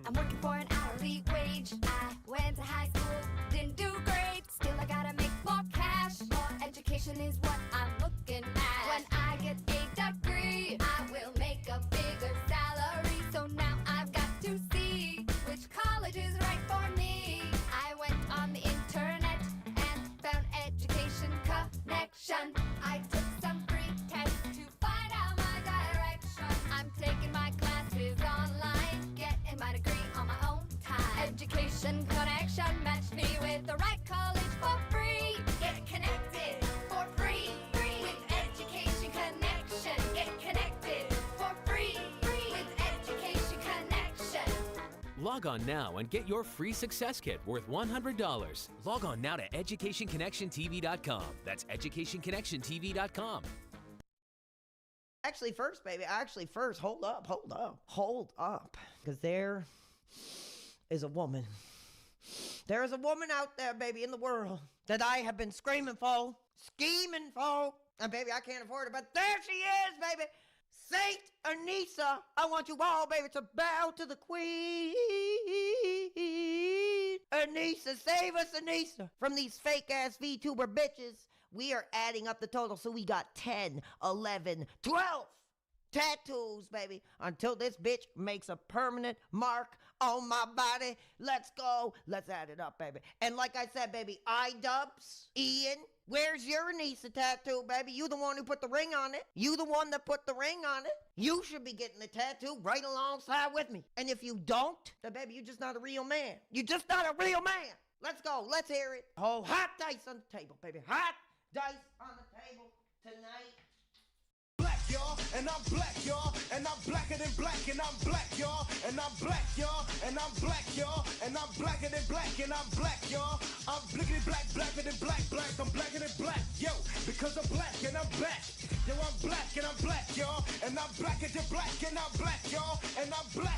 I'm working for an hourly wage. I went to high school, didn't do great. Still I gotta make more cash. More education is what I'm looking at. When I get a degree, I will make a bigger salary. So now I've got to see which college is right for me. I went on the internet and found Education Connection. I took some free tests to find out my direction. I'm taking my classes online, getting my degree on my own time. Education Connection matched me with the right college for free. Get connected for free with Education Connection. Get connected for free with Education Connection. Log on now and get your free success kit worth $100. Log on now to educationconnectiontv.com. That's educationconnectiontv.com. Actually, first, baby, hold up. Because there is a woman. There is a woman out there, baby, in the world that I have been screaming for, scheming for. And, baby, I can't afford it, but there she is, baby. Saint Anissa. I want you all, baby, to bow to the queen. Anissa, save us, Anissa, from these fake-ass VTuber bitches. We are adding up the total, so we got 10, 11, 12 tattoos, baby, until this bitch makes a permanent mark on my body. Let's go. Let's add it up, baby. And like I said, baby, iDubbbz, Ian, where's your Anissa tattoo, baby? You the one who put the ring on it. You the one that put the ring on it. You should be getting the tattoo right alongside with me. And if you don't, then, baby, you're just not a real man. You're just not a real man. Let's go. Let's hear it. Oh, hot dice on the table, baby. Hot dice on the table tonight. Black, y'all, and I'm black, y'all, and I'm blacker than black, and I'm black, y'all, and I'm black, y'all, and I'm black, y'all, and I'm blacker than black, and I'm black, y'all. I'm blickety black, blacker than black, I'm blacker than black, yo, because I'm black and I'm back. Yo, I'm black and I'm black, y'all, and I'm blacker than black, and I'm black, y'all, and I'm black.